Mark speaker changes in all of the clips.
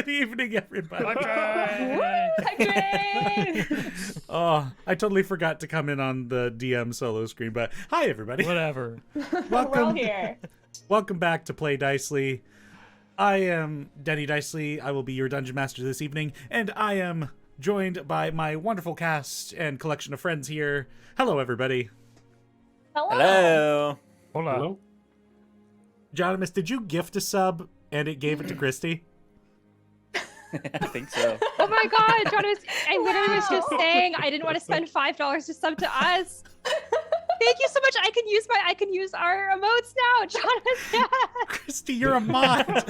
Speaker 1: Good evening, everybody.
Speaker 2: Welcome.
Speaker 1: I totally forgot to come in on the DM solo screen, but hi, everybody.
Speaker 2: Whatever.
Speaker 3: We're all here.
Speaker 1: Welcome back to Play Dicely. I am Teni Dicely. I will be your dungeon master this evening, and I am joined by my wonderful cast and collection of friends here. Hello, everybody.
Speaker 3: Hello.
Speaker 2: Hola.
Speaker 4: Hello?
Speaker 1: Jonimus, did you gift a sub and it gave it to Christy?
Speaker 3: I think so.
Speaker 5: Oh my god, Jonas, I literally was just saying I didn't want to spend $5 to sub to us. Thank you so much. I can use our emotes now, Jonas. Yeah.
Speaker 1: Christy, you're a mod.
Speaker 5: Wait,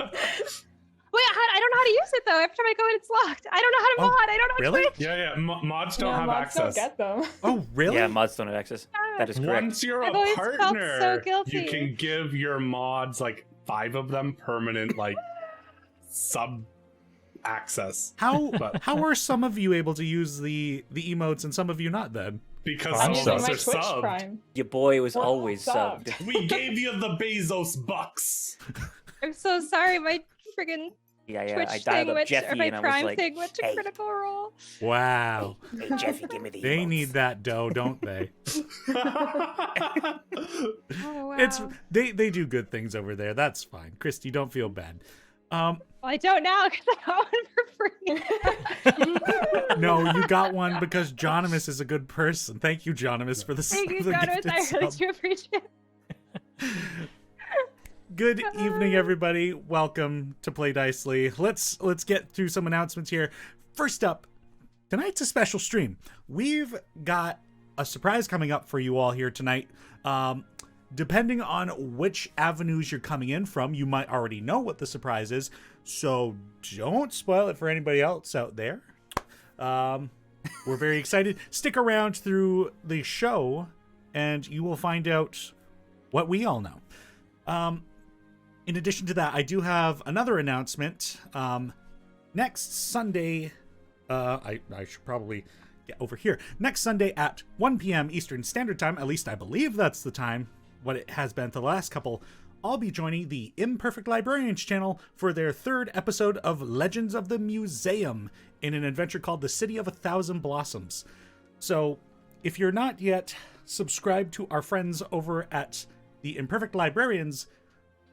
Speaker 5: I don't know how to use it though. Every time I go in, it's locked. I don't know how to mod. I don't know
Speaker 1: really?
Speaker 5: Twitch.
Speaker 4: Yeah. Mods don't have
Speaker 6: mods
Speaker 4: access.
Speaker 6: Don't get them.
Speaker 1: Oh, really?
Speaker 3: Yeah, mods don't have access. That is correct.
Speaker 4: Once you're a
Speaker 5: I've always felt
Speaker 4: partner,
Speaker 5: so guilty.
Speaker 4: you can give your mods like 5 of them permanent like sub access.
Speaker 1: How
Speaker 4: But-
Speaker 1: are some of you able to use the emotes and some of you not then?
Speaker 4: Because
Speaker 2: I'm
Speaker 4: some
Speaker 6: Using
Speaker 4: of
Speaker 6: my
Speaker 4: us are
Speaker 6: Twitch
Speaker 4: subbed.
Speaker 6: Prime.
Speaker 3: Your boy was
Speaker 6: We're all
Speaker 3: always
Speaker 6: subbed.
Speaker 3: subbed.
Speaker 4: We gave you the Bezos bucks.
Speaker 5: I'm so sorry. My friggin'
Speaker 3: Yeah,
Speaker 5: Twitch
Speaker 3: I
Speaker 5: thing
Speaker 3: dialed up
Speaker 5: went,
Speaker 3: Jeffy
Speaker 5: or my
Speaker 3: and I was
Speaker 5: Prime
Speaker 3: like,
Speaker 5: thing went to
Speaker 3: hey.
Speaker 5: critical role.
Speaker 1: Wow.
Speaker 3: Hey, Jeffy, give me the
Speaker 1: They
Speaker 3: emotes.
Speaker 1: need that dough, don't they?
Speaker 5: Oh wow.
Speaker 1: It's they do good things over there. That's fine. Christy, don't feel bad.
Speaker 5: Well, I don't now because I got one for free.
Speaker 1: No, you got one because Jonimus is a good person. Thank you, Jonimus, for the
Speaker 5: Thank you,
Speaker 1: the
Speaker 5: Jonas.
Speaker 1: gifted
Speaker 5: I really
Speaker 1: sub.
Speaker 5: do appreciate it.
Speaker 1: Good evening, everybody. Welcome to Play Dicely. Let's get through some announcements here. First up, tonight's a special stream. We've got a surprise coming up for you all here tonight. Depending on which avenues you're coming in from, you might already know what the surprise is, so don't spoil it for anybody else out there. We're very excited. Stick around through the show, and you will find out what we all know. In addition to that, I do have another announcement. Next Sunday, I should probably get over here. Next Sunday at 1 p.m. Eastern Standard Time, at least I believe that's the time, what it has been for the last couple, I'll be joining the Imperfect Librarians channel for their 3rd episode of Legends of the Museum in an adventure called The City of 1,000 Blossoms. So, if you're not yet subscribed to our friends over at the Imperfect Librarians,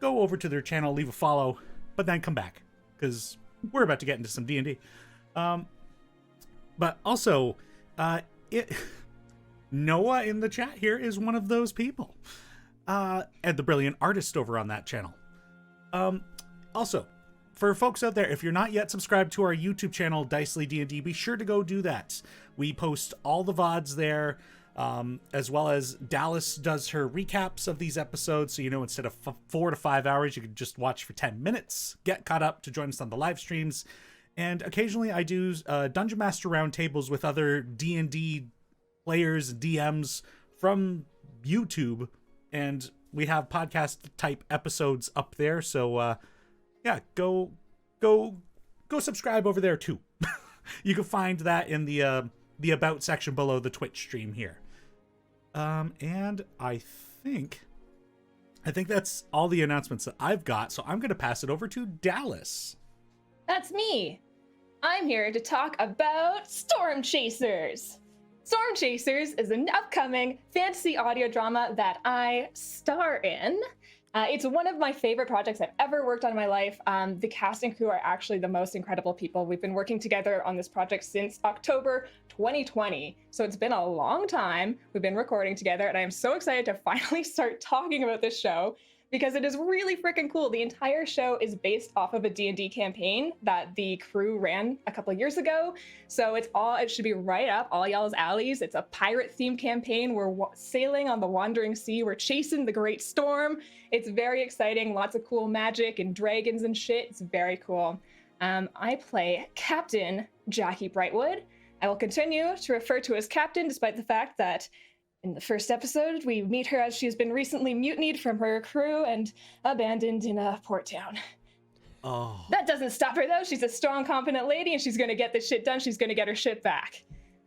Speaker 1: go over to their channel, leave a follow, but then come back, because we're about to get into some D&D. But also, Noah in the chat here is one of those people. And the brilliant artist over on that channel. Also, for folks out there, if you're not yet subscribed to our YouTube channel, Dicely D&D, be sure to go do that. We post all the VODs there, as well as Dallas does her recaps of these episodes, so you know instead of 4 to 5 hours, you can just watch for 10 minutes, get caught up to join us on the live streams. And occasionally I do Dungeon Master roundtables with other D&D players, DMs from YouTube, and we have podcast type episodes up there. So yeah, go subscribe over there too. You can find that in the about section below the Twitch stream here. And I think that's all the announcements that I've got. So I'm going to pass it over to Dallas.
Speaker 6: That's me. I'm here to talk about Storm Chasers. Storm Chasers is an upcoming fantasy audio drama that I star in. It's one of my favorite projects I've ever worked on in my life. The cast and crew are actually the most incredible people. We've been working together on this project since October 2020. So it's been a long time. We've been recording together, and I am so excited to finally start talking about this show because it is really freaking cool. The entire show is based off of a D&D campaign that the crew ran a couple of years ago. So it should be right up all y'all's alleys. It's a pirate-themed campaign. We're sailing on the wandering sea. We're chasing the great storm. It's very exciting. Lots of cool magic and dragons and shit. It's very cool. I play Captain Jackie Brightwood. I will continue to refer to as Captain despite the fact that in the first episode, we meet her as she has been recently mutinied from her crew and abandoned in a port town.
Speaker 1: Oh.
Speaker 6: That doesn't stop her, though. She's a strong, confident lady, and she's going to get this shit done. She's going to get her shit back.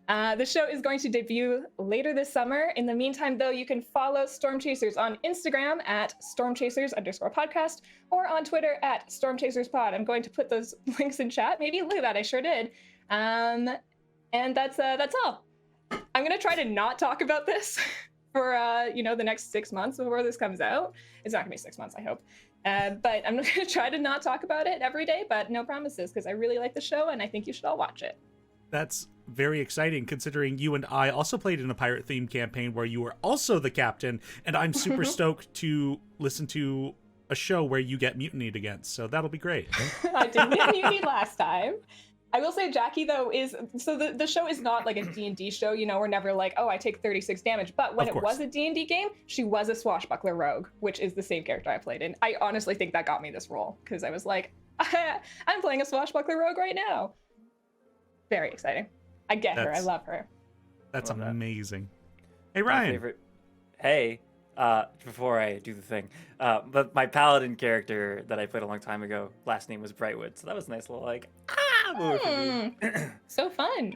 Speaker 6: The show is going to debut later this summer. In the meantime, though, you can follow Storm Chasers on Instagram at stormchasers_podcast or on Twitter at stormchaserspod. I'm going to put those links in chat. Maybe look at that, I sure did. And that's all. I'm gonna try to not talk about this for the next 6 months before this comes out. It's not gonna be 6 months, I hope. But I'm gonna try to not talk about it every day, but no promises, because I really like the show and I think you should all watch it.
Speaker 1: That's very exciting, considering you and I also played in a pirate-themed campaign where you were also the captain, and I'm super stoked to listen to a show where you get mutinied against, so that'll be great.
Speaker 6: I did mutiny last time. I will say Jackie, though, the show is not like a D&D show. We're never like, oh, I take 36 damage. But when it was a D&D game, she was a swashbuckler rogue, which is the same character I played in. I honestly think that got me this role, because I was like, I'm playing a swashbuckler rogue right now. Very exciting. I get her. I love her.
Speaker 1: That's amazing. Hey,
Speaker 3: My
Speaker 1: Ryan.
Speaker 3: favorite. Hey, before I do the thing, but my paladin character that I played a long time ago, last name was Brightwood, so that was a nice little moment for me.
Speaker 6: So fun.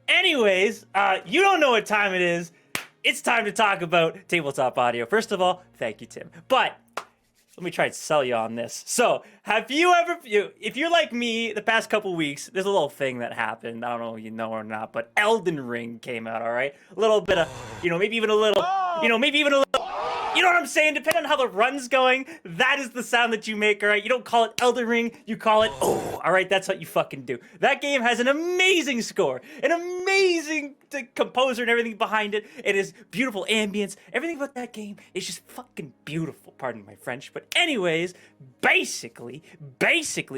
Speaker 3: Anyways, you don't know what time it is. It's time to talk about tabletop audio. First of all, thank you, Tim. But let me try and sell you on this. So, have you ever, if you're like me, the past couple weeks, there's a little thing that happened. I don't know if you know or not, but Elden Ring came out, all right? A little bit of, maybe even a little, you know what I'm saying? Depending on how the run's going, that is the sound that you make, all right? You don't call it Elden Ring, you call it, all right? That's what you fucking do. That game has an amazing score, an amazing composer and everything behind it. It is beautiful ambience. Everything about that game is just fucking beautiful. Pardon my French. But anyways, basically,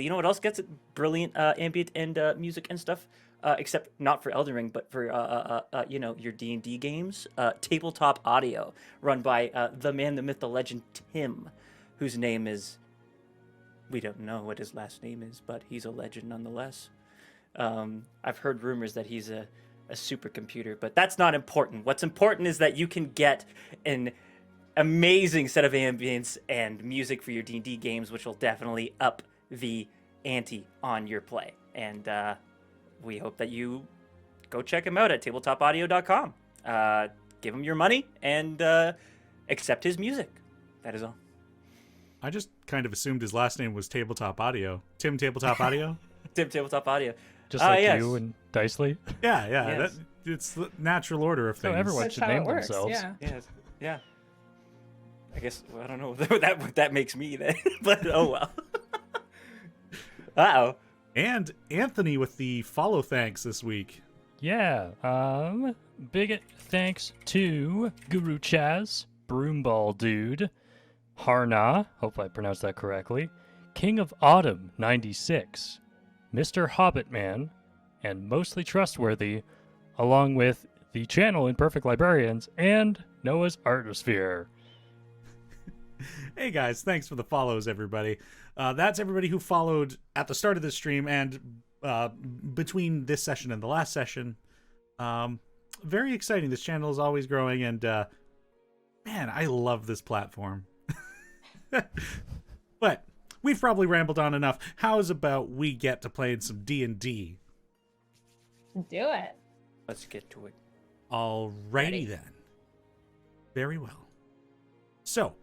Speaker 3: you know what else gets it? Brilliant ambient and music and stuff? Except not for Elden Ring, but for your D&D games, tabletop audio, run by the man, the myth, the legend, Tim, whose name is, we don't know what his last name is, but he's a legend nonetheless. I've heard rumors that he's a supercomputer, but that's not important. What's important is that you can get an amazing set of ambience and music for your D&D games, which will definitely up the ante on your play. And we hope that you go check him out at tabletopaudio.com. Give him your money and accept his music. That is all.
Speaker 1: I just kind of assumed his last name was Tabletop Audio. Tim Tabletop Audio?
Speaker 3: Tim Tabletop Audio.
Speaker 2: Just like
Speaker 3: yes.
Speaker 2: you and Dicely.
Speaker 1: Yeah.
Speaker 3: Yes.
Speaker 1: It's the natural order of things.
Speaker 2: So everyone
Speaker 6: That's
Speaker 2: should
Speaker 6: how
Speaker 2: name
Speaker 6: it works,
Speaker 2: themselves.
Speaker 6: yeah.
Speaker 3: Yes. Yeah. I guess, I don't know what that makes me then, but oh well. Uh-oh.
Speaker 1: And Anthony with the follow thanks this week.
Speaker 2: Yeah. Big thanks to Guru Chaz, Broomball Dude, Harna, hope I pronounced that correctly, King of Autumn 96, Mr. Hobbitman, and Mostly Trustworthy, along with the channel Imperfect Librarians and Noah's Artosphere.
Speaker 1: Hey guys, thanks for the follows, everybody. That's everybody who followed at the start of this stream and between this session and the last session. Very exciting. This channel is always growing, and man, I love this platform. But we've probably rambled on enough. How's about we get to playing some D&D?
Speaker 6: Do it.
Speaker 3: Let's get to it.
Speaker 1: Alrighty then. Very well. So,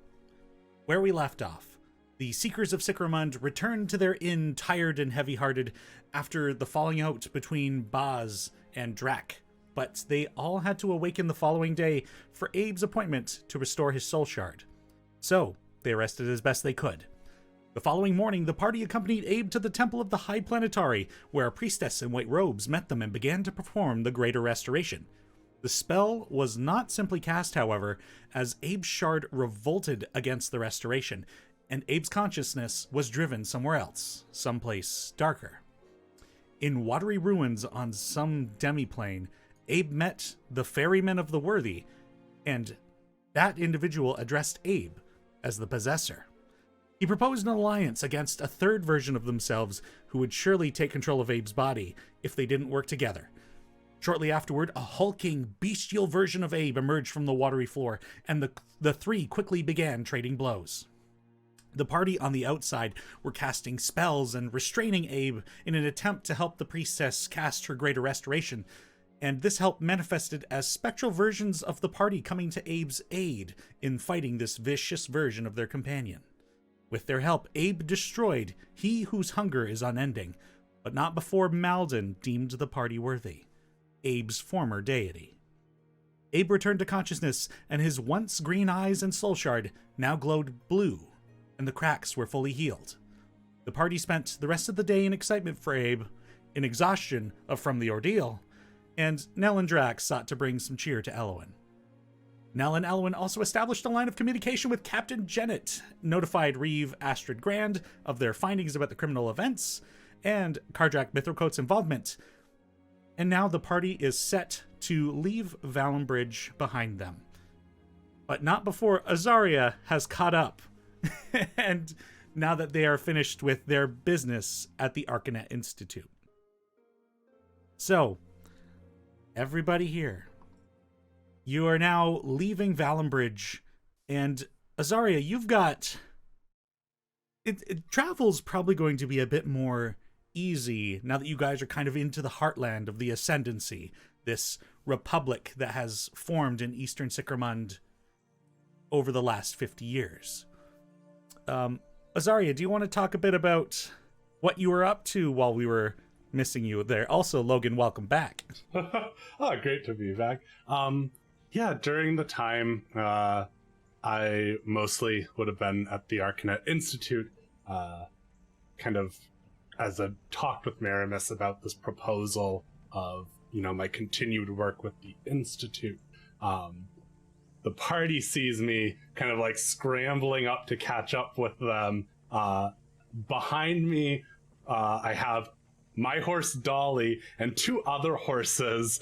Speaker 1: where we left off, the Seekers of Sicromund returned to their inn tired and heavy-hearted after the falling out between Baz and Drac, but they all had to awaken the following day for Abe's appointment to restore his soul shard. So, they rested as best they could. The following morning, the party accompanied Abe to the Temple of the High Planetary, where a priestess in white robes met them and began to perform the Greater Restoration. The spell was not simply cast, however, as Abe's shard revolted against the restoration, and Abe's consciousness was driven somewhere else, someplace darker. In watery ruins on some demiplane, Abe met the Ferryman of the Worthy, and that individual addressed Abe as the possessor. He proposed an alliance against a third version of themselves who would surely take control of Abe's body if they didn't work together. Shortly afterward, a hulking, bestial version of Abe emerged from the watery floor, and the three quickly began trading blows. The party on the outside were casting spells and restraining Abe in an attempt to help the priestess cast her greater restoration, And this help manifested as spectral versions of the party coming to Abe's aid in fighting this vicious version of their companion. With their help, Abe destroyed he whose hunger is unending, but not before Malden deemed the party worthy, Abe's former deity. Abe returned to consciousness, and his once green eyes and soul shard now glowed blue, and the cracks were fully healed. The party spent the rest of the day in excitement for Abe, in exhaustion from the ordeal, and Nell and Drax sought to bring some cheer to Elwyn. Nell and Elwyn also established a line of communication with Captain Jennett, notified Reeve Astrid Grand of their findings about the criminal events, and Kardrak Mithrocote's involvement. And now the party is set to leave Valambridge behind them. But not before Azaria has caught up, and now that they are finished with their business at the Arcanet Institute. So, everybody here, you are now leaving Valambridge, and Azaria, you've got... Travel's probably going to be a bit more easy now that you guys are kind of into the heartland of the Ascendancy, this republic that has formed in Eastern Sicromund over the last 50 years. Azaria, do you want to talk a bit about what you were up to while we were missing you there? Also, Logan, welcome back.
Speaker 4: Oh, great to be back. Yeah, during the time, I mostly would have been at the Arcanet Institute, kind of as I talked with Maramis about this proposal of, my continued work with the Institute. The party sees me kind of like scrambling up to catch up with them. Behind me, I have my horse Dolly and 2 other horses.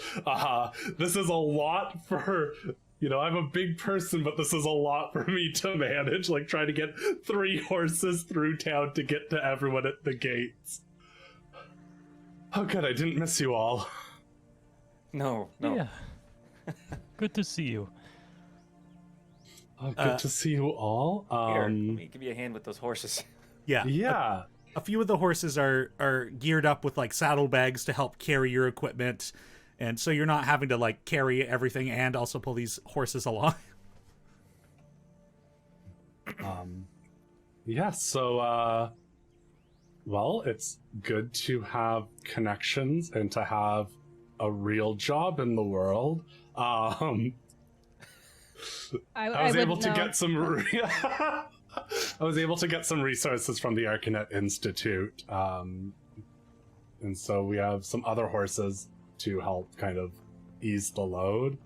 Speaker 4: This is a lot for, I'm a big person, but this is a lot for me to manage, like trying to get 3 horses through town to get to everyone at the gates. Oh good, I didn't miss you all.
Speaker 3: No.
Speaker 2: Yeah. Good to see you.
Speaker 4: Oh, good to see you all.
Speaker 3: Here, let me give you a hand with those horses.
Speaker 4: Yeah.
Speaker 1: A few of the horses are geared up with like saddlebags to help carry your equipment, and so you're not having to like carry everything and also pull these horses along.
Speaker 4: Yeah, so well, it's good to have connections and to have a real job in the world. I was able to get some I was able to get some resources from the Arcanet Institute, and so we have some other horses to help kind of ease the load.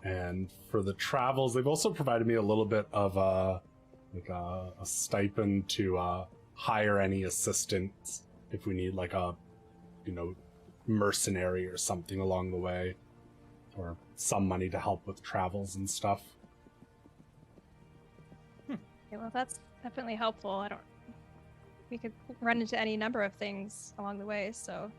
Speaker 4: And for the travels, they've also provided me a little bit of a stipend to hire any assistants if we need like a mercenary or something along the way, or some money to help with travels and stuff.
Speaker 5: Okay, well, that's definitely helpful. We could run into any number of things along the way, so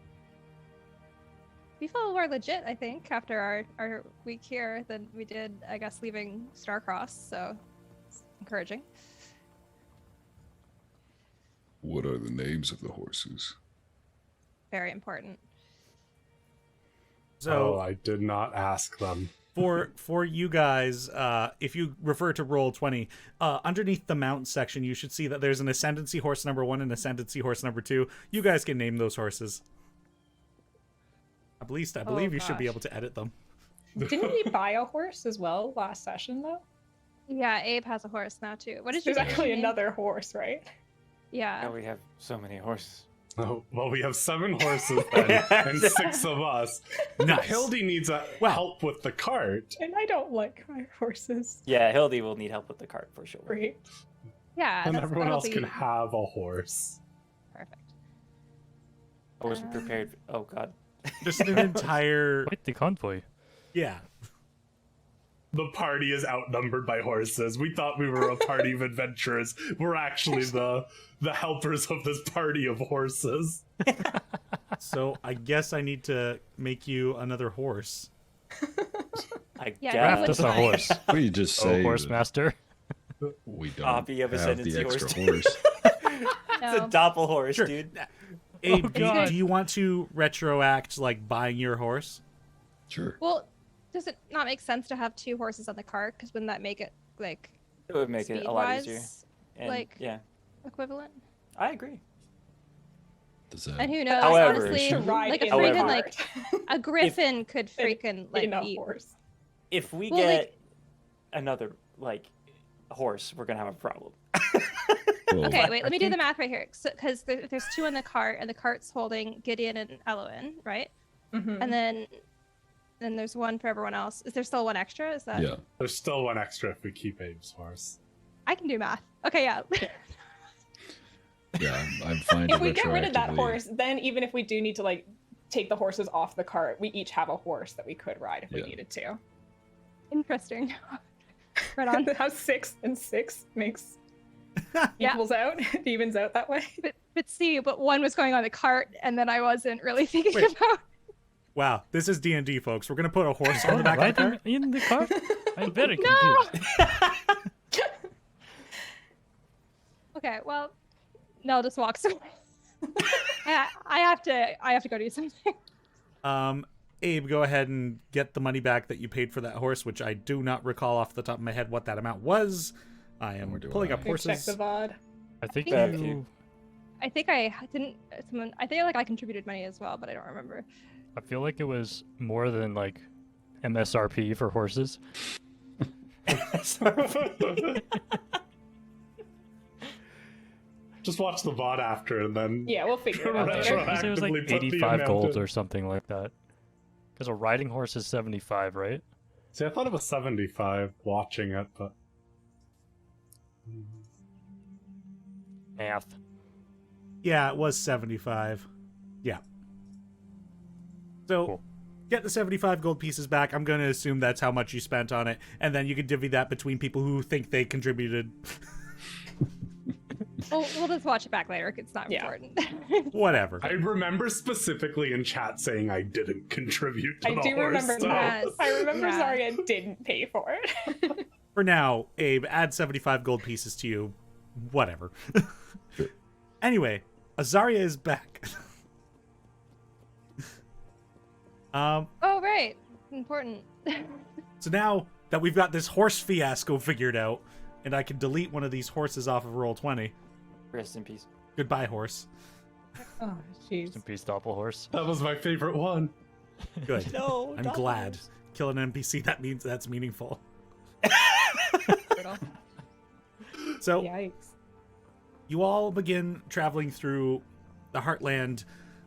Speaker 5: we feel more legit, I think, after our week here than we did, I guess, leaving Starcross, so it's encouraging.
Speaker 7: What are the names of the horses?
Speaker 5: Very important.
Speaker 1: So
Speaker 4: I did not ask them.
Speaker 1: for you guys, if you refer to Roll20, underneath the mount section, you should see that there's an Ascendancy horse number 1 and Ascendancy horse number 2. You guys can name those horses. At least I believe you should be able to edit them.
Speaker 6: Didn't we buy a horse as well last session, though?
Speaker 5: Yeah, Abe has a horse now, too. What did you
Speaker 6: There's
Speaker 5: say
Speaker 6: actually
Speaker 5: your name?
Speaker 6: another horse, right?
Speaker 5: Yeah.
Speaker 3: Now we have so many horses.
Speaker 4: Oh, well, we have 7 horses then, and 6 of us.
Speaker 1: Nice.
Speaker 4: Hildy needs help with the cart.
Speaker 6: And I don't like my horses.
Speaker 3: Yeah, Hildy will need help with the cart for sure.
Speaker 6: Great.
Speaker 5: Yeah,
Speaker 4: And everyone
Speaker 5: that'll
Speaker 4: else
Speaker 5: be
Speaker 4: can have a horse.
Speaker 5: perfect.
Speaker 3: I wasn't prepared. Oh god.
Speaker 1: Just an entire...
Speaker 2: Quite the convoy.
Speaker 1: Yeah.
Speaker 4: The party is outnumbered by horses. We thought we were a party of adventurers. We're actually the helpers of this party of horses.
Speaker 1: So I guess I need to make you another horse.
Speaker 3: I
Speaker 5: Yeah,
Speaker 3: guess.
Speaker 2: Craft us a horse.
Speaker 7: What do you just say?
Speaker 2: Oh, horse
Speaker 7: that
Speaker 2: master.
Speaker 7: We don't
Speaker 3: Copy of
Speaker 7: have
Speaker 3: Ascendancy
Speaker 7: the
Speaker 3: horse.
Speaker 7: extra horse.
Speaker 3: It's a
Speaker 5: No.
Speaker 3: doppel horse,
Speaker 1: Sure.
Speaker 3: dude.
Speaker 1: Abe,
Speaker 2: Oh,
Speaker 1: do
Speaker 2: God.
Speaker 1: you want to retroact like buying your horse?
Speaker 7: Sure.
Speaker 5: Well, does it not make sense to have 2 horses on the cart? Because wouldn't that make it like
Speaker 3: It would make it a lot easier.
Speaker 5: speed-wise,
Speaker 3: And
Speaker 5: like
Speaker 3: yeah,
Speaker 5: equivalent?
Speaker 3: I agree.
Speaker 7: Does that?
Speaker 5: And who knows?
Speaker 3: However-
Speaker 5: honestly,
Speaker 6: To ride
Speaker 5: like a
Speaker 6: in
Speaker 3: However-
Speaker 5: freaking
Speaker 6: the
Speaker 5: like
Speaker 6: cart.
Speaker 5: a griffin could freaking like
Speaker 6: in a
Speaker 5: eat.
Speaker 6: horse.
Speaker 3: If we
Speaker 5: Well,
Speaker 3: get
Speaker 5: like-
Speaker 3: another like horse, we're gonna have a problem.
Speaker 7: Well,
Speaker 5: Okay, wait.
Speaker 2: I
Speaker 5: Let me do the
Speaker 2: think-
Speaker 5: math right here. Because there's 2 in the cart, and the cart's holding Gideon and Eloin, right?
Speaker 6: Mhm.
Speaker 5: And then there's 1 for everyone else. Is there still 1 extra? Is that?
Speaker 7: Yeah.
Speaker 4: There's still 1 extra if we keep Abe's horse.
Speaker 5: I can do math. Okay, yeah.
Speaker 7: Yeah. I'm fine. to
Speaker 6: If we get rid of that
Speaker 7: retroactively-
Speaker 6: horse, then even if we do need to like take the horses off the cart, we each have a horse that we could ride if we
Speaker 7: Yeah.
Speaker 6: needed to.
Speaker 5: Interesting. Right on.
Speaker 6: How 6 and 6 makes
Speaker 5: Yeah.
Speaker 6: equals out, evens out that way.
Speaker 5: But 1 was going on the cart, and then I wasn't really thinking
Speaker 1: Wait.
Speaker 5: about.
Speaker 1: Wow, this is D&D, folks. We're gonna put a horse on the back of the
Speaker 2: Riding
Speaker 1: cart.
Speaker 2: in the car? I'm very
Speaker 5: No!
Speaker 2: confused.
Speaker 5: Okay, well, Nell just walks away. I have to go do something.
Speaker 1: Abe, go ahead and get the money back that you paid for that horse, which I do not recall off the top of my head what that amount was. I am
Speaker 7: Nor do
Speaker 1: pulling
Speaker 7: I.
Speaker 1: up
Speaker 6: Go check
Speaker 1: horses.
Speaker 6: the VOD.
Speaker 2: I think
Speaker 5: Thank
Speaker 2: you.
Speaker 5: I think I didn't. I think like I contributed money as well, but I don't remember.
Speaker 2: I feel like it was more than like MSRP for horses.
Speaker 4: Just watch the VOD after and then.
Speaker 6: Yeah, we'll figure it out
Speaker 2: I
Speaker 6: later.
Speaker 2: think it was like
Speaker 4: Retroactively put the
Speaker 2: 85
Speaker 4: amount
Speaker 2: gold
Speaker 4: in.
Speaker 2: or something like that. Because a riding horse is 75, right?
Speaker 4: See, I thought it was 75 watching it, but.
Speaker 2: Math.
Speaker 1: Yeah, it was 75. Yeah. So,
Speaker 2: Cool.
Speaker 1: get the 75 gold pieces back. I'm going to assume that's how much you spent on it, and then you can divvy that between people who think they contributed.
Speaker 5: We'll just watch it back later. It's not
Speaker 6: Yeah.
Speaker 5: important.
Speaker 1: Whatever.
Speaker 4: I remember specifically in chat saying I didn't contribute to
Speaker 6: I
Speaker 4: the
Speaker 6: do
Speaker 4: horse.
Speaker 6: remember
Speaker 4: so-
Speaker 6: that.
Speaker 5: Yes.
Speaker 6: I remember
Speaker 5: Yeah.
Speaker 6: Zarya didn't pay for it.
Speaker 1: For now, Abe, add 75 gold pieces to you. Whatever.
Speaker 7: Sure.
Speaker 1: Anyway, Azaria is back.
Speaker 5: Oh right, important.
Speaker 1: So now that we've got this horse fiasco figured out, and I can delete one of these horses off of Roll20.
Speaker 3: Rest in peace.
Speaker 1: Goodbye, horse.
Speaker 6: Oh, jeez.
Speaker 2: Rest in peace, Doppelhorse.
Speaker 4: That was my favorite one.
Speaker 1: Good.
Speaker 3: No,
Speaker 1: I'm glad. Kill an NPC, that means that's meaningful.
Speaker 5: Brutal.
Speaker 1: So
Speaker 6: Yikes.
Speaker 1: you all begin traveling through the Heartland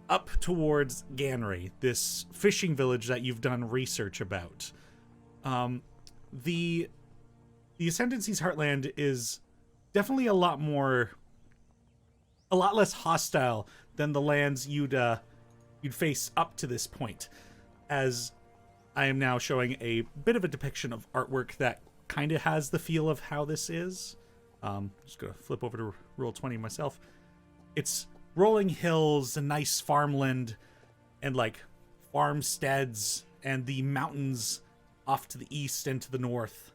Speaker 1: up towards Ganrey, this fishing village that you've done research about. The Ascendancy's Heartland is definitely a lot less hostile than the lands you'd face up to this point, as I am now showing a bit of a depiction of artwork that kind of has the feel of how this is. Just gonna flip over to Roll20 myself. It's rolling hills, a nice farmland, and like farmsteads, and the mountains off to the east and to the north,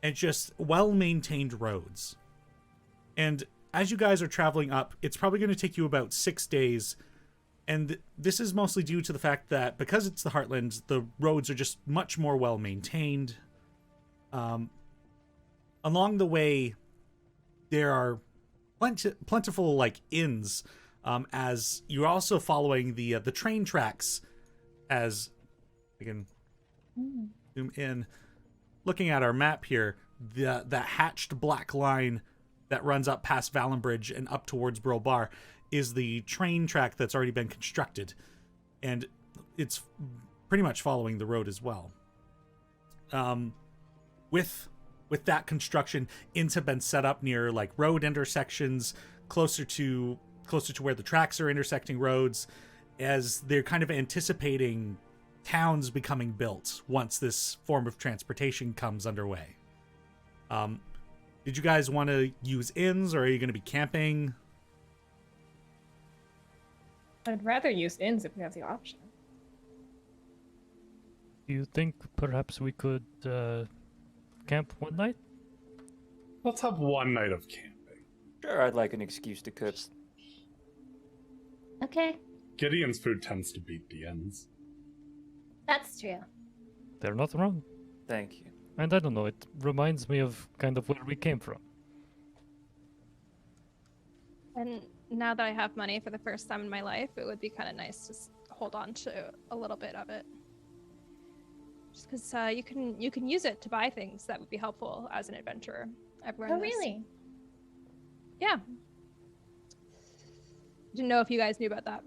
Speaker 1: and just well-maintained roads. And as you guys are traveling up, it's probably going to take you about 6 days, and this is mostly due to the fact that because it's the Heartlands, the roads are just much more well-maintained. Along the way, there are plentiful like inns, as you're also following the train tracks. As I can zoom in, looking at our map here, the hatched black line that runs up past Valambridge and up towards Brill Bar is the train track that's already been constructed, and it's pretty much following the road as well. With that construction, inns have been set up near like road intersections, closer to where the tracks are intersecting roads, as they're kind of anticipating towns becoming built once this form of transportation comes underway. Did you guys want to use inns, or are you going to be camping?
Speaker 6: I'd rather use inns if we have the option.
Speaker 2: Do you think perhaps we could camp one night?
Speaker 4: Let's have one night of camping.
Speaker 3: Sure, I'd like an excuse to cook.
Speaker 6: Okay,
Speaker 4: Gideon's food tends to beat the inn's.
Speaker 6: that's true.
Speaker 2: They're not wrong.
Speaker 3: Thank you.
Speaker 2: And I don't know, it reminds me of kind of where we came from.
Speaker 5: And now that I have money for the first time in my life, it would be kind of nice to hold on to a little bit of it. Just because you can use it to buy things that would be helpful as an adventurer. Everyone
Speaker 6: Oh,
Speaker 5: knows.
Speaker 6: really?
Speaker 5: Yeah. Didn't know if you guys knew about that,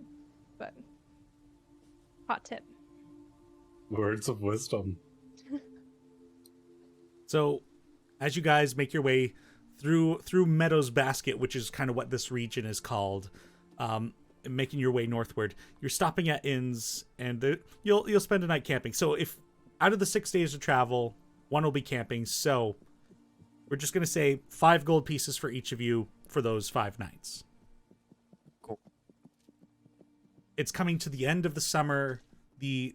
Speaker 5: but hot tip.
Speaker 4: Words of wisdom.
Speaker 1: So, as you guys make your way through Meadows Basket, which is kind of what this region is called, making your way northward, you're stopping at inns, and you'll spend a night camping. So, if out of the 6 days of travel, 1 will be camping. So, we're just gonna say 5 gold pieces for each of you for those 5 nights.
Speaker 2: Cool.
Speaker 1: It's coming to the end of the summer. The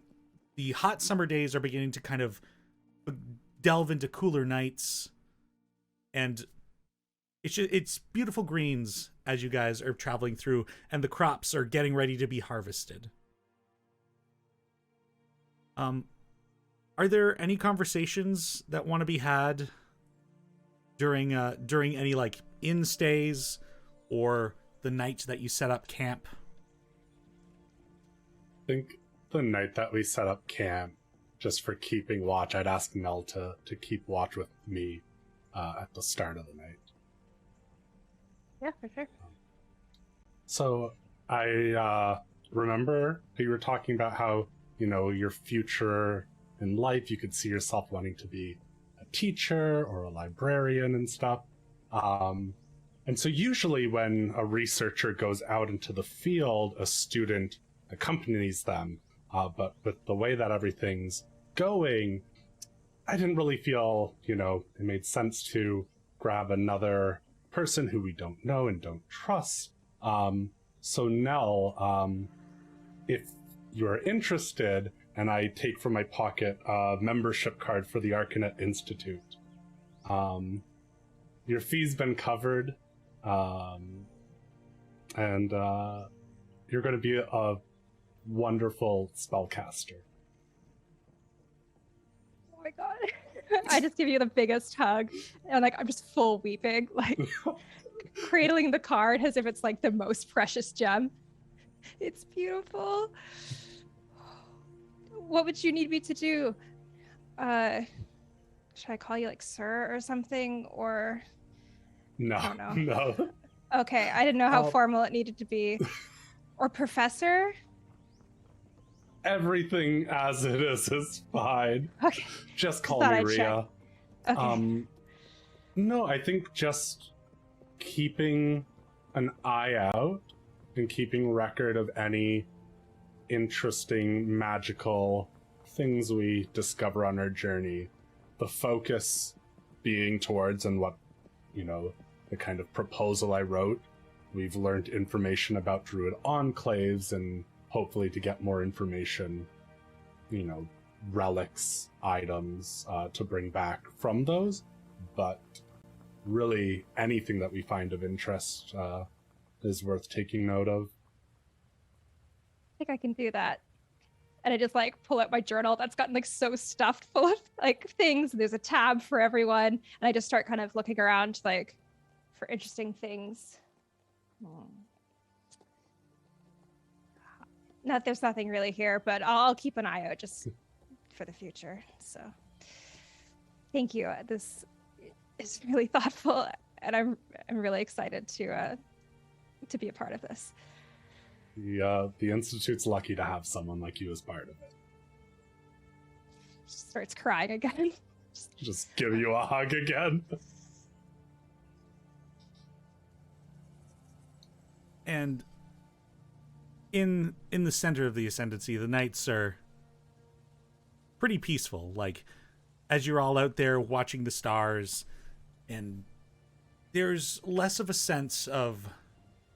Speaker 1: hot summer days are beginning to kind of delve into cooler nights, and it's beautiful greens as you guys are traveling through, and the crops are getting ready to be harvested. Are there any conversations that want to be had during any like inn stays or the night that you set up camp?
Speaker 4: I think the night that we set up camp, just for keeping watch, I'd ask Nell to keep watch with me at the start of the night.
Speaker 5: Yeah, for sure.
Speaker 4: So I remember you were talking about how, your future in life, you could see yourself wanting to be a teacher or a librarian and stuff. And so usually when a researcher goes out into the field, a student accompanies them. But with the way that everything's going, I didn't really feel, it made sense to grab another person who we don't know and don't trust. So Nell, if you're interested, and I take from my pocket a membership card for the Arcanet Institute. Your fee's been covered, and you're going to be a wonderful spellcaster.
Speaker 5: Oh my god. I just give you the biggest hug, and I'm just full weeping, cradling the card as if it's the most precious gem. It's beautiful. What would you need me to do? Should I call you sir or something, or
Speaker 4: No,
Speaker 5: I don't know.
Speaker 4: no.
Speaker 5: Okay, I didn't know how formal it needed to be. Or professor?
Speaker 4: Everything as it is fine.
Speaker 5: Okay.
Speaker 4: Just call
Speaker 5: Thought
Speaker 4: me
Speaker 5: I'd
Speaker 4: Rhea.
Speaker 5: check. Okay.
Speaker 4: No, I think just keeping an eye out and keeping record of any interesting magical things we discover on our journey. The focus being towards, and what, the kind of proposal I wrote. We've learned information about druid enclaves, and hopefully to get more information, relics, items to bring back from those. But really, anything that we find of interest is worth taking note of.
Speaker 5: I think I can do that. And I just pull out my journal that's gotten so stuffed full of things. There's a tab for everyone. And I just start kind of looking around for interesting things. There's nothing really here, but I'll keep an eye out just for the future. So thank you. This is really thoughtful, and I'm really excited to be a part of this.
Speaker 4: The Institute's lucky to have someone like you as part of it.
Speaker 5: She starts crying again.
Speaker 4: Just give you a hug again.
Speaker 1: And in the center of the Ascendancy, the nights are pretty peaceful. As you're all out there watching the stars, and there's less of a sense of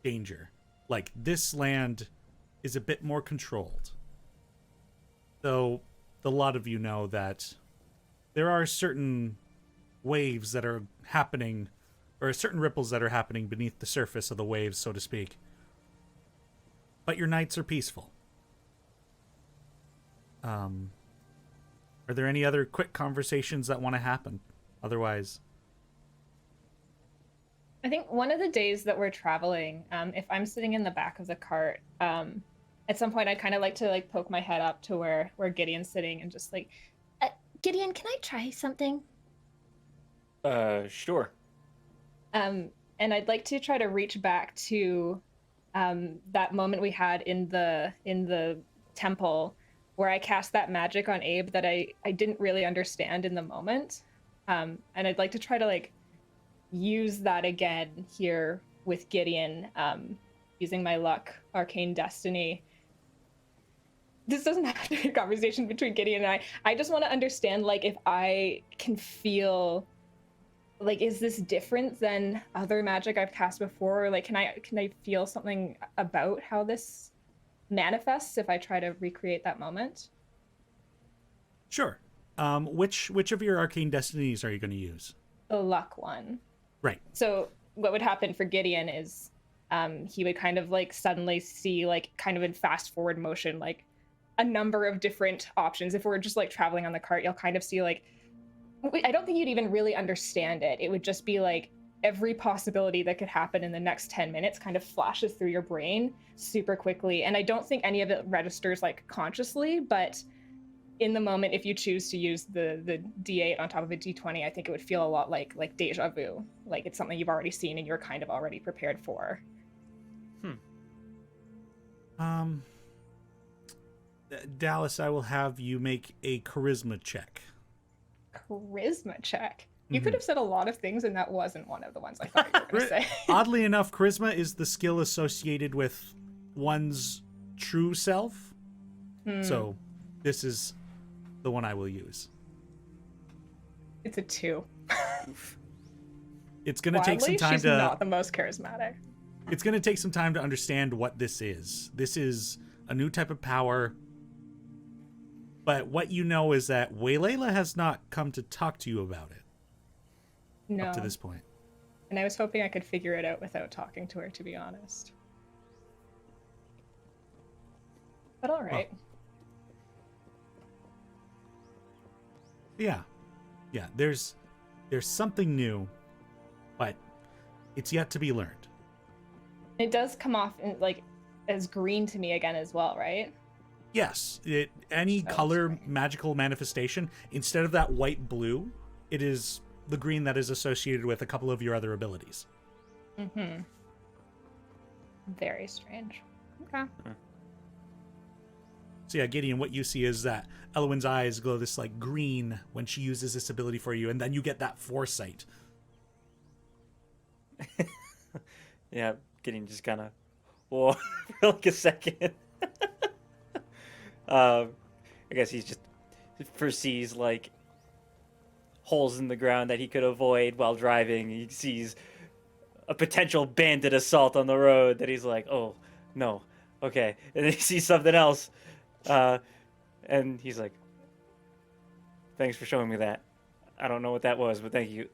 Speaker 1: danger. This land is a bit more controlled. Though a lot of you know that there are certain waves that are happening, or certain ripples that are happening beneath the surface of the waves, so to speak. but your nights are peaceful. Are there any other quick conversations that want to happen? Otherwise,
Speaker 6: I think one of the days that we're traveling, if I'm sitting in the back of the cart, at some point I'd kind of like to like poke my head up to where Gideon's sitting and just like,
Speaker 8: Gideon, can I try something?
Speaker 3: Sure.
Speaker 6: and I'd like to try to reach back to that moment we had in the temple where I cast that magic on Abe that I didn't really understand in the moment. And I'd like to try to like use that again here with Gideon, using my luck, arcane destiny. This doesn't have to be a conversation between Gideon and I just want to understand, like, if I can feel, like, is this different than other magic I've cast before? Like, can I feel something about how this manifests if I try to recreate that moment?
Speaker 1: sure. Which of your arcane destinies are you going to use?
Speaker 6: The luck one.
Speaker 1: Right.
Speaker 6: So what would happen for Gideon is he would kind of like suddenly see, like, kind of in fast forward motion, like a number of different options. If we're just like traveling on the cart, you'll kind of see like, I don't think you'd even really understand it. It would just be like every possibility that could happen in the next 10 minutes kind of flashes through your brain super quickly. And I don't think any of it registers like consciously, but in the moment, if you choose to use the D8 on top of a D20, I think it would feel a lot like deja vu. Like it's something you've already seen and you're kind of already prepared for.
Speaker 1: Dallas, I will have you make a charisma check.
Speaker 6: Charisma check. You could have said a lot of things and that wasn't one of the ones I thought you were going to say.
Speaker 1: Oddly enough, charisma is the skill associated with one's true self. So this is the one I will use.
Speaker 6: It's a 2.
Speaker 1: It's going to take some time
Speaker 6: she's
Speaker 1: to...
Speaker 6: not the most charismatic.
Speaker 1: It's going to take some time to understand what this is. This is a new type of power. But what you know is that Waylayla has not come to talk to you about it
Speaker 6: No.
Speaker 1: up to this point.
Speaker 6: And I was hoping I could figure it out without talking to her, to be honest. But all right.
Speaker 1: Yeah. Yeah, there's something new, but it's yet to be learned.
Speaker 6: It does come off in, like, as green to me again as well, right?
Speaker 1: Yes, any color magical manifestation, instead of that white blue, it is the green that is associated with a couple of your other abilities.
Speaker 6: Mm-hmm. Very strange. Okay.
Speaker 1: So yeah, Gideon, what you see is that Elwyn's eyes glow this like green when she uses this ability for you, and then you get that foresight.
Speaker 3: Yeah, getting just kind of, whoa, for like a second. I guess he's just foresees like holes in the ground that he could avoid while driving. He sees a potential bandit assault on the road that he's like, oh no, okay. And then he sees something else, and he's like, thanks for showing me that. I don't know what that was, but thank you.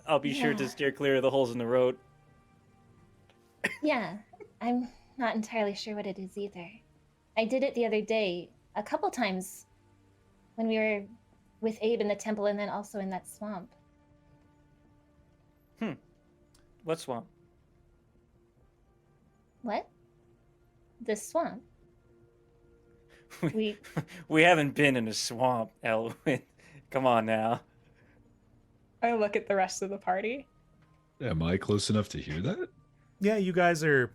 Speaker 3: I'll be sure to steer clear of the holes in the road.
Speaker 8: Yeah, I'm not entirely sure what it is either. I did it the other day, a couple times, when we were with Abe in the temple and then also in that swamp.
Speaker 3: What swamp?
Speaker 8: What? The swamp? We
Speaker 3: We haven't been in a swamp, Elwyn. Come on now.
Speaker 6: I look at the rest of the party.
Speaker 7: Am I close enough to hear that?
Speaker 1: Yeah, you guys are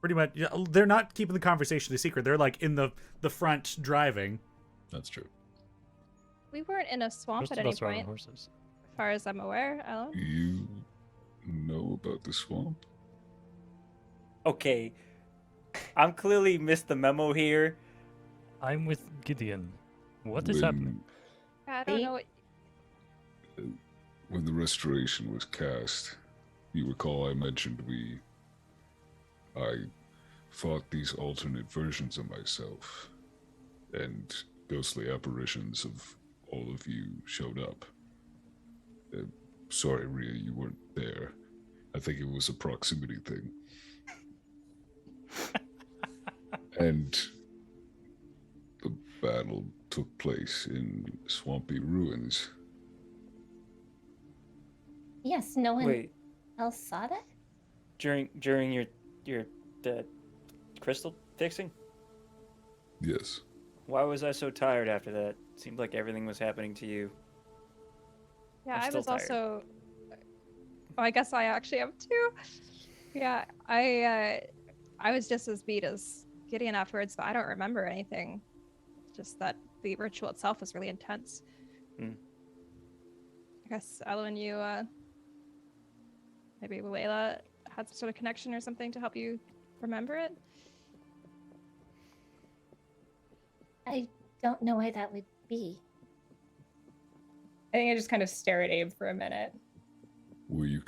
Speaker 1: pretty much... They're not keeping the conversation a secret. They're like in the front driving.
Speaker 7: That's true.
Speaker 5: We weren't in a swamp
Speaker 2: Most
Speaker 5: at
Speaker 2: of
Speaker 5: any
Speaker 2: us are on
Speaker 5: point,
Speaker 2: horses.
Speaker 5: as far as I'm aware, Alan.
Speaker 7: You know about the swamp?
Speaker 3: Okay. I'm clearly missed the memo here.
Speaker 2: I'm with Gideon. What is happening?
Speaker 5: I don't know what...
Speaker 7: When the restoration was cast, you recall I mentioned I fought these alternate versions of myself, and ghostly apparitions of all of you showed up. Sorry, Rhea, you weren't there. I think it was a proximity thing. And the battle took place in swampy ruins.
Speaker 8: Yes, no one
Speaker 3: Wait,
Speaker 8: else saw that?
Speaker 3: during your the crystal fixing?
Speaker 7: Yes.
Speaker 3: Why was I so tired after that? Seemed like everything was happening to you.
Speaker 5: Yeah,
Speaker 3: I'm
Speaker 5: I
Speaker 3: still
Speaker 5: was
Speaker 3: tired.
Speaker 5: also. Oh, I guess I actually am too. Yeah, I was just as beat as Gideon afterwards, but I don't remember anything. Just that the ritual itself was really intense.
Speaker 3: Hmm.
Speaker 5: I guess Elwin, you maybe Layla had some sort of connection or something to help you remember it.
Speaker 8: I don't know why that would be.
Speaker 6: I think I just kind of stare at Abe for a minute.
Speaker 7: Were you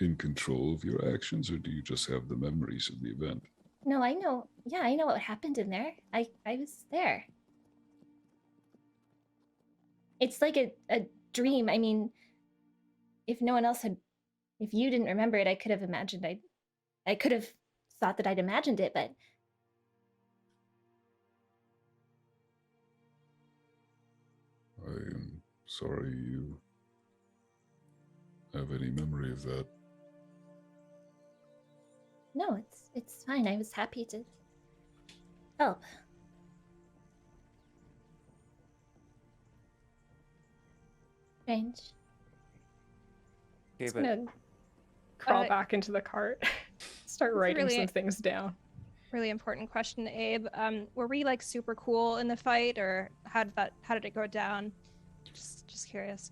Speaker 7: in control of your actions, or do you just have the memories of the event?
Speaker 8: No, I know. Yeah, I know what happened in there. I was there. It's like a dream. I mean, if no one else had, if you didn't remember it, I could have imagined I could have thought that I'd imagined it, but
Speaker 7: I am sorry you have any memory of that.
Speaker 8: no, it's fine. I was happy to help. Strange.
Speaker 3: Okay,
Speaker 6: Just
Speaker 3: but
Speaker 6: gonna crawl
Speaker 5: Uh,
Speaker 6: back into the cart, start writing
Speaker 5: really-
Speaker 6: some things down.
Speaker 5: Really important question, Abe. Were we like super cool in the fight, or how did it go down? Just curious.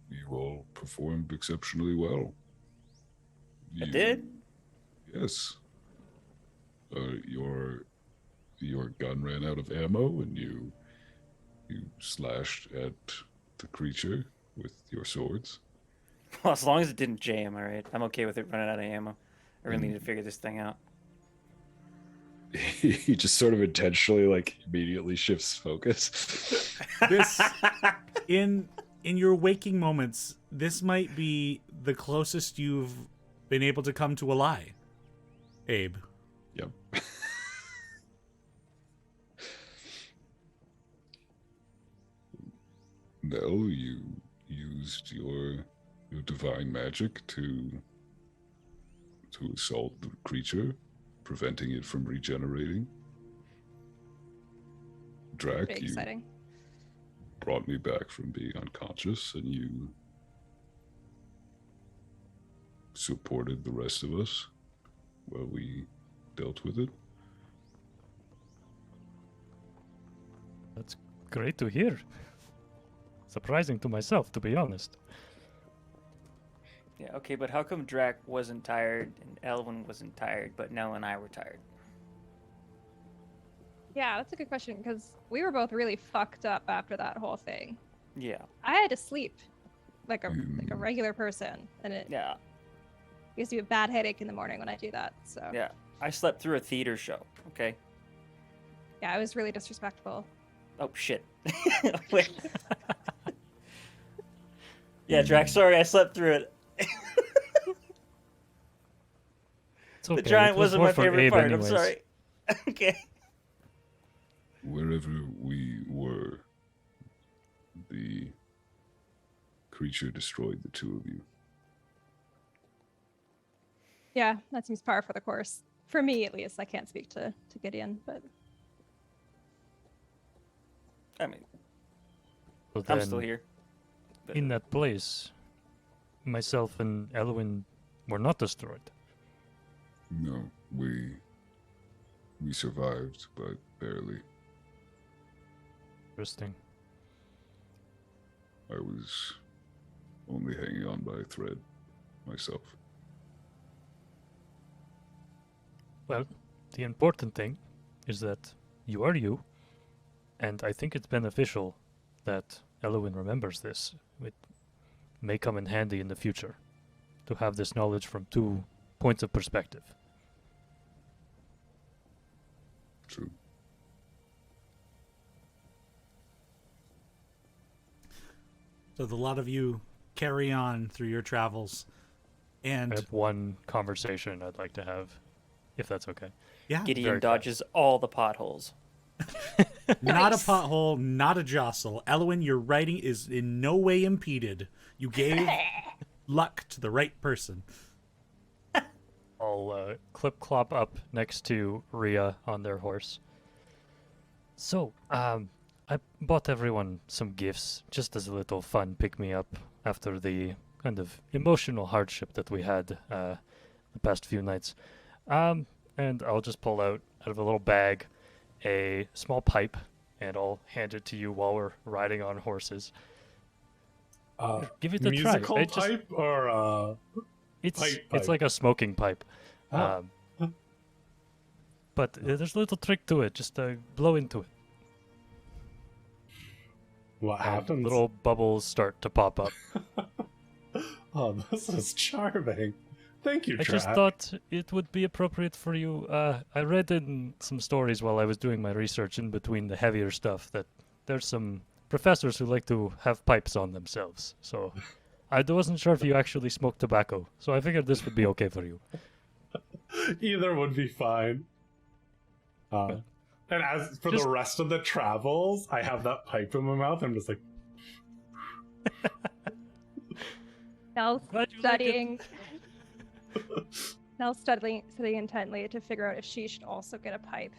Speaker 7: You all performed exceptionally well.
Speaker 3: it did?
Speaker 7: Yes. Your gun ran out of ammo, and you slashed at the creature with your swords.
Speaker 3: Well, as long as it didn't jam, all right. I'm okay with it running out of ammo. I really need to figure this thing out.
Speaker 9: He just sort of intentionally, like, immediately shifts focus.
Speaker 1: This in your waking moments, this might be the closest you've been able to come to a lie, Abe.
Speaker 7: Yep. No, you used your divine magic to assault the creature, preventing it from regenerating. Drac,
Speaker 5: Pretty
Speaker 7: you
Speaker 5: exciting.
Speaker 7: brought me back from being unconscious, and you supported the rest of us while we dealt with it.
Speaker 2: That's great to hear. Surprising to myself, to be honest.
Speaker 3: Yeah, okay, but how come Drac wasn't tired and Elwin wasn't tired, but Nell and I were tired?
Speaker 5: Yeah, that's a good question because we were both really fucked up after that whole thing.
Speaker 3: Yeah.
Speaker 5: I had to sleep like a regular person, and it
Speaker 3: Yeah.
Speaker 5: gives me a bad headache in the morning when I do that. So
Speaker 3: Yeah. I slept through a theater show, okay?
Speaker 5: yeah, it was really disrespectful.
Speaker 3: Oh, shit. Wait. Yeah, Drac, sorry, I slept through it.
Speaker 2: It's okay.
Speaker 3: The giant
Speaker 2: it was
Speaker 3: wasn't
Speaker 2: more
Speaker 3: my
Speaker 2: for
Speaker 3: favorite
Speaker 2: Abe
Speaker 3: part,
Speaker 2: anyways.
Speaker 3: I'm sorry. Okay.
Speaker 7: Wherever we were, the creature destroyed the two of you.
Speaker 5: Yeah, that seems par for the course for me, at least. I can't speak to Gideon, but
Speaker 3: I mean,
Speaker 2: So
Speaker 3: I'm
Speaker 2: then,
Speaker 3: still here. But
Speaker 2: in that place, myself and Elwin were not destroyed.
Speaker 7: No, we survived, but barely.
Speaker 2: Interesting.
Speaker 7: I was only hanging on by a thread myself.
Speaker 2: Well, the important thing is that you are you, and I think it's beneficial that Elwin remembers this. It may come in handy in the future to have this knowledge from two points of perspective.
Speaker 7: True.
Speaker 1: So the lot of you carry on through your travels,
Speaker 2: I
Speaker 1: and
Speaker 2: have one conversation I'd like to have if that's okay.
Speaker 1: Yeah.
Speaker 3: Gideon
Speaker 2: very
Speaker 3: dodges all the potholes.
Speaker 1: Not a
Speaker 8: Nice.
Speaker 1: pothole, not a jostle. Elwin, your writing is in no way impeded. You gave luck to the right person.
Speaker 2: I'll clip clop up next to Rhea on their horse. So, I bought everyone some gifts just as a little fun pick me up after the kind of emotional hardship that we had the past few nights. And I'll just pull out of a little bag a small pipe, and I'll hand it to you while we're riding on horses. Give it a try.
Speaker 4: Musical
Speaker 2: It just-
Speaker 4: type or
Speaker 2: It's
Speaker 4: pipe.
Speaker 2: it's like a smoking pipe.
Speaker 4: Oh.
Speaker 2: But there's a little trick to it. Just blow into it.
Speaker 4: what
Speaker 2: And
Speaker 4: happens?
Speaker 2: little bubbles start to pop up.
Speaker 4: Oh, this is charming. Thank you,
Speaker 2: I just
Speaker 4: Track.
Speaker 2: thought it would be appropriate for you. I read in some stories while I was doing my research in between the heavier stuff that there's some professors who like to have pipes on themselves. So I wasn't sure if you actually smoke tobacco. So I figured this would be okay for you.
Speaker 4: Either would be fine. And as for
Speaker 2: Just-
Speaker 4: the rest of the travels, I have that pipe in my mouth. I'm just like,
Speaker 5: Nell's
Speaker 2: Glad you like it.
Speaker 5: studying. Nell's studying intently to figure out if she should also get a pipe.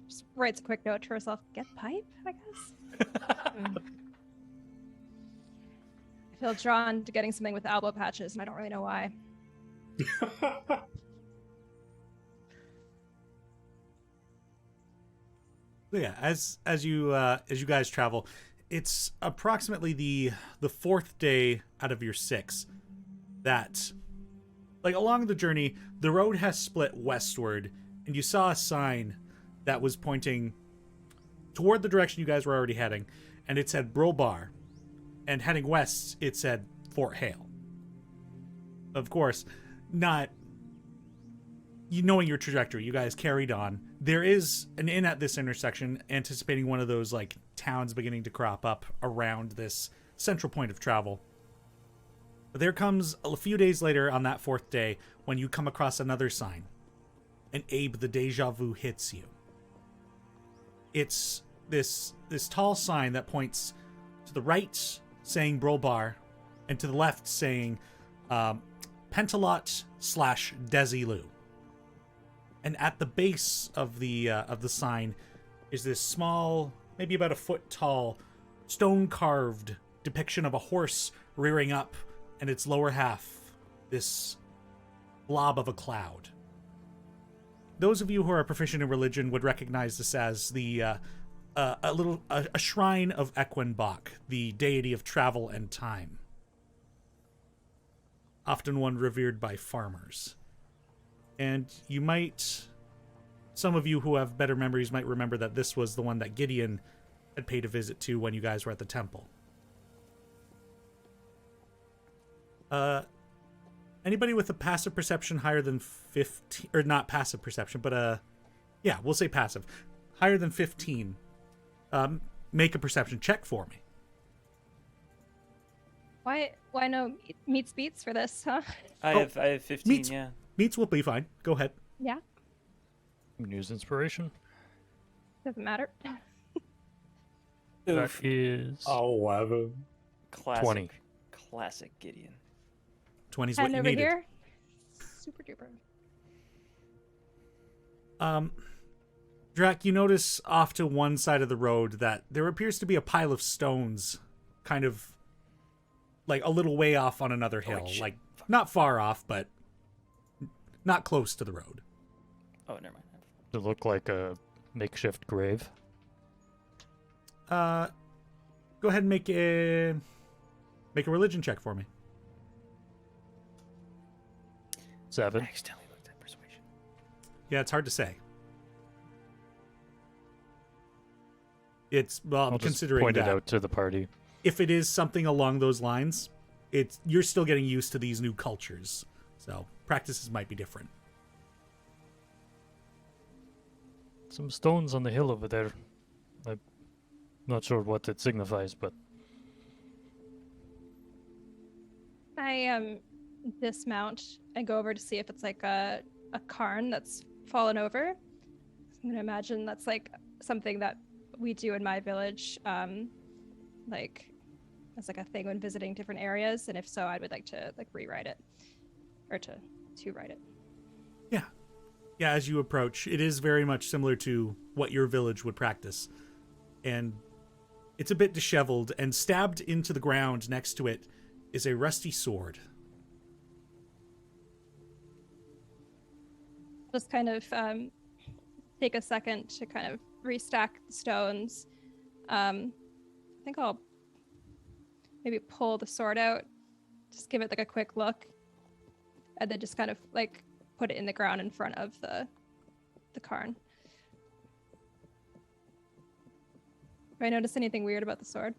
Speaker 5: Just writes a quick note to herself. Get pipe, I guess. I feel drawn to getting something with elbow patches, and I don't really know why.
Speaker 1: Yeah, as you guys travel, it's approximately the fourth day out of your 6 that, like, along the journey, the road has split westward, and you saw a sign that was pointing toward the direction you guys were already heading, and it said Brobar, and heading west, it said Fort Hale. Of course, not you knowing your trajectory, you guys carried on. There is an inn at this intersection, anticipating one of those like towns beginning to crop up around this central point of travel. But there comes a few days later on that 4th day when you come across another sign, and Abe, the deja vu hits you. It's this tall sign that points to the right saying Brobar, and to the left saying Pentalot/Desilu. And at the base of the sign is this small, maybe about a foot tall, stone carved depiction of a horse rearing up, and its lower half this blob of a cloud. Those of you who are proficient in religion would recognize this as the a shrine of Equinbach, the deity of travel and time, often one revered by farmers. And you might, some of you who have better memories might remember that this was the one that Gideon had paid a visit to when you guys were at the temple. Anybody with a passive perception higher than 15, or not passive perception, but yeah, we'll say passive, higher than 15, make a perception check for me.
Speaker 5: Why no meets beats for this, huh?
Speaker 3: I have 15,
Speaker 1: meets-
Speaker 3: yeah.
Speaker 1: Meets will be fine. Go ahead.
Speaker 5: Yeah,
Speaker 2: Use inspiration.
Speaker 5: doesn't matter.
Speaker 2: That
Speaker 3: Oof.
Speaker 2: is
Speaker 4: 11.
Speaker 3: Classic.
Speaker 2: 20.
Speaker 3: Classic Gideon.
Speaker 1: 20 is what
Speaker 5: And
Speaker 1: you
Speaker 5: over
Speaker 1: needed.
Speaker 5: here, super duper.
Speaker 1: Drac, you notice off to one side of the road that there appears to be a pile of stones, kind of like a little way off on another hill.
Speaker 3: shit.
Speaker 1: Like, not far off, but not close to the road.
Speaker 3: Oh, never mind.
Speaker 2: to look like a makeshift grave.
Speaker 1: Go ahead and make a religion check for me.
Speaker 2: 7.
Speaker 3: I accidentally looked at persuasion.
Speaker 1: Yeah, it's hard to say. It's, well,
Speaker 2: I'll just
Speaker 1: considering
Speaker 2: point
Speaker 1: that
Speaker 2: it out to the party.
Speaker 1: if it is something along those lines, you're still getting used to these new cultures. So practices might be different.
Speaker 2: Some stones on the hill over there. I'm not sure what it signifies, but
Speaker 5: I dismount and go over to see if it's like a cairn that's fallen over. I'm gonna imagine that's like something that we do in my village, like as like a thing when visiting different areas. And if so, I would like to like rewrite it, or to write it.
Speaker 1: Yeah. Yeah, as you approach, it is very much similar to what your village would practice. And it's a bit disheveled, and stabbed into the ground next to it is a rusty sword.
Speaker 5: Just kind of take a second to kind of restack the stones. I think I'll maybe pull the sword out, just give it like a quick look, and then just kind of like put it in the ground in front of the cairn. Do I notice anything weird about the sword?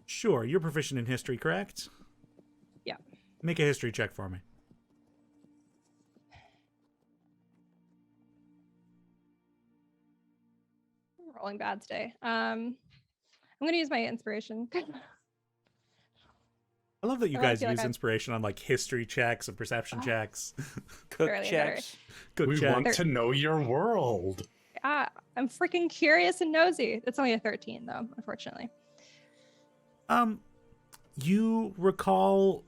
Speaker 1: Sure, you're proficient in history, correct?
Speaker 5: Yeah.
Speaker 1: Make a history check for me.
Speaker 5: Rolling bad today. I'm gonna use my inspiration.
Speaker 1: I love that you
Speaker 5: Oh, I
Speaker 1: guys
Speaker 5: feel
Speaker 1: use
Speaker 5: like
Speaker 1: inspiration on like history checks and perception checks.
Speaker 3: Cook
Speaker 5: Barely
Speaker 3: checks.
Speaker 1: Good
Speaker 4: We
Speaker 1: check.
Speaker 4: want to know your world.
Speaker 5: I'm freaking curious and nosy. It's only a 13 though, unfortunately.
Speaker 1: You recall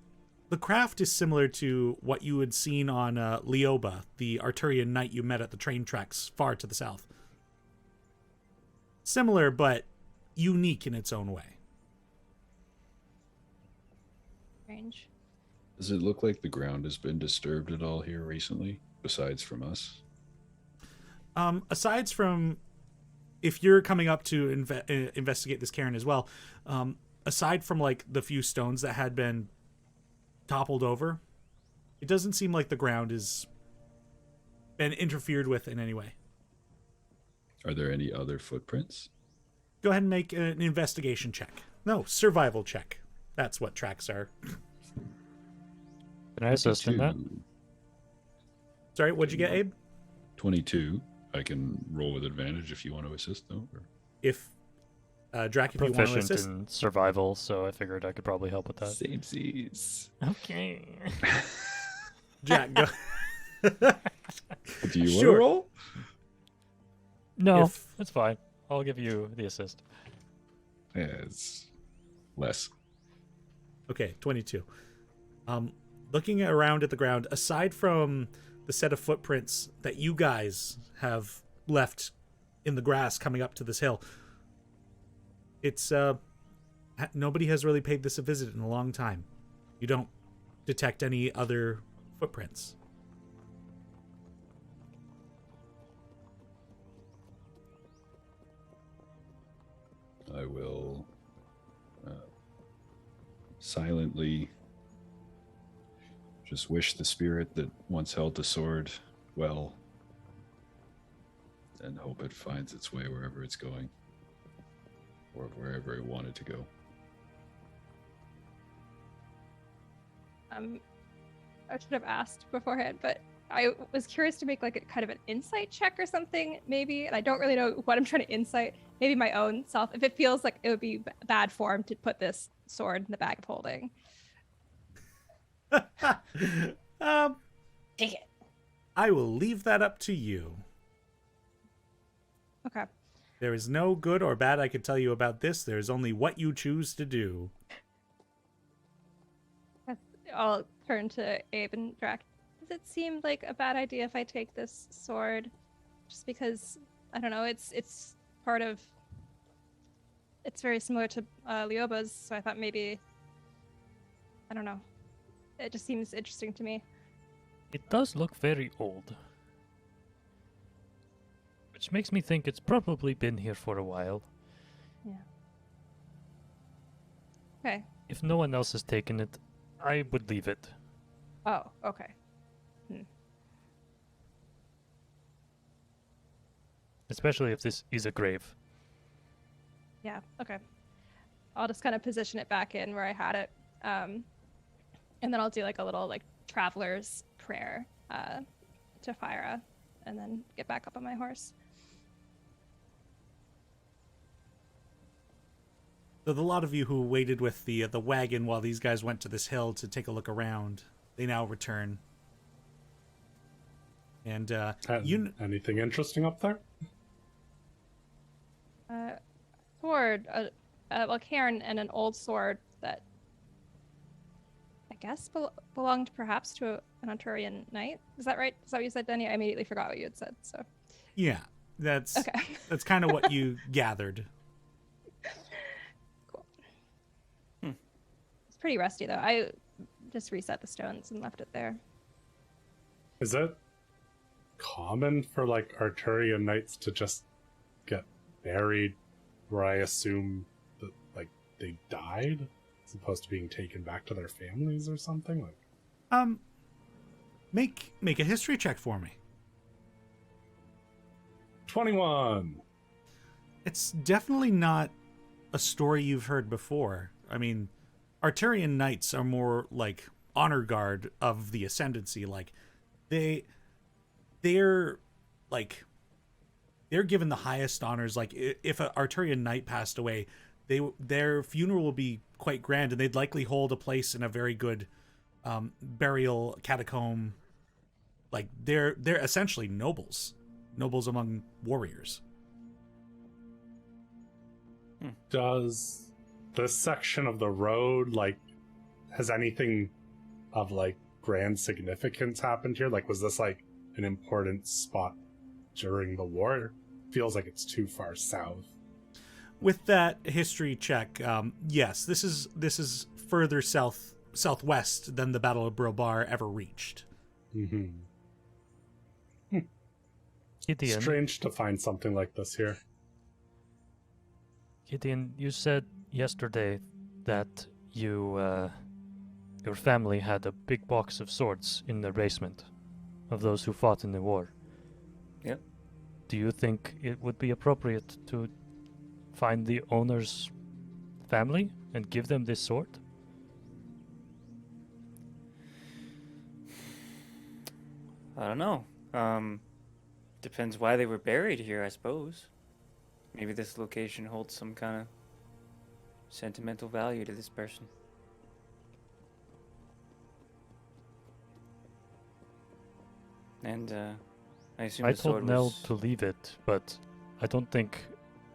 Speaker 1: the craft is similar to what you had seen on Leoba, the Arturian knight you met at the train tracks far to the south. Similar, but unique in its own way.
Speaker 5: Strange.
Speaker 9: Does it look like the ground has been disturbed at all here recently, besides from us?
Speaker 1: Aside from if you're coming up to investigate this cairn as well, aside from like the few stones that had been toppled over, it doesn't seem like the ground has been interfered with in any way.
Speaker 9: Are there any other footprints?
Speaker 1: Go ahead and make an investigation check. No, survival check. That's what tracks are.
Speaker 2: Can I assist in that?
Speaker 9: 22.
Speaker 1: Sorry, what'd you get, Abe?
Speaker 9: 22. I can roll with advantage if you want to assist, though. Or...
Speaker 1: If Drac, if you want to
Speaker 2: Proficient
Speaker 1: assist.
Speaker 2: in survival, so I figured I could probably help with that.
Speaker 9: Same seas.
Speaker 2: Okay.
Speaker 1: Jack, go.
Speaker 9: Do you want
Speaker 1: Sure.
Speaker 9: to roll?
Speaker 2: No,
Speaker 1: If-
Speaker 2: it's fine. I'll give you the assist.
Speaker 9: Yeah, it's less.
Speaker 1: Okay, 22. Looking around at the ground, aside from the set of footprints that you guys have left in the grass coming up to this hill, it's nobody has really paid this a visit in a long time. You don't detect any other footprints.
Speaker 9: I will silently just wish the spirit that once held the sword well, and hope it finds its way wherever it's going, or wherever it wanted to go.
Speaker 5: I should have asked beforehand, but I was curious to make like a kind of an insight check or something, maybe. And I don't really know what I'm trying to insight. Maybe my own self, if it feels like it would be bad form to put this sword in the bag of holding.
Speaker 6: Take it.
Speaker 1: I will leave that up to you.
Speaker 5: Okay.
Speaker 1: There is no good or bad I could tell you about this. There is only what you choose to do.
Speaker 5: I'll turn to Abe and Drac. Does it seem like a bad idea if I take this sword? Just because, I don't know, it's part of... It's very similar to Leoba's, so I thought maybe... I don't know. It just seems interesting to me.
Speaker 2: It does look very old. Which makes me think it's probably been here for a while.
Speaker 5: Yeah. Okay.
Speaker 2: If no one else has taken it, I would leave it.
Speaker 5: Oh, okay.
Speaker 2: Especially if this is a grave.
Speaker 5: Yeah, okay. I'll just kind of position it back in where I had it. And then I'll do like a little like traveler's prayer to Fyra, and then get back up on my horse.
Speaker 1: So the lot of you who waited with the wagon while these guys went to this hill to take a look around, they now return. And
Speaker 4: anything interesting up there?
Speaker 5: Sword, well, Karen, and an old sword that I guess belonged perhaps to an Arturian knight. Is that right? Is that what you said, Denny? I immediately forgot what you had said. So.
Speaker 1: Yeah, that's
Speaker 5: okay.
Speaker 1: That's kind of what you gathered.
Speaker 5: Cool. It's pretty rusty though. I just reset the stones and left it there.
Speaker 4: Is it common for like Arturian knights to just get buried where I assume that like they died as opposed to being taken back to their families or something? Like
Speaker 1: Make a history check for me.
Speaker 4: 21.
Speaker 1: It's definitely not a story you've heard before. I mean, Arturian knights are more like honor guard of the ascendancy. Like they're given the highest honors. Like if an Arturian knight passed away, their funeral will be quite grand, and they'd likely hold a place in a very good burial catacomb. Like they're essentially nobles among warriors.
Speaker 4: Does this section of the road, like, has anything of like grand significance happened here? Like, was this like an important spot during the war? Feels like it's too far south.
Speaker 1: With that history check, yes, this is further southwest than the Battle of Brobar ever reached.
Speaker 4: Mm-hmm.
Speaker 2: Gideon,
Speaker 4: Strange to find something like this here.
Speaker 2: Gideon, you said yesterday that your family had a big box of swords in the basement of those who fought in the war.
Speaker 3: Yep.
Speaker 2: Do you think it would be appropriate to find the owner's family and give them this sword?
Speaker 3: I don't know. Depends why they were buried here, I suppose. Maybe this location holds some kind of sentimental value to this person. And I assume
Speaker 2: I
Speaker 3: the sword
Speaker 2: told Nell
Speaker 3: was...
Speaker 2: to leave it, but I don't think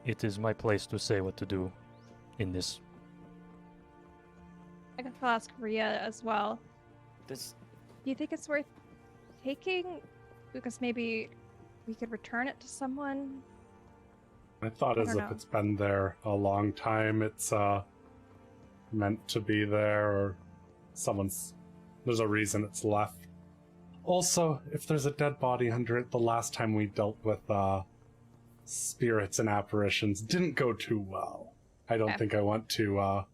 Speaker 2: it is my place to say what to do in this.
Speaker 5: I can ask Rhea as well.
Speaker 3: This...
Speaker 5: Do you think it's worth taking? Because maybe we could return it to someone.
Speaker 4: I thought as
Speaker 5: don't
Speaker 4: if
Speaker 5: know.
Speaker 4: it's been there a long time. It's meant to be there, or there's a reason it's left. Also, if there's a dead body under it, the last time we dealt with spirits and apparitions didn't go too well. I don't think I want to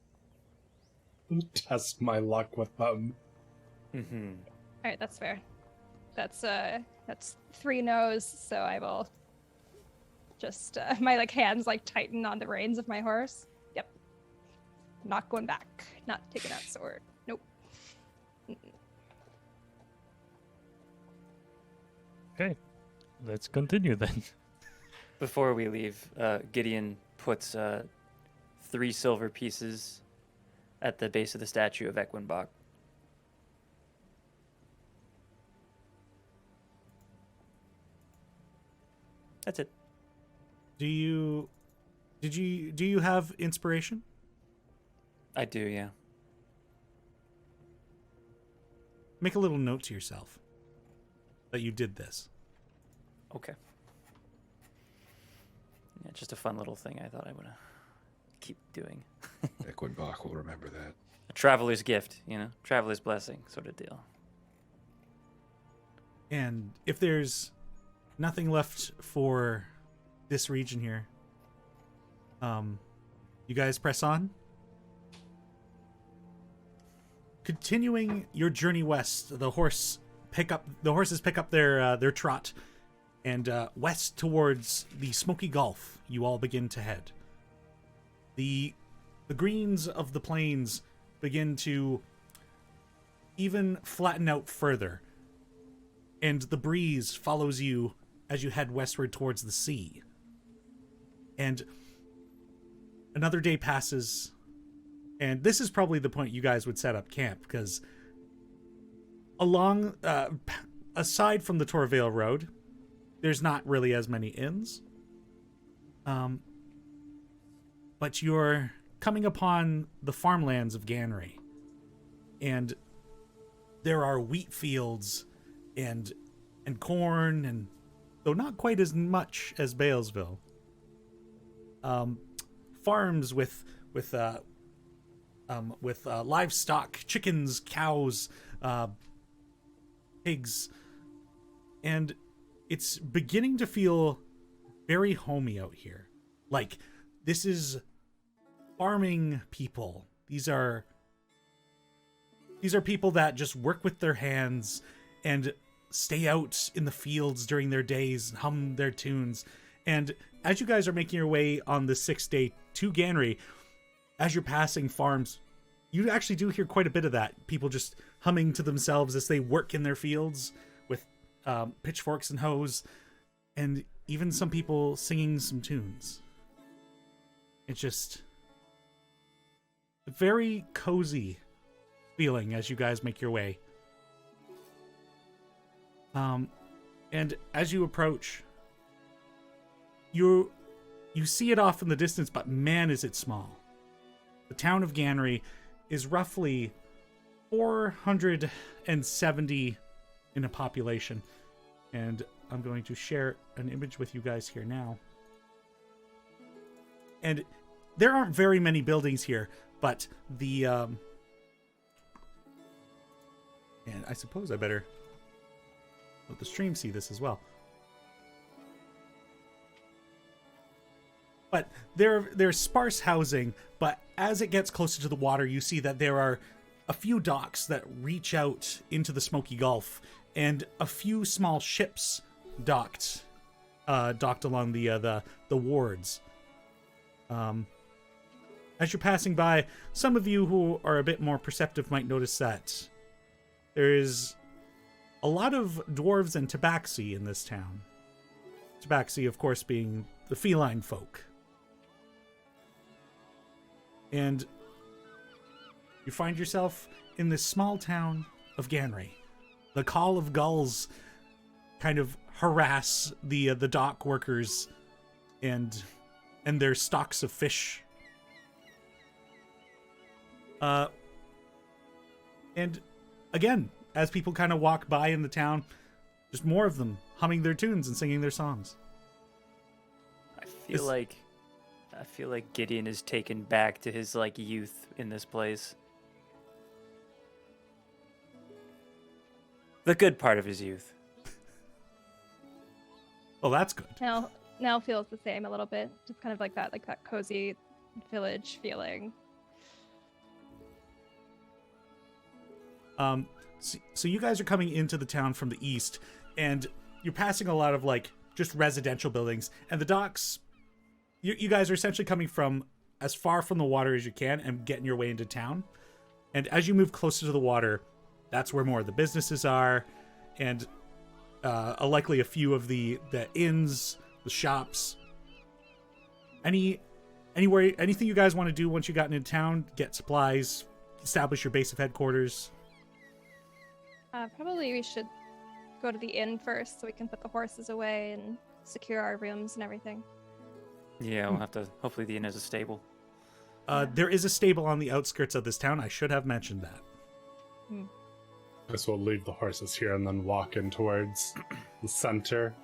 Speaker 4: test my luck with them.
Speaker 3: Mm-hmm.
Speaker 5: All right, that's fair. That's 3 no's, so I will just my hands tighten on the reins of my horse. Yep. Not going back. Not taking that sword. Nope. Mm-mm.
Speaker 2: Okay, let's continue then.
Speaker 3: Before we leave, Gideon puts 3 silver pieces at the base of the statue of Equinbach. That's it.
Speaker 1: Do you have inspiration?
Speaker 3: I do, yeah.
Speaker 1: Make a little note to yourself that you did this.
Speaker 3: Okay. Yeah, just a fun little thing I thought I would keep doing.
Speaker 9: Equinbach will remember that.
Speaker 3: A traveler's gift, traveler's blessing sort of deal.
Speaker 1: And if there's nothing left for this region here, you guys press on. Continuing your journey west, the horses pick up their trot, and west towards the Smokey Gulf you all begin to head. The greens of the plains begin to even flatten out further, and the breeze follows you as you head westward towards the sea. And another day passes, and this is probably the point you guys would set up camp, because along, aside from the Torvale Road, there's not really as many inns. But you're coming upon the farmlands of Ganrey, and there are wheat fields and corn, and though not quite as much as Balesville. Farms with livestock, chickens, cows, pigs, and it's beginning to feel very homey out here. Like, this is farming people. These are people that just work with their hands and stay out in the fields during their days and hum their tunes. And as you guys are making your way on the 6th day to Ganrey, as you're passing farms, you actually do hear quite a bit of that. People just humming to themselves as they work in their fields with pitchforks and hoes, and even some people singing some tunes. It's just a very cozy feeling as you guys make your way. And as you approach, you see it off in the distance, but man, is it small. The town of Ganrey is roughly 470 in a population, and I'm going to share an image with you guys here now. And there aren't very many buildings here, but the and I suppose I better let the stream see this as well. But there's sparse housing, but as it gets closer to the water, you see that there are a few docks that reach out into the Smokey Gulf, and a few small ships docked along the wards. As you're passing by, some of you who are a bit more perceptive might notice that there is a lot of dwarves and tabaxi in this town. Tabaxi, of course, being the feline folk. And you find yourself in this small town of Ganrey. The call of gulls kind of harass the dock workers and their stocks of fish. And again, as people kind of walk by in the town, just more of them humming their tunes and singing their songs.
Speaker 3: I feel like Gideon is taken back to his youth in this place. The good part of his youth.
Speaker 1: Oh, that's good.
Speaker 5: Now feels the same a little bit. Just kind of like that cozy village feeling.
Speaker 1: So you guys are coming into the town from the east, and you're passing a lot of just residential buildings, and the docks. You guys are essentially coming from as far from the water as you can and getting your way into town. And as you move closer to the water, that's where more of the businesses are, and likely a few of the inns, the shops. Anything you guys want to do once you got into town? Get supplies, establish your base of headquarters.
Speaker 5: Probably we should go to the inn first so we can put the horses away and secure our rooms and everything.
Speaker 3: Yeah, we'll have to. Hopefully, the inn has a stable.
Speaker 1: There is a stable on the outskirts of this town. I should have mentioned that.
Speaker 5: Hmm.
Speaker 4: I guess we'll leave the horses here and then walk in towards the center.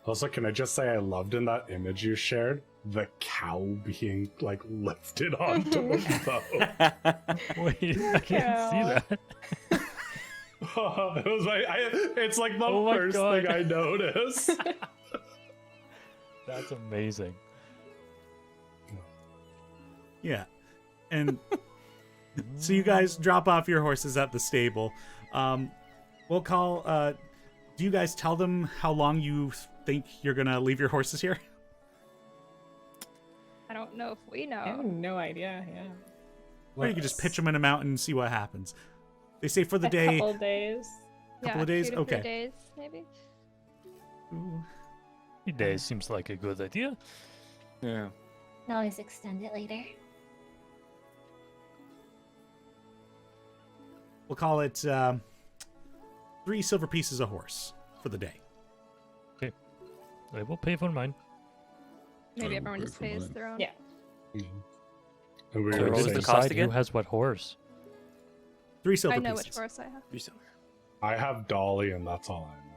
Speaker 4: Also, can I just say I loved in that image you shared the cow being lifted onto the boat.
Speaker 2: Wait, I can't see that.
Speaker 4: It was it's the first
Speaker 2: God.
Speaker 4: thing I noticed.
Speaker 2: That's amazing.
Speaker 1: Yeah. And so you guys drop off your horses at the stable. We'll call... do you guys tell them how long you think you're going to leave your horses here?
Speaker 5: I don't know if we know.
Speaker 6: I have no idea. Yeah.
Speaker 1: Or you can just pitch them in a mountain and see what happens. They say for the
Speaker 6: A
Speaker 1: day...
Speaker 6: couple days.
Speaker 1: Couple of days?
Speaker 5: 2 to 3
Speaker 1: Okay.
Speaker 5: days, maybe.
Speaker 1: Ooh.
Speaker 2: 3 days seems like a good idea.
Speaker 3: Yeah.
Speaker 8: can always extend it later.
Speaker 1: We'll call it 3 silver pieces a horse for the day.
Speaker 2: I will pay for mine.
Speaker 5: Maybe
Speaker 7: will
Speaker 5: everyone
Speaker 7: pay
Speaker 5: just
Speaker 7: for
Speaker 5: pays
Speaker 7: mine.
Speaker 5: their own.
Speaker 6: Yeah.
Speaker 4: And we
Speaker 2: So
Speaker 4: were
Speaker 3: what was
Speaker 2: who's
Speaker 3: the
Speaker 4: saying,
Speaker 3: cost
Speaker 2: decide
Speaker 3: again?
Speaker 2: who has what horse?
Speaker 1: 3 silver
Speaker 5: I know
Speaker 1: pieces.
Speaker 5: which horse I have.
Speaker 4: I have Dolly, and that's all I know.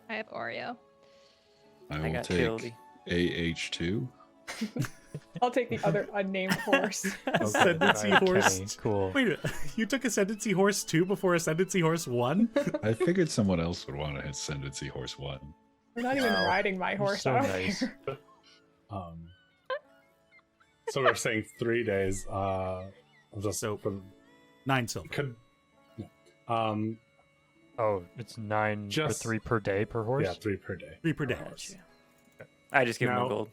Speaker 5: I have Oreo.
Speaker 9: I
Speaker 3: I
Speaker 9: will
Speaker 3: got
Speaker 9: take
Speaker 3: Tildy.
Speaker 9: AH2.
Speaker 6: I'll take the other unnamed horse.
Speaker 1: Ascendancy
Speaker 2: Alright,
Speaker 1: horse.
Speaker 2: Kenny, cool.
Speaker 1: Wait, a minute, you took Ascendancy Horse 2 before Ascendancy Horse 1?
Speaker 9: I figured someone else would want to Ascendancy Horse 1.
Speaker 6: I'm not even
Speaker 2: Wow.
Speaker 6: riding my
Speaker 2: You're
Speaker 6: horse.
Speaker 2: so
Speaker 6: I don't
Speaker 2: nice.
Speaker 6: care.
Speaker 4: So we're saying 3 days. Just
Speaker 1: So-
Speaker 4: for,
Speaker 1: 9 silver.
Speaker 4: could.
Speaker 2: Oh, it's 9 or
Speaker 4: Just-
Speaker 2: 3 per day per horse?
Speaker 4: Yeah, 3 per day.
Speaker 1: 3 per day.
Speaker 3: Gotcha. I just give him
Speaker 4: Now-
Speaker 3: a gold.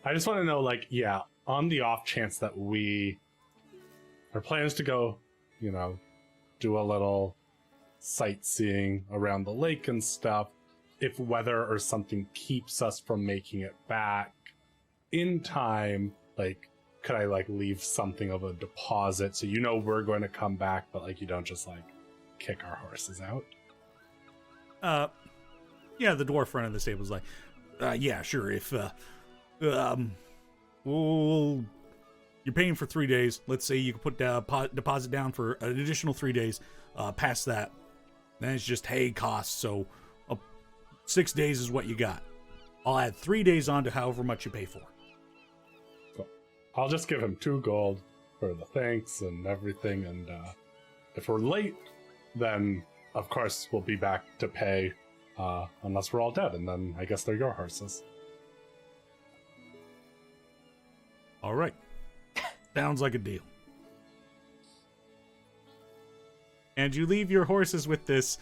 Speaker 4: I just want to know, like, yeah, on the off chance that our plans to go, do a little sightseeing around the lake and stuff, if weather or something keeps us from making it back in time, like, could I, like, leave something of a deposit so we're going to come back, but, like, you don't just, like, kick our horses out?
Speaker 1: Yeah, the dwarf front of the stable's like, yeah, sure, if, well, you're paying for 3 days. Let's say you can put deposit down for an additional 3 days. Past that, then it's just hay costs. So 6 days is what you got. I'll add 3 days on to however much you pay for.
Speaker 4: So I'll just give him 2 gold for the thanks and everything. And if we're late, then of course we'll be back to pay, unless we're all dead. And then I guess they're your horses.
Speaker 1: All right. Sounds like a deal. And you leave your horses with this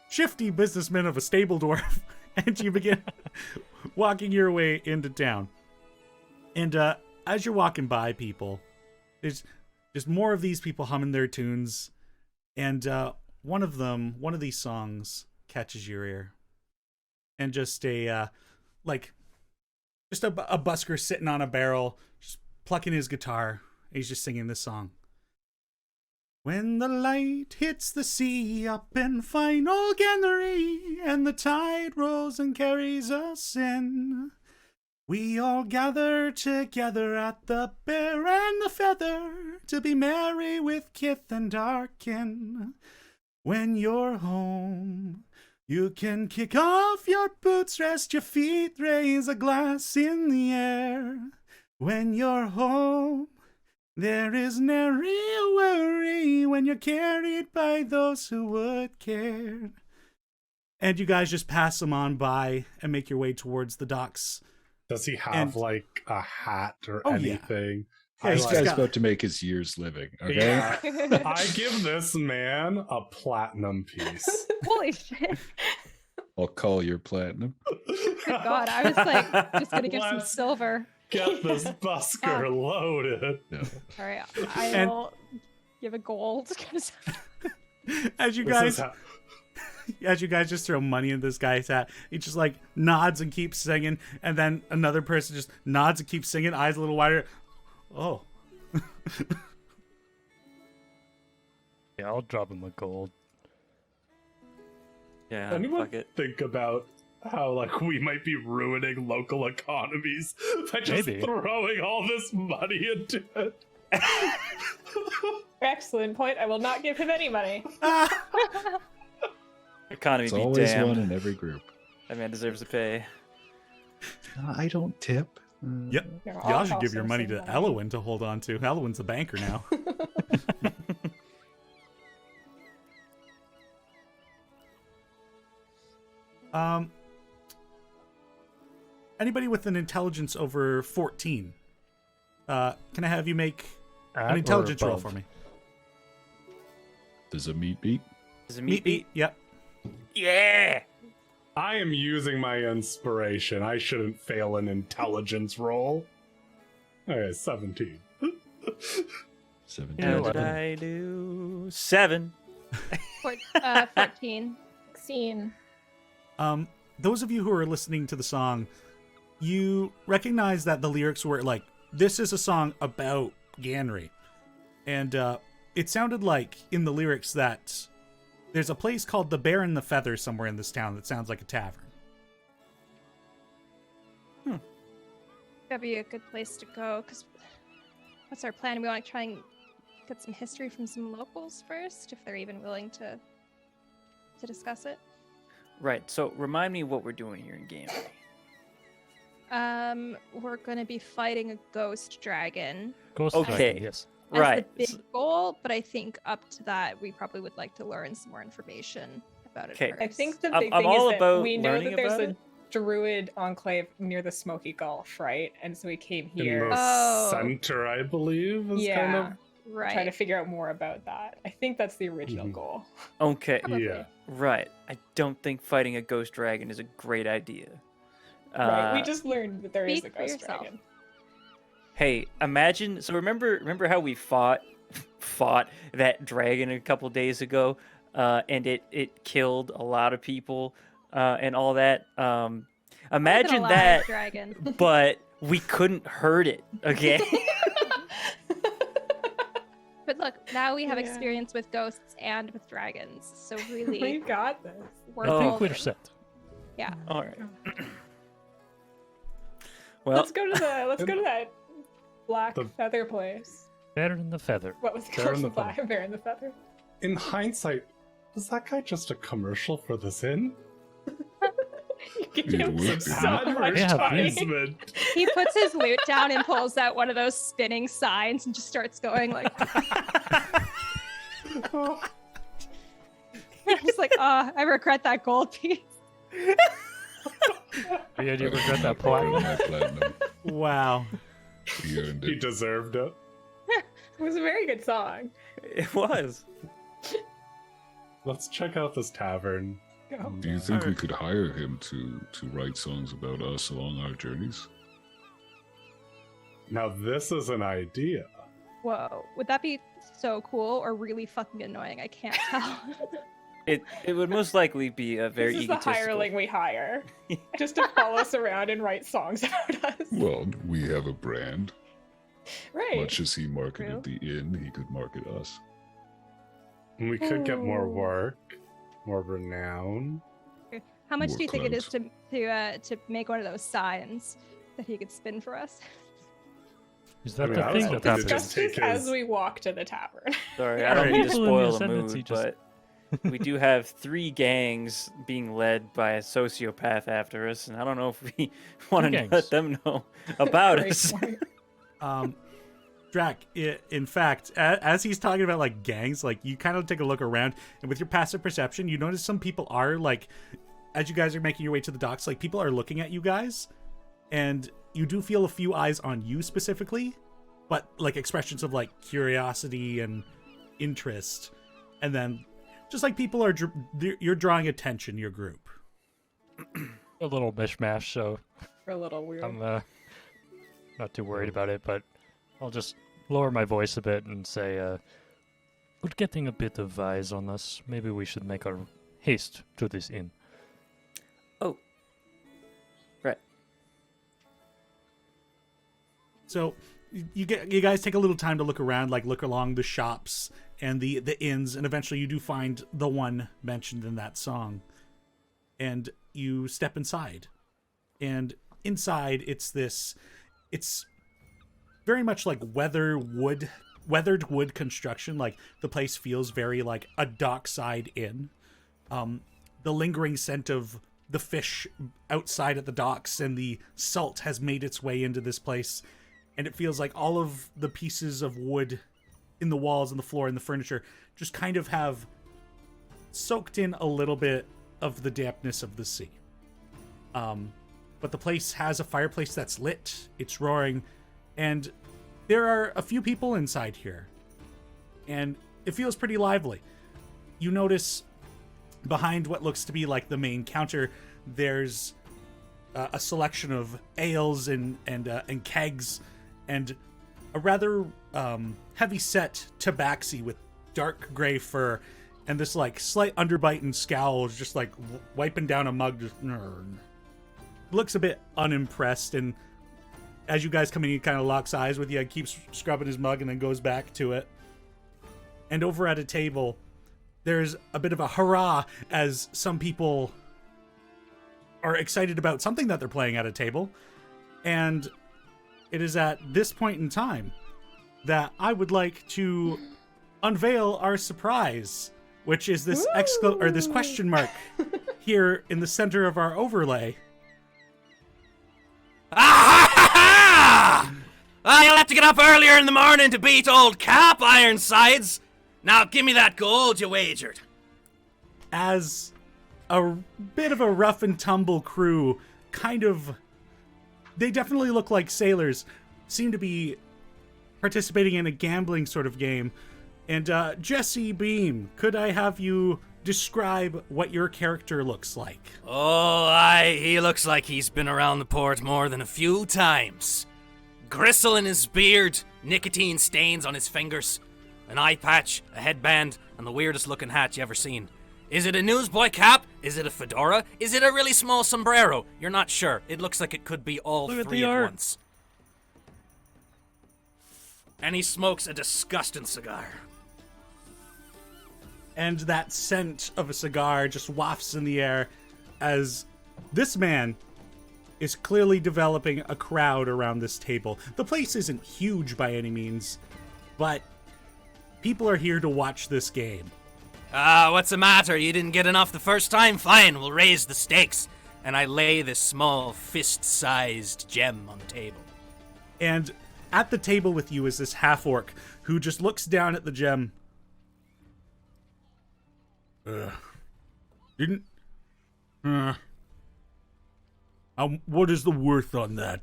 Speaker 1: shifty businessman of a stable dwarf, and you begin walking your way into town. And as you're walking by people, there's just more of these people humming their tunes, and one of these songs catches your ear, and just a busker sitting on a barrel, just plucking his guitar. He's just singing this song. When the light hits the sea up in fine old Ganrey, and the tide rolls and carries us in, we all gather together at the Bear and the Feather to be merry with kith and our kin. When you're home, you can kick off your boots, rest your feet, raise a glass in the air. When you're home, there is nary a worry when you're carried by those who would care. And you guys just pass them on by and make your way towards the docks.
Speaker 4: Does he have
Speaker 1: And-
Speaker 4: like a hat or
Speaker 1: Oh, yeah.
Speaker 4: anything?
Speaker 1: Yeah,
Speaker 9: This
Speaker 1: he's
Speaker 9: guy's
Speaker 1: got-
Speaker 9: about to make his year's living, okay?
Speaker 4: Yeah. I give this man a platinum piece.
Speaker 5: Holy shit.
Speaker 9: I'll call your platinum.
Speaker 5: Good God. I was like, just going to give some
Speaker 4: Let's-
Speaker 5: silver.
Speaker 4: Get this busker loaded.
Speaker 9: No.
Speaker 5: All right. I
Speaker 1: And-
Speaker 5: will give a gold. 'cause-
Speaker 1: As you
Speaker 4: This
Speaker 1: guys
Speaker 4: is how-
Speaker 1: as you guys just throw money in this guy's hat, he just like nods and keeps singing, and then another person just nods and keeps singing, eyes a little wider. Oh.
Speaker 2: Yeah, I'll drop him a gold.
Speaker 3: Yeah,
Speaker 4: Anyone
Speaker 3: fuck it.
Speaker 4: think about how like we might be ruining local economies by just
Speaker 2: Maybe.
Speaker 4: throwing all this money into it?
Speaker 6: Excellent point. I will not give him any money.
Speaker 3: Economy
Speaker 9: It's
Speaker 3: be
Speaker 9: always
Speaker 3: damned.
Speaker 9: one in every group.
Speaker 3: That man deserves to pay.
Speaker 9: I don't tip.
Speaker 1: Yep.
Speaker 6: Here,
Speaker 1: Y'all
Speaker 6: I'll
Speaker 1: should give your
Speaker 6: also
Speaker 1: money
Speaker 6: send
Speaker 1: to Elowin to hold on to. Elowin's a banker now. Anybody with an intelligence over 14? Can I have you make
Speaker 2: At
Speaker 1: an
Speaker 2: or
Speaker 1: intelligence roll
Speaker 2: above?
Speaker 1: for me?
Speaker 9: Does a meat beat?
Speaker 3: Is it meat beat?
Speaker 1: Yep.
Speaker 3: Yeah!
Speaker 4: I am using my inspiration. I shouldn't fail an intelligence roll. Okay, 17.
Speaker 9: 17.
Speaker 2: Yeah,
Speaker 3: How did
Speaker 2: 11.
Speaker 3: I do? 7.
Speaker 5: 14.
Speaker 6: 16.
Speaker 1: Those of you who are listening to the song, you recognize that the lyrics were like, this is a song about Ganrey. And it sounded like in the lyrics that there's a place called the Bear and the Feather somewhere in this town that sounds like a tavern.
Speaker 5: That'd be a good place to go, because what's our plan? We want to try and get some history from some locals first, if they're even willing to discuss it.
Speaker 3: Right. So remind me what we're doing here in Ganrey.
Speaker 5: We're going to be fighting a ghost dragon.
Speaker 2: Ghost
Speaker 3: Okay.
Speaker 2: dragon, yes.
Speaker 5: As
Speaker 3: Right.
Speaker 5: the big goal, but I think up to that, we probably would like to learn some more information about it
Speaker 3: Okay.
Speaker 5: first.
Speaker 6: I think the
Speaker 3: I'm-
Speaker 6: big
Speaker 3: I'm
Speaker 6: thing
Speaker 3: all
Speaker 6: is
Speaker 3: about
Speaker 6: that we know
Speaker 3: learning
Speaker 6: that there's
Speaker 3: about
Speaker 6: a
Speaker 3: it.
Speaker 6: druid enclave near the Smokey Gulf, right? And so we came here
Speaker 4: In the
Speaker 5: Oh.
Speaker 4: center, I believe, is kind of.
Speaker 5: Right.
Speaker 6: try to figure out more about that. I think that's the original
Speaker 4: Mhm.
Speaker 6: goal.
Speaker 3: Okay.
Speaker 5: Probably.
Speaker 4: Yeah.
Speaker 3: Right. I don't think fighting a ghost dragon is a great idea.
Speaker 6: Right. We just learned that there is
Speaker 5: speak
Speaker 6: a
Speaker 5: for
Speaker 6: ghost
Speaker 5: yourself.
Speaker 6: dragon.
Speaker 3: Hey, imagine. So remember how we fought that dragon a couple days ago, and it killed a lot of people, and all that. Imagine
Speaker 5: Live
Speaker 3: that,
Speaker 5: dragon.
Speaker 3: but we couldn't hurt it. Okay.
Speaker 5: But look, now we have
Speaker 6: Yeah.
Speaker 5: experience with ghosts and with dragons, so really,
Speaker 6: We've got this.
Speaker 5: we're
Speaker 2: I think
Speaker 5: golden.
Speaker 2: we're set.
Speaker 5: Yeah.
Speaker 3: All right. Well,
Speaker 6: Let's go to that black
Speaker 4: The-
Speaker 6: feather place.
Speaker 2: Better than the feather.
Speaker 6: What was it
Speaker 4: Bear
Speaker 6: called?
Speaker 4: in
Speaker 6: The
Speaker 4: the
Speaker 6: black bear in the feather.
Speaker 4: In hindsight, was that guy just a commercial for this inn?
Speaker 6: You
Speaker 7: It
Speaker 6: give
Speaker 7: would
Speaker 6: him
Speaker 7: be.
Speaker 6: so much
Speaker 2: Yeah,
Speaker 6: money.
Speaker 4: Advertisement.
Speaker 5: He puts his loot down and pulls out one of those spinning signs and just starts going like, he's like, oh, I regret that gold piece.
Speaker 2: Yeah, do you regret that
Speaker 7: Borrow
Speaker 2: platinum?
Speaker 7: my platinum.
Speaker 1: Wow.
Speaker 7: He earned
Speaker 4: He
Speaker 7: it.
Speaker 4: deserved it.
Speaker 6: It was a very good song.
Speaker 3: it was.
Speaker 4: Let's check out this tavern.
Speaker 6: Go.
Speaker 7: Do you think we could hire him to write songs about us along our journeys?
Speaker 4: Now this is an idea.
Speaker 5: Whoa, would that be so cool or really fucking annoying? I can't tell.
Speaker 3: It would most likely be a very
Speaker 6: This is the
Speaker 3: egotistical.
Speaker 6: hireling we hire, just to follow us around and write songs about us.
Speaker 7: Well, we have a brand.
Speaker 6: Right.
Speaker 7: Much as he marketed
Speaker 5: True.
Speaker 7: the inn, he could market us.
Speaker 4: And we could get more
Speaker 6: Ooh.
Speaker 4: work, more renown.
Speaker 5: How much
Speaker 7: More
Speaker 5: do you think it is
Speaker 7: clout.
Speaker 5: to make one of those signs that he could spin for us?
Speaker 2: Is that
Speaker 4: I mean,
Speaker 2: the
Speaker 4: I was
Speaker 2: thing
Speaker 4: hoping
Speaker 2: that
Speaker 4: to
Speaker 2: happens?
Speaker 4: just
Speaker 6: Discuss this
Speaker 4: take his-
Speaker 6: as we walk to the tavern.
Speaker 3: Sorry,
Speaker 2: Yeah,
Speaker 3: I don't mean to
Speaker 2: people in
Speaker 3: spoil
Speaker 2: the
Speaker 3: the
Speaker 2: ascendancy
Speaker 3: mood,
Speaker 2: just-
Speaker 3: but we do have 3 gangs being led by a sociopath after us, and I don't know if we want to
Speaker 2: gangs.
Speaker 3: let them know about
Speaker 6: Great
Speaker 3: us.
Speaker 6: point.
Speaker 1: Drac, in fact, as he's talking about like gangs, like you kind of take a look around, and with your passive perception, you notice some people are like, as you guys are making your way to the docks, like people are looking at you guys, and you do feel a few eyes on you specifically, but like expressions of like curiosity and interest, and then just like people are, you're drawing attention, your group.
Speaker 2: A little mishmash, so
Speaker 6: We're a little weird.
Speaker 2: I'm not too worried about it, but I'll just lower my voice a bit and say, we're getting a bit of eyes on us. Maybe we should make our haste to this inn.
Speaker 3: Oh. Right.
Speaker 1: So you guys take a little time to look around, like look along the shops and the inns, and eventually you do find the one mentioned in that song. And you step inside. And inside it's very much like weathered wood construction. Like the place feels very like a dockside inn. The lingering scent of the fish outside at the docks and the salt has made its way into this place. And it feels like all of the pieces of wood in the walls and the floor and the furniture just kind of have soaked in a little bit of the dampness of the sea. But the place has a fireplace that's lit, it's roaring, and there are a few people inside here. And it feels pretty lively. You notice behind what looks to be like the main counter, there's a selection of ales and kegs, and a rather heavy-set tabaxi with dark gray fur, and this like slight underbite and scowl is just like wiping down a mug. Just, looks a bit unimpressed, and as you guys come in, he kind of locks eyes with you and keeps scrubbing his mug and then goes back to it. And over at a table, there's a bit of a hurrah as some people are excited about something that they're playing at a table. And it is at this point in time that I would like to unveil our surprise, which is this this question mark here in the center of our overlay.
Speaker 10: Ah! You'll have to get up earlier in the morning to beat old Cap, Ironsides. Now give me that gold you wagered.
Speaker 1: As a bit of a rough and tumble crew, they definitely look like sailors, seem to be participating in a gambling sort of game. And Jesse Beam, could I have you describe what your character looks like?
Speaker 10: Oh, aye, he looks like he's been around the port more than a few times. Gristle in his beard, nicotine stains on his fingers, an eye patch, a headband, and the weirdest looking hat you ever seen. Is it a newsboy cap? Is it a fedora? Is it a really small sombrero? You're not sure. It looks like it could be all three at once. And he smokes a disgusting cigar.
Speaker 1: And that scent of a cigar just wafts in the air as this man is clearly developing a crowd around this table. The place isn't huge by any means, but people are here to watch this game.
Speaker 10: What's the matter? You didn't get enough the first time? Fine, we'll raise the stakes. And I lay this small, fist-sized gem on the table.
Speaker 1: And at the table with you is this half-orc who just looks down at the gem. What is the worth on that?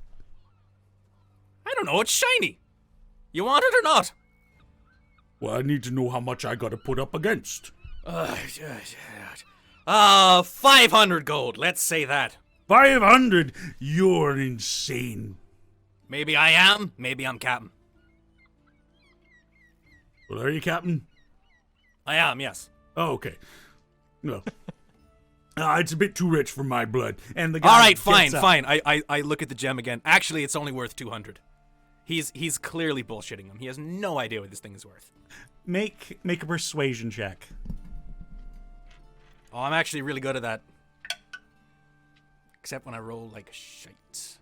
Speaker 10: I don't know, it's shiny. You want it or not?
Speaker 1: Well, I need to know how much I gotta put up against.
Speaker 10: 500 gold, let's say that.
Speaker 1: 500? You're insane.
Speaker 10: Maybe I am, maybe I'm captain.
Speaker 1: Well, are you captain?
Speaker 10: I am, yes.
Speaker 1: Oh, okay. No. It's a bit too rich for my blood. And the guy
Speaker 10: all right, fine. I look at the gem again. Actually, it's only worth 200. He's clearly bullshitting him. He has no idea what this thing is worth.
Speaker 1: Make a persuasion check.
Speaker 10: Oh, I'm actually really good at that. Except when I roll like shite.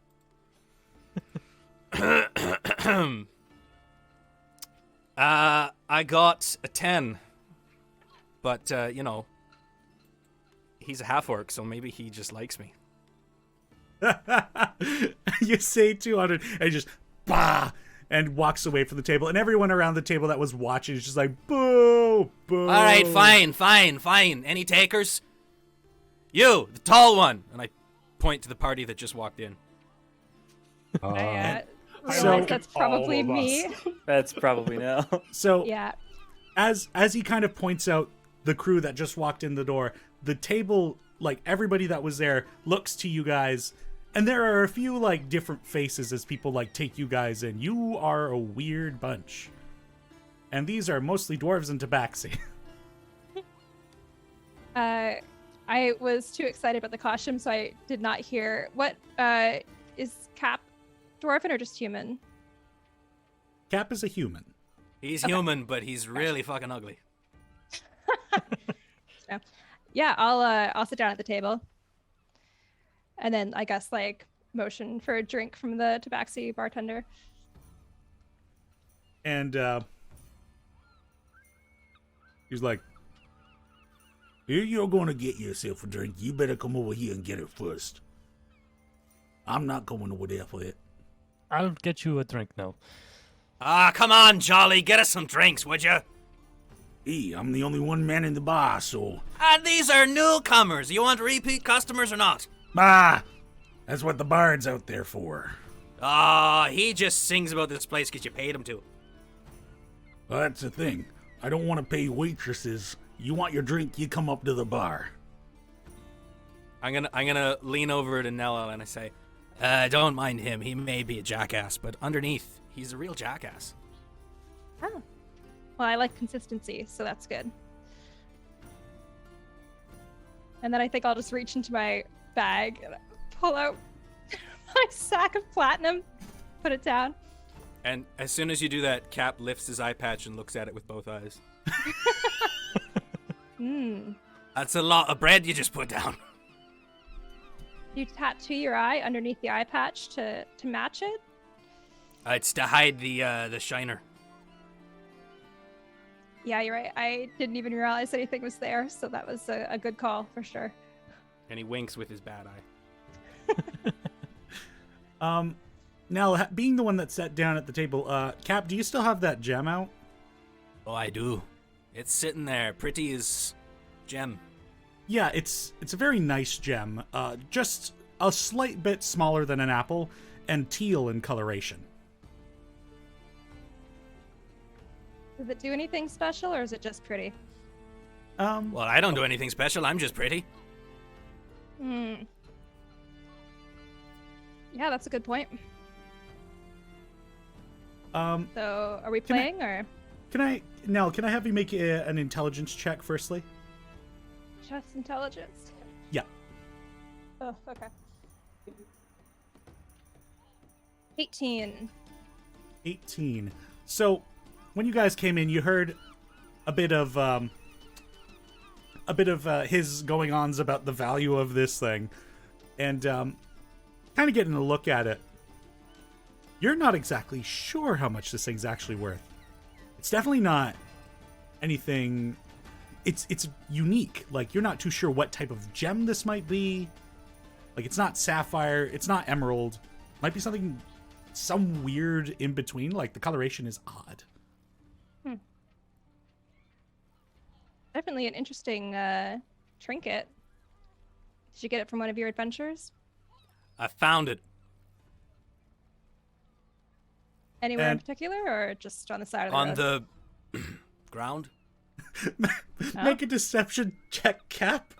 Speaker 10: I got a 10. But, he's a half-orc, so maybe he just likes me.
Speaker 1: You say 200 and just bah, and walks away from the table, and everyone around the table that was watching is just like boo, boo.
Speaker 10: All right, fine. Any takers? You, the tall one. And I point to the party that just walked in.
Speaker 5: I
Speaker 1: So-
Speaker 5: realize that's probably
Speaker 4: all of
Speaker 5: me.
Speaker 4: us.
Speaker 3: That's probably no.
Speaker 1: So
Speaker 5: Yeah.
Speaker 1: as he kind of points out the crew that just walked in the door, the table, like everybody that was there, looks to you guys, and there are a few like different faces as people like take you guys in. You are a weird bunch, and these are mostly dwarves and tabaxi.
Speaker 5: I was too excited about the costume, so I did not hear. What is Cap dwarven or just human?
Speaker 1: Cap is a human.
Speaker 10: He's human, but he's really fucking ugly.
Speaker 5: So, yeah, I'll sit down at the table, and then I guess like motion for a drink from the tabaxi bartender.
Speaker 1: And he's like, "If you're going to get yourself a drink, you better come over here and get it first. I'm not going over there for it."
Speaker 2: I'll get you a drink now.
Speaker 10: Come on, Jolly, get us some drinks, would you?
Speaker 1: Hey, I'm the only one man in the bar, so...
Speaker 10: And these are newcomers. You want repeat customers or not?
Speaker 1: That's what the bard's out there for.
Speaker 10: He just sings about this place because you paid him to.
Speaker 1: Well, that's the thing. I don't want to pay waitresses. You want your drink, you come up to the bar.
Speaker 10: I'm gonna lean over to Nella and I say, don't mind him. He may be a jackass, but underneath, he's a real jackass.
Speaker 5: Oh. Well, I like consistency, so that's good. And then I think I'll just reach into my bag and pull out my sack of platinum, put it down.
Speaker 10: And as soon as you do that, Cap lifts his eye patch and looks at it with both eyes. That's a lot of bread you just put down.
Speaker 5: You tattoo your eye underneath the eye patch to match it?
Speaker 10: It's to hide the shiner.
Speaker 5: Yeah, you're right. I didn't even realize anything was there, so that was a good call for sure.
Speaker 10: And he winks with his bad eye.
Speaker 1: Now, being the one that sat down at the table, Cap, do you still have that gem out?
Speaker 10: Oh, I do. It's sitting there, pretty as gem.
Speaker 1: Yeah, it's a very nice gem. Just a slight bit smaller than an apple, and teal in coloration.
Speaker 5: Does it do anything special, or is it just pretty?
Speaker 10: Well, I don't do anything special. I'm just pretty.
Speaker 5: Yeah, that's a good point. So, are we playing, or?
Speaker 1: Can I have you make an intelligence check firstly?
Speaker 5: Just intelligence?
Speaker 1: Yeah.
Speaker 5: Oh, okay. 18.
Speaker 1: 18. So, when you guys came in, you heard a bit of his going-ons about the value of this thing, and kind of getting a look at it. You're not exactly sure how much this thing's actually worth. It's definitely not anything. It's unique. Like, you're not too sure what type of gem this might be. Like, it's not sapphire. It's not emerald. Might be some weird in between. Like, the coloration is odd.
Speaker 5: Definitely an interesting trinket. Did you get it from one of your adventures?
Speaker 10: I found it.
Speaker 5: Anywhere in particular, or just on the side of the road?
Speaker 10: On the ground.
Speaker 1: Make a deception check, Cap.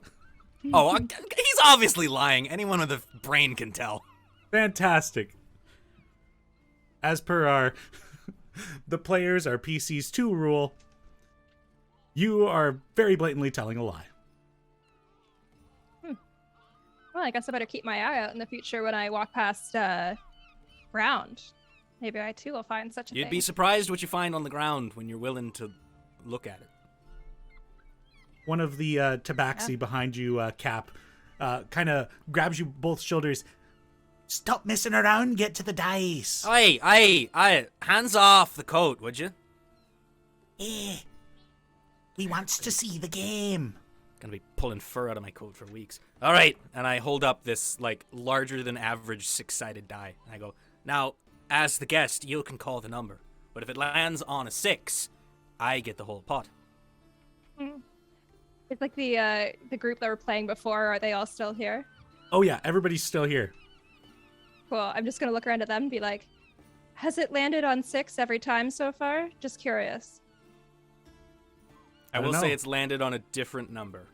Speaker 10: Oh, he's obviously lying. Anyone with a brain can tell.
Speaker 1: Fantastic. As per our the players, our PCs 2 rule, you are very blatantly telling a lie.
Speaker 5: Well, I guess I better keep my eye out in the future when I walk past ground. Maybe I too will find such a
Speaker 10: You'd
Speaker 5: thing.
Speaker 10: be surprised what you find on the ground when you're willing to look at it.
Speaker 1: One of the tabaxi behind you, Cap, kind of grabs you both shoulders. Stop messing around, get to the dice.
Speaker 10: Aye, hands off the coat, would you?
Speaker 1: We wants to see the game.
Speaker 10: Gonna be pulling fur out of my coat for weeks. All right, and I hold up this, like, larger than average 6-sided die. And I go, now, as the guest, you can call the number. But if it lands on a 6, I get the whole pot.
Speaker 5: It's like the group that were playing before. Are they all still here?
Speaker 1: Oh yeah, everybody's still here.
Speaker 5: Cool. I'm just gonna look around at them and be like, has it landed on 6 every time so far? Just curious.
Speaker 10: I will say it's landed on a different number.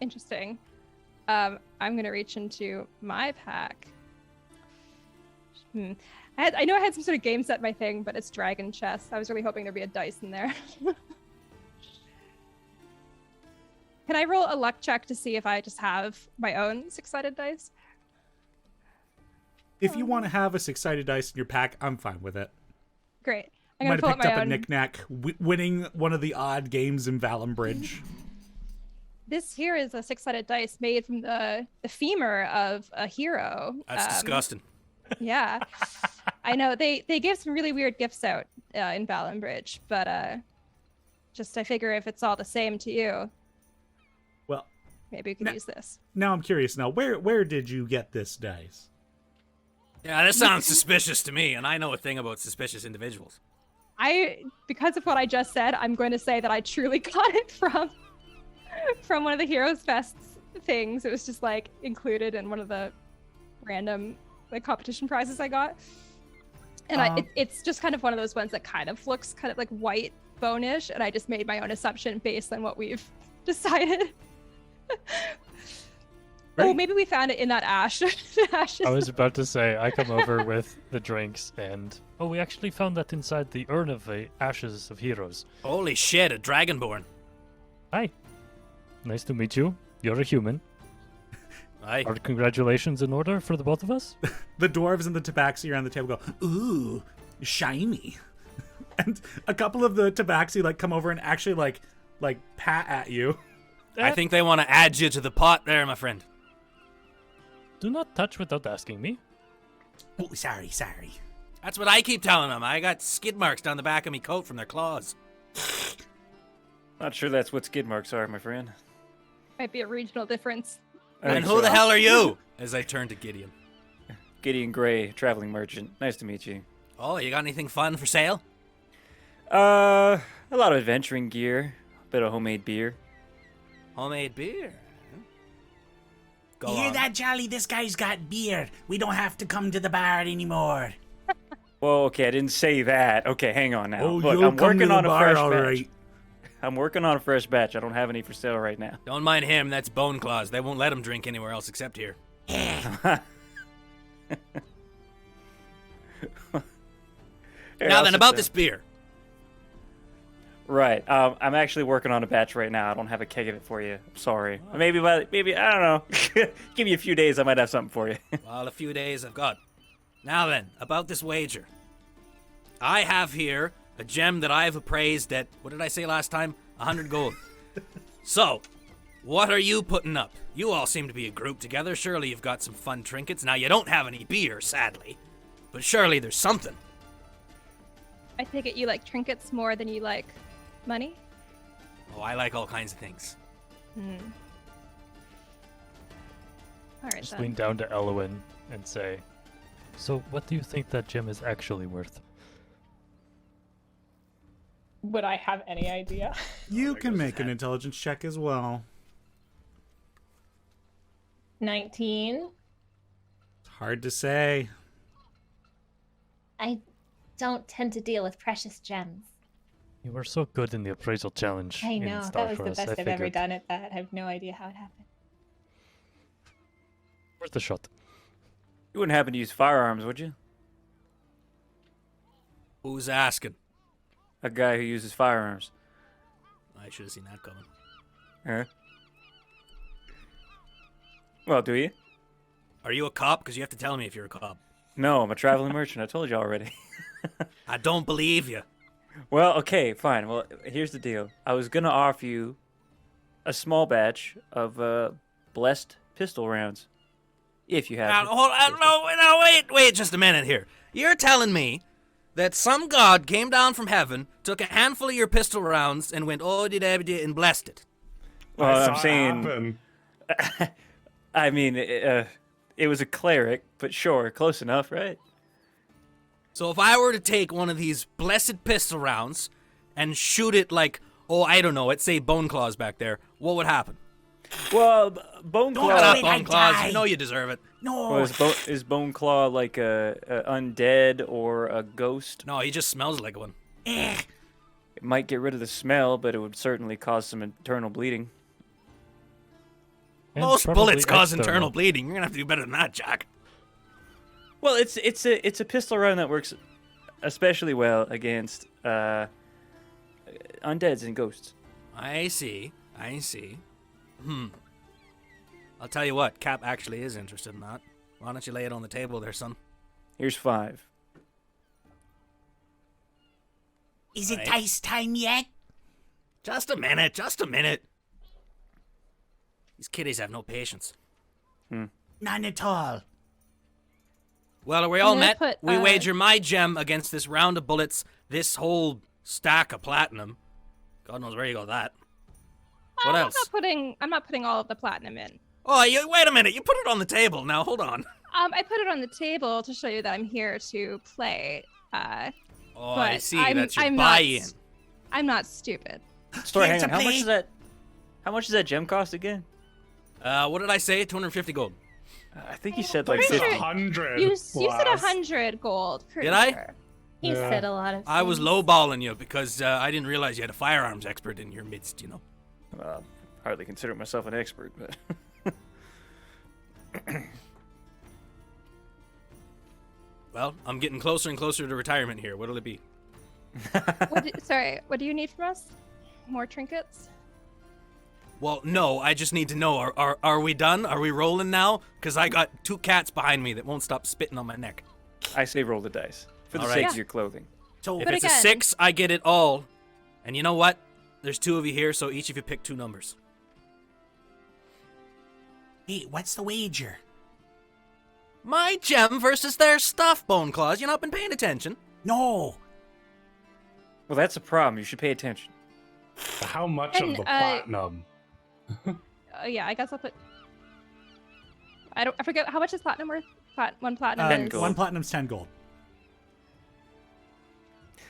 Speaker 5: Interesting. I'm gonna reach into my pack. I know I had some sort of game set my thing, but it's dragon chess. I was really hoping there'd be a dice in there. Can I roll a luck check to see if I just have my own 6-sided dice?
Speaker 1: If you want to have a 6-sided dice in your pack, I'm fine with it.
Speaker 5: Great. I'm
Speaker 1: Might
Speaker 5: gonna
Speaker 1: have
Speaker 5: pull
Speaker 1: picked
Speaker 5: up
Speaker 1: up
Speaker 5: my
Speaker 1: a
Speaker 5: own.
Speaker 1: knick-knack, winning one of the odd games in Valambridge.
Speaker 5: This here is a 6-sided dice made from the femur of a hero.
Speaker 10: That's disgusting.
Speaker 5: Yeah, I know they gave some really weird gifts out in Valambridge, but I figure if it's all the same to you,
Speaker 1: Well,
Speaker 5: maybe we could use this.
Speaker 1: now I'm curious. Now, where did you get this dice?
Speaker 10: Yeah, that sounds suspicious to me, and I know a thing about suspicious individuals.
Speaker 5: Because of what I just said, I'm going to say that I truly got it from one of the Heroes Fest things. It was just like included in one of the random like competition prizes I got. And it's just kind of one of those ones that kind of looks kind of like white bone-ish, and I just made my own assumption based on what we've decided. Oh, maybe we found it in that ash.
Speaker 2: I was about to say, I come over with the drinks, and we actually found that inside the urn of the ashes of heroes.
Speaker 10: Holy shit, a dragonborn.
Speaker 2: Hi. Nice to meet you. You're a human.
Speaker 10: Aye.
Speaker 2: Are congratulations in order for the both of us?
Speaker 1: The dwarves and the tabaxi around the table go, ooh, shiny. And a couple of the tabaxi like come over and actually like pat at you.
Speaker 10: I think they want to add you to the pot there, my friend.
Speaker 2: Do not touch without asking me.
Speaker 1: Oh, sorry.
Speaker 10: That's what I keep telling them. I got skid marks down the back of me coat from their claws.
Speaker 3: Not sure that's what skid marks are, my friend.
Speaker 5: Might be a regional difference.
Speaker 3: I
Speaker 10: And
Speaker 3: think
Speaker 10: who
Speaker 3: so.
Speaker 10: the hell are you? As I turn to Gideon.
Speaker 3: Gideon Gray, traveling merchant. Nice to meet you.
Speaker 10: Oh, you got anything fun for sale?
Speaker 3: A lot of adventuring gear, a bit of homemade beer.
Speaker 10: Homemade beer. Go
Speaker 1: You hear
Speaker 10: on.
Speaker 1: that, Jolly? This guy's got beer. We don't have to come to the bar anymore.
Speaker 3: Well, okay, I didn't say that. Okay, hang on now.
Speaker 1: Oh,
Speaker 3: Look,
Speaker 1: you'll
Speaker 3: I'm
Speaker 1: come to
Speaker 3: working
Speaker 1: the
Speaker 3: on a
Speaker 1: bar,
Speaker 3: fresh
Speaker 1: all
Speaker 3: batch.
Speaker 1: right.
Speaker 3: I'm working on a fresh batch. I don't have any for sale right now.
Speaker 10: Don't mind him. That's Bone Claws. They won't let him drink anywhere else except here. Now then, about this beer.
Speaker 3: Right. I'm actually working on a batch right now. I don't have a keg of it for you. I'm sorry. Maybe I don't know. Give me a few days. I might have something for you.
Speaker 10: Well, a few days I've got. Now then, about this wager. I have here a gem that I've appraised at, what did I say last time? 100 gold. So, what are you putting up? You all seem to be a group together. Surely you've got some fun trinkets. Now, you don't have any beer, sadly. But surely there's something.
Speaker 5: I take it you like trinkets more than you like money?
Speaker 10: Oh, I like all kinds of things.
Speaker 5: All right,
Speaker 2: Just
Speaker 5: then.
Speaker 2: lean down to Elwyn and say, so what do you think that gem is actually worth?
Speaker 6: Would I have any idea?
Speaker 1: You can make an intelligence check as well.
Speaker 6: 19.
Speaker 1: It's hard to say.
Speaker 8: I don't tend to deal with precious gems.
Speaker 2: You were so good in the appraisal challenge.
Speaker 6: I
Speaker 2: in
Speaker 6: know,
Speaker 2: Star
Speaker 6: that was the
Speaker 2: Forest,
Speaker 6: best
Speaker 2: I
Speaker 6: I've ever
Speaker 2: figured.
Speaker 6: done at that. I have no idea how it happened.
Speaker 2: Worth a shot.
Speaker 3: You wouldn't happen to use firearms, would you?
Speaker 10: Who's asking?
Speaker 3: A guy who uses firearms.
Speaker 10: I should have seen that coming.
Speaker 3: Huh? Well, do you?
Speaker 10: Are you a cop? Because you have to tell me if you're a cop.
Speaker 3: No, I'm a traveling merchant. I told you already.
Speaker 10: I don't believe you.
Speaker 3: Well, okay, fine. Well, here's the deal. I was gonna offer you a small batch of blessed pistol rounds, if you have.
Speaker 10: Wait just a minute here. You're telling me that some god came down from heaven, took a handful of your pistol rounds, and went and blessed it.
Speaker 3: Well,
Speaker 4: I saw
Speaker 3: I'm
Speaker 4: it
Speaker 3: saying.
Speaker 4: happen.
Speaker 3: I mean, it was a cleric, but sure, close enough, right?
Speaker 10: So if I were to take one of these blessed pistol rounds and shoot it like, I don't know, let's say Bone Claws back there, what would happen?
Speaker 3: Well, Bone
Speaker 1: Don't
Speaker 10: Shut
Speaker 3: Claw.
Speaker 10: up,
Speaker 1: I
Speaker 10: Bone Claws.
Speaker 1: die.
Speaker 10: You know you deserve it.
Speaker 1: No.
Speaker 3: Well, is Bone Claw like a undead or a ghost?
Speaker 10: No, he just smells like one.
Speaker 1: Eh.
Speaker 3: It might get rid of the smell, but it would certainly cause some internal bleeding.
Speaker 2: And
Speaker 10: Most
Speaker 2: probably
Speaker 10: bullets cause
Speaker 2: external.
Speaker 10: internal bleeding. You're gonna have to do better than that, Jack.
Speaker 3: Well, it's a pistol round that works especially well against undeads and ghosts.
Speaker 10: I see. I'll tell you what, Cap actually is interested in that. Why don't you lay it on the table there, son?
Speaker 3: Here's 5.
Speaker 1: Is it
Speaker 10: Right.
Speaker 1: dice time yet?
Speaker 10: Just a minute. These kiddies have no patience.
Speaker 1: None at all.
Speaker 10: Well, are we
Speaker 5: I'm
Speaker 10: all
Speaker 5: gonna
Speaker 10: met?
Speaker 5: put,
Speaker 10: We wager my gem against this round of bullets, this whole stack of platinum. God knows where you got that. What else?
Speaker 5: I'm not putting all of the platinum in.
Speaker 10: Oh, wait a minute. You put it on the table. Now, hold on.
Speaker 5: I put it on the table to show you that I'm here to play.
Speaker 10: Oh,
Speaker 5: but
Speaker 10: I see. That's your
Speaker 5: I'm
Speaker 10: buy-in.
Speaker 5: I'm not stupid.
Speaker 3: Sorry,
Speaker 1: Here's
Speaker 3: hang on.
Speaker 1: a plate.
Speaker 3: How much does that gem cost again?
Speaker 10: What did I say? 250 gold.
Speaker 3: I think he said like
Speaker 5: Pretty
Speaker 4: It's
Speaker 5: sure
Speaker 3: 50.
Speaker 4: 100.
Speaker 5: You said
Speaker 4: plus.
Speaker 5: 100 gold. Pretty
Speaker 10: Did I?
Speaker 5: sure.
Speaker 8: He
Speaker 4: Yeah.
Speaker 8: said a lot of
Speaker 10: I was
Speaker 8: things.
Speaker 10: lowballing you because I didn't realize you had a firearms expert in your midst, you know.
Speaker 3: Hardly consider myself an expert, but
Speaker 10: Well, I'm getting closer and closer to retirement here. What'll it be?
Speaker 5: Sorry, what do you need from us? More trinkets?
Speaker 10: Well, no, I just need to know, are we done? Are we rolling now? Because I got 2 cats behind me that won't stop spitting on my neck.
Speaker 3: I say roll the dice for the
Speaker 10: All
Speaker 3: sake
Speaker 10: right.
Speaker 3: of your clothing.
Speaker 10: So if
Speaker 5: But
Speaker 10: it's a
Speaker 5: again-
Speaker 10: 6, I get it all. And you know what? There's 2 of you here, so each of you pick 2 numbers.
Speaker 1: Hey, what's the wager?
Speaker 10: My gem versus their stuff, Bone Claws. You not been paying attention?
Speaker 1: No.
Speaker 3: Well, that's a problem. You should pay attention.
Speaker 4: How much
Speaker 5: And,
Speaker 4: of the platinum?
Speaker 5: Yeah, I guess I'll put. I forget how much is platinum worth. One platinum
Speaker 3: 10
Speaker 5: is.
Speaker 3: gold.
Speaker 1: One platinum's 10 gold.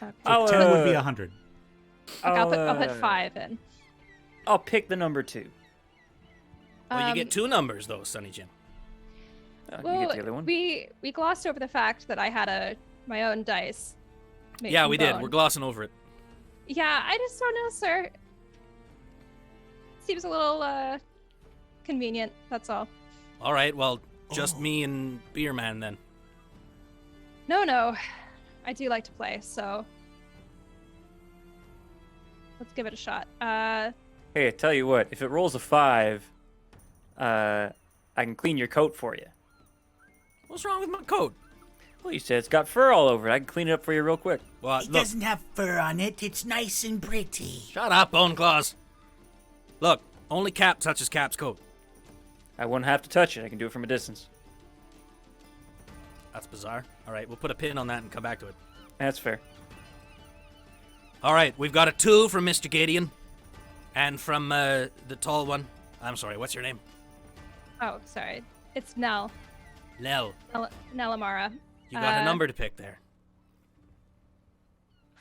Speaker 5: Okay.
Speaker 3: I'll,
Speaker 1: 10 would be 100.
Speaker 5: Okay, I'll put 5 in.
Speaker 3: I'll pick the number 2.
Speaker 10: Well, you get 2 numbers, though, Sonny Jim.
Speaker 3: You
Speaker 5: Well,
Speaker 3: get the other one.
Speaker 5: we glossed over the fact that I had my own dice. made
Speaker 10: Yeah,
Speaker 5: from
Speaker 10: we did.
Speaker 5: bone.
Speaker 10: We're glossing over it.
Speaker 5: Yeah, I just don't know, sir. Seems a little convenient. That's all.
Speaker 10: All right, well, just me and Beer Man then.
Speaker 5: No, I do like to play, so let's give it a shot.
Speaker 3: Hey, I tell you what. If it rolls a 5, I can clean your coat for you.
Speaker 10: What's wrong with my coat?
Speaker 3: Well, you said it's got fur all over it. I can clean it up for you real quick.
Speaker 10: Well,
Speaker 1: It
Speaker 10: look,
Speaker 1: doesn't have fur on it. It's nice and pretty.
Speaker 10: shut up, Bone Claws. Look, only Cap touches Cap's coat.
Speaker 3: I won't have to touch it. I can do it from a distance.
Speaker 10: That's bizarre. All right, we'll put a pin on that and come back to it.
Speaker 3: That's fair.
Speaker 10: All right, we've got a 2 from Mr. Gideon. And from the tall one. I'm sorry, what's your name?
Speaker 5: Oh, sorry. It's Nell.
Speaker 10: Nell.
Speaker 5: Nell Amara.
Speaker 10: You got a number to pick there.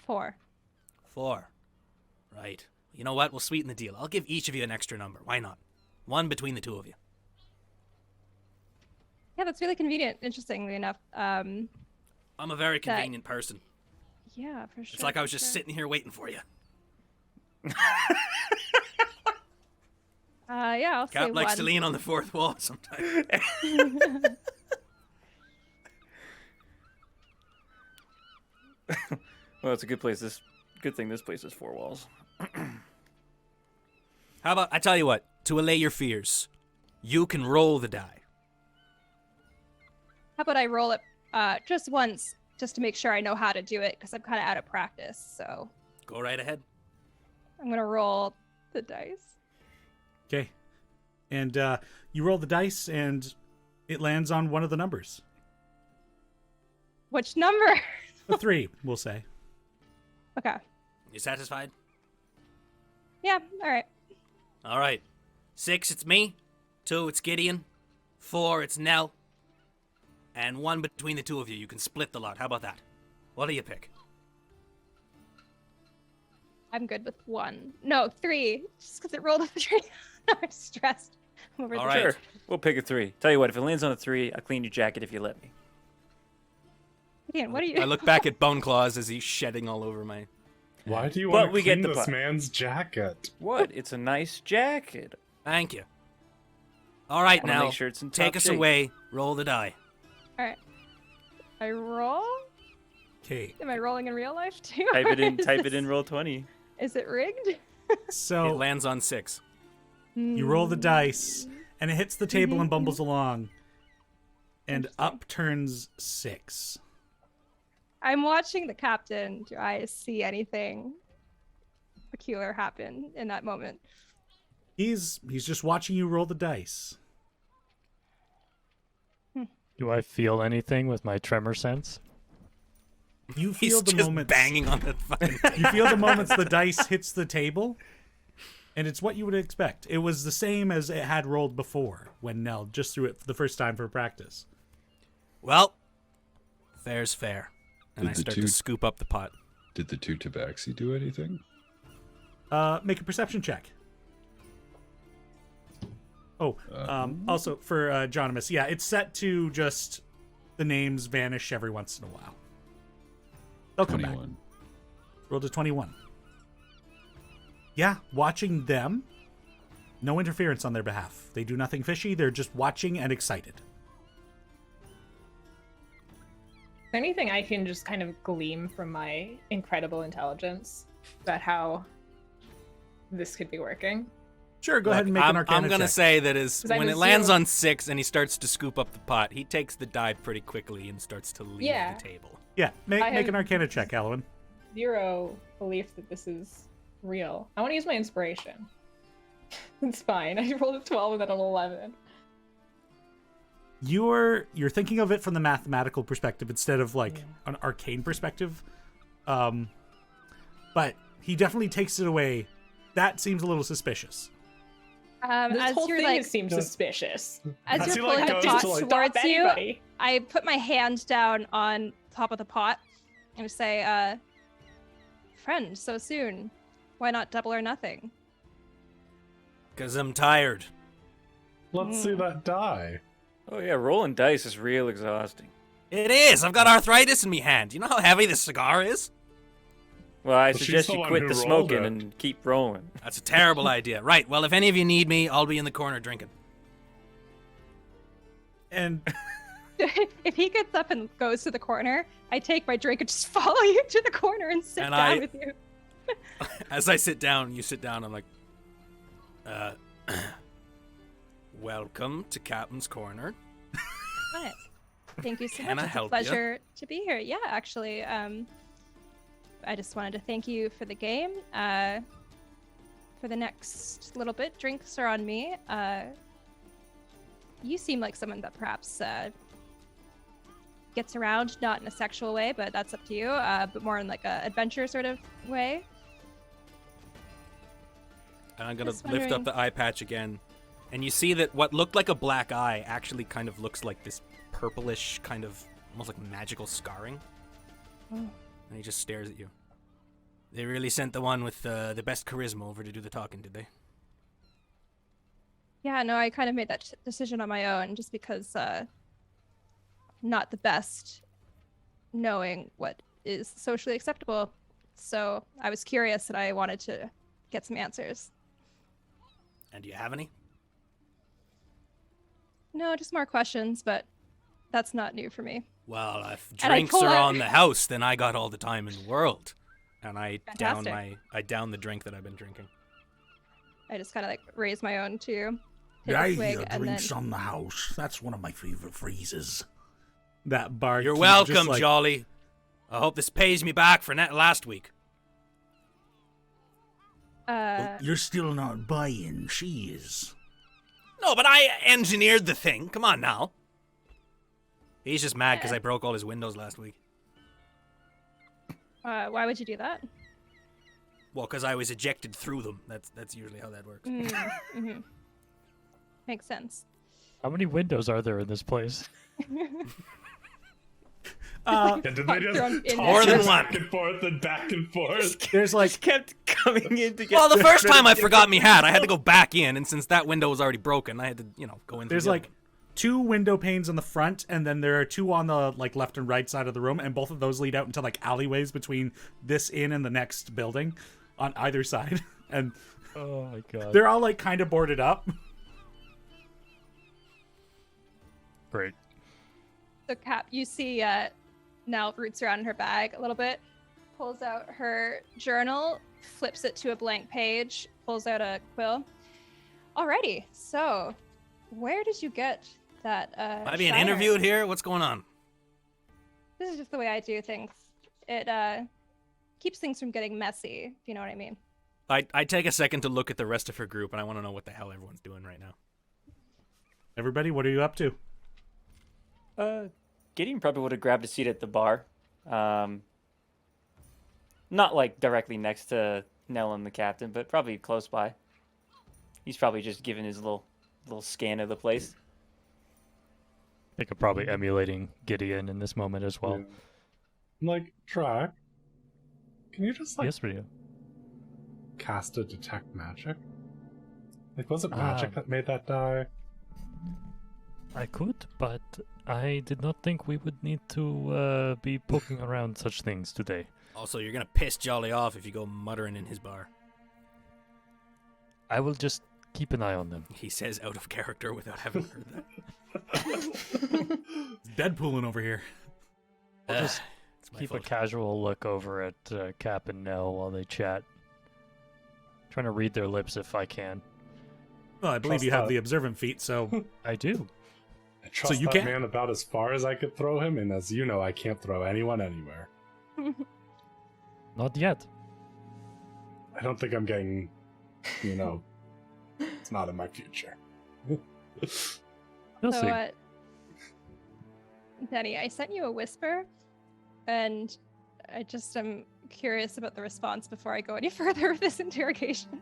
Speaker 5: 4.
Speaker 10: 4. Right. You know what? We'll sweeten the deal. I'll give each of you an extra number. Why not? 1 between the 2 of you.
Speaker 5: Yeah, that's really convenient. Interestingly enough.
Speaker 10: I'm a very convenient person.
Speaker 5: Yeah, for sure.
Speaker 10: It's like I was
Speaker 5: for
Speaker 10: just
Speaker 5: sure.
Speaker 10: sitting here waiting for you.
Speaker 5: Yeah, I'll say
Speaker 10: Cap likes
Speaker 5: 1.
Speaker 10: to lean on the 4th wall sometimes.
Speaker 3: Well, it's a good place. Good thing this place has 4 walls.
Speaker 10: How about, I tell you what, to allay your fears, you can roll the die.
Speaker 5: How about I roll it just once, just to make sure I know how to do it, because I'm kind of out of practice. So
Speaker 10: Go right ahead.
Speaker 5: I'm gonna roll the dice.
Speaker 1: Okay. And you roll the dice, and it lands on one of the numbers.
Speaker 5: Which number?
Speaker 1: A 3, we'll say.
Speaker 5: Okay.
Speaker 10: You satisfied?
Speaker 5: Yeah. All right.
Speaker 10: All right. 6, it's me. 2, it's Gideon. 4, it's Nell. And 1 between the 2 of you. You can split the lot. How about that? What do you pick?
Speaker 5: I'm good with 1. No, 3. Just because it rolled a 3. I'm stressed. I'm over
Speaker 10: All
Speaker 5: the
Speaker 10: right.
Speaker 3: Sure. We'll pick a 3. Tell you what, if it lands on a 3, I'll clean your jacket if you let me.
Speaker 5: Gideon, what are you?
Speaker 10: I look back at Bone Claws as he's shedding all over my...
Speaker 4: Why do you
Speaker 3: But
Speaker 4: want to
Speaker 3: we get
Speaker 4: clean
Speaker 3: the
Speaker 4: this
Speaker 3: point.
Speaker 4: man's jacket?
Speaker 3: What? It's a nice jacket.
Speaker 10: Thank you. All right,
Speaker 3: Wanna
Speaker 10: now,
Speaker 3: make sure it's in
Speaker 10: take
Speaker 3: top
Speaker 10: us
Speaker 3: shape.
Speaker 10: away. Roll the die.
Speaker 5: All right. I roll.
Speaker 1: Okay.
Speaker 5: Am I rolling in real life too?
Speaker 3: Type it in.
Speaker 5: Is
Speaker 3: Type it
Speaker 5: this-
Speaker 3: in. Roll 20.
Speaker 5: Is it rigged?
Speaker 10: It
Speaker 1: So
Speaker 10: lands on 6.
Speaker 1: you roll the dice, and it hits the table and bumbles along. And up turns 6.
Speaker 5: I'm watching the captain. Do I see anything peculiar happen in that moment?
Speaker 1: He's just watching you roll the dice.
Speaker 2: Do I feel anything with my tremor sense?
Speaker 1: You
Speaker 10: He's
Speaker 1: feel the
Speaker 10: just
Speaker 1: moments.
Speaker 10: banging on the fucking...
Speaker 1: You feel the moments the dice hits the table, and it's what you would expect. It was the same as it had rolled before when Nell just threw it for the first time for practice.
Speaker 10: Well, fair's fair. And
Speaker 7: Did
Speaker 10: I
Speaker 7: the
Speaker 10: start
Speaker 7: two-
Speaker 10: to scoop up the pot.
Speaker 7: Did the 2 tabaxi do anything?
Speaker 1: Make a perception check. Oh, also for Jonimus, yeah, it's set to just the names vanish every once in a while. They'll come back.
Speaker 7: 21.
Speaker 1: Roll to 21. Yeah, watching them, no interference on their behalf. They do nothing fishy. They're just watching and excited.
Speaker 6: Is there anything I can just kind of glean from my incredible intelligence about how this could be working?
Speaker 1: Sure, go ahead and make an Arcana
Speaker 10: I'm gonna
Speaker 1: check.
Speaker 10: say that is
Speaker 6: 'Cause I
Speaker 10: when
Speaker 6: have
Speaker 10: it
Speaker 6: a
Speaker 10: lands
Speaker 6: 0.
Speaker 10: on 6 and he starts to scoop up the pot, he takes the die pretty quickly and starts to leave
Speaker 6: Yeah.
Speaker 10: the table.
Speaker 1: Yeah, make
Speaker 6: I have-
Speaker 1: an Arcana check, Alwyn.
Speaker 6: 0 belief that this is real. I want to use my inspiration. It's fine. I rolled a 12 and then an 11.
Speaker 1: You're thinking of it from the mathematical perspective instead of like an arcane perspective. But he definitely takes it away. That seems a little suspicious.
Speaker 6: This
Speaker 5: As
Speaker 6: whole
Speaker 5: you're
Speaker 6: thing
Speaker 5: like,
Speaker 6: seems suspicious.
Speaker 5: as
Speaker 4: As
Speaker 5: you're
Speaker 4: he,
Speaker 5: pulling
Speaker 4: like,
Speaker 5: the
Speaker 4: goes
Speaker 5: pot
Speaker 4: to, like,
Speaker 5: towards
Speaker 6: Stop
Speaker 5: you,
Speaker 6: anybody.
Speaker 5: I put my hand down on top of the pot and say, friend, so soon. Why not double or nothing?
Speaker 10: 'Cause I'm tired.
Speaker 4: Let's see that die.
Speaker 3: Oh yeah, rolling dice is real exhausting.
Speaker 10: It is. I've got arthritis in me hand. You know how heavy this cigar is?
Speaker 3: Well, I
Speaker 4: she's
Speaker 3: suggest
Speaker 4: the
Speaker 3: you
Speaker 4: one
Speaker 3: quit
Speaker 4: who
Speaker 3: the
Speaker 4: rolled
Speaker 3: smoking
Speaker 4: it.
Speaker 3: and keep rolling.
Speaker 10: That's a terrible idea. Right. Well, if any of you need me, I'll be in the corner drinking.
Speaker 1: And
Speaker 5: If he gets up and goes to the corner, I take my drink and just follow you to the corner and sit
Speaker 10: And
Speaker 5: down with you.
Speaker 10: As I sit down, you sit down. I'm like, welcome to Captain's Corner.
Speaker 5: What? Thank you so
Speaker 10: Can
Speaker 5: much.
Speaker 10: I
Speaker 5: It's a
Speaker 10: help ya?
Speaker 5: pleasure to be here. Yeah, actually, I just wanted to thank you for the game. For the next little bit, drinks are on me. You seem like someone that perhaps gets around, not in a sexual way, but that's up to you. But more in like a adventure sort of way.
Speaker 10: And I'm gonna
Speaker 5: Just
Speaker 10: lift up
Speaker 5: wondering-
Speaker 10: the eye patch again, and you see that what looked like a black eye actually kind of looks like this purplish kind of almost like magical scarring. And he just stares at you. They really sent the one with the best charisma over to do the talking, did they?
Speaker 5: Yeah, no, I kind of made that decision on my own just because not the best knowing what is socially acceptable. So I was curious and I wanted to get some answers.
Speaker 10: And do you have any?
Speaker 5: No, just more questions, but that's not new for me.
Speaker 10: Well, if
Speaker 5: And I
Speaker 10: drinks
Speaker 5: pull
Speaker 10: are
Speaker 5: out-
Speaker 10: on the house, then I got all the time in the world. And I
Speaker 5: Fantastic.
Speaker 10: down the drink that I've been drinking.
Speaker 5: I just kind of like raise my own too.
Speaker 1: the
Speaker 5: Take a swig,
Speaker 1: idea
Speaker 5: and
Speaker 1: drinks
Speaker 5: then
Speaker 1: on the house. That's one of my favorite phrases. That bar.
Speaker 10: You're
Speaker 1: keep
Speaker 10: welcome,
Speaker 1: just like,
Speaker 10: Jolly. I hope this pays me back for last week.
Speaker 1: You're still not buying. She is.
Speaker 10: No, but I engineered the thing. Come on now. He's just mad because
Speaker 5: Yeah.
Speaker 10: I broke all his windows last week.
Speaker 5: why would you do that?
Speaker 10: Well, because I was ejected through them. That's usually how that works.
Speaker 5: Mm-hmm. Makes sense.
Speaker 2: How many windows are there in this place?
Speaker 4: And did they
Speaker 5: Thrown
Speaker 4: just
Speaker 5: in
Speaker 4: toss
Speaker 10: More than
Speaker 4: it
Speaker 10: one.
Speaker 4: back and forth and back and forth?
Speaker 1: There's like
Speaker 3: Just kept coming in to get.
Speaker 10: Well, the first time I forgot me hat, I had to go back in, and since that window was already broken, I had to, go in.
Speaker 1: there's
Speaker 10: through the
Speaker 1: like
Speaker 10: other
Speaker 1: 2 window panes on the front, and then there are 2 on the like left and right side of the room, and both of those lead out into like alleyways between this inn and the next building, on either side, and
Speaker 2: Oh my god.
Speaker 1: they're all like kind of boarded up.
Speaker 2: Great.
Speaker 5: So Cap, you see Nell roots around in her bag a little bit, pulls out her journal, flips it to a blank page, pulls out a quill. Alrighty, so where did you get that?
Speaker 10: Am I being
Speaker 5: shiner?
Speaker 10: interviewed here? What's going on?
Speaker 5: This is just the way I do things. It keeps things from getting messy, if you know what I mean.
Speaker 10: I take a second to look at the rest of her group, and I want to know what the hell everyone's doing right now.
Speaker 1: Everybody, what are you up to?
Speaker 3: Gideon probably would have grabbed a seat at the bar. Not like directly next to Nell and the captain, but probably close by. He's probably just giving his little scan of the place.
Speaker 2: I think I'm probably emulating Gideon in this moment as well.
Speaker 4: I'm like, Track, can you just like
Speaker 2: Yes, we do.
Speaker 4: cast a detect magic? Like, was it magic that made that die?
Speaker 2: I could, but I did not think we would need to be poking around such things today.
Speaker 10: Also, you're gonna piss Jolly off if you go muttering in his bar.
Speaker 2: I will just keep an eye on them.
Speaker 10: He says out of character without having heard that.
Speaker 1: Deadpooling over here.
Speaker 2: I'll just
Speaker 10: It's my
Speaker 2: keep a
Speaker 10: fault.
Speaker 2: casual look over at Cap and Nell while they chat. Trying to read their lips if I can.
Speaker 1: Well, I believe
Speaker 4: Trust
Speaker 1: you have
Speaker 4: that.
Speaker 1: the observant feat, so
Speaker 2: I do.
Speaker 4: I trust
Speaker 1: you
Speaker 4: that
Speaker 1: can't-
Speaker 4: man about as far as I could throw him, and as you know, I can't throw anyone anywhere.
Speaker 2: Not yet.
Speaker 4: I don't think I'm getting, it's not in my future.
Speaker 2: We'll
Speaker 5: So,
Speaker 2: see.
Speaker 5: Teni, I sent you a whisper, and I just am curious about the response before I go any further with this interrogation.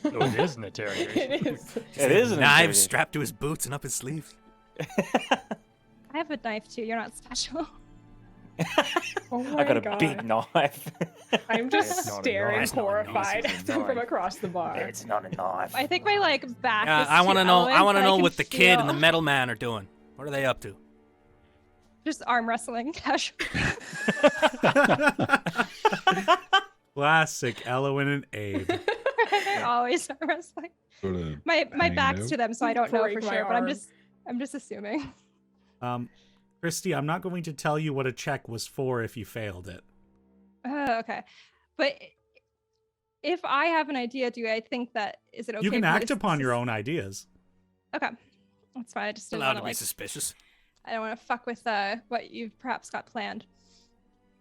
Speaker 2: Oh, it is an interrogation.
Speaker 6: It is.
Speaker 3: It is an
Speaker 10: Knives
Speaker 3: interrogation.
Speaker 10: strapped to his boots and up his sleeve.
Speaker 5: I have a knife too. You're not special.
Speaker 6: Oh my
Speaker 3: I got a
Speaker 6: God.
Speaker 3: big knife.
Speaker 6: I'm just
Speaker 2: It's not a
Speaker 6: staring
Speaker 2: knife. It's not a knife.
Speaker 6: horrified
Speaker 3: It's a
Speaker 6: from
Speaker 3: knife.
Speaker 6: across the bar.
Speaker 3: It's not a knife.
Speaker 5: I think my back. is
Speaker 10: I want to
Speaker 5: too
Speaker 10: know. I
Speaker 5: elven,
Speaker 10: want to
Speaker 5: but
Speaker 10: know
Speaker 5: can
Speaker 10: what the kid and the
Speaker 5: feel-
Speaker 10: metal man are doing. What are they up to?
Speaker 5: Just arm wrestling. Casual.
Speaker 1: classic Elwin and Abe.
Speaker 5: Always arm wrestling.
Speaker 7: Sort of
Speaker 5: My
Speaker 7: hanging
Speaker 5: back's
Speaker 7: out.
Speaker 5: to them, so I don't know
Speaker 6: Break
Speaker 5: for
Speaker 6: my
Speaker 5: sure. But
Speaker 6: arm.
Speaker 5: I'm just assuming.
Speaker 1: Christy, I'm not going to tell you what a check was for if you failed it.
Speaker 5: Okay, but if I have an idea, do I think that is it okay?
Speaker 1: You can
Speaker 5: for me
Speaker 1: act
Speaker 5: to
Speaker 1: upon your
Speaker 5: sus-
Speaker 1: own ideas.
Speaker 5: Okay, that's fine. I just didn't
Speaker 10: Allowed
Speaker 5: want
Speaker 10: to
Speaker 5: to
Speaker 10: be
Speaker 5: like.
Speaker 10: suspicious.
Speaker 5: I don't want to fuck with what you've perhaps got planned.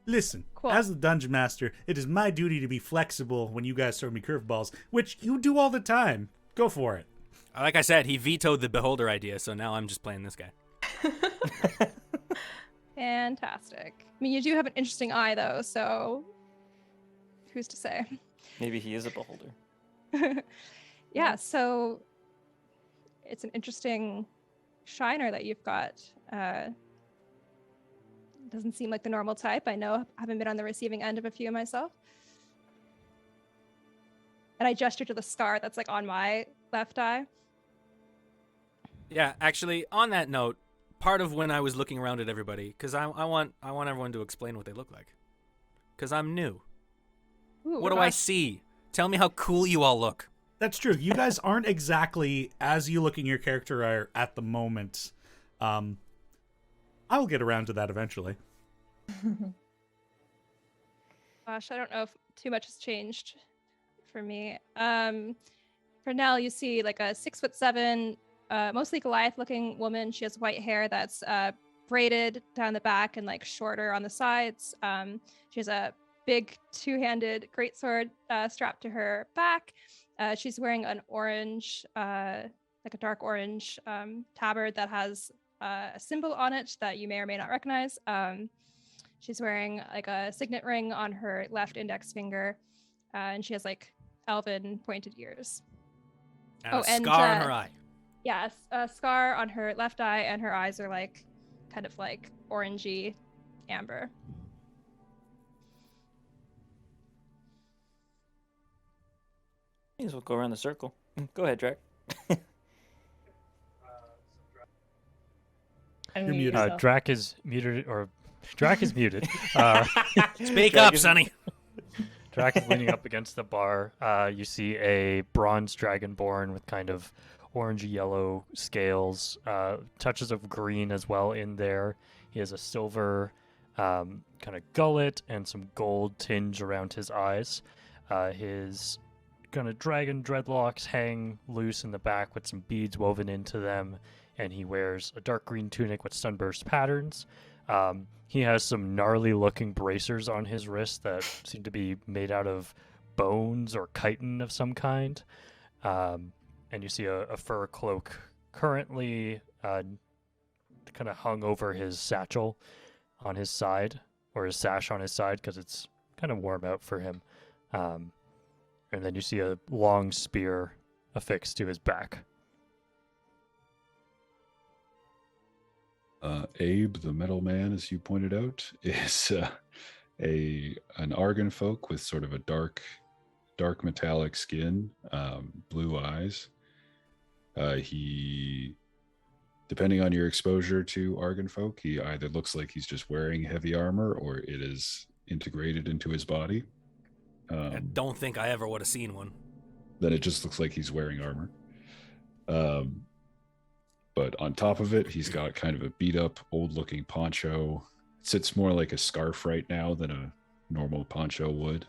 Speaker 1: Listen,
Speaker 5: Cool.
Speaker 1: as the dungeon master, it is my duty to be flexible when you guys throw me curveballs, which you do all the time. Go for it.
Speaker 10: Like I said, he vetoed the beholder idea, so now I'm just playing this guy.
Speaker 5: Fantastic. I mean, you do have an interesting eye, though, so who's to say?
Speaker 3: Maybe he is a beholder.
Speaker 5: Yeah, so it's an interesting shiner that you've got. Doesn't seem like the normal type. I know I haven't been on the receiving end of a few myself. And I gesture to the scar that's like on my left eye.
Speaker 10: Yeah, actually, on that note, part of when I was looking around at everybody, because I want everyone to explain what they look like, because I'm new.
Speaker 5: Ooh,
Speaker 10: What do I
Speaker 5: gosh.
Speaker 10: see? Tell me how cool you all look.
Speaker 1: That's true. You guys aren't exactly as you looking your character are at the moment. I'll get around to that eventually.
Speaker 5: Gosh, I don't know if too much has changed for me. For Nell, you see like a 6'7", mostly Goliath-looking woman. She has white hair that's braided down the back and like shorter on the sides. She has a big two-handed greatsword strapped to her back. She's wearing an orange, like a dark orange tabard that has a symbol on it that you may or may not recognize. She's wearing like a signet ring on her left index finger, and she has like elven pointed ears.
Speaker 10: And
Speaker 5: Oh,
Speaker 10: a
Speaker 5: and,
Speaker 10: scar on her eye.
Speaker 5: Yes, a scar on her left eye, and her eyes are like kind of like orangey amber.
Speaker 3: May as well go around the circle. Go ahead, Drake.
Speaker 5: Unmute
Speaker 1: muted.
Speaker 5: yourself.
Speaker 2: Drac is muted, or Drac is muted.
Speaker 10: Speak
Speaker 3: Drake
Speaker 10: up,
Speaker 3: is-
Speaker 10: Sonny.
Speaker 2: Drac is leaning up against the bar. You see a bronze dragonborn with kind of orangey yellow scales, touches of green as well in there. He has a silver kind of gullet and some gold tinge around his eyes. His kind of dragon dreadlocks hang loose in the back with some beads woven into them, and he wears a dark green tunic with sunburst patterns. He has some gnarly looking bracers on his wrist that seem to be made out of bones or chitin of some kind. And you see a fur cloak currently kind of hung over his satchel on his side, or his sash on his side, because it's kind of warm out for him. And then you see a long spear affixed to his back.
Speaker 7: Abe, the metal man, as you pointed out, is an Argon folk with sort of a dark metallic skin, blue eyes. He, depending on your exposure to Argon folk, he either looks like he's just wearing heavy armor or it is integrated into his body.
Speaker 10: I don't think I ever would have seen one.
Speaker 7: Then it just looks like he's wearing armor. But on top of it, he's got kind of a beat up, old looking poncho. It sits more like a scarf right now than a normal poncho would.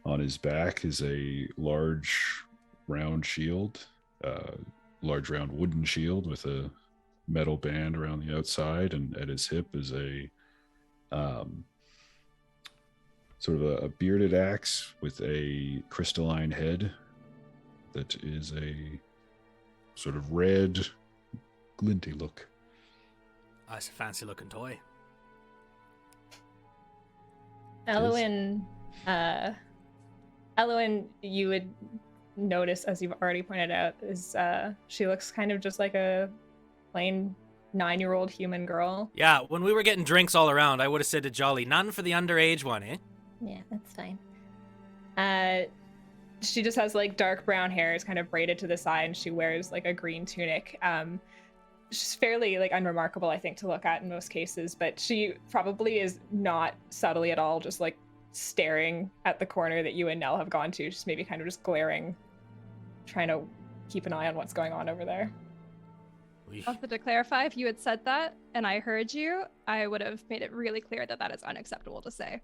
Speaker 7: On his back is a large round shield, large round wooden shield with a metal band around the outside, and at his hip is a sort of a bearded axe with a crystalline head that is a sort of red, glinty look.
Speaker 10: That's a fancy looking toy.
Speaker 6: Elowen, you would notice, as you've already pointed out, is she looks kind of just like a plain 9-year-old human girl.
Speaker 10: Yeah, when we were getting drinks all around, I would have said to Jolly, none for the underage one, eh?
Speaker 8: Yeah, that's fine.
Speaker 6: She just has like dark brown hair, is kind of braided to the side, and she wears like a green tunic. She's fairly like unremarkable, I think, to look at in most cases, but she probably is not subtly at all, just like staring at the corner that you and Nell have gone to, just maybe kind of just glaring, trying to keep an eye on what's going on over there.
Speaker 5: Also, to clarify, if you had said that and I heard you, I would have made it really clear that that is unacceptable to say.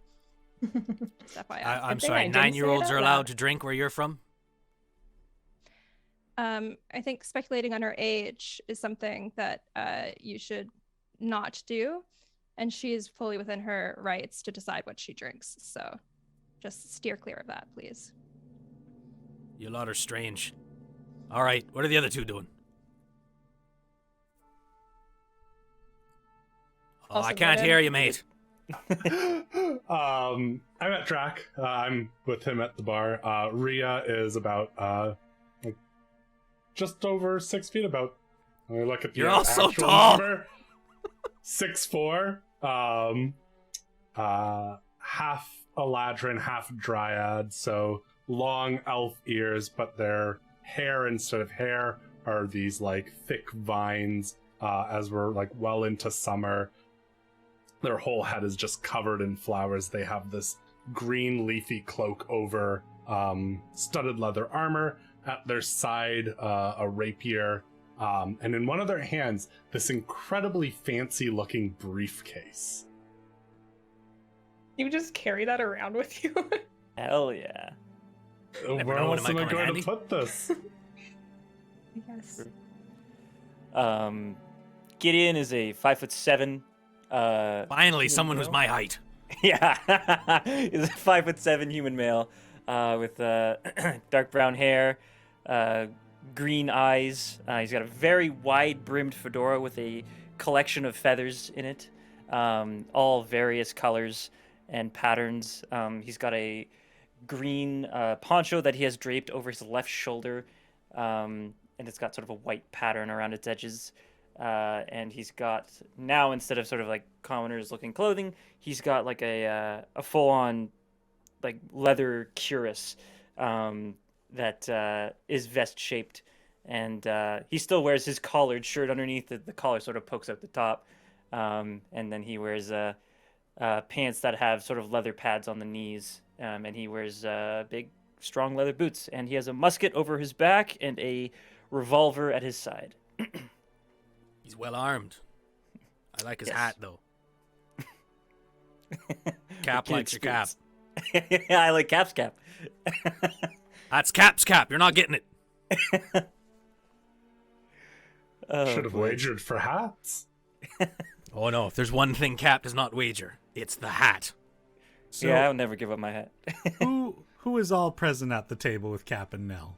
Speaker 5: Just FYI.
Speaker 10: I'm sorry, 9-year-olds are allowed to drink where you're from?
Speaker 5: I think speculating on her age is something that you should not do, and she is fully within her rights to decide what she drinks. So just steer clear of that, please.
Speaker 10: You lot are strange. All right, what are the other two doing? Oh, I can't hear you, mate.
Speaker 4: I'm at Drac. I'm with him at the bar. Rhea is about just over 6 feet. About. I look at the
Speaker 10: You're all so
Speaker 4: actual
Speaker 10: tall.
Speaker 4: number. 6'4". Half Eladrin, half Dryad. So long elf ears, but their hair instead of hair are these like thick vines. As we're like well into summer. Their whole head is just covered in flowers. They have this green leafy cloak over studded leather armor. At their side, a rapier. And in one of their hands, this incredibly fancy looking briefcase.
Speaker 6: You just carry that around with you?
Speaker 3: Hell yeah.
Speaker 10: Never
Speaker 4: Where
Speaker 10: know when
Speaker 4: else
Speaker 10: it
Speaker 4: am
Speaker 10: might
Speaker 4: I
Speaker 10: come in
Speaker 4: going
Speaker 10: handy.
Speaker 4: to put this?
Speaker 6: Yes.
Speaker 3: Gideon is a 5'7".
Speaker 10: Finally, someone who's my height.
Speaker 3: Yeah, he's a 5'7" human male with dark brown hair, green eyes. He's got a very wide-brimmed fedora with a collection of feathers in it, all various colors and patterns. He's got a green poncho that he has draped over his left shoulder, and it's got sort of a white pattern around its edges. And he's got now, instead of sort of like commoners looking clothing, he's got like a full-on like leather cuirass that is vest shaped, and he still wears his collared shirt underneath. The collar sort of pokes out the top, and then he wears pants that have sort of leather pads on the knees, and he wears big strong leather boots, and he has a musket over his back and a revolver at his side.
Speaker 10: He's well armed. I like his
Speaker 3: Yes.
Speaker 10: hat, though. Cap likes your cap.
Speaker 3: Yeah, I like Cap's cap.
Speaker 10: That's Cap's cap. You're not getting it.
Speaker 3: Oh,
Speaker 4: Should have
Speaker 3: boy.
Speaker 4: wagered for hats.
Speaker 10: Oh, no. If there's one thing Cap does not wager, it's the hat.
Speaker 1: So
Speaker 3: Yeah, I'll never give up my hat.
Speaker 1: who is all present at the table with Cap and Nell?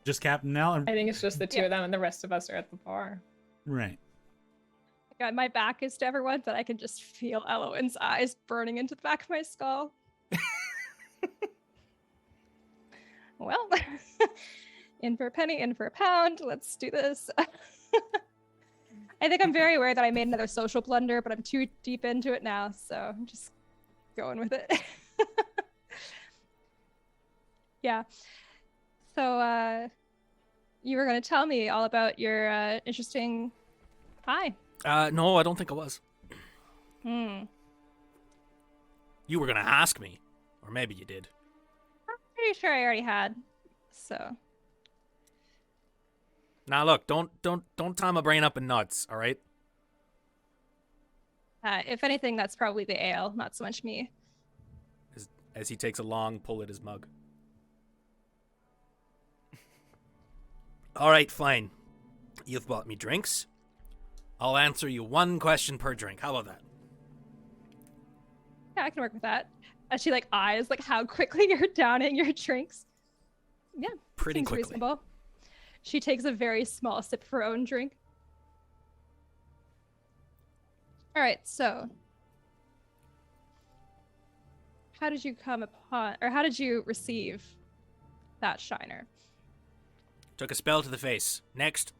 Speaker 1: Just Cap and Nell?
Speaker 6: I think it's just the two of them, and the rest of us are at the bar.
Speaker 1: Right.
Speaker 5: God, my back is to everyone, but I can just feel Elowen's eyes burning into the back of my skull. Well, in for a penny, in for a pound. Let's do this. I think I'm very aware that I made another social blunder, but I'm too deep into it now, so I'm just going with it. Yeah. So, you were going to tell me all about your interesting... Hi.
Speaker 10: No, I don't think I was.
Speaker 5: Hmm.
Speaker 10: You were going to ask me. Or maybe you did.
Speaker 5: I'm pretty sure I already had. So,
Speaker 10: Now look, don't tie my brain up in nuts, all right?
Speaker 5: if anything, that's probably the ale, not so much me.
Speaker 10: as he takes a long pull at his mug. All right, fine. You've bought me drinks. I'll answer you one question per drink. How about that?
Speaker 5: Yeah, I can work with that. As she like eyes like how quickly you're downing your drinks. Yeah,
Speaker 10: Pretty
Speaker 5: seems
Speaker 10: quickly.
Speaker 5: reasonable. She takes a very small sip of her own drink. All right, so how did you come upon, or how did you receive that shiner?
Speaker 10: Took a spell to the face. Next.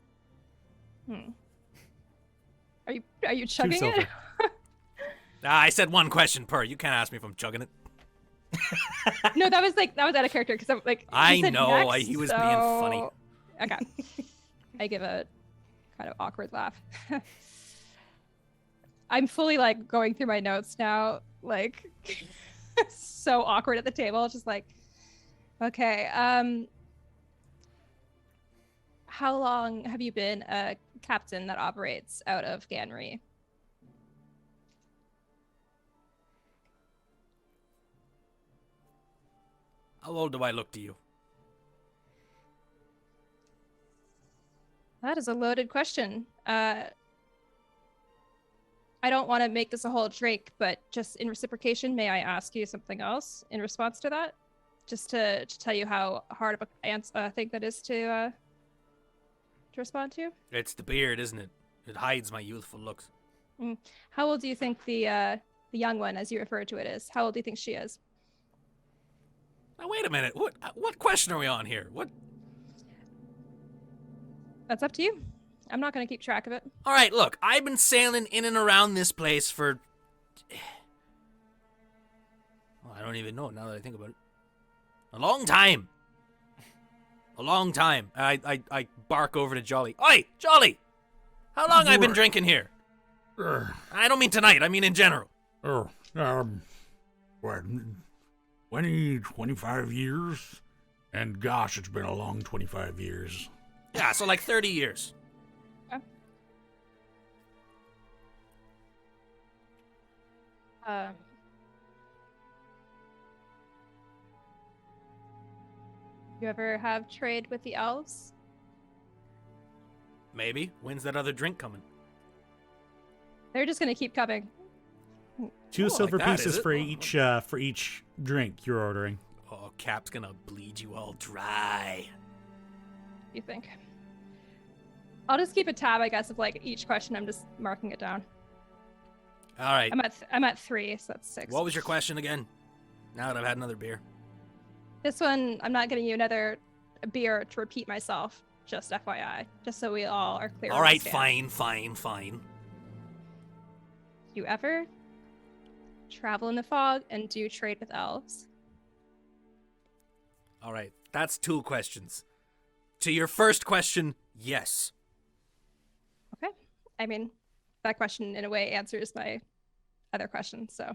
Speaker 5: Are you chugging
Speaker 1: silver.
Speaker 5: it?
Speaker 10: I said one question per. You can't ask me if I'm chugging it.
Speaker 5: No, that was out of character because I'm like.
Speaker 10: I
Speaker 5: you said
Speaker 10: know,
Speaker 5: next,
Speaker 10: he was being funny.
Speaker 5: Okay. I give a kind of awkward laugh. I'm fully like going through my notes now, like so awkward at the table, just like, okay. How long have you been a captain that operates out of Ganrey?
Speaker 10: How old do I look to you?
Speaker 5: That is a loaded question. I don't want to make this a whole drink, but just in reciprocation, may I ask you something else in response to that? Just to tell you how hard of a thing that is to respond to?
Speaker 10: It's the beard, isn't it? It hides my youthful looks.
Speaker 5: How old do you think the young one, as you refer to it, is? How old do you think she is?
Speaker 10: Now wait a minute. What question are we on here? What?
Speaker 5: That's up to you. I'm not going to keep track of it.
Speaker 10: All right, look. I've been sailing in and around this place for. Well, I don't even know now that I think about it. A long time. A long time. I bark over to Jolly. Oi, Jolly! How long I been drinking here? I don't mean tonight. I mean in general.
Speaker 1: What, 20, 25 years? And gosh, it's been a long 25 years.
Speaker 10: Yeah, so like 30 years.
Speaker 5: You ever have trade with the elves?
Speaker 10: Maybe. When's that other drink coming?
Speaker 5: They're just going to keep coming.
Speaker 1: Two
Speaker 10: Oh,
Speaker 1: silver
Speaker 10: like that,
Speaker 1: pieces
Speaker 10: is it?
Speaker 1: for each drink you're ordering.
Speaker 10: Oh, Cap's gonna bleed you all dry.
Speaker 5: You think? I'll just keep a tab, I guess, of like each question. I'm just marking it down.
Speaker 10: All right.
Speaker 5: I'm at 3, so that's 6.
Speaker 10: What was your question again? Now that I've had another beer.
Speaker 5: This one, I'm not getting you another beer to repeat myself. Just FYI, just so we all are clear.
Speaker 10: All
Speaker 5: where we
Speaker 10: right,
Speaker 5: stand.
Speaker 10: fine.
Speaker 5: You ever travel in the fog and do trade with elves?
Speaker 10: All right, that's 2 questions. To your first question, yes.
Speaker 5: Okay. I mean, that question in a way answers my other question, so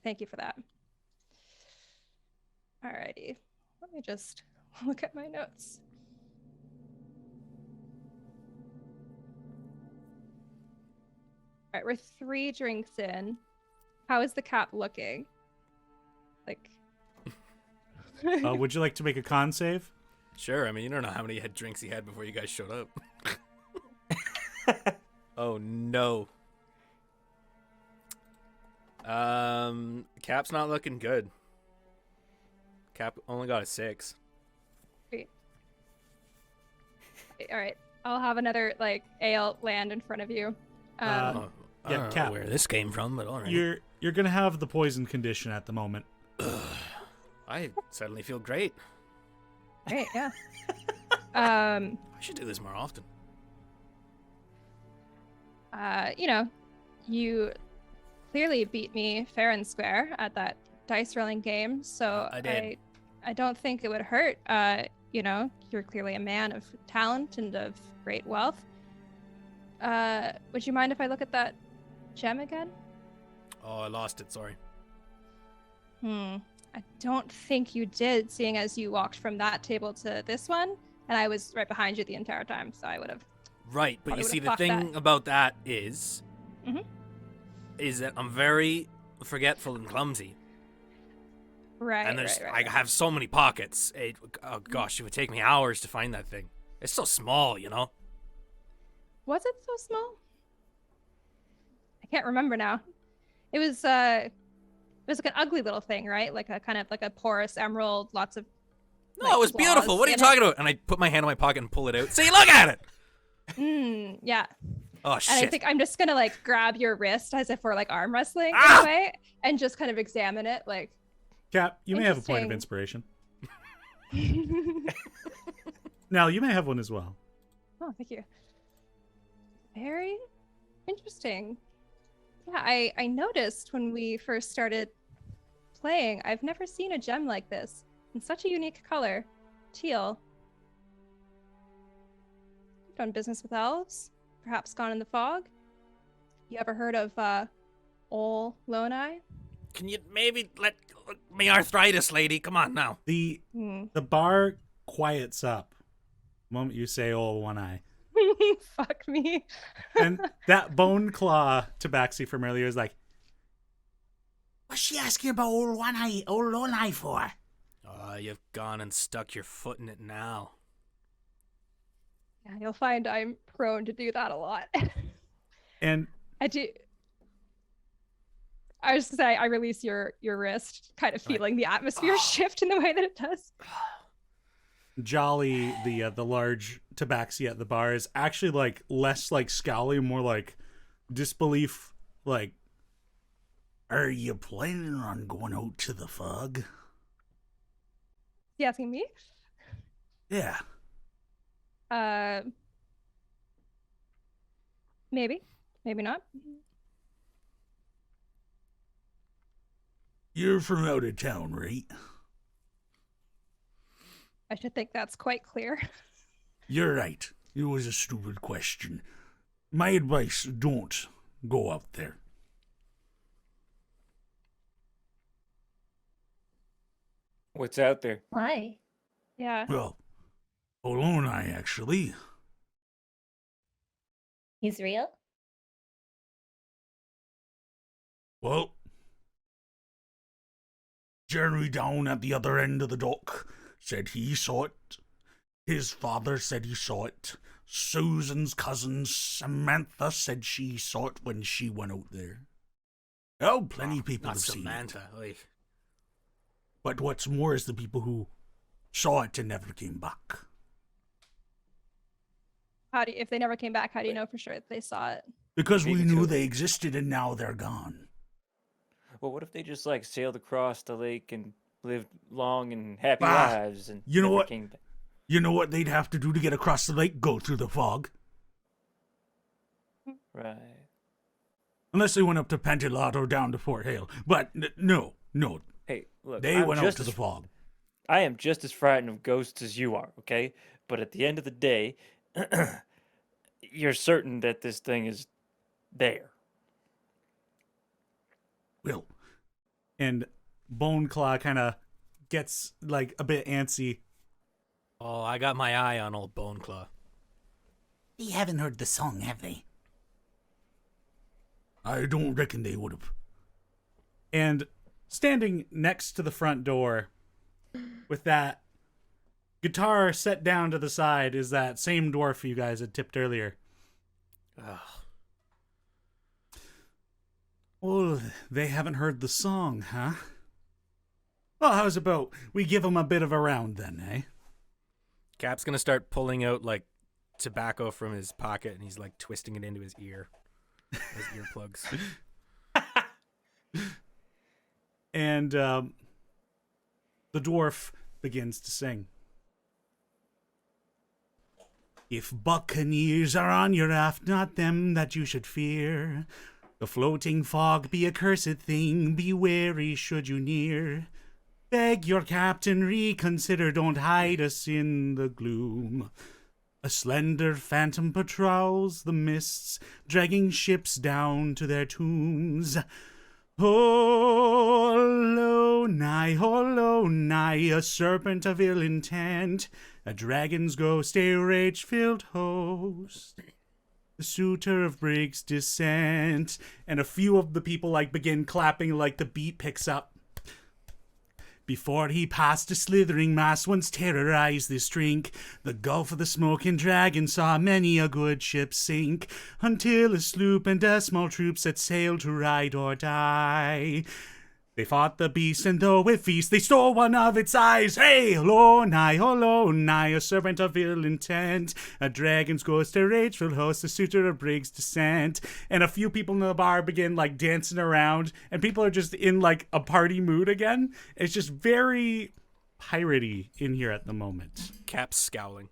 Speaker 5: thank you for that. Alrighty, let me just look at my notes. All right, we're 3 drinks in. How is the cap looking? Like,
Speaker 1: Would you like to make a con save?
Speaker 10: Sure, I mean, you don't know how many drinks he had before you guys showed up. Oh, no. Cap's not looking good. Cap only got a 6.
Speaker 5: great. All right, I'll have another like ale land in front of you.
Speaker 1: Yeah,
Speaker 10: I don't know
Speaker 1: Cap.
Speaker 10: where this came from, but all right.
Speaker 1: You're gonna have the poison condition at the moment.
Speaker 10: I suddenly feel great.
Speaker 5: Great, yeah.
Speaker 10: I should do this more often.
Speaker 5: You know, you clearly beat me fair and square at that dice rolling game, so
Speaker 10: I did.
Speaker 5: I don't think it would hurt. You know, you're clearly a man of talent and of great wealth. Would you mind if I look at that gem again?
Speaker 10: Oh, I lost it, sorry.
Speaker 5: I don't think you did, seeing as you walked from that table to this one, and I was right behind you the entire time, so I would have.
Speaker 10: Right, but
Speaker 5: Probably
Speaker 10: you see,
Speaker 5: would've
Speaker 10: the
Speaker 5: clocked
Speaker 10: thing
Speaker 5: that.
Speaker 10: about that is
Speaker 5: Mhm.
Speaker 10: that I'm very forgetful and clumsy.
Speaker 5: Right.
Speaker 10: And there's
Speaker 5: right.
Speaker 10: I have so many pockets. Oh gosh, it would take me hours to find that thing. It's so small, you know.
Speaker 5: Was it so small? I can't remember now. It was like an ugly little thing, right? Like a kind of like a porous emerald, lots of.
Speaker 10: No,
Speaker 5: like,
Speaker 10: it was beautiful.
Speaker 5: claws
Speaker 10: What are you
Speaker 5: in
Speaker 10: talking about? And I put my hand in my pocket and pull it out. See, look at it.
Speaker 5: Yeah.
Speaker 10: Oh
Speaker 5: And
Speaker 10: shit.
Speaker 5: I think I'm just gonna like grab your wrist as if we're like arm wrestling
Speaker 10: Ah!
Speaker 5: in a way, and just kind of examine it, like.
Speaker 1: Cap, you may have a point of
Speaker 5: Interesting.
Speaker 1: inspiration. Now, you may have one as well.
Speaker 5: Oh, thank you. Very interesting. Yeah, I noticed when we first started playing, I've never seen a gem like this in such a unique color, teal. You've done business with elves, perhaps gone in the fog. You ever heard of Ol Lonai?
Speaker 10: Can you maybe let me arthritis lady? Come on now.
Speaker 1: The bar quiets up the moment you say "oh, one eye,"
Speaker 5: Fuck me.
Speaker 1: and that bone claw tabaxi from earlier is like, "What's she asking about old one eye for?"
Speaker 10: Oh, you've gone and stuck your foot in it now.
Speaker 5: Yeah, you'll find I'm prone to do that a lot.
Speaker 1: And
Speaker 5: I do. I was gonna say I release your wrist, kind of feeling the atmosphere shift in the way that it does.
Speaker 1: Jolly, the large tabaxi at the bar, is actually like less like scowly, more like disbelief. Like, are you planning on going out to the fog?
Speaker 5: You asking me?
Speaker 1: Yeah.
Speaker 5: Maybe, maybe not.
Speaker 1: You're from out of town, right?
Speaker 5: I should think that's quite clear.
Speaker 1: You're right. It was a stupid question. My advice, don't go out there.
Speaker 3: What's out there?
Speaker 8: Why?
Speaker 5: Yeah.
Speaker 1: Well, Olonai, actually.
Speaker 8: He's real?
Speaker 1: Well, Jerry down at the other end of the dock said he saw it. His father said he saw it. Susan's cousin Samantha said she saw it when she went out there. Oh, plenty of people
Speaker 10: Not
Speaker 1: have seen it.
Speaker 10: Samantha. Like,
Speaker 1: But what's more is the people who saw it and never came back.
Speaker 5: If they never came back, how do you know for sure that they saw it?
Speaker 1: Because we
Speaker 3: Maybe
Speaker 1: knew
Speaker 3: two.
Speaker 1: they existed and now they're gone.
Speaker 3: Well, what if they just like sailed across the lake and lived long and happy
Speaker 1: Ah,
Speaker 3: lives and
Speaker 1: you know
Speaker 3: never
Speaker 1: what?
Speaker 3: came back?
Speaker 1: You know what they'd have to do to get across the lake? Go through the fog.
Speaker 3: Right.
Speaker 1: Unless they went up to Pentalot or down to Fort Hale. But no.
Speaker 3: Hey, look,
Speaker 1: They
Speaker 3: I'm
Speaker 1: went out
Speaker 3: just
Speaker 1: to the
Speaker 3: as-
Speaker 1: fog.
Speaker 3: I am just as frightened of ghosts as you are, okay? But at the end of the day, you're certain that this thing is there.
Speaker 1: Will. And Bone Claw kind of gets like a bit antsy.
Speaker 10: oh, I got my eye on old Bone Claw.
Speaker 1: They haven't heard the song, have they? I don't reckon they would have. And standing next to the front door with that guitar set down to the side is that same dwarf you guys had tipped earlier.
Speaker 10: Ugh.
Speaker 1: Well, they haven't heard the song, huh? Well, how's about we give them a bit of a round then, eh?
Speaker 10: Cap's gonna start pulling out like tobacco from his pocket, and he's like twisting it into his ear, his earplugs.
Speaker 1: And the dwarf begins to sing. If buccaneers are on your raft, not them that you should fear. The floating fog be a cursed thing, be wary should you near. Beg your captain reconsider, don't hide us in the gloom. A slender phantom patrols the mists, dragging ships down to their tombs. Hollow nigh, a serpent of ill intent, a dragon's ghost, a rage-filled host, the suitor of Briggs' descent. And a few of the people like begin clapping like the beat picks up. Before he passed, a slithering mass once terrorized this drink. The Gulf of the Smoking Dragon saw many a good ship sink, until a sloop and a small troop set sail to ride or die. They fought the beast, and though with feast, they stole one of its eyes. Hey, hello, nigh, a serpent of ill intent, a dragon's ghost, a rageful host, a suitor of Briggs' descent. And a few people in the bar begin, like, dancing around, and people are just in, like, a party mood again. It's just very piratey in here at the moment.
Speaker 10: Cap's scowling.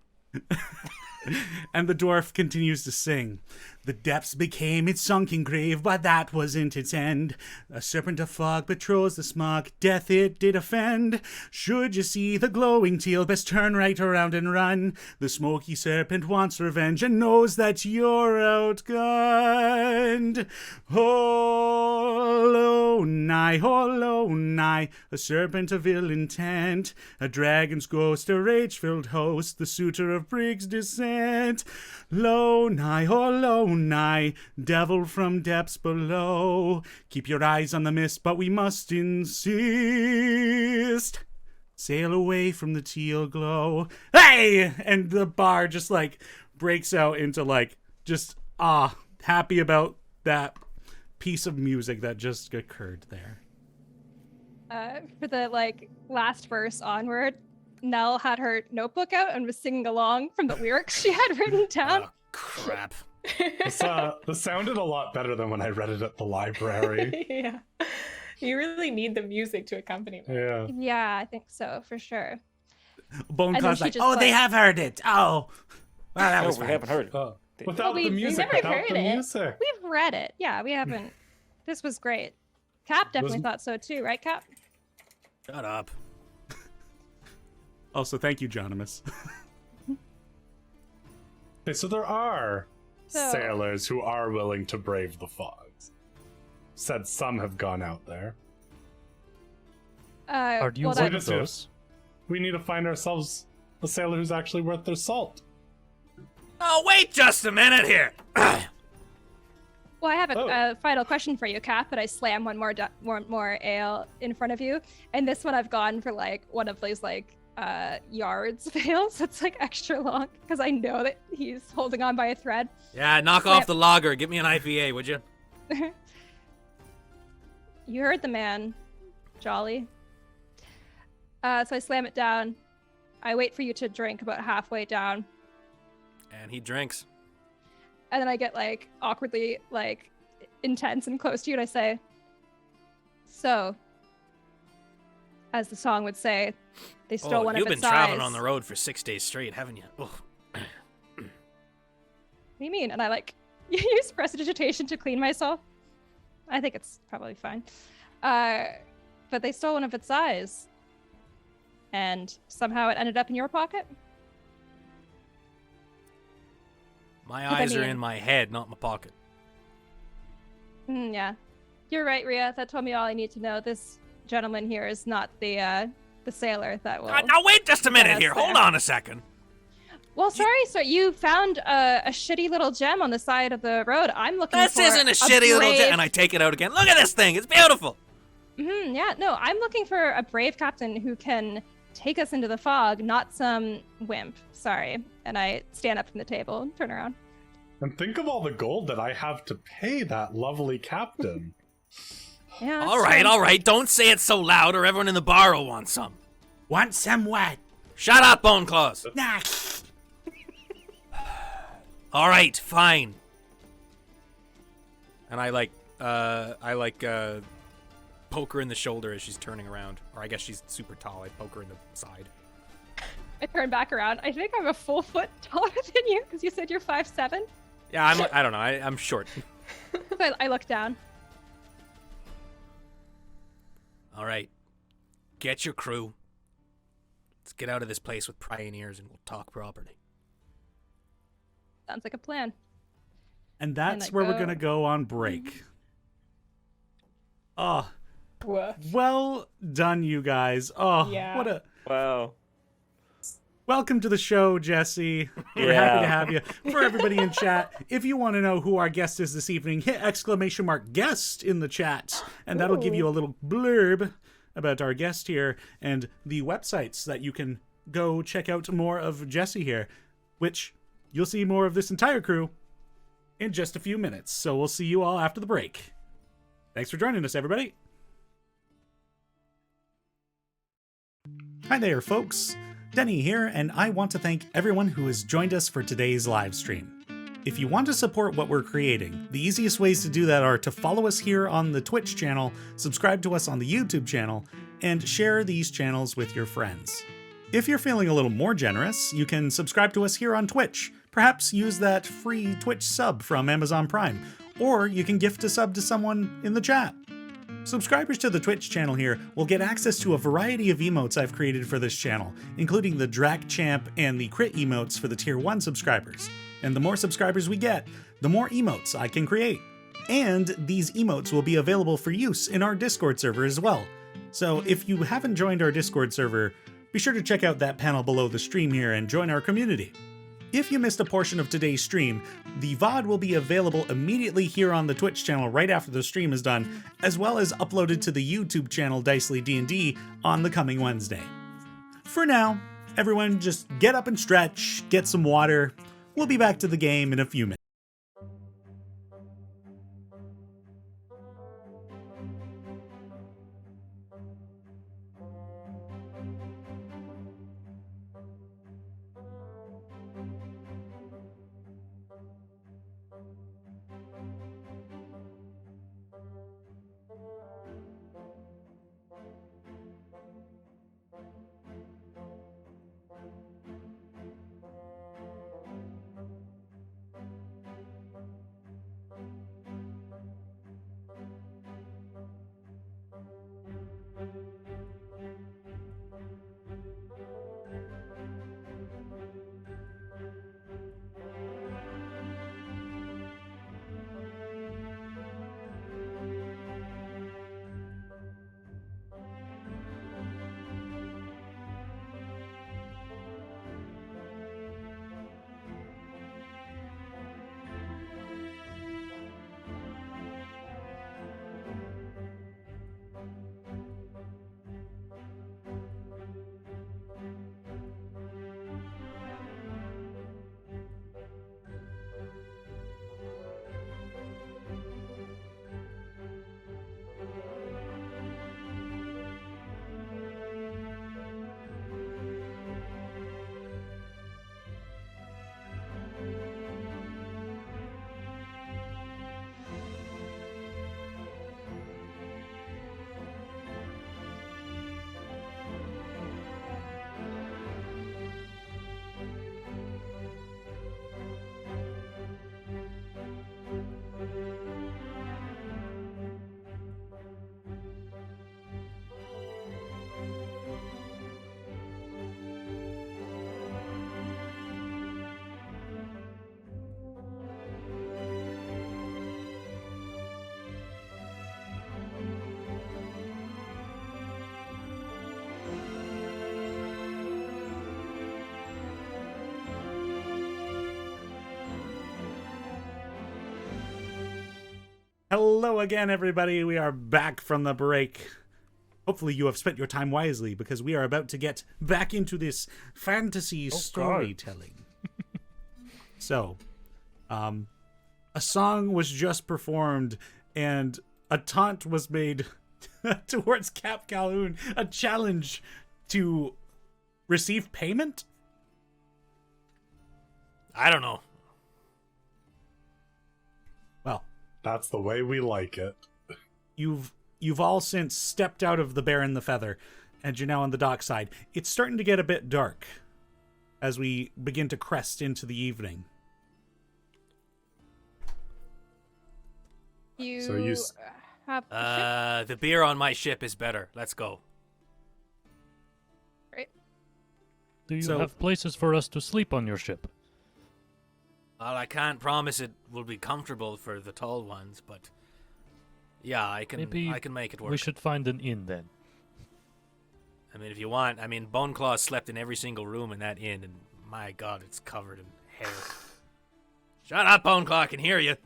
Speaker 1: And the dwarf continues to sing. The depths became its sunken grave, but that wasn't its end. A serpent of fog patrols the smog, death it did offend. Should you see the glowing teal, best turn right around and run. The smoky serpent wants revenge and knows that you're outgunned. Hollow nigh, a serpent of ill intent, a dragon's ghost, a rage-filled host, the suitor of Briggs' descent. Low nigh, devil from depths below. Keep your eyes on the mist, but we must insist. Sail away from the teal glow. Hey! And the bar just, like, breaks out into, like, just, happy about that piece of music that just occurred there.
Speaker 5: For the, like, last verse onward, Nell had her notebook out and was singing along from the lyrics she had written down.
Speaker 10: Oh, crap.
Speaker 4: This sounded a lot better than when I read it at the library.
Speaker 6: Yeah. You really need the music to accompany that.
Speaker 4: Yeah.
Speaker 5: Yeah, I think so, for sure.
Speaker 1: Bone
Speaker 5: And then
Speaker 1: Claw's
Speaker 5: she
Speaker 1: like,
Speaker 5: just
Speaker 1: oh, they
Speaker 5: played-
Speaker 1: have heard it. Oh. Well, that
Speaker 3: No,
Speaker 1: was
Speaker 3: we
Speaker 1: fine.
Speaker 3: haven't heard it.
Speaker 4: Oh. Without
Speaker 5: we-
Speaker 4: the
Speaker 5: we
Speaker 4: music,
Speaker 6: never
Speaker 4: without
Speaker 6: heard
Speaker 4: the
Speaker 6: it.
Speaker 4: music.
Speaker 5: We've read it. Yeah, we haven't. This was great. Cap definitely
Speaker 4: Was-
Speaker 5: thought so too, right, Cap?
Speaker 10: Shut up.
Speaker 1: Also, thank you, Jonimus.
Speaker 4: Okay, so there are
Speaker 5: So-
Speaker 4: sailors who are willing to brave the fogs. Said some have gone out there.
Speaker 2: Are you
Speaker 5: well,
Speaker 2: one
Speaker 5: that-
Speaker 2: of those?
Speaker 4: We need to find ourselves a sailor who's actually worth their salt.
Speaker 10: Oh, wait just a minute here.
Speaker 5: Well, I have
Speaker 4: Oh.
Speaker 5: a final question for you, Cap, but I slam one more ale in front of you. And this one I've gone for, like, one of those, like, yards fails. So it's, like, extra long because I know that he's holding on by a thread.
Speaker 10: Yeah, knock off the lager. Give me an IPA, would you?
Speaker 5: You heard the man, Jolly. So I slam it down. I wait for you to drink about halfway down.
Speaker 10: And he drinks.
Speaker 5: And then I get, like, awkwardly, like, intense and close to you, and I say, so, as the song would say, they stole one of
Speaker 10: you've
Speaker 5: its
Speaker 10: been traveling
Speaker 5: eyes.
Speaker 10: on the road for 6 days straight, haven't you? Ugh.
Speaker 5: What do you mean? And I, like, use prestidigitation to clean myself. I think it's probably fine. But they stole one of its eyes. And somehow it ended up in your pocket?
Speaker 10: My
Speaker 5: I
Speaker 10: eyes are
Speaker 5: mean-
Speaker 10: in my head, not my pocket.
Speaker 5: Yeah. You're right, Rhea. That told me all I need to know. This gentleman here is not the sailor that will...
Speaker 10: Now wait just a minute
Speaker 5: us
Speaker 10: here.
Speaker 5: there.
Speaker 10: Hold on a second.
Speaker 5: Well, sorry, sir. You found a shitty little gem on the side of the road. I'm looking
Speaker 10: This
Speaker 5: for
Speaker 10: isn't a shitty little
Speaker 5: brave...
Speaker 10: jet. And I take it out again. Look at this thing. It's beautiful.
Speaker 5: Yeah, no, I'm looking for a brave captain who can take us into the fog, not some wimp. Sorry. And I stand up from the table and turn around.
Speaker 4: And think of all the gold that I have to pay that lovely captain.
Speaker 5: Yeah. that's
Speaker 10: All right,
Speaker 5: true.
Speaker 10: all right. Don't say it so loud or everyone in the bar will want some.
Speaker 1: Want some what?
Speaker 10: Shut up, Bone Claws.
Speaker 1: Nah.
Speaker 10: All right, fine. And I poke her in the shoulder as she's turning around. Or I guess she's super tall. I poke her in the side.
Speaker 5: I turn back around. I think I'm a full foot taller than you because you said you're 5'7".
Speaker 10: Yeah, I don't know. I'm short.
Speaker 5: So I look down.
Speaker 10: All right. Get your crew. Let's get out of this place with prying ears and we'll talk properly.
Speaker 5: Sounds like a plan.
Speaker 1: And that's
Speaker 5: I
Speaker 1: where we're
Speaker 5: go.
Speaker 1: going to go on break. Oh,
Speaker 6: Woof.
Speaker 1: well done, you guys. Oh,
Speaker 6: Yeah.
Speaker 1: what a...
Speaker 3: Wow.
Speaker 1: Welcome to the show, Jesse. We're happy to
Speaker 3: Yeah.
Speaker 1: have you. For everybody in chat, if you want to know who our guest is this evening, hit !guest in the chat, and that'll give you a little blurb about our guest here and the websites that you can go check out more of Jesse here, which you'll see more of this entire crew in just a few minutes. So we'll see you all after the break. Thanks for joining us, everybody. Hi there, folks. Denny here, and I want to thank everyone who has joined us for today's live stream. If you want to support what we're creating, the easiest ways to do that are to follow us here on the Twitch channel, subscribe to us on the YouTube channel, and share these channels with your friends. If you're feeling a little more generous, you can subscribe to us here on Twitch. Perhaps use that free Twitch sub from Amazon Prime, or you can gift a sub to someone in the chat. Subscribers to the Twitch channel here will get access to a variety of emotes I've created for this channel, including the Drac Champ and the Crit emotes for the Tier 1 subscribers. And the more subscribers we get, the more emotes I can create. And these emotes will be available for use in our Discord server as well. So if you haven't joined our Discord server, be sure to check out that panel below the stream here and join our community. If you missed a portion of today's stream, the VOD will be available immediately here on the Twitch channel right after the stream is done, as well as uploaded to the YouTube channel Dicely D&D on the coming Wednesday. For now, everyone just get up and stretch, get some water. We'll be back to the game in a few minutes. Hello again, everybody. We are back from the break. Hopefully you have spent your time wisely, because we are about to get back into this fantasy storytelling. So, a song was just performed, and a taunt was made towards Cap Calhoun, a challenge to receive payment?
Speaker 10: I don't know.
Speaker 1: Well,
Speaker 4: That's the way we like it.
Speaker 1: You've all since stepped out of the Bear and the Feather, and you're now on the dockside. It's starting to get a bit dark as we begin to crest into the evening.
Speaker 5: You
Speaker 4: So you
Speaker 5: have a ship?
Speaker 10: The beer on my ship is better. Let's go.
Speaker 5: Right.
Speaker 2: Do you
Speaker 1: So-
Speaker 2: have places for us to sleep on your ship?
Speaker 10: Well, I can't promise it will be comfortable for the tall ones, but yeah, I can
Speaker 2: Maybe
Speaker 10: make it work.
Speaker 2: We should find an inn then.
Speaker 10: I mean, if you want, Boneclaw slept in every single room in that inn, and my God, it's covered in hair. Shut up, Boneclaw, I can hear you.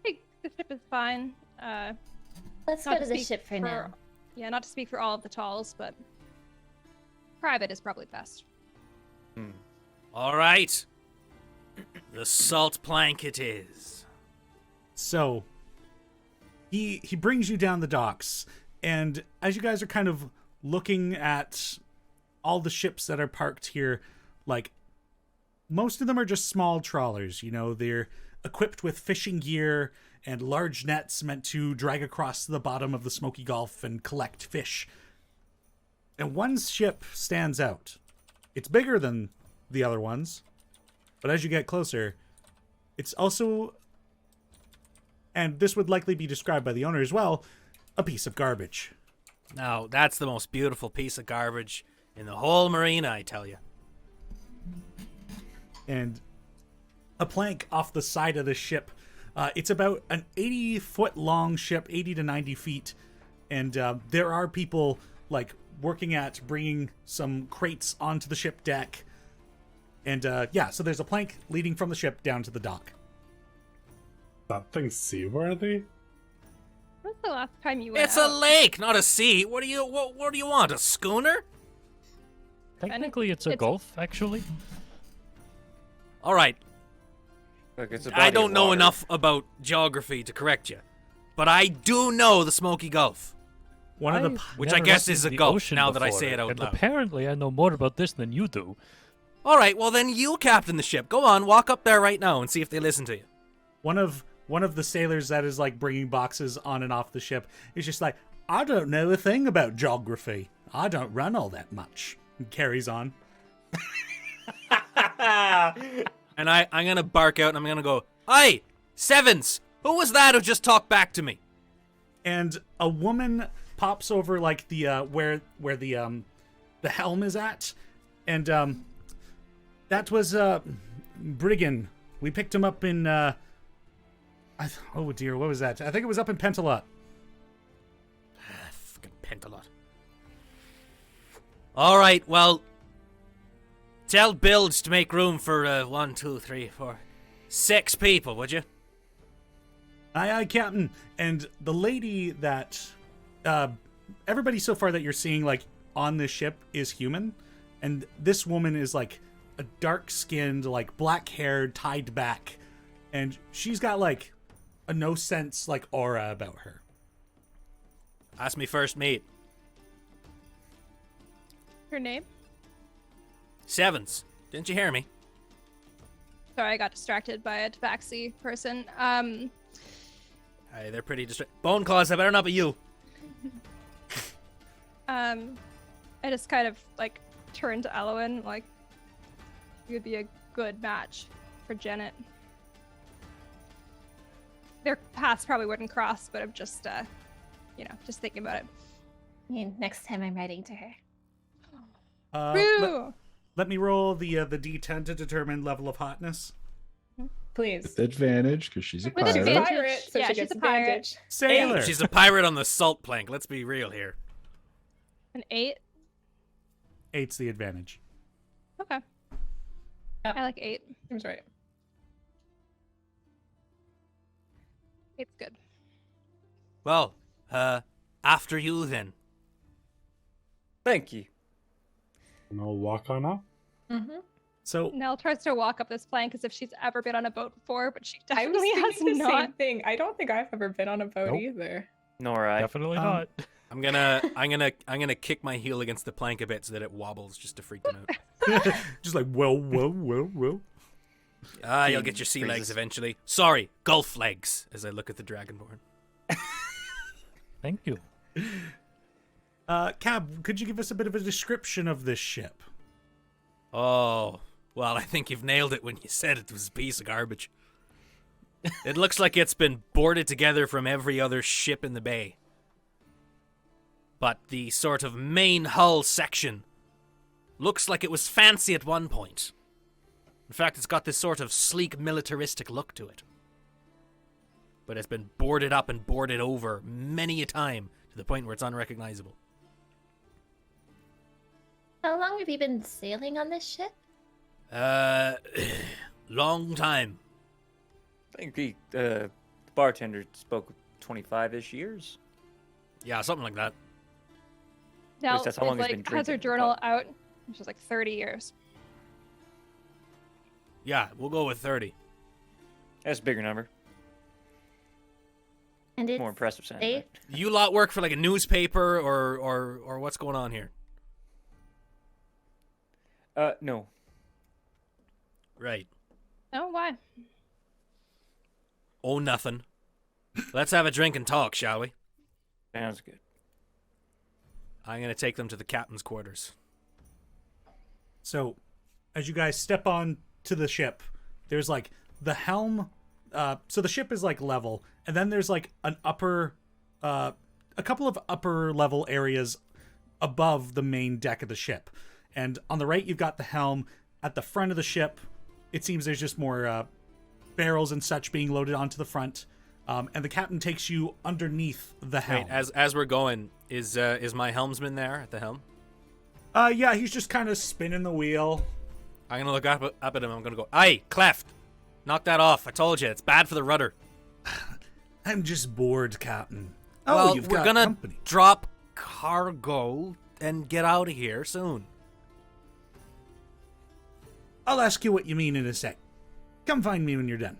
Speaker 5: Hey, the ship is fine.
Speaker 8: Let's
Speaker 5: Not
Speaker 8: go to the
Speaker 5: speak
Speaker 8: ship for now.
Speaker 5: Yeah, not to speak for all of the talls, but private is probably best.
Speaker 10: All right. The salt plank it is.
Speaker 1: So he brings you down the docks, and as you guys are kind of looking at all the ships that are parked here, like, most of them are just small trawlers. You know, they're equipped with fishing gear and large nets meant to drag across the bottom of the Smokey Gulf and collect fish. And one ship stands out. It's bigger than the other ones, but as you get closer, it's also, and this would likely be described by the owner as well, a piece of garbage.
Speaker 10: Now, that's the most beautiful piece of garbage in the whole marina, I tell you.
Speaker 1: And a plank off the side of the ship. It's about an 80-foot long ship, 80 to 90 feet. And there are people, like, working at bringing some crates onto the ship deck. And, yeah, so there's a plank leading from the ship down to the dock.
Speaker 4: That thing's seaworthy?
Speaker 5: When was the last time you went
Speaker 10: It's a
Speaker 5: out?
Speaker 10: lake, not a sea. What do you want? A schooner?
Speaker 2: Technically, it's a gulf, actually.
Speaker 10: All right.
Speaker 11: Look, it's a
Speaker 10: I
Speaker 11: body
Speaker 10: don't
Speaker 11: of
Speaker 10: know
Speaker 11: water.
Speaker 10: enough about geography to correct you, but I do know the Smokey Gulf.
Speaker 1: One of the
Speaker 10: Which
Speaker 2: Never
Speaker 10: I guess
Speaker 2: seen
Speaker 10: is a
Speaker 2: the
Speaker 10: gulf,
Speaker 2: ocean
Speaker 10: now that I
Speaker 2: before,
Speaker 10: say it out
Speaker 2: and
Speaker 10: loud.
Speaker 2: apparently I know more about this than you do.
Speaker 10: All right, well then you captain the ship. Go on, walk up there right now and see if they listen to you.
Speaker 1: One of the sailors that is, like, bringing boxes on and off the ship is just like, I don't know a thing about geography. I don't run all that much. And carries on.
Speaker 10: And I'm gonna bark out and I'm gonna go, "Hey, Sevens, who was that who just talked back to me?"
Speaker 1: And a woman pops over, like, the where the helm is at, and that was Briggan. We picked him up in oh dear, what was that? I think it was up in Pentalot.
Speaker 10: Fucking Pentalot. All right, well, tell Bilge to make room for 1, 2, 3, 4, 6 people, would you?
Speaker 1: Aye, Captain. And the lady that everybody so far that you're seeing, like, on this ship is human, and this woman is, like, a dark-skinned, like, black-haired, tied back, and she's got, like, a no-sense, like, aura about her.
Speaker 10: That's me first mate.
Speaker 5: Her name?
Speaker 10: Sevens. Didn't you hear me?
Speaker 5: Sorry, I got distracted by a tabaxi person.
Speaker 10: Hey, they're pretty Bone Claws, that better not be you.
Speaker 5: I just kind of, like, turned to Elowen, like, you would be a good match for Janet. Their paths probably wouldn't cross, but I'm just, just thinking about it.
Speaker 8: I mean, next time I'm writing to her.
Speaker 5: Woo!
Speaker 1: Let me roll the D10 to determine level of hotness.
Speaker 6: Please.
Speaker 12: With advantage, because she's a
Speaker 5: With
Speaker 12: pirate.
Speaker 5: advantage.
Speaker 6: Pirate, so
Speaker 5: Yeah,
Speaker 6: she
Speaker 5: she's
Speaker 6: gets
Speaker 5: a pirate.
Speaker 6: advantage.
Speaker 1: Sailor.
Speaker 10: She's a pirate on the salt plank. Let's be real here.
Speaker 5: An 8?
Speaker 1: 8's the advantage.
Speaker 5: Okay.
Speaker 6: Yeah.
Speaker 5: I like 8.
Speaker 6: Seems right.
Speaker 5: 8's good.
Speaker 10: Well, after you then.
Speaker 11: Thank you.
Speaker 4: And I'll walk on up.
Speaker 6: Mm-hmm.
Speaker 1: So
Speaker 5: Nell tries to walk up this plank as if she's ever been on a boat before, but she
Speaker 6: I was
Speaker 5: definitely has
Speaker 6: thinking the
Speaker 5: not.
Speaker 6: same thing. I don't think I've ever been on a boat
Speaker 2: Nope.
Speaker 6: either.
Speaker 11: Nor I.
Speaker 2: Definitely
Speaker 1: Um,
Speaker 2: not.
Speaker 10: I'm gonna kick my heel against the plank a bit so that it wobbles just to freak them out.
Speaker 1: just like, whoa.
Speaker 10: You'll get your sea legs eventually. Sorry, Gulf legs, as I look at the Dragonborn.
Speaker 2: Thank you.
Speaker 1: Cab, could you give us a bit of a description of this ship?
Speaker 10: Oh, well, I think you've nailed it when you said it was a piece of garbage. It looks like it's been boarded together from every other ship in the bay. But the sort of main hull section looks like it was fancy at one point. In fact, it's got this sort of sleek militaristic look to it. But it's been boarded up and boarded over many a time to the point where it's unrecognizable.
Speaker 8: How long have you been sailing on this ship?
Speaker 10: Long time.
Speaker 11: I think the bartender spoke 25-ish years.
Speaker 10: Yeah, something like that.
Speaker 5: Now,
Speaker 3: that's how long
Speaker 5: it's
Speaker 3: he's been
Speaker 5: like, has her
Speaker 3: drinking,
Speaker 5: journal out, which is like 30 years.
Speaker 10: Yeah, we'll go with 30.
Speaker 3: That's a bigger number.
Speaker 8: And it's
Speaker 3: More impressive sounding.
Speaker 8: safe.
Speaker 3: right?
Speaker 10: You lot work for like a newspaper or what's going on here?
Speaker 3: No.
Speaker 10: Right.
Speaker 5: Oh, why?
Speaker 10: Oh, nothing. Let's have a drink and talk, shall we?
Speaker 3: Sounds good.
Speaker 10: I'm going to take them to the captain's quarters.
Speaker 1: So, as you guys step on to the ship, there's like the helm. So the ship is like level, and then there's like an upper, a couple of upper level areas above the main deck of the ship. And on the right, you've got the helm. At the front of the ship, it seems there's just more barrels and such being loaded onto the front. And the captain takes you underneath the helm.
Speaker 10: Wait, as we're going, is my helmsman there at the helm?
Speaker 1: Yeah, he's just kind of spinning the wheel.
Speaker 10: I'm gonna look up at him. I'm gonna go, "Aye, Cleft, knock that off. I told you, it's bad for the rudder."
Speaker 1: I'm just bored, Captain.
Speaker 10: Well,
Speaker 1: you've
Speaker 10: we're
Speaker 1: got
Speaker 10: gonna
Speaker 1: company.
Speaker 10: drop cargo and get out of here soon.
Speaker 1: I'll ask you what you mean in a sec. Come find me when you're done.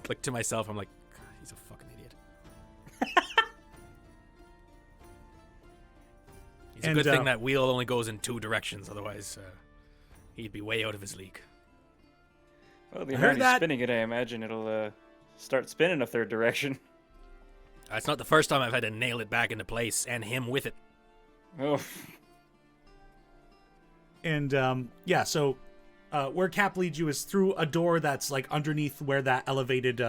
Speaker 10: Like to myself, I'm like, he's a fucking idiot. It's a good thing that wheel only goes in 2 directions, otherwise he'd be way out of his league.
Speaker 3: Well, the
Speaker 1: I
Speaker 3: amount
Speaker 1: heard
Speaker 3: he's
Speaker 1: that.
Speaker 3: spinning it, I imagine it'll start spinning a third direction.
Speaker 10: It's not the first time I've had to nail it back into place, and him with it.
Speaker 3: Oh.
Speaker 1: And yeah, so where Cap leads you is through a door that's like underneath where that elevated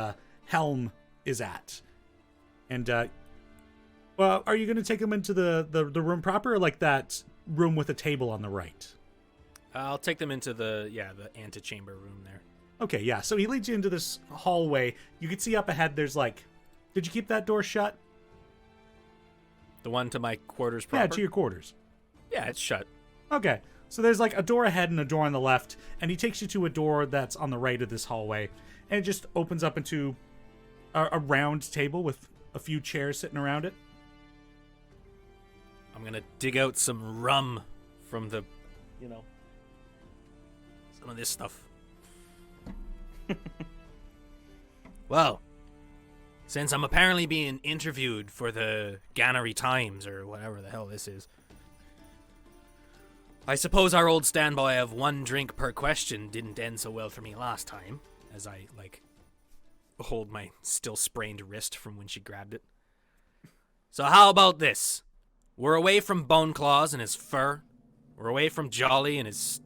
Speaker 1: helm is at. And well, are you going to take him into the room proper, or like that room with a table on the right?
Speaker 10: I'll take them into the antechamber room there.
Speaker 1: Okay, yeah. So he leads you into this hallway. You can see up ahead. There's like, did you keep that door shut?
Speaker 10: The one to my quarters proper?
Speaker 1: Yeah, to your quarters.
Speaker 10: Yeah, it's shut.
Speaker 1: Okay. So there's like a door ahead and a door on the left, and he takes you to a door that's on the right of this hallway, and it just opens up into a round table with a few chairs sitting around it.
Speaker 10: I'm gonna dig out some rum from the, some of this stuff. Well, since I'm apparently being interviewed for the Ganrey Times or whatever the hell this is, I suppose our old standby of 1 drink per question didn't end so well for me last time, as I, hold my still sprained wrist from when she grabbed it. So how about this? We're away from Boneclaws and his fur. We're away from Jolly and his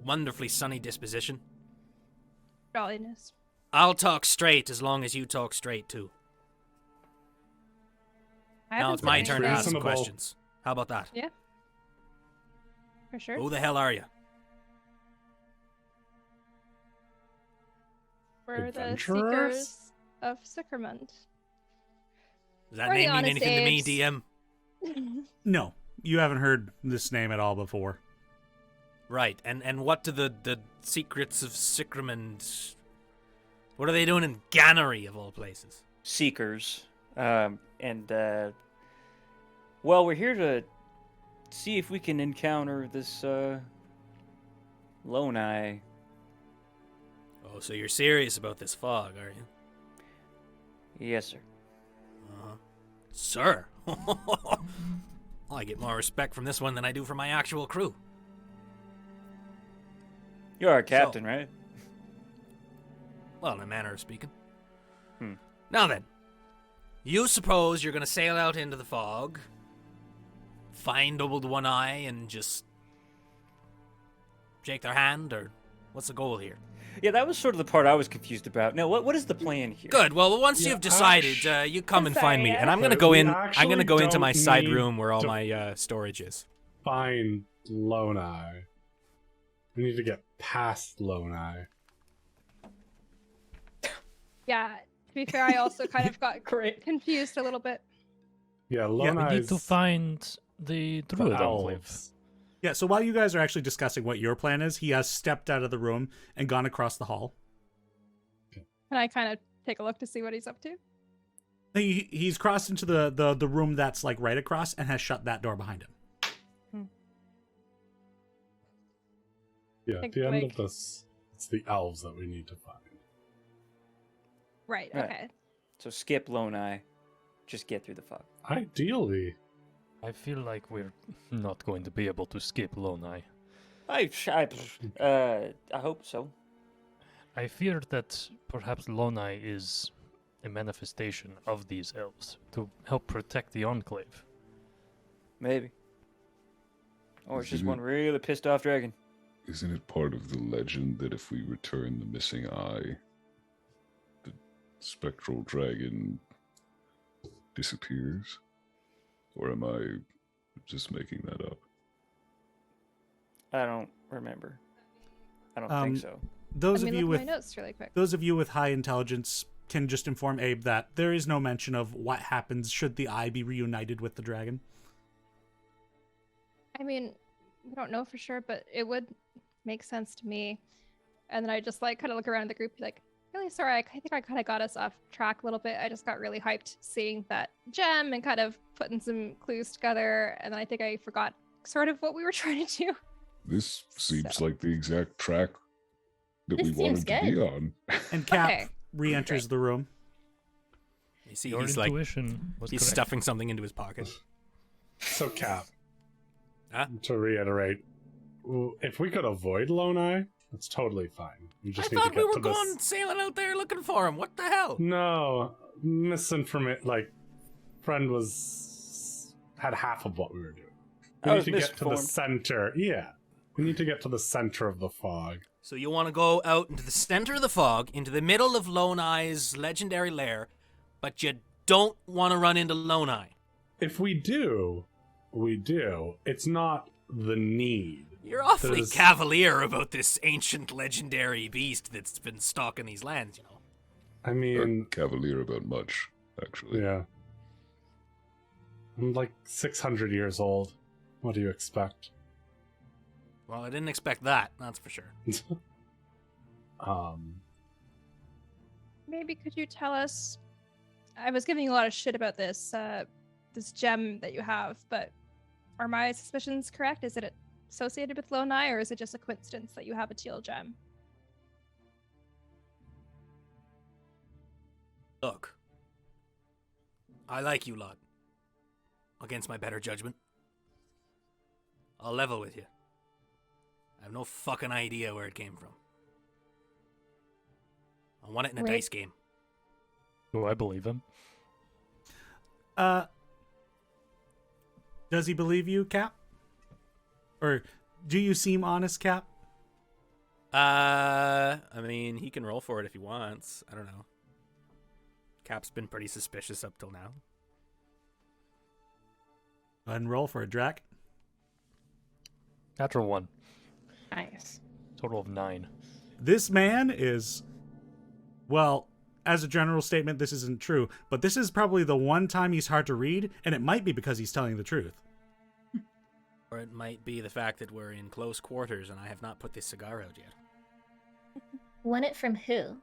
Speaker 10: wonderfully sunny disposition.
Speaker 5: Jolliness.
Speaker 10: I'll talk straight as long as you talk straight, too. Now it's my turn to ask some
Speaker 4: Reasonable.
Speaker 10: questions. How about that?
Speaker 5: Yeah. For sure.
Speaker 10: Who the hell are you?
Speaker 5: We're the
Speaker 4: Adventurers?
Speaker 5: Seekers of Sicromund.
Speaker 10: Does that
Speaker 5: We're the
Speaker 10: name mean
Speaker 5: honest
Speaker 10: anything to me,
Speaker 5: apes.
Speaker 10: DM?
Speaker 1: No, you haven't heard this name at all before.
Speaker 10: Right, and what do the Secrets of Sicromund... What are they doing in Ganrey, of all places?
Speaker 3: Seekers. Well, we're here to see if we can encounter this lone eye.
Speaker 10: Oh, so you're serious about this fog, are you?
Speaker 3: Yes, sir.
Speaker 10: Sir? I get more respect from this one than I do from my actual crew.
Speaker 3: You're our captain, right?
Speaker 10: Well, in a manner of speaking. Now then, you suppose you're going to sail out into the fog, find Old One Eye, and just shake their hand, or what's the goal here?
Speaker 3: Yeah, that was sort of the part I was confused about. Now, what is the plan here?
Speaker 10: Good. Well, once
Speaker 4: Yeah,
Speaker 10: you've decided, you come and find me,
Speaker 6: sorry,
Speaker 10: and I'm
Speaker 4: Okay,
Speaker 10: gonna go
Speaker 4: we
Speaker 10: in. I'm gonna go into my
Speaker 4: actually
Speaker 10: side
Speaker 4: don't
Speaker 10: room where all
Speaker 4: need
Speaker 10: my storage is.
Speaker 4: Find Lone Eye. We need to get past Lone Eye.
Speaker 5: Yeah. To be fair, I also kind of got
Speaker 6: Great.
Speaker 5: confused a little bit.
Speaker 4: Yeah, Lone
Speaker 2: We
Speaker 4: Eye.
Speaker 2: need to find the druid enclave.
Speaker 1: Yeah, so while you guys are actually discussing what your plan is, he has stepped out of the room and gone across the hall.
Speaker 5: Can I kind of take a look to see what he's up to?
Speaker 1: He's crossed into the room that's like right across and has shut that door behind him.
Speaker 4: Yeah, at
Speaker 5: Think,
Speaker 4: the end
Speaker 5: like-
Speaker 4: of this, it's the elves that we need to find.
Speaker 5: Right.
Speaker 11: Right.
Speaker 5: Okay.
Speaker 11: So skip Lonai. Just get through the fog.
Speaker 4: Ideally,
Speaker 2: I feel like we're not going to be able to skip Lonai.
Speaker 11: I hope so.
Speaker 2: I fear that perhaps Lonai is a manifestation of these elves to help protect the Enclave.
Speaker 11: Maybe. Or it's just
Speaker 7: Isn't
Speaker 11: one
Speaker 7: it-
Speaker 11: really pissed off dragon.
Speaker 7: Isn't it part of the legend that if we return the missing eye, the spectral dragon disappears? Or am I just making that up?
Speaker 11: I don't remember. I don't
Speaker 1: Um,
Speaker 11: think so.
Speaker 1: Those
Speaker 5: Let
Speaker 1: of
Speaker 5: me
Speaker 1: you
Speaker 5: look at
Speaker 1: with
Speaker 5: my notes really quick.
Speaker 1: those of you with high intelligence can just inform Abe that there is no mention of what happens should the eye be reunited with the dragon.
Speaker 5: I mean, we don't know for sure, but it would make sense to me. And then I just like kind of look around the group, like, really sorry, I think I kind of got us off track a little bit. I just got really hyped seeing that gem and kind of putting some clues together, and then I think I forgot sort of what we were trying to do.
Speaker 7: This seems
Speaker 5: So-
Speaker 7: like the exact track that
Speaker 8: This
Speaker 7: we
Speaker 8: seems
Speaker 7: wanted to be
Speaker 8: good.
Speaker 7: on.
Speaker 1: And Cap
Speaker 5: Okay.
Speaker 1: re-enters the room.
Speaker 10: You see,
Speaker 2: Your
Speaker 10: he's like
Speaker 2: intuition was
Speaker 10: he's
Speaker 2: correct.
Speaker 10: stuffing something into his pocket.
Speaker 4: so Cap.
Speaker 10: Huh?
Speaker 4: To reiterate, if we could avoid Lonai, that's totally fine. We
Speaker 10: I
Speaker 4: just need to
Speaker 10: thought
Speaker 4: get
Speaker 10: we were
Speaker 4: to this.
Speaker 10: going sailing out there looking for him. What the hell?
Speaker 4: No, misinformation. Like, friend had half of what we were doing. We
Speaker 11: I
Speaker 4: need
Speaker 11: was
Speaker 4: to get to the
Speaker 11: misinformed.
Speaker 4: center. Yeah, we need to get to the center of the fog.
Speaker 10: So you want to go out into the center of the fog, into the middle of Lonai's legendary lair, but you don't want to run into Lonai.
Speaker 4: If we do, we do. It's not the need.
Speaker 10: You're awfully
Speaker 4: There's-
Speaker 10: cavalier about this ancient legendary beast that's been stalking these lands, you know.
Speaker 4: I mean,
Speaker 7: Cavalier about much, actually.
Speaker 4: yeah. I'm like 600 years old. What do you expect?
Speaker 10: Well, I didn't expect that, that's for sure.
Speaker 5: Maybe could you tell us? I was giving you a lot of shit about this this gem that you have, but are my suspicions correct? Is it associated with Lonai, or is it just a coincidence that you have a teal gem?
Speaker 10: Look, I like you lot. Against my better judgment. I'll level with you. I have no fucking idea where it came from. I won it in a
Speaker 8: Wait.
Speaker 10: dice game.
Speaker 2: Oh, I believe him.
Speaker 1: Does he believe you, Cap? Or do you seem honest, Cap?
Speaker 10: I mean, he can roll for it if he wants. I don't know. Cap's been pretty suspicious up till now.
Speaker 1: Go ahead and roll for it, Drac.
Speaker 2: Natural 1.
Speaker 6: Nice.
Speaker 2: Total of 9.
Speaker 1: This man is, well, as a general statement, this isn't true, but this is probably the one time he's hard to read, and it might be because he's telling the truth.
Speaker 10: Or it might be the fact that we're in close quarters and I have not put this cigar out yet.
Speaker 8: Won it from who?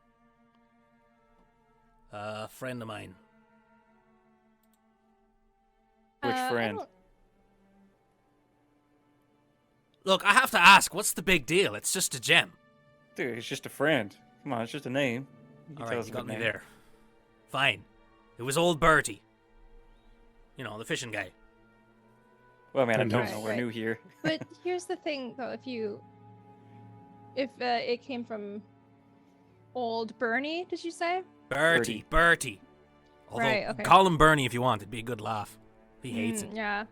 Speaker 10: A friend of mine.
Speaker 11: Which
Speaker 5: I
Speaker 11: friend?
Speaker 5: don't-
Speaker 10: Look, I have to ask, what's the big deal? It's just a gem.
Speaker 11: Dude, he's just a friend. Come on, it's just a name. You can
Speaker 10: All
Speaker 11: tell
Speaker 10: right,
Speaker 11: us
Speaker 10: you
Speaker 11: a
Speaker 10: got
Speaker 11: good
Speaker 10: me
Speaker 11: name.
Speaker 10: there. Fine. It was old Bertie. You know, the fishing guy.
Speaker 11: Well, man, I
Speaker 4: Right,
Speaker 11: don't know. We're
Speaker 5: right.
Speaker 11: new here.
Speaker 5: But here's the thing, though: if it came from old Bernie, did you say?
Speaker 10: Bertie. Although,
Speaker 5: Right, okay.
Speaker 10: call him Bernie if you want. It'd be a good laugh. He hates it.
Speaker 5: Yeah.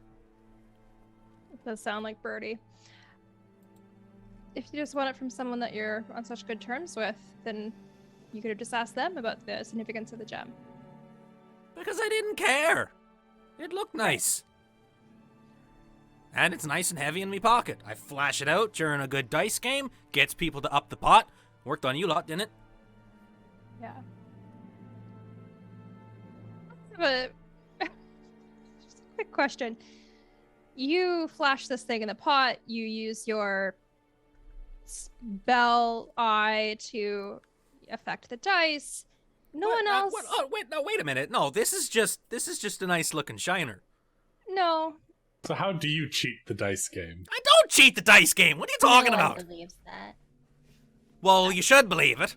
Speaker 5: It does sound like Birdie. If you just want it from someone that you're on such good terms with, then you could have just asked them about the significance of the gem.
Speaker 10: Because I didn't care. It looked nice. And it's nice and heavy in me pocket. I flash it out during a good dice game, gets people to up the pot. Worked on you lot, didn't it?
Speaker 5: Yeah. But just a quick question. You flash this thing in the pot, you use your spell eye to affect the dice. No one else.
Speaker 10: Wait a minute. No, this is just a nice looking shiner.
Speaker 5: No.
Speaker 4: So how do you cheat the dice game?
Speaker 10: I don't cheat the dice game. What are you talking
Speaker 8: No
Speaker 10: about?
Speaker 8: one believes that.
Speaker 10: Well, you should believe it.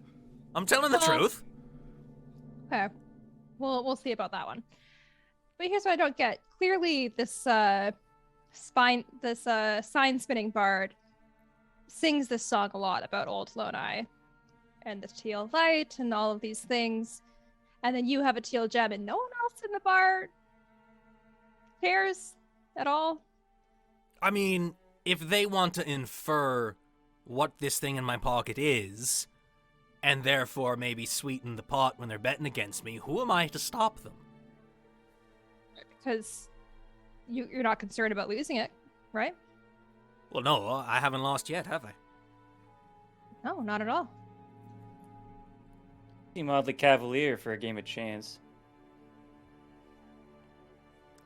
Speaker 10: I'm telling the
Speaker 5: Well-
Speaker 10: truth.
Speaker 5: Okay. We'll see about that one. But here's what I don't get. Clearly, this sign spinning bard sings this song a lot about Old Lonai and the teal light and all of these things. And then you have a teal gem, and no one else in the bar cares at all.
Speaker 10: I mean, if they want to infer what this thing in my pocket is, and therefore maybe sweeten the pot when they're betting against me, who am I to stop them?
Speaker 5: Because you're not concerned about losing it, right?
Speaker 10: Well, no, I haven't lost yet, have I?
Speaker 5: No, not at all.
Speaker 11: Seem oddly cavalier for a game of chance.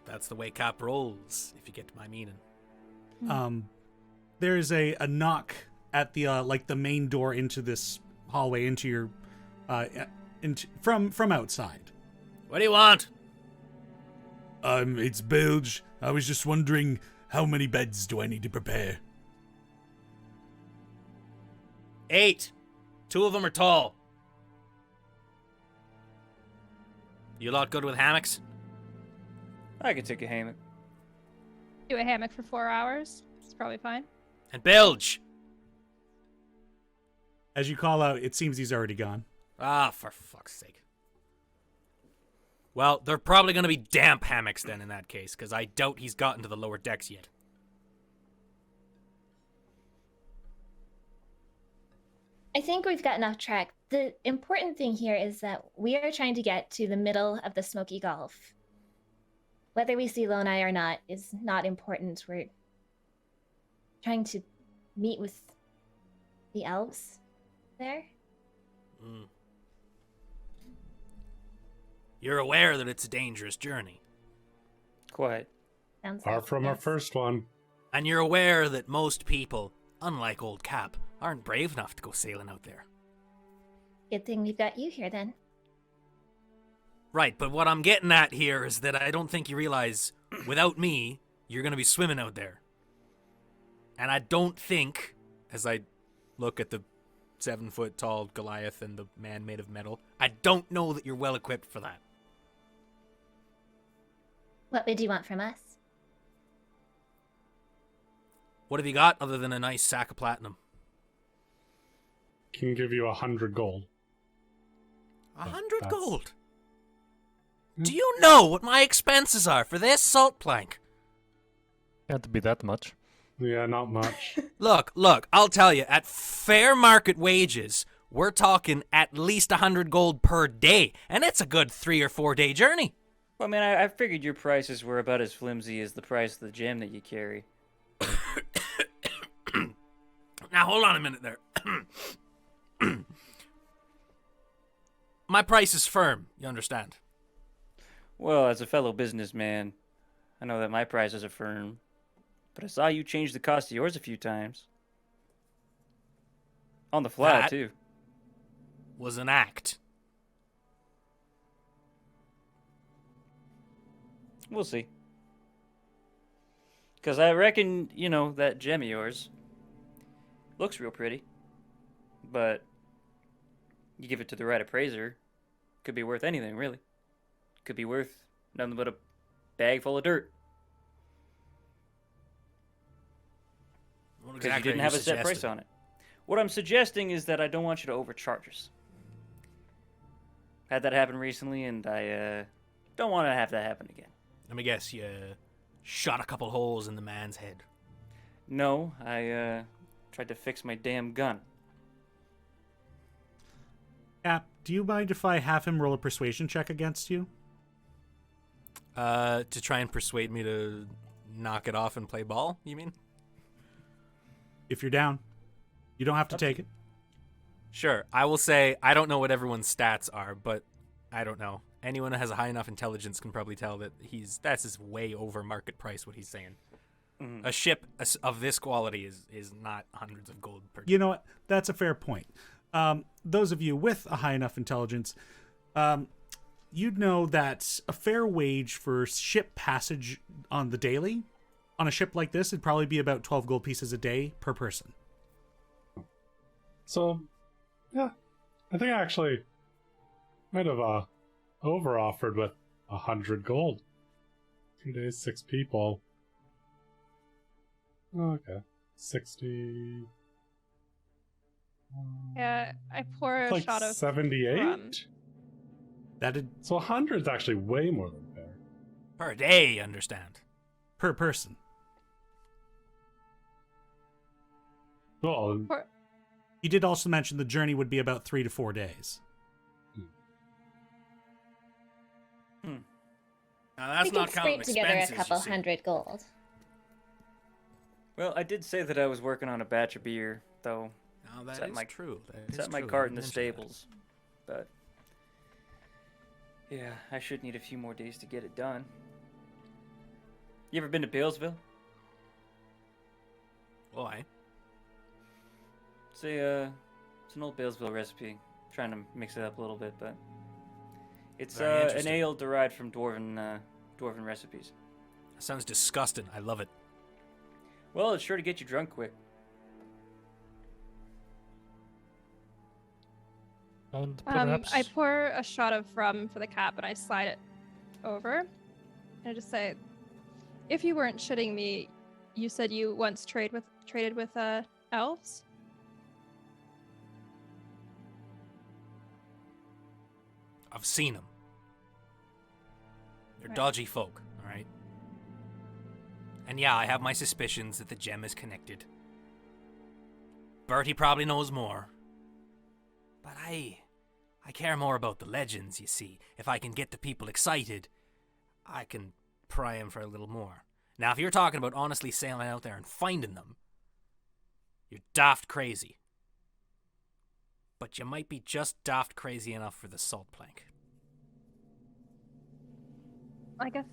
Speaker 10: That's the way Cap rolls, if you get my meaning.
Speaker 1: There's a knock at the like the main door into this hallway into your from outside.
Speaker 10: What do you want?
Speaker 1: It's Bilge. I was just wondering, how many beds do I need to prepare?
Speaker 10: 8. 2 of them are tall. You lot good with hammocks?
Speaker 11: I could take a hammock.
Speaker 5: Do a hammock for 4 hours. It's probably fine.
Speaker 10: And bilge!
Speaker 1: As you call out, it seems he's already gone.
Speaker 10: Ah, for fuck's sake. Well, they're probably going to be damp hammocks then in that case, because I doubt he's gotten to the lower decks yet.
Speaker 8: I think we've gotten off track. The important thing here is that we are trying to get to the middle of the Smokey Gulf. Whether we see Lonai or not is not important. We're trying to meet with the elves there.
Speaker 10: Mm. You're aware that it's a dangerous journey.
Speaker 11: Quite.
Speaker 8: Sounds
Speaker 4: Far
Speaker 8: like
Speaker 4: from our
Speaker 8: yes.
Speaker 4: first one.
Speaker 10: And you're aware that most people, unlike old Cap, aren't brave enough to go sailing out there.
Speaker 8: Good thing we've got you here then.
Speaker 10: Right, but what I'm getting at here is that I don't think you realize, without me, you're going to be swimming out there. And I don't think, as I look at the 7-foot-tall Goliath and the man made of metal, I don't know that you're well equipped for that.
Speaker 8: What would you want from us?
Speaker 10: What have you got other than a nice sack of platinum?
Speaker 4: Can give you 100 gold.
Speaker 10: 100
Speaker 4: That's-
Speaker 10: gold? Do you know what my expenses are for this salt plank?
Speaker 2: Can't be that much.
Speaker 4: Yeah, not much.
Speaker 10: Look, I'll tell you, at fair market wages, we're talking at least 100 gold per day, and it's a good 3 or 4 day journey.
Speaker 11: Well, I mean, I figured your prices were about as flimsy as the price of the gem that you carry.
Speaker 10: Now, hold on a minute there. My price is firm, you understand?
Speaker 11: Well, as a fellow businessman, I know that my prices are firm, but I saw you change the cost of yours a few times. On the fly,
Speaker 10: That-
Speaker 11: too.
Speaker 10: Was an act.
Speaker 11: We'll see. Because I reckon, that gem of yours looks real pretty. But you give it to the right appraiser, could be worth anything, really. Could be worth nothing but a bag full of dirt.
Speaker 10: What
Speaker 11: Because
Speaker 10: exactly
Speaker 11: you didn't
Speaker 10: are
Speaker 11: have a set price
Speaker 10: suggesting?
Speaker 11: on it. What I'm suggesting is that I don't want you to overcharge us. Had that happen recently, and I don't want to have that happen again.
Speaker 10: Let me guess, you shot a couple holes in the man's head.
Speaker 11: No, I tried to fix my damn gun.
Speaker 1: Cap, do you mind if I have him roll a persuasion check against you?
Speaker 10: To try and persuade me to knock it off and play ball, you mean?
Speaker 1: If you're down, you don't have to take it.
Speaker 10: Sure. I will say I don't know what everyone's stats are, but I don't know. Anyone who has a high enough intelligence can probably tell that that's just way over market price what he's saying.
Speaker 11: Mhm.
Speaker 10: A ship of this quality is not hundreds of gold per.
Speaker 1: You know what? That's a fair point. Those of you with a high enough intelligence, You'd know that a fair wage for ship passage on the daily, on a ship like this, it'd probably be about 12 gold pieces a day per person.
Speaker 4: So, yeah, I think I actually might have over-offered with 100 gold. 2 days, 6 people. Okay, 60.
Speaker 5: Yeah, I pour a
Speaker 4: Like
Speaker 5: shot of
Speaker 4: 78.
Speaker 5: rum.
Speaker 4: So 100 is actually way more than fair.
Speaker 10: Per day, understand?
Speaker 1: Per person.
Speaker 4: Well,
Speaker 1: You did also mention the journey would be about 3 to 4 days.
Speaker 10: Now, that's
Speaker 8: We
Speaker 10: not
Speaker 8: could
Speaker 10: counting
Speaker 8: scrape together a
Speaker 10: expenses,
Speaker 8: couple
Speaker 10: you see.
Speaker 8: hundred gold.
Speaker 11: Well, I did say that I was working on a batch of beer, though.
Speaker 10: No, that
Speaker 11: Set
Speaker 10: is
Speaker 11: my-
Speaker 10: true. That
Speaker 11: Set
Speaker 10: is
Speaker 11: my
Speaker 10: true.
Speaker 11: cart
Speaker 10: I
Speaker 11: in the
Speaker 10: mentioned that.
Speaker 11: stables. But yeah, I should need a few more days to get it done. You ever been to Balesville?
Speaker 10: Why?
Speaker 11: It's an old Balesville recipe. Trying to mix it up a little bit, but it's
Speaker 10: Very
Speaker 11: an
Speaker 10: interesting.
Speaker 11: ale derived from dwarven recipes.
Speaker 10: That sounds disgusting. I love it.
Speaker 11: Well, it's sure to get you drunk quick.
Speaker 2: And
Speaker 5: I
Speaker 2: perhaps
Speaker 5: pour a shot of rum for the cap and I slide it over. And I just say, if you weren't shitting me, you said you once traded with elves?
Speaker 10: I've seen them. They're
Speaker 5: Right.
Speaker 10: dodgy folk, alright? And yeah, I have my suspicions that the gem is connected. Bertie probably knows more. But I care more about the legends, you see. If I can get the people excited, I can pry them for a little more. Now, if you're talking about honestly sailing out there and finding them, you're daft crazy. But you might be just daft crazy enough for the salt plank.
Speaker 5: I guess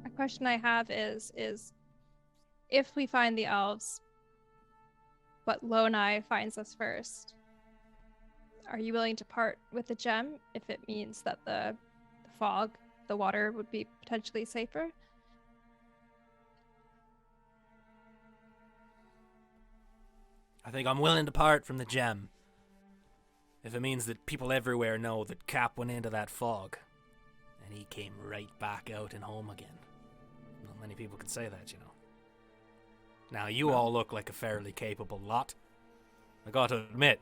Speaker 5: a question I have is if we find the elves, but Lonai finds us first, are you willing to part with the gem if it means that the fog, the water would be potentially safer?
Speaker 10: I think I'm willing to part from the gem if it means that people everywhere know that Cap went into that fog and he came right back out and home again. Not many people can say that, you know. Now, you all look like a fairly capable lot. I gotta admit,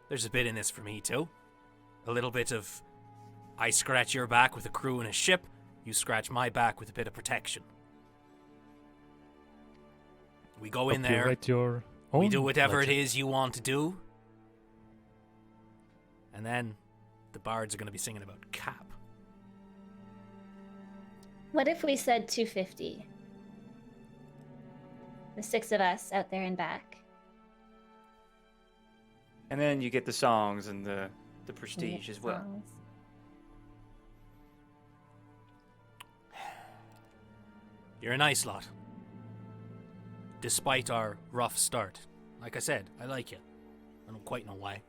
Speaker 10: there's a bit in this for me too. A little bit of I scratch your back with a crew and a ship, you scratch my back with a bit of protection. We go in
Speaker 2: hope you
Speaker 10: there.
Speaker 2: write your
Speaker 10: We
Speaker 2: own
Speaker 10: do whatever it
Speaker 2: legend.
Speaker 10: is you want to do. And then the bards are going to be singing about Cap.
Speaker 8: What if we said 250? The 6 of us out there and back.
Speaker 11: And then you get the songs and the prestige as well.
Speaker 8: Songs.
Speaker 10: You're a nice lot. Despite our rough start. Like I said, I like you. I don't quite know why.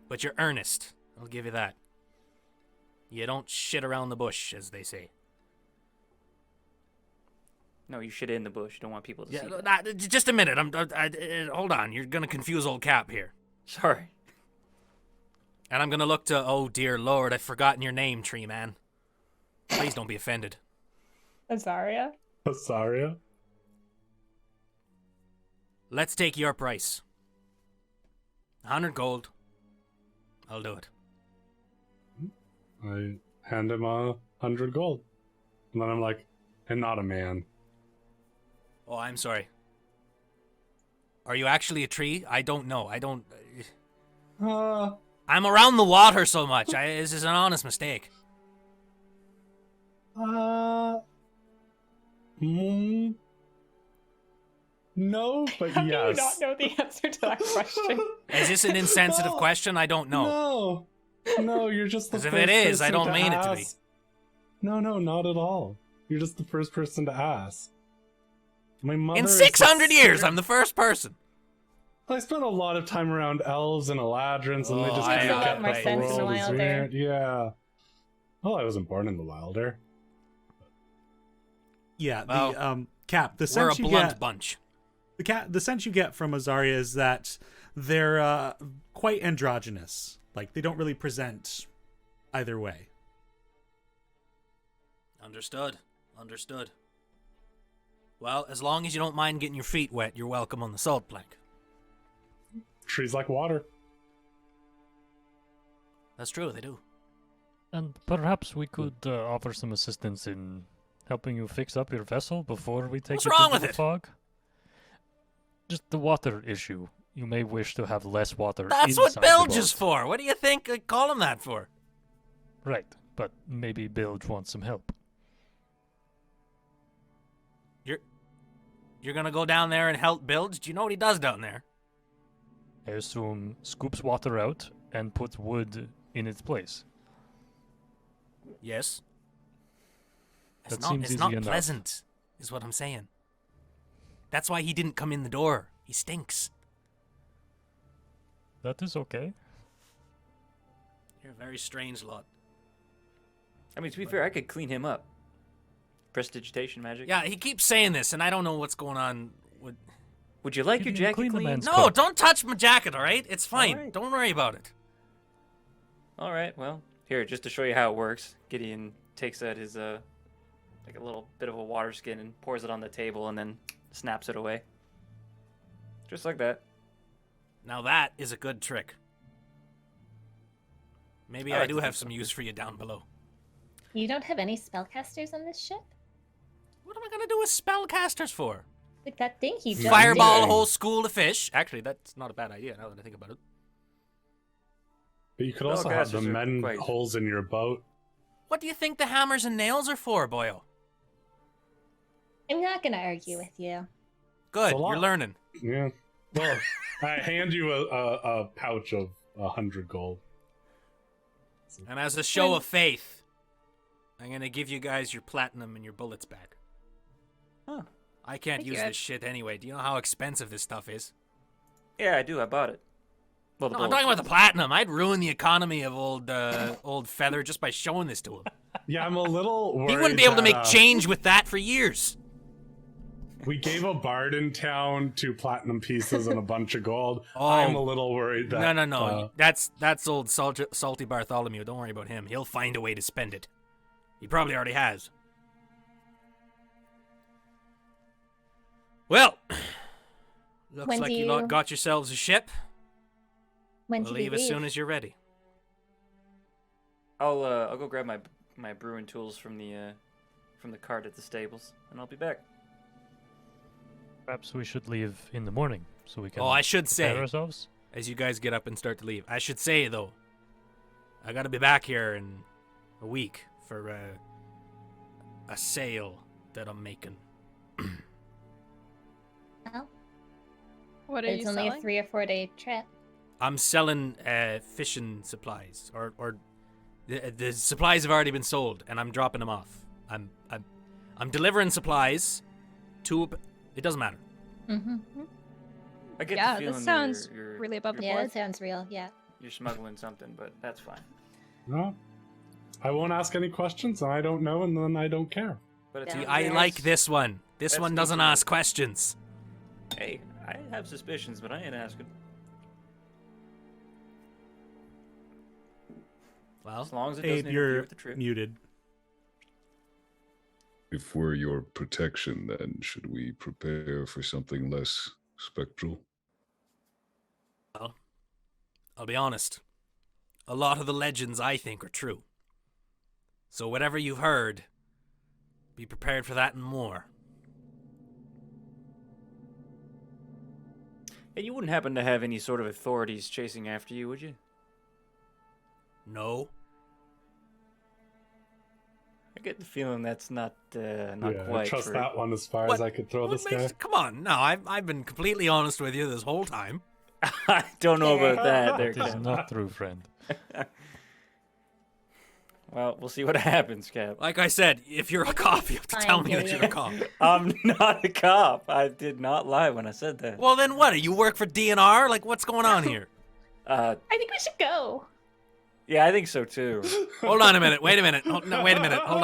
Speaker 10: But you're earnest. I'll give you that. You don't shit around the bush, as they say.
Speaker 11: No, you shit in the bush. You don't want people to see.
Speaker 10: Yeah, just a minute. Hold on. You're gonna confuse old Cap here.
Speaker 11: Sorry.
Speaker 10: And I'm gonna look to, oh dear lord, I've forgotten your name, tree man. Please don't be offended.
Speaker 6: Azaria?
Speaker 4: Asaria?
Speaker 10: Let's take your price. 100 gold. I'll do it.
Speaker 4: I hand him 100 gold. And then I'm like, and not a man.
Speaker 10: Oh, I'm sorry. Are you actually a tree? I don't know. I'm around the water so much. This is an honest mistake.
Speaker 4: No, but
Speaker 6: How
Speaker 4: yes.
Speaker 6: do you not know the answer to that question?
Speaker 10: Is this an insensitive question? I don't know.
Speaker 4: No, you're just the
Speaker 10: 'Cause
Speaker 4: first
Speaker 10: if it is, I
Speaker 4: person
Speaker 10: don't mean it to be.
Speaker 4: ask. No, not at all. You're just the first person to ask. My mother
Speaker 10: In
Speaker 4: is
Speaker 10: 600
Speaker 4: the
Speaker 10: years,
Speaker 4: spirit-
Speaker 10: I'm the first person.
Speaker 4: I spent a lot of time around elves and eladrins, and they just
Speaker 10: I
Speaker 4: kind
Speaker 10: know.
Speaker 4: of
Speaker 10: Makes a
Speaker 4: kept
Speaker 10: lot more
Speaker 4: the
Speaker 6: sense in the
Speaker 4: world as
Speaker 6: Wilder.
Speaker 4: weird. Yeah. Well, I wasn't born in the Wilder.
Speaker 1: Yeah,
Speaker 10: Well,
Speaker 1: the Cap. The
Speaker 10: We're a
Speaker 1: sense you
Speaker 10: blunt
Speaker 1: get,
Speaker 10: bunch.
Speaker 1: the sense you get from Azaria is that they're quite androgynous. Like they don't really present either way.
Speaker 10: Understood. Understood. Well, as long as you don't mind getting your feet wet, you're welcome on the salt plank.
Speaker 4: Trees like water.
Speaker 10: That's true, they do.
Speaker 2: And perhaps we could offer some assistance in helping you fix up your vessel before we take
Speaker 10: What's
Speaker 2: it
Speaker 10: wrong
Speaker 2: into
Speaker 10: with
Speaker 2: the
Speaker 10: it?
Speaker 2: fog. Just the water issue. You may wish to have less water
Speaker 10: That's
Speaker 2: inside
Speaker 10: what Bilge
Speaker 2: the
Speaker 10: is
Speaker 2: boat.
Speaker 10: for. What do you think I call him that for?
Speaker 2: Right, but maybe Bilge wants some help.
Speaker 10: You're gonna go down there and help Bilge? Do you know what he does down there?
Speaker 2: I assume scoops water out and puts wood in its place.
Speaker 10: Yes.
Speaker 2: That seems
Speaker 10: It's
Speaker 2: easy
Speaker 10: not
Speaker 2: enough.
Speaker 10: pleasant, is what I'm saying. That's why he didn't come in the door. He stinks.
Speaker 2: That is okay.
Speaker 10: You're a very strange lot.
Speaker 11: I mean, to be fair, I could clean him up. Prestidigitation magic.
Speaker 10: Yeah, he keeps saying this, and I don't know what's going on with...
Speaker 11: Would you like
Speaker 2: You
Speaker 11: your
Speaker 2: can
Speaker 11: jacket
Speaker 2: clean the
Speaker 11: cleaned?
Speaker 2: man's
Speaker 10: No,
Speaker 2: coat.
Speaker 10: don't touch my jacket, all right? It's fine.
Speaker 11: right.
Speaker 10: Don't worry about it.
Speaker 11: All right. Well, here, just to show you how it works, Gideon takes out his like a little bit of a water skin and pours it on the table, and then snaps it away. Just like that.
Speaker 10: Now that is a good trick. Maybe
Speaker 11: I
Speaker 10: I
Speaker 11: like
Speaker 10: do
Speaker 11: to
Speaker 10: have
Speaker 11: think
Speaker 10: some
Speaker 11: so.
Speaker 10: use for you down below.
Speaker 8: You don't have any spellcasters on this ship?
Speaker 10: What am I gonna do with spellcasters for?
Speaker 8: Like that thing he just
Speaker 10: Fireball a
Speaker 8: did.
Speaker 10: whole school of fish. Actually, that's not a bad idea now that I think about it.
Speaker 4: But you could also have them
Speaker 11: Spellcasters are
Speaker 4: mend
Speaker 11: quite-
Speaker 4: holes in your boat.
Speaker 10: What do you think the hammers and nails are for, boyo?
Speaker 8: I'm not gonna argue with you.
Speaker 10: Good,
Speaker 4: a lot.
Speaker 10: you're learning.
Speaker 4: Yeah. Well, I hand you a pouch of 100 gold.
Speaker 10: And as a show of faith, I'm gonna give you guys your platinum and your bullets back.
Speaker 11: Huh.
Speaker 10: I can't
Speaker 5: Thank
Speaker 10: use
Speaker 5: you.
Speaker 10: this shit anyway. Do you know how expensive this stuff is?
Speaker 11: Yeah, I do. I bought it. Well, the
Speaker 10: No, I'm
Speaker 11: bullet.
Speaker 10: talking about the platinum. I'd ruin the economy of old Feather just by showing this to him.
Speaker 4: Yeah, I'm a little worried.
Speaker 10: He wouldn't be able to
Speaker 4: that,
Speaker 10: make change with that for years.
Speaker 4: We gave a bard in town 2 platinum pieces and a bunch of gold.
Speaker 10: Oh.
Speaker 4: I'm a little worried that.
Speaker 10: No. That's old Salty Bartholomew. Don't worry about him. He'll find a way to spend it. He probably already has. Well, looks
Speaker 8: When
Speaker 10: like
Speaker 8: do
Speaker 10: you lot
Speaker 8: you-
Speaker 10: got yourselves a ship.
Speaker 8: When
Speaker 10: We'll
Speaker 8: do we
Speaker 10: leave as soon as you're ready.
Speaker 11: I'll go grab my brewing tools from the cart at the stables, and I'll be back.
Speaker 2: Perhaps we should leave in the morning so we can
Speaker 10: Oh, I should
Speaker 2: prepare
Speaker 10: say,
Speaker 2: ourselves.
Speaker 10: as you guys get up and start to leave, I should say though, I gotta be back here in a week for a sale that I'm making.
Speaker 8: Well,
Speaker 5: What are
Speaker 8: it's
Speaker 5: you
Speaker 8: only
Speaker 5: selling?
Speaker 8: a 3 or 4 day trip.
Speaker 10: I'm selling fishing supplies, or the supplies have already been sold, and I'm dropping them off. I'm delivering supplies to. It doesn't matter.
Speaker 8: Mm-hmm.
Speaker 11: I get
Speaker 5: Yeah,
Speaker 11: the feeling
Speaker 5: this sounds
Speaker 11: you're
Speaker 5: really above the
Speaker 8: Yeah,
Speaker 5: board.
Speaker 8: that sounds real. Yeah.
Speaker 11: you're smuggling something, but that's fine.
Speaker 4: No. I won't ask any questions, and I don't know, and then I don't care.
Speaker 11: But it's
Speaker 8: Yeah.
Speaker 10: See, I like this one. This
Speaker 11: That's
Speaker 10: one
Speaker 11: neat
Speaker 10: doesn't
Speaker 11: to know.
Speaker 10: ask questions.
Speaker 11: Hey, I have suspicions, but I ain't asking.
Speaker 10: Well,
Speaker 11: As long as it
Speaker 1: Abe,
Speaker 11: doesn't interfere
Speaker 1: you're
Speaker 11: with the trip.
Speaker 1: muted.
Speaker 7: If we're your protection, then should we prepare for something less spectral?
Speaker 10: well, I'll be honest. A lot of the legends I think are true. So whatever you've heard, be prepared for that and more.
Speaker 11: And you wouldn't happen to have any sort of authorities chasing after you, would you?
Speaker 10: No.
Speaker 11: I get the feeling that's not
Speaker 4: Yeah,
Speaker 11: quite
Speaker 4: I trust
Speaker 11: true.
Speaker 4: that one as far
Speaker 10: What-
Speaker 4: as I could throw
Speaker 10: What
Speaker 4: this guy.
Speaker 10: makes- Come on, no, I've been completely honest with you this whole time.
Speaker 11: I don't know about that. There,
Speaker 2: That is
Speaker 11: Ken.
Speaker 2: not true, friend.
Speaker 11: Well, we'll see what happens, Cap.
Speaker 10: Like I said, if you're a cop, you have to tell me that you're a cop.
Speaker 11: I'm not a cop. I did not lie when I said that.
Speaker 10: Well, then what? You work for DNR? Like, what's going on here?
Speaker 6: I think we should go.
Speaker 11: Yeah, I think so too.
Speaker 10: Hold on a minute. Wait a minute. No, wait a minute. Hold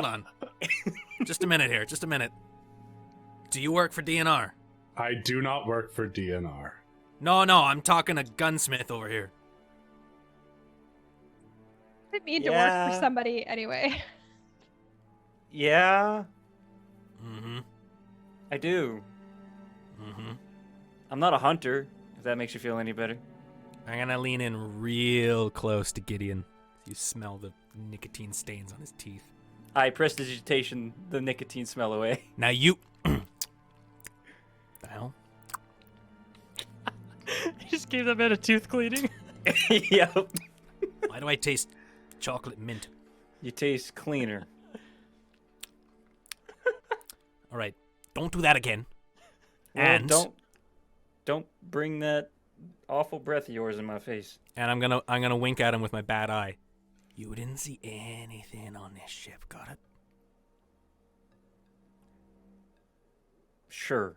Speaker 10: on. Just a minute here. Just a minute. Do you work for DNR?
Speaker 4: I do not work for DNR.
Speaker 10: No, I'm talking a gunsmith over here.
Speaker 5: I didn't mean to work for somebody anyway.
Speaker 11: Yeah,
Speaker 10: Mm-hmm.
Speaker 11: I do.
Speaker 10: Mm-hmm.
Speaker 11: I'm not a hunter, if that makes you feel any better.
Speaker 10: I'm gonna lean in real close to Gideon. You smell the nicotine stains on his teeth.
Speaker 11: I prestidigitation the nicotine smell away.
Speaker 10: Now you... the hell?
Speaker 2: You just gave that man a tooth cleaning.
Speaker 11: Yep.
Speaker 10: Why do I taste chocolate mint?
Speaker 11: You taste cleaner.
Speaker 10: All right, don't do that again.
Speaker 11: Well,
Speaker 10: And
Speaker 11: don't bring that awful breath of yours in my face.
Speaker 10: And I'm gonna wink at him with my bad eye. You didn't see anything on this ship, got it?
Speaker 11: Sure.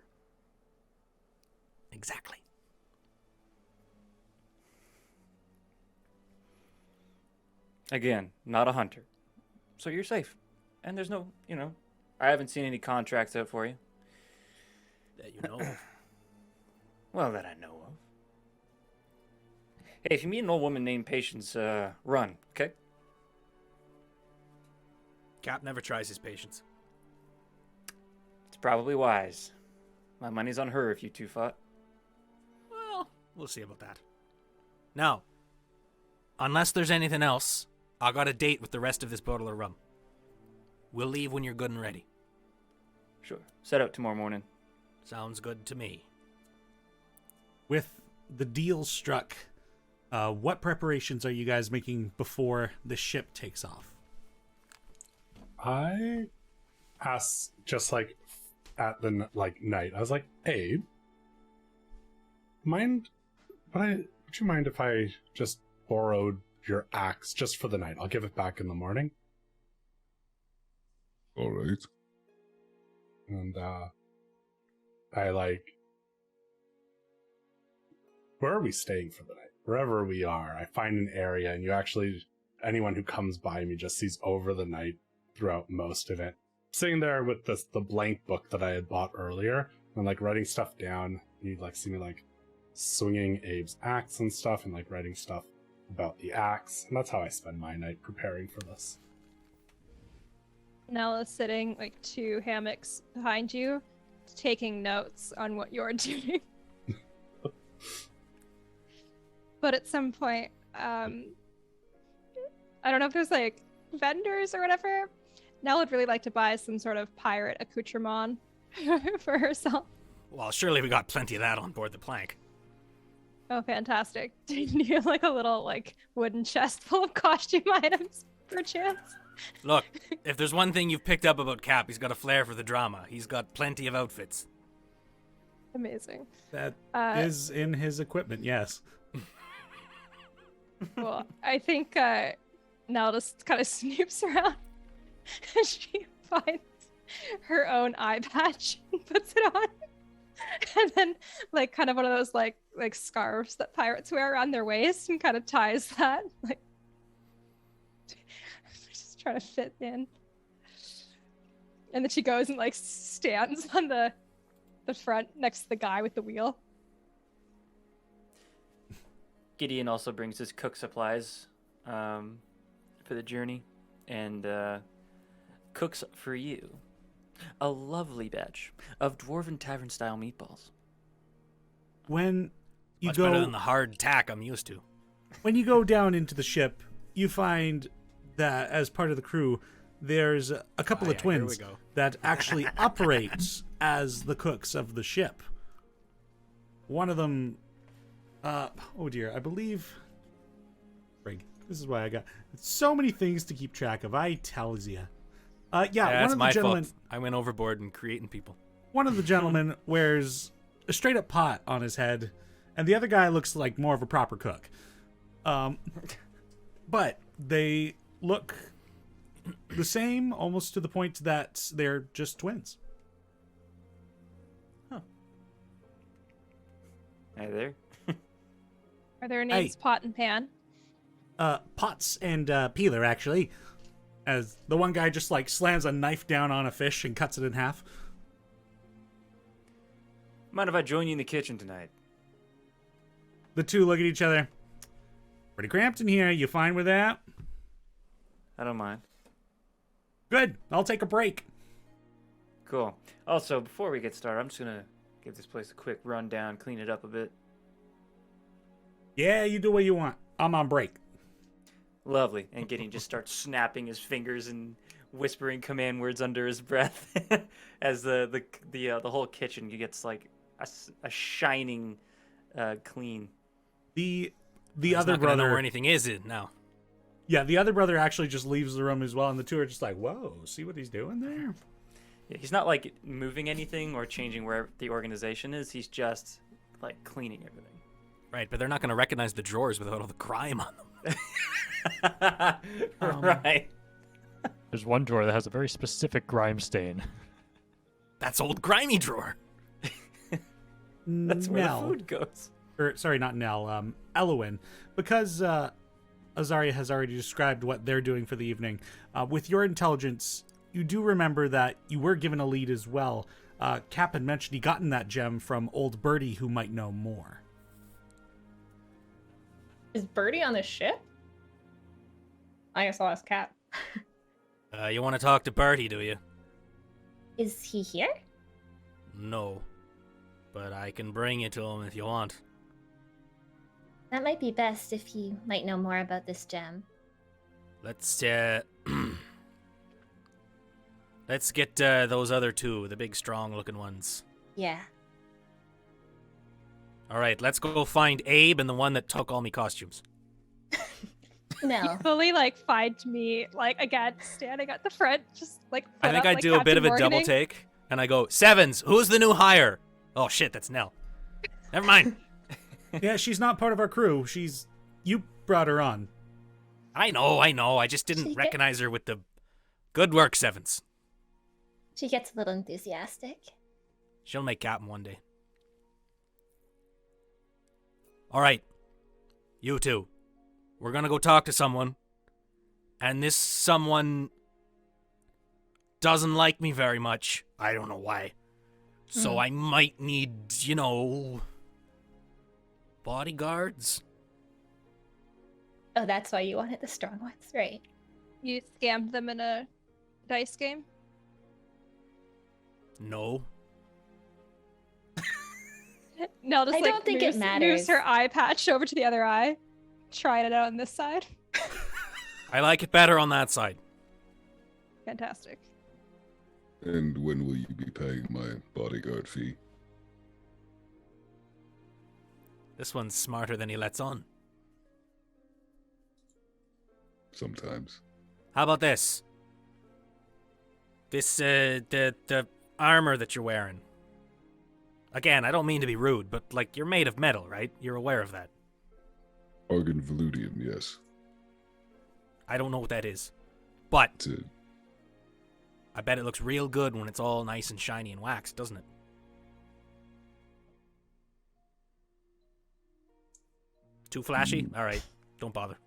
Speaker 10: Exactly.
Speaker 11: Again, not a hunter. So you're safe. And there's no, I haven't seen any contracts out for you.
Speaker 10: That you know of.
Speaker 11: Well, that I know of. Hey, if you meet an old woman named Patience, run, okay?
Speaker 10: Cap never tries his patience.
Speaker 11: It's probably wise. My money's on her if you two fought.
Speaker 10: Well, we'll see about that. Now, unless there's anything else, I got a date with the rest of this bottle of rum. We'll leave when you're good and ready.
Speaker 11: Sure. Set out tomorrow morning.
Speaker 10: Sounds good to me.
Speaker 1: With the deal struck, what preparations are you guys making before the ship takes off?
Speaker 4: I asked just like at the night. I was like, "Abe, would you mind if I just borrowed your axe just for the night? I'll give it back in the morning."
Speaker 7: All right.
Speaker 4: And where are we staying for the night? Wherever we are, I find an area, and anyone who comes by me just sees over the night throughout most of it. Sitting there with the blank book that I had bought earlier, and writing stuff down. You'd see me swinging Abe's axe and stuff, and writing stuff about the axe. And that's how I spend my night preparing for this.
Speaker 5: Nella's sitting 2 hammocks behind you, taking notes on what you're doing. But at some point, I don't know if there's vendors or whatever. Nella would really like to buy some sort of pirate accoutrement for herself.
Speaker 10: Well, surely we got plenty of that on board the Plank.
Speaker 5: Oh, fantastic. Do you have a little wooden chest full of costume items, perchance?
Speaker 10: Look, if there's one thing you've picked up about Cap, he's got a flair for the drama. He's got plenty of outfits.
Speaker 5: Amazing.
Speaker 1: That is in his equipment, yes.
Speaker 5: Well, I think Nell just kind of snoops around and she finds her own eye patch and puts it on. And then kind of one of those scarves that pirates wear around their waist and kind of ties that. Just trying to fit in. And then she goes and stands on the front next to the guy with the wheel.
Speaker 11: Gideon also brings his cook supplies for the journey, and cooks for you a lovely batch of dwarven tavern style meatballs.
Speaker 1: When you
Speaker 10: Much
Speaker 1: go
Speaker 10: better than the hard tack I'm used to.
Speaker 1: when you go down into the ship, you find that as part of the crew, there's a couple of twins
Speaker 10: here we go.
Speaker 1: that actually operate as the cooks of the ship. One of them, oh dear, I believe. Frig, this is why I got so many things to keep track of. I tells ya. Yeah,
Speaker 10: That's
Speaker 1: one of the
Speaker 10: my
Speaker 1: gentlemen.
Speaker 10: fault. I went overboard in creating people.
Speaker 1: One of the gentlemen wears a straight up pot on his head, and the other guy looks like more of a proper cook. But they look the same, almost to the point that they're just twins.
Speaker 11: Hey there.
Speaker 5: Are their names
Speaker 1: Hey.
Speaker 5: Pot and Pan?
Speaker 1: Potts and Peeler, actually. As the one guy just like slams a knife down on a fish and cuts it in half.
Speaker 11: Mind if I join you in the kitchen tonight?
Speaker 1: The two look at each other. Pretty cramped in here. You fine with that?
Speaker 11: I don't mind.
Speaker 1: Good. I'll take a break.
Speaker 11: Cool. Also, before we get started, I'm just gonna give this place a quick rundown, clean it up a bit.
Speaker 1: Yeah, you do what you want. I'm on break.
Speaker 11: Lovely. And Gideon just starts snapping his fingers and whispering command words under his breath as the whole kitchen gets like a shining clean.
Speaker 1: The
Speaker 10: He's
Speaker 1: other
Speaker 10: not gonna know
Speaker 1: brother,
Speaker 10: where anything is now.
Speaker 1: yeah, the other brother actually just leaves the room as well, and the two are just like, "Whoa, see what he's doing there?"
Speaker 11: Yeah, he's not like moving anything or changing where the organization is. He's just like cleaning everything.
Speaker 10: Right, but they're not going to recognize the drawers without all the grime on them.
Speaker 11: Right.
Speaker 2: There's one drawer that has a very specific grime stain.
Speaker 10: That's old grimy drawer.
Speaker 11: That's where
Speaker 1: Nell,
Speaker 11: the food goes.
Speaker 1: or sorry, not Nell, Elowin, because Azaria has already described what they're doing for the evening. With your intelligence, you do remember that you were given a lead as well. Cap had mentioned he gotten that gem from old Birdie, who might know more.
Speaker 6: Is Birdie on the ship? I guess I'll ask Cat.
Speaker 10: You want to talk to Bertie, do you?
Speaker 8: Is he here?
Speaker 10: No. But I can bring you to him if you want.
Speaker 8: That might be best if he might know more about this gem.
Speaker 10: Let's let's get those other two, the big strong-looking ones.
Speaker 8: Yeah.
Speaker 10: All right, let's go find Abe and the one that took all me costumes.
Speaker 8: No.
Speaker 5: Fully like find me like again standing at the front, just like.
Speaker 10: I
Speaker 5: foot
Speaker 10: think
Speaker 5: up,
Speaker 10: I
Speaker 5: like
Speaker 10: do a bit of
Speaker 5: Captain
Speaker 10: a double
Speaker 5: Morganing.
Speaker 10: take, and I go, Sevens, who's the new hire? Oh shit, that's Nell. Never mind.
Speaker 1: Yeah, she's not part of our crew. You brought her on.
Speaker 10: I know. I just didn't recognize her with the good work, Sevens.
Speaker 8: She gets a little enthusiastic.
Speaker 10: She'll make captain one day. All right, you two. We're gonna go talk to someone, and this someone doesn't like me very much. I don't know why. So I might need, bodyguards.
Speaker 6: Oh, that's why you wanted the strong ones, right?
Speaker 5: You scammed them in a dice game.
Speaker 10: No.
Speaker 5: Nell just
Speaker 6: I
Speaker 5: like
Speaker 6: don't think it
Speaker 5: moves
Speaker 6: matters.
Speaker 5: her eye patch over to the other eye, trying it out on this side.
Speaker 10: I like it better on that side.
Speaker 5: Fantastic.
Speaker 7: And when will you be paying my bodyguard fee?
Speaker 10: This one's smarter than he lets on.
Speaker 7: Sometimes.
Speaker 10: How about this? This, the armor that you're wearing. Again, I don't mean to be rude, but, like, you're made of metal, right? You're aware of that.
Speaker 7: Argon Veludium, yes.
Speaker 10: I don't know what that is. But
Speaker 7: It's a
Speaker 10: I bet it looks real good when it's all nice and shiny and waxed, doesn't it? Too flashy? Alright, don't bother.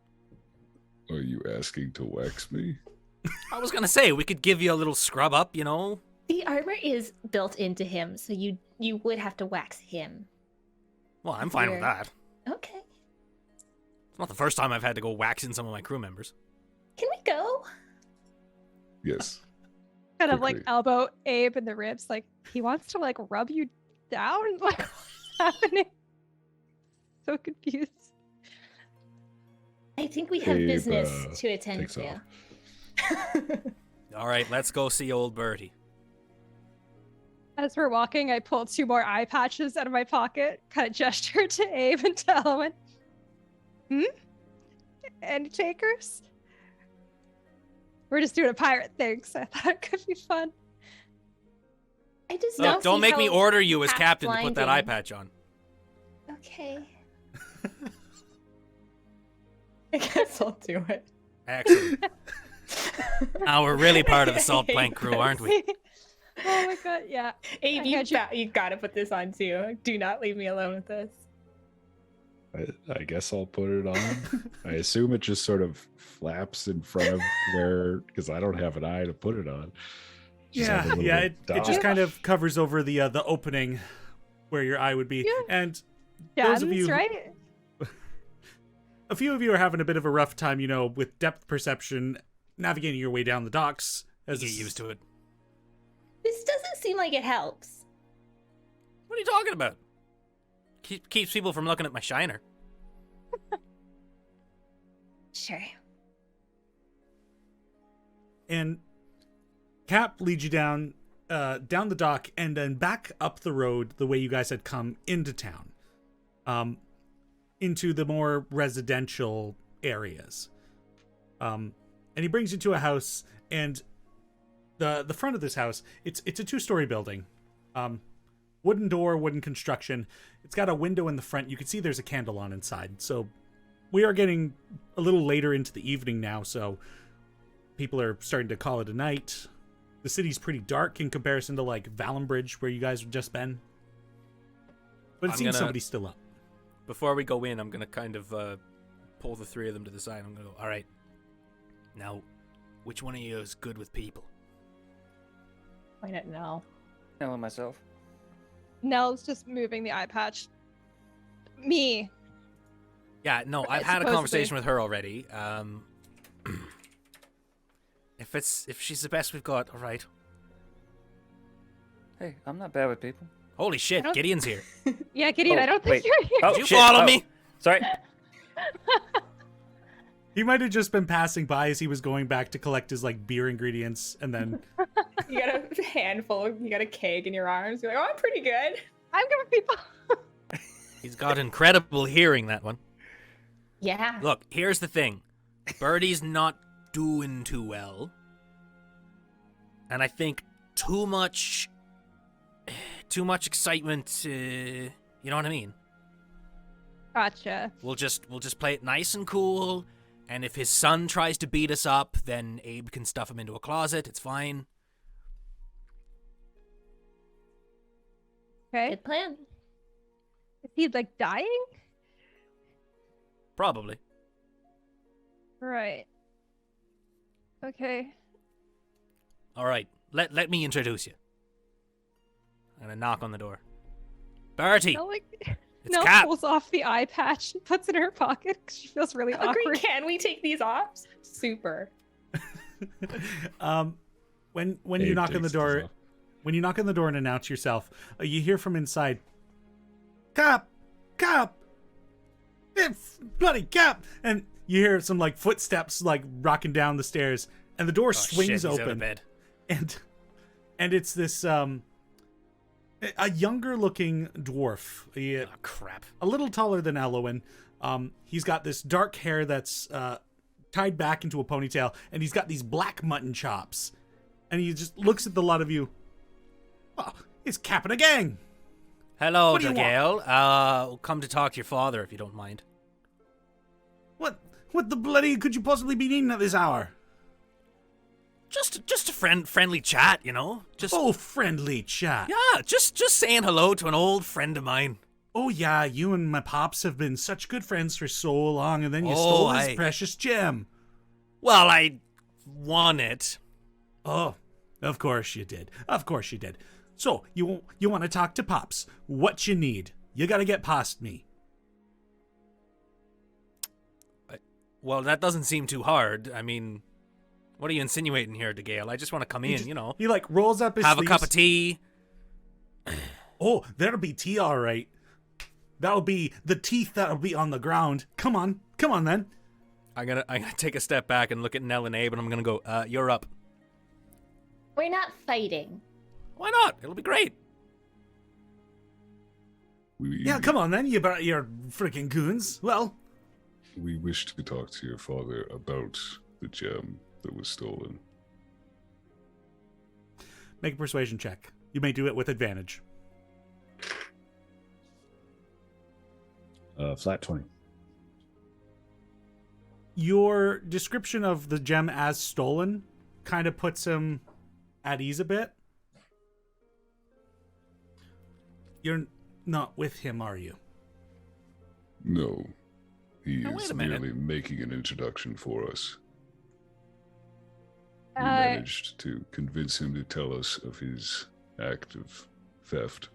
Speaker 7: Are you asking to wax me?
Speaker 10: I was gonna say, we could give you a little scrub up,
Speaker 6: The armor is built into him, so you would have to wax him.
Speaker 10: Well, I'm fine with
Speaker 6: Here.
Speaker 10: that.
Speaker 6: Okay.
Speaker 10: It's not the first time I've had to go waxing some of my crew members.
Speaker 6: Can we go?
Speaker 7: Yes.
Speaker 5: Kind of like
Speaker 7: Quickly.
Speaker 5: elbow Abe in the ribs, like he wants to like rub you down. Like what's happening? So confused.
Speaker 6: I think we have
Speaker 7: Abe,
Speaker 6: business to attend
Speaker 7: takes
Speaker 6: to.
Speaker 10: Alright, let's go see old Bertie.
Speaker 5: As we're walking, I pull 2 more eye patches out of my pocket, kind of gesture to Abe and to Ellen. Any takers? We're just doing a pirate thing, so I thought it could be fun.
Speaker 6: I just
Speaker 10: Look, don't make me order you as
Speaker 6: half
Speaker 10: captain to put that eye
Speaker 6: blinding.
Speaker 10: patch on.
Speaker 6: Okay. I guess I'll do it.
Speaker 10: Excellent. Now we're really part of the salt plank crew, aren't we?
Speaker 5: Oh my god, yeah.
Speaker 6: Abe,
Speaker 5: I had
Speaker 6: you gotta put this on too. Do not leave me alone with this.
Speaker 7: I guess I'll put it on. I assume it just sort of flaps in front of where, because I don't have an eye to put it on.
Speaker 1: Yeah, it just kind of covers over the opening where your eye would be.
Speaker 5: Yeah.
Speaker 1: And those of
Speaker 5: Gems,
Speaker 1: you,
Speaker 5: right?
Speaker 1: a few of you are having a bit of a rough time, with depth perception, navigating your way down the docks.
Speaker 10: Get used to it.
Speaker 6: This doesn't seem like it helps.
Speaker 10: What are you talking about? Keeps people from looking at my shiner.
Speaker 6: Sure.
Speaker 1: And Cap leads you down the dock and then back up the road the way you guys had come into town, into the more residential areas. And he brings you to a house, and the front of this house, it's a 2-story building. Wooden door, wooden construction. It's got a window in the front. You can see there's a candle on inside. So we are getting a little later into the evening now, so people are starting to call it a night. The city's pretty dark in comparison to like Valambridge, where you guys have just been. But it seems somebody's still up.
Speaker 10: Before we go in, I'm gonna kind of pull the three of them to the side. I'm gonna go, all right. Now, which one of you is good with people?
Speaker 6: Why not now?
Speaker 11: Nell and myself.
Speaker 5: Nell's just moving the eye patch. Me.
Speaker 10: Yeah, no, I've had a conversation with her already. If she's the best we've got, all right.
Speaker 11: Hey, I'm not bad with people.
Speaker 10: Holy shit, Gideon's here.
Speaker 5: Yeah, Gideon,
Speaker 11: Oh,
Speaker 5: I don't think
Speaker 11: wait.
Speaker 5: you're here.
Speaker 11: Oh,
Speaker 10: Did you
Speaker 11: shit.
Speaker 10: follow
Speaker 11: Oh,
Speaker 10: me?
Speaker 11: Sorry.
Speaker 1: He might have just been passing by as he was going back to collect his like beer ingredients, and then
Speaker 6: You got a handful, you got a keg in your arms. You're like, oh, I'm pretty good.
Speaker 5: I'm good with people.
Speaker 10: He's got incredible hearing, that one.
Speaker 6: Yeah.
Speaker 10: Look, here's the thing. Birdie's not doing too well. And I think too much excitement, you know what I mean?
Speaker 5: Gotcha.
Speaker 10: We'll just play it nice and cool, and if his son tries to beat us up, then Abe can stuff him into a closet. It's fine.
Speaker 5: Okay.
Speaker 8: Good plan.
Speaker 5: Is he like dying?
Speaker 10: Probably.
Speaker 5: Right. Okay.
Speaker 10: All right, let me introduce you. I'm gonna knock on the door. Bertie,
Speaker 5: Nell,
Speaker 10: it's
Speaker 5: Nell
Speaker 10: Cap.
Speaker 5: pulls off the eye patch and puts it in her pocket because she feels really
Speaker 6: Agree,
Speaker 5: awkward.
Speaker 6: can we take these off? Super.
Speaker 1: when you knock on the door, when you knock on the door and announce yourself, you hear from inside, Cap, it's bloody Cap, and you hear some like footsteps like rocking down the stairs, and the door swings
Speaker 10: shit, he's
Speaker 1: open,
Speaker 10: out of bed.
Speaker 1: and it's this a younger looking dwarf.
Speaker 10: Oh crap!
Speaker 1: A little taller than Elowen. He's got this dark hair that's tied back into a ponytail, and he's got these black mutton chops. And he just looks at the lot of you. Oh, it's Cap and a gang.
Speaker 10: Hello,
Speaker 1: What do you
Speaker 10: Gale. Come to talk to your father if you don't mind.
Speaker 1: What the bloody could you possibly be needing at this hour?
Speaker 10: Just a friendly chat, you know. Just
Speaker 1: friendly chat.
Speaker 10: yeah, just saying hello to an old friend of mine.
Speaker 1: Oh yeah, you and my pops have been such good friends for so long, and then you stole his precious gem.
Speaker 10: Well, I won it.
Speaker 1: Oh, of course you did. Of course you did. So, you want to talk to Pops. What you need. You gotta get past me.
Speaker 10: Well, that doesn't seem too hard. I mean, what are you insinuating here, DeGale? I just want to come in, you know.
Speaker 1: He like rolls up his
Speaker 10: have
Speaker 1: sleeves.
Speaker 10: a cup of tea.
Speaker 1: Oh, that'll be tea, all right. That'll be the teeth that'll be on the ground. Come on then.
Speaker 10: I'm gonna take a step back and look at Nell and Abe, and I'm gonna go, you're up.
Speaker 8: We're not fighting.
Speaker 10: Why not? It'll be great.
Speaker 1: Yeah, come on then, you're freaking goons. Well,
Speaker 7: We wish to talk to your father about the gem that was stolen.
Speaker 1: make a persuasion check. You may do it with advantage.
Speaker 7: Flat 20.
Speaker 1: your description of the gem as stolen kind of puts him at ease a bit. You're not with him, are you?
Speaker 7: No. He
Speaker 10: Now, wait
Speaker 7: is
Speaker 10: a minute.
Speaker 7: merely making an introduction for us. We
Speaker 5: Uh,
Speaker 7: managed to convince him to tell us of his act of theft.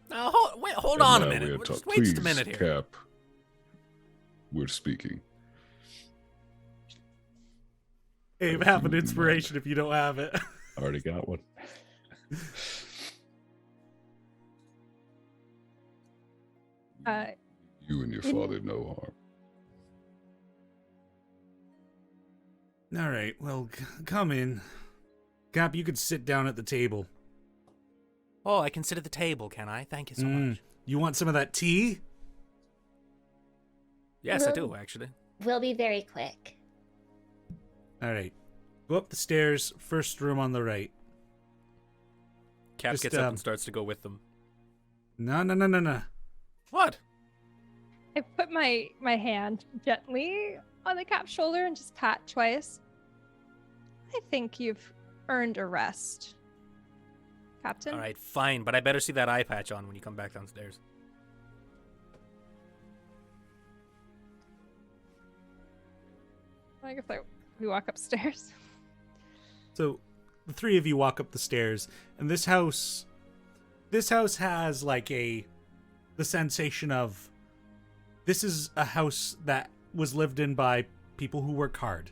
Speaker 10: Now, hold
Speaker 7: And
Speaker 10: on a
Speaker 7: now we
Speaker 10: minute.
Speaker 7: are
Speaker 10: Just
Speaker 7: ta-
Speaker 10: wait just a
Speaker 7: Please,
Speaker 10: minute here.
Speaker 7: Cap. We're speaking.
Speaker 1: Hey,
Speaker 7: If
Speaker 1: have
Speaker 7: you
Speaker 1: an
Speaker 7: wouldn't
Speaker 1: inspiration if you don't have it.
Speaker 9: Already got one.
Speaker 7: You and your
Speaker 5: In-
Speaker 7: father no harm.
Speaker 1: All right, well, come in. Cap, you could sit down at the table.
Speaker 10: Oh, I can sit at the table, can I? Thank you so much.
Speaker 1: You want some of that tea?
Speaker 10: Yes, I
Speaker 8: Well-
Speaker 10: do, actually.
Speaker 8: We'll be very quick.
Speaker 1: All right. Go up the stairs, first room on the right.
Speaker 10: Cap
Speaker 1: Just,
Speaker 10: gets up and starts to go with them.
Speaker 1: No.
Speaker 10: What?
Speaker 5: I put my hand gently on the Cap's shoulder and just pat twice. I think you've earned a rest, Captain.
Speaker 10: All right, fine, but I better see that eye patch on when you come back downstairs.
Speaker 5: I guess we walk upstairs.
Speaker 1: So, the three of you walk up the stairs, and this house has like the sensation of this is a house that was lived in by people who work hard.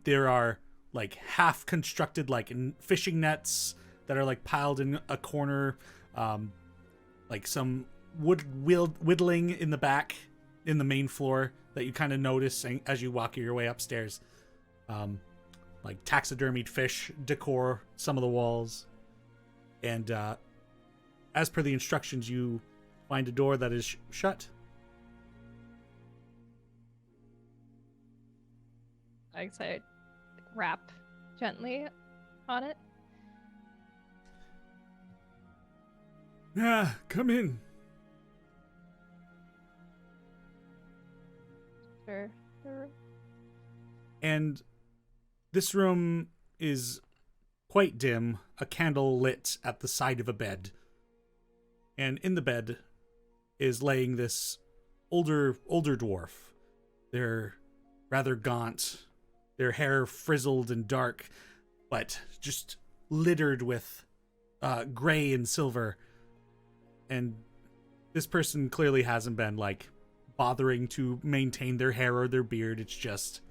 Speaker 1: There are like half constructed like fishing nets that are like piled in a corner, like some whittling in the back in the main floor that you kind of notice as you walk your way upstairs. Like taxidermied fish decor some of the walls. And as per the instructions, you find a door that is shut.
Speaker 5: I guess I rap gently on it.
Speaker 1: Yeah, come in.
Speaker 5: Sure.
Speaker 1: And this room is quite dim, a candle lit at the side of a bed. And in the bed is laying this older dwarf. They're rather gaunt, their hair frizzled and dark, but just littered with gray and silver. And this person clearly hasn't been like bothering to maintain their hair or their beard. It's just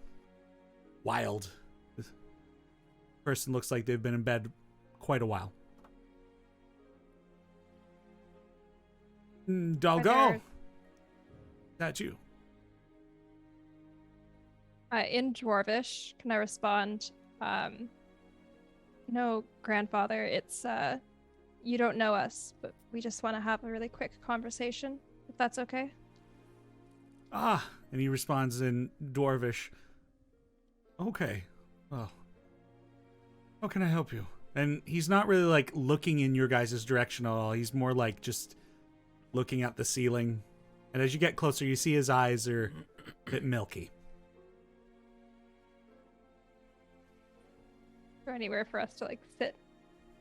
Speaker 1: wild. This person looks like they've been in bed quite a while. Dalgo,
Speaker 5: there-
Speaker 1: that you?
Speaker 5: In Dwarvish, can I respond? No, grandfather, it's you don't know us, but we just want to have a really quick conversation, if that's okay.
Speaker 1: Ah, and he responds in Dwarvish. Okay, well, how can I help you? And he's not really like looking in your guys' direction at all. He's more like just looking at the ceiling. And as you get closer, you see his eyes are a bit milky.
Speaker 5: Is there anywhere for us to like sit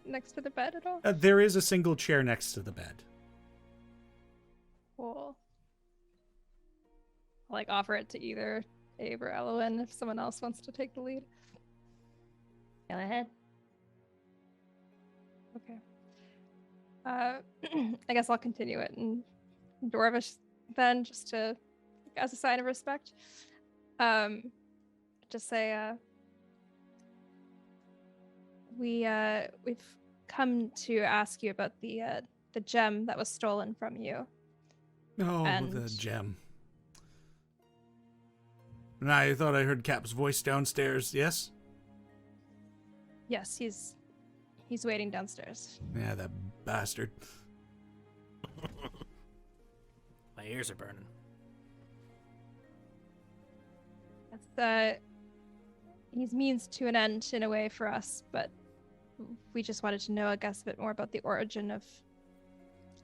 Speaker 5: next to the bed at all?
Speaker 1: There is a single chair next to the bed.
Speaker 5: Cool. I'll, like offer it to either Abe or Elowen if someone else wants to take the lead.
Speaker 8: Go ahead.
Speaker 5: Okay. I guess I'll continue it in Dwarvish then, just to as a sign of respect. Just say we've come to ask you about the gem that was stolen from you.
Speaker 1: Oh, the
Speaker 5: And-
Speaker 1: gem. And I thought I heard Cap's voice downstairs, yes?
Speaker 5: Yes, he's waiting downstairs.
Speaker 1: Yeah, that bastard.
Speaker 10: My ears are burning.
Speaker 5: That's he's means to an end in a way for us, but we just wanted to know, I guess, a bit more about the origin of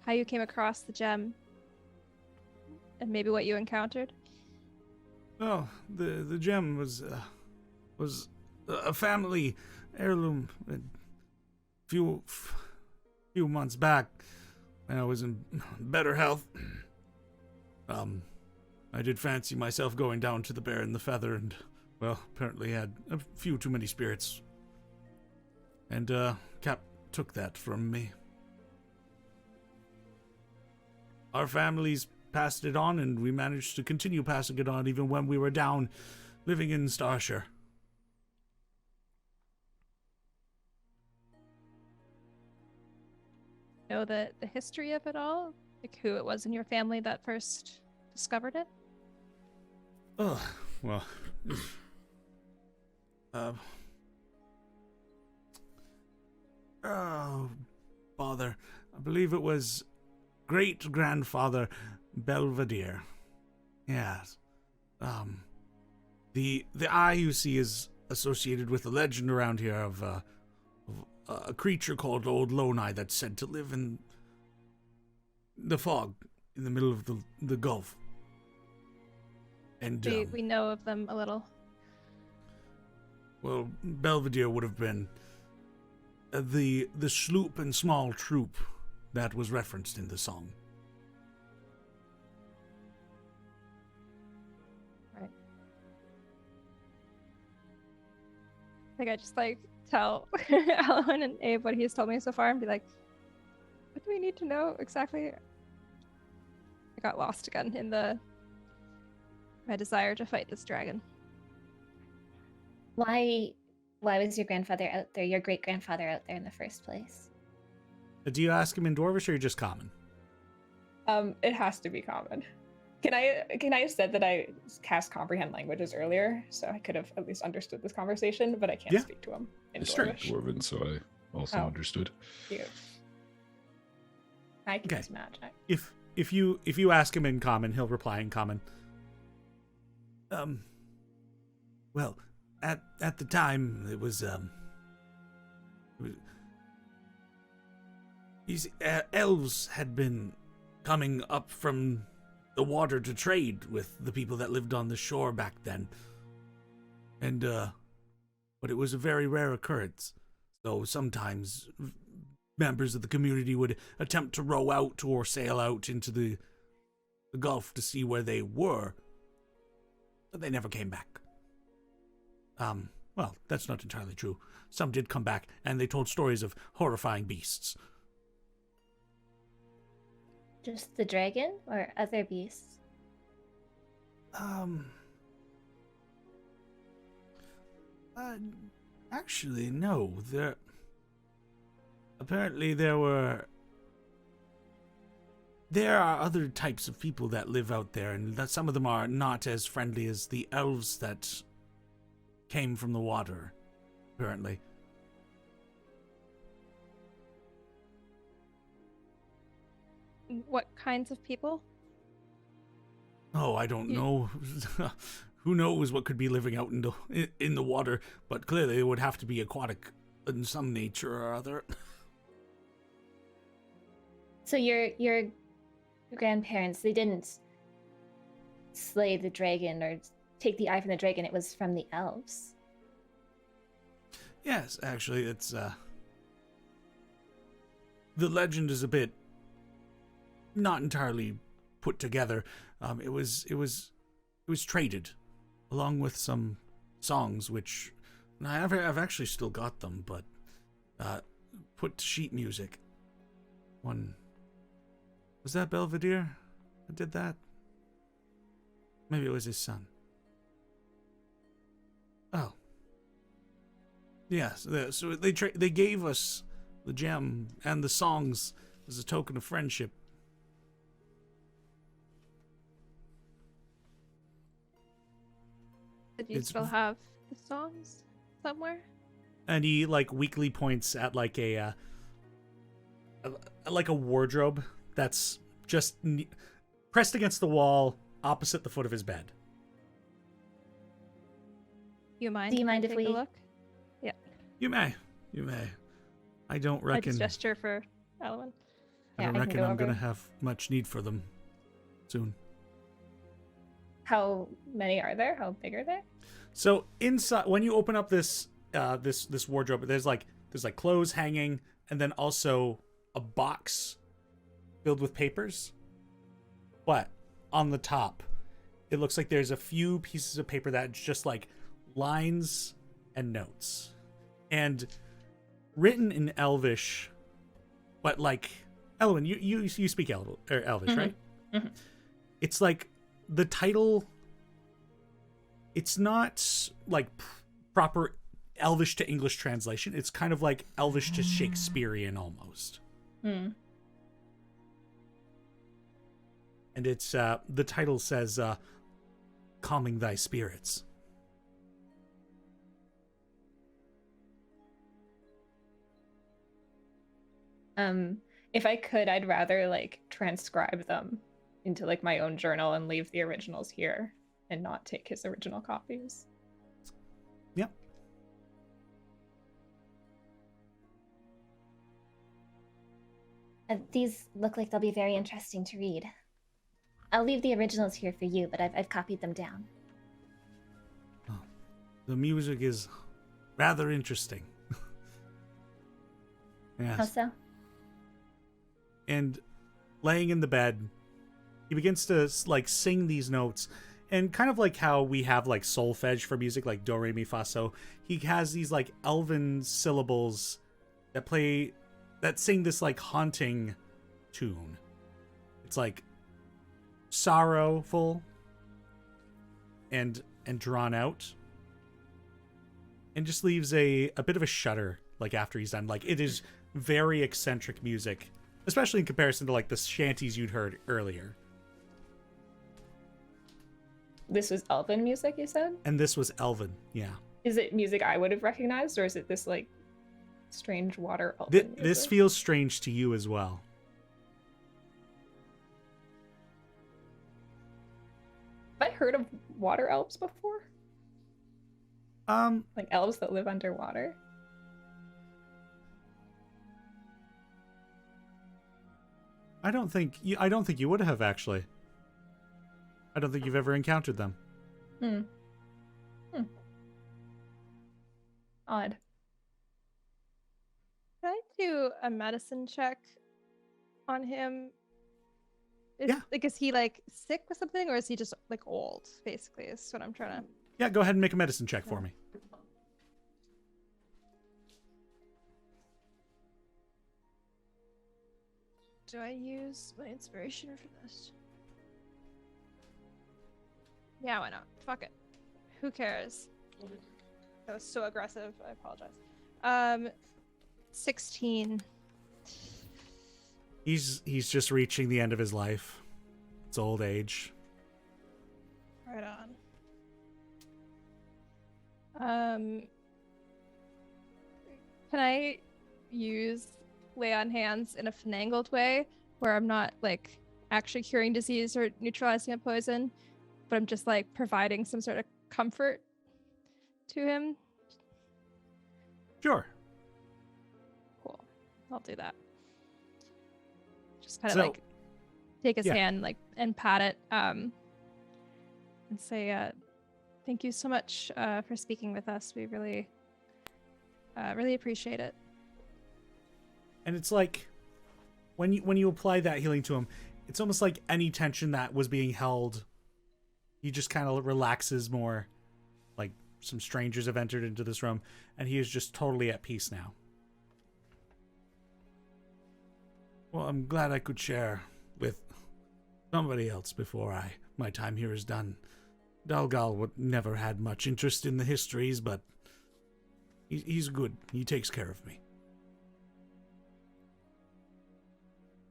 Speaker 5: how you came across the gem and maybe what you encountered.
Speaker 1: Oh, the gem was a family heirloom. A few months back, when I was in better health, I did fancy myself going down to the Bear and the Feather, and well, apparently had a few too many spirits, and Cap took that from me. Our families passed it on, and we managed to continue passing it on even when we were down living in Starshire.
Speaker 5: Know the history of it all? Like who it was in your family that first discovered it?
Speaker 1: Oh, well, oh, bother. I believe it was great-grandfather Belvedere. Yes. The eye you see is associated with a legend around here of a creature called Old Lone Eye that's said to live in the fog in the middle of the Gulf. And
Speaker 5: We know of them a little.
Speaker 1: well, Belvedere would have been the sloop and small troop that was referenced in the song.
Speaker 5: Right. I think I just tell Alan and Abe what he's told me so far and be like, what do we need to know exactly? I got lost again in my desire to fight this dragon.
Speaker 8: Why was your grandfather out there, your great-grandfather out there in the first place?
Speaker 1: Do you ask him in Dwarvish or just common?
Speaker 6: It has to be common. Can I have said that I cast comprehend languages earlier, so I could have at least understood this conversation, but I can't speak to him in
Speaker 7: I speak
Speaker 6: Dwarvish.
Speaker 7: Dwarven, so I also understood.
Speaker 6: Cute. I can
Speaker 1: Okay.
Speaker 6: use magic.
Speaker 1: If you ask him in common, he'll reply in common. Well, at the time it was these elves had been coming up from the water to trade with the people that lived on the shore back then, and but it was a very rare occurrence. So sometimes members of the community would attempt to row out or sail out into the Gulf to see where they were, but they never came back. Well, that's not entirely true. Some did come back, and they told stories of horrifying beasts.
Speaker 8: Just the dragon or other beasts?
Speaker 1: Actually, no. Apparently there are other types of people that live out there, and that some of them are not as friendly as the elves that came from the water, apparently.
Speaker 5: What kinds of people?
Speaker 1: Oh, I don't know. Who knows what could be living out in the water, but clearly it would have to be aquatic in some nature or other.
Speaker 8: So your grandparents, they didn't slay the dragon or take the eye from the dragon, it was from the elves.
Speaker 1: Yes, actually, it's the legend is a bit not entirely put together. It was traded along with some songs, which I've actually still got them, but put to sheet music. One was that Belvedere that did that? Maybe it was his son. Oh, yes. So they gave us the gem and the songs as a token of friendship.
Speaker 5: Did you still have the songs somewhere?
Speaker 1: And he weakly points at like a wardrobe that's just pressed against the wall opposite the foot of his bed.
Speaker 5: Do you mind?
Speaker 8: Do you mind
Speaker 5: if
Speaker 8: if
Speaker 5: we take
Speaker 8: we-
Speaker 5: a look? Yeah.
Speaker 1: You may. I don't
Speaker 5: I
Speaker 1: reckon.
Speaker 5: just gesture for Alwyn.
Speaker 1: I
Speaker 6: Yeah,
Speaker 1: don't
Speaker 6: I can
Speaker 1: reckon
Speaker 6: go
Speaker 1: I'm gonna
Speaker 6: over.
Speaker 1: have much need for them soon.
Speaker 6: How many are there? How big are they?
Speaker 1: So inside, when you open up this this wardrobe, there's like clothes hanging, and then also a box filled with papers. But on the top, it looks like there's a few pieces of paper that's just like lines and notes, and written in Elvish, but like Elwyn, you speak Elvish, right?
Speaker 6: Mm-hmm.
Speaker 1: It's like the title. It's not like proper Elvish to English translation. It's kind of like Elvish to Shakespearean almost.
Speaker 6: Mm.
Speaker 1: And it's the title says calming thy spirits.
Speaker 6: If I could, I'd rather like transcribe them into like my own journal and leave the originals here and not take his original copies.
Speaker 1: Yep.
Speaker 8: These look like they'll be very interesting to read. I'll leave the originals here for you, but I've copied them down.
Speaker 1: Oh, the music is rather interesting. Yes.
Speaker 8: How so?
Speaker 1: And laying in the bed, he begins to like sing these notes, and kind of like how we have like solfege for music, like do re mi fa so. He has these like elven syllables that sing this like haunting tune. It's like sorrowful and drawn out, and just leaves a bit of a shudder like after he's done. Like, it is very eccentric music, especially in comparison to like the shanties you'd heard earlier.
Speaker 6: This was elven music, you said?
Speaker 1: And this was elven, yeah.
Speaker 6: Is it music I would have recognized, or is it this like strange water elven music?
Speaker 1: This feels strange to you as well.
Speaker 6: Have I heard of water elves before? Like elves that live underwater?
Speaker 1: I don't think you would have, actually. I don't think you've ever encountered them.
Speaker 6: Odd.
Speaker 5: Can I do a medicine check on him?
Speaker 1: Yeah.
Speaker 5: Like, is he like sick with something, or is he just like old? Basically, is what I'm trying to.
Speaker 1: Yeah, go ahead and make a medicine check for me.
Speaker 5: Do I use my inspiration for this? Yeah, why not? Fuck it. Who cares? That was so aggressive. I apologize. 16.
Speaker 1: He's just reaching the end of his life. It's old age.
Speaker 5: Right on. Can I use lay on hands in a finagled way where I'm not like actually curing disease or neutralizing a poison, but I'm just like providing some sort of comfort to him?
Speaker 1: Sure.
Speaker 5: Cool. I'll do that. Just kind of like take his hand like and pat it and say thank you so much for speaking with us. We really appreciate it.
Speaker 1: And it's like when you apply that healing to him, it's almost like any tension that was being held, he just kind of relaxes more. Like some strangers have entered into this room, and he is just totally at peace now. Well, I'm glad I could share with somebody else before my time here is done. Dalgal would never had much interest in the histories, but he's good. He takes care of me.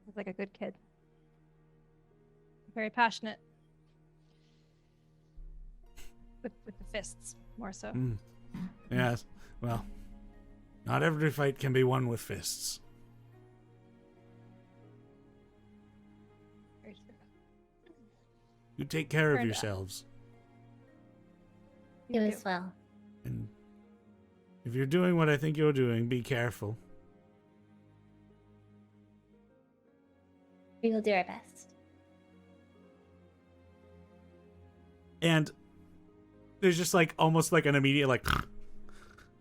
Speaker 5: He's like a good kid. Very passionate. With the fists, more so.
Speaker 1: Yes. Well, not every fight can be won with fists.
Speaker 5: Very true.
Speaker 1: You take care of
Speaker 5: Fair enough.
Speaker 1: yourselves.
Speaker 8: You as well.
Speaker 1: And if you're doing what I think you're doing, be careful.
Speaker 8: We will do our best.
Speaker 1: And there's just like almost like an immediate like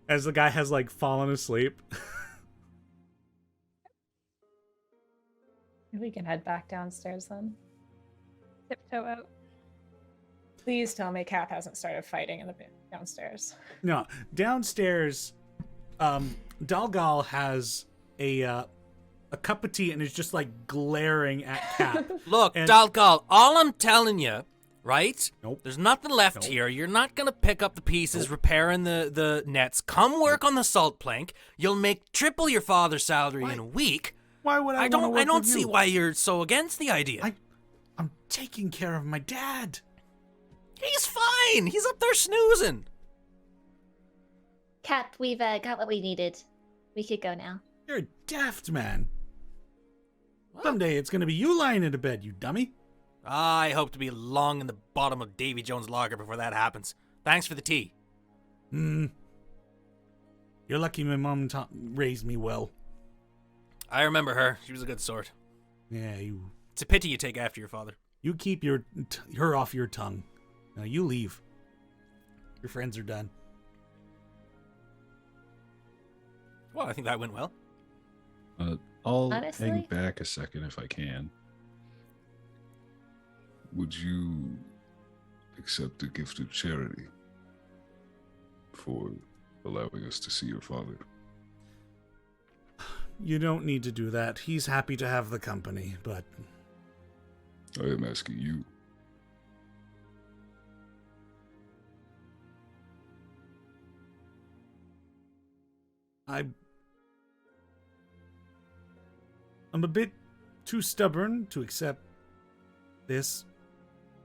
Speaker 1: as the guy has like fallen asleep.
Speaker 6: We can head back downstairs then.
Speaker 5: Tiptoe out.
Speaker 6: Please tell me Kath hasn't started fighting in the downstairs.
Speaker 1: No, downstairs, Dalgal has a cup of tea and is just like glaring at Cap.
Speaker 10: Look,
Speaker 1: And-
Speaker 10: Dalgal, all I'm telling you, right?
Speaker 1: Nope.
Speaker 10: There's nothing left
Speaker 1: Nope.
Speaker 10: here. You're not gonna pick up the pieces, repairing the nets. Come work on the salt plank. You'll make triple your father's salary in a week.
Speaker 1: Why would I?
Speaker 10: I don't
Speaker 1: wanna work with
Speaker 10: see
Speaker 1: you?
Speaker 10: why you're so against the idea.
Speaker 1: I'm taking care of my dad.
Speaker 10: He's fine. He's up there snoozing.
Speaker 8: Cap, we've got what we needed. We could go now.
Speaker 1: You're a daft man. Someday it's gonna be you lying in a bed, you dummy.
Speaker 10: I hope to be long in the bottom of Davy Jones' lager before that happens. Thanks for the tea.
Speaker 1: You're lucky my mom raised me well.
Speaker 10: I remember her. She was a good sort.
Speaker 1: Yeah,
Speaker 10: It's a pity you take after your father.
Speaker 1: you keep her off your tongue. Now you leave. Your friends are done.
Speaker 10: Well, I think that went well.
Speaker 7: I'll
Speaker 8: Honestly?
Speaker 7: hang back a second if I can. Would you accept a gift of charity for allowing us to see your father?
Speaker 1: You don't need to do that. He's happy to have the company, but
Speaker 7: I am asking you.
Speaker 1: I'm a bit too stubborn to accept this,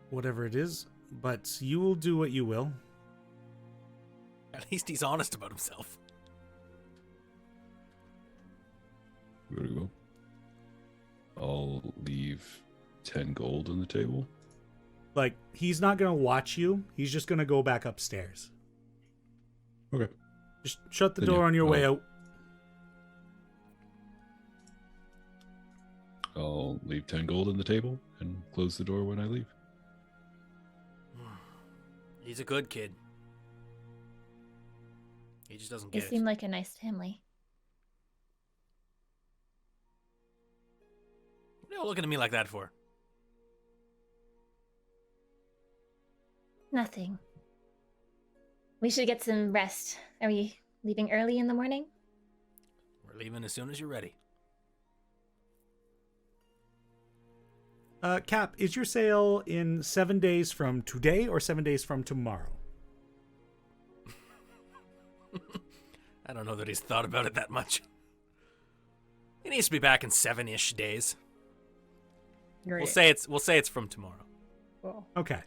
Speaker 1: whatever it is, but you will do what you will.
Speaker 10: At least he's honest about himself.
Speaker 7: Very well. I'll leave 10 gold on the table.
Speaker 1: Like, he's not going to watch you. He's just going to go back upstairs.
Speaker 7: Okay.
Speaker 1: Just shut the
Speaker 7: Then
Speaker 1: door
Speaker 7: yeah,
Speaker 1: on your way
Speaker 7: I'll-
Speaker 1: out.
Speaker 7: I'll leave 10 gold on the table and close the door when I leave.
Speaker 10: He's a good kid. He just doesn't
Speaker 8: You
Speaker 10: get
Speaker 8: seem
Speaker 10: it.
Speaker 8: like a nice family.
Speaker 10: What are you looking at me like that for?
Speaker 8: Nothing. We should get some rest. Are we leaving early in the morning?
Speaker 10: We're leaving as soon as you're ready.
Speaker 1: Cap, is your sale in 7 days from today or 7 days from tomorrow?
Speaker 10: I don't know that he's thought about it that much. He needs to be back in 7-ish days.
Speaker 6: Great.
Speaker 10: We'll say it's from tomorrow.
Speaker 6: Cool.
Speaker 1: Okay.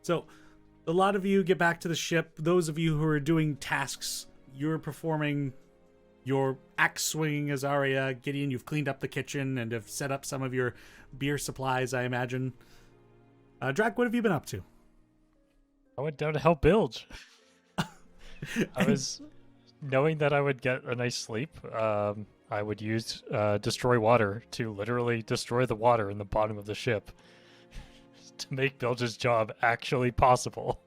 Speaker 1: So, a lot of you get back to the ship. Those of you who are doing tasks, you're performing your axe swinging as Arya. Gideon, you've cleaned up the kitchen and have set up some of your beer supplies, I imagine. Drac, what have you been up to?
Speaker 2: I went down to help Bilge. I was knowing that I would get a nice sleep. I would use destroy water to literally destroy the water in the bottom of the ship to make Bilge's job actually possible.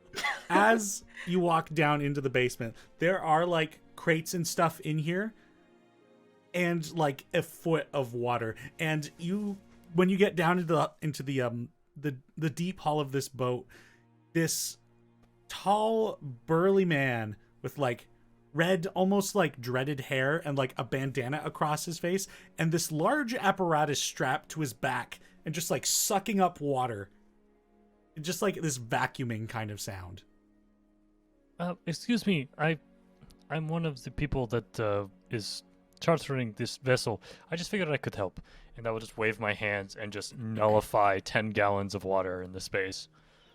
Speaker 1: As you walk down into the basement, there are like crates and stuff in here and like a foot of water. And when you get down into the deep hull of this boat, this tall, burly man with like red, almost like dreaded hair and like a bandana across his face, and this large apparatus strapped to his back and just like sucking up water. Just like this vacuuming kind of sound.
Speaker 2: Excuse me, I'm one of the people that is chartering this vessel. I just figured I could help, and I would just wave my hands and just nullify 10 gallons of water in the space.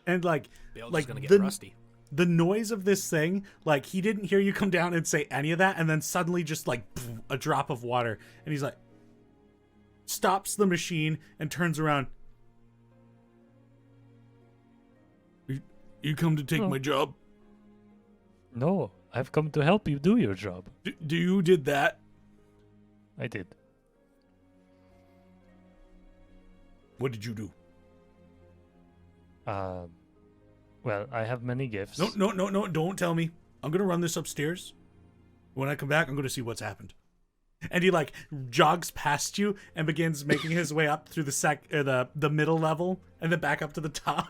Speaker 1: And like
Speaker 10: Bilge's gonna get rusty.
Speaker 1: The noise of this thing, like he didn't hear you come down and say any of that, and then suddenly just like a drop of water, and he's like stops the machine and turns around. You come to take my job?
Speaker 2: No, I've come to help you do your job.
Speaker 1: Do you did that?
Speaker 2: I did.
Speaker 1: What did you do?
Speaker 2: Well, I have many gifts.
Speaker 1: No, don't tell me. I'm going to run this upstairs. When I come back, I'm going to see what's happened. And he like jogs past you and begins making his way up through the middle level and then back up to the top.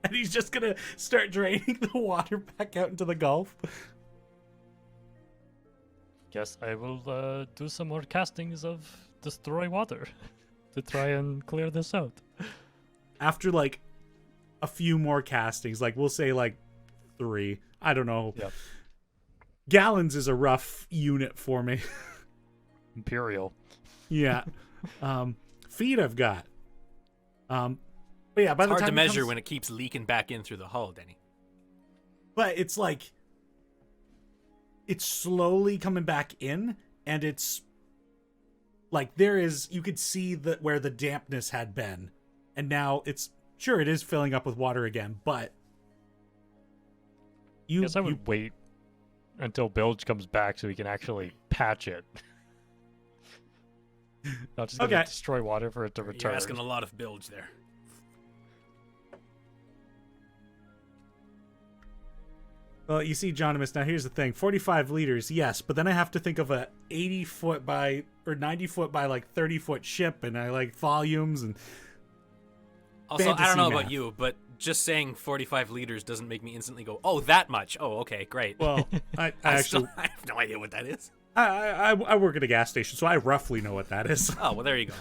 Speaker 1: And he's just going to start draining the water back out into the Gulf.
Speaker 2: Guess I will do some more castings of Destroy Water to try and clear this out.
Speaker 1: After like a few more castings, like we'll say like 3, I don't know.
Speaker 2: Yep.
Speaker 1: Gallons is a rough unit for me.
Speaker 2: Imperial.
Speaker 1: Yeah. Feet I've got. But yeah, by
Speaker 10: It's
Speaker 1: the
Speaker 10: hard
Speaker 1: time
Speaker 10: to measure
Speaker 1: comes,
Speaker 10: when it keeps leaking back in through the hull, Denny.
Speaker 1: but it's like it's slowly coming back in, and it's like you could see where the dampness had been, and now it is filling up with water again, but
Speaker 2: I guess I would wait until Bilge comes back so we can actually patch it. Not just gonna destroy water for it to return.
Speaker 10: You're asking a lot of bilge there.
Speaker 1: Well, you see, Jonimus, now here's the thing. 45 liters, yes, but then I have to think of a 80-foot by, or 90-foot by, like, 30-foot ship, and I like volumes and
Speaker 10: Also, I don't
Speaker 1: fantasy
Speaker 10: know
Speaker 1: math.
Speaker 10: about you, but just saying 45 liters doesn't make me instantly go, oh, that much. Oh, okay, great.
Speaker 1: Well, I
Speaker 10: I
Speaker 1: actually,
Speaker 10: have no idea what that is.
Speaker 1: I work at a gas station, so I roughly know what that is.
Speaker 10: Oh, well, there you go.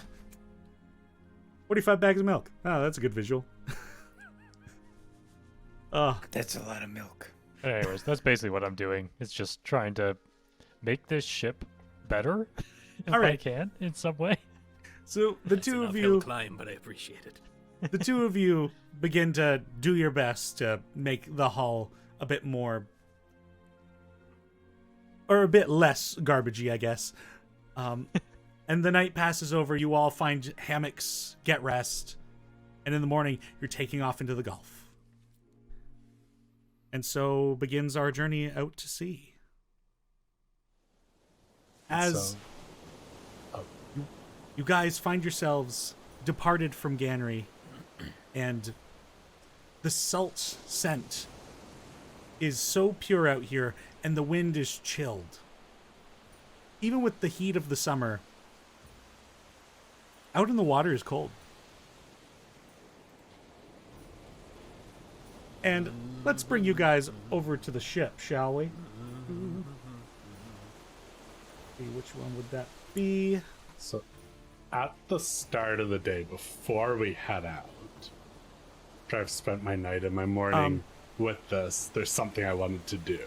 Speaker 1: 45 bags of milk. Oh, that's a good visual. Oh,
Speaker 11: That's a lot of milk.
Speaker 2: Anyways, that's basically what I'm doing. It's just trying to make this ship better, if
Speaker 1: All right.
Speaker 2: I can, in some way.
Speaker 1: so the
Speaker 10: It's
Speaker 1: two
Speaker 10: an
Speaker 1: of
Speaker 10: uphill
Speaker 1: you,
Speaker 10: climb, but I appreciate it.
Speaker 1: the two of you begin to do your best to make the hull a bit more, or a bit less garbagey, I guess. And the night passes over. You all find hammocks, get rest, and in the morning you're taking off into the Gulf. And so begins our journey out to sea. As you guys find yourselves departed from Ganrey, and the salt scent is so pure out here, and the wind is chilled. Even with the heat of the summer, out in the water is cold. And let's bring you guys over to the ship, shall we? See, which one would that be?
Speaker 4: So, at the start of the day, before we head out, after I've spent my night and my morning with this, there's something I wanted to do.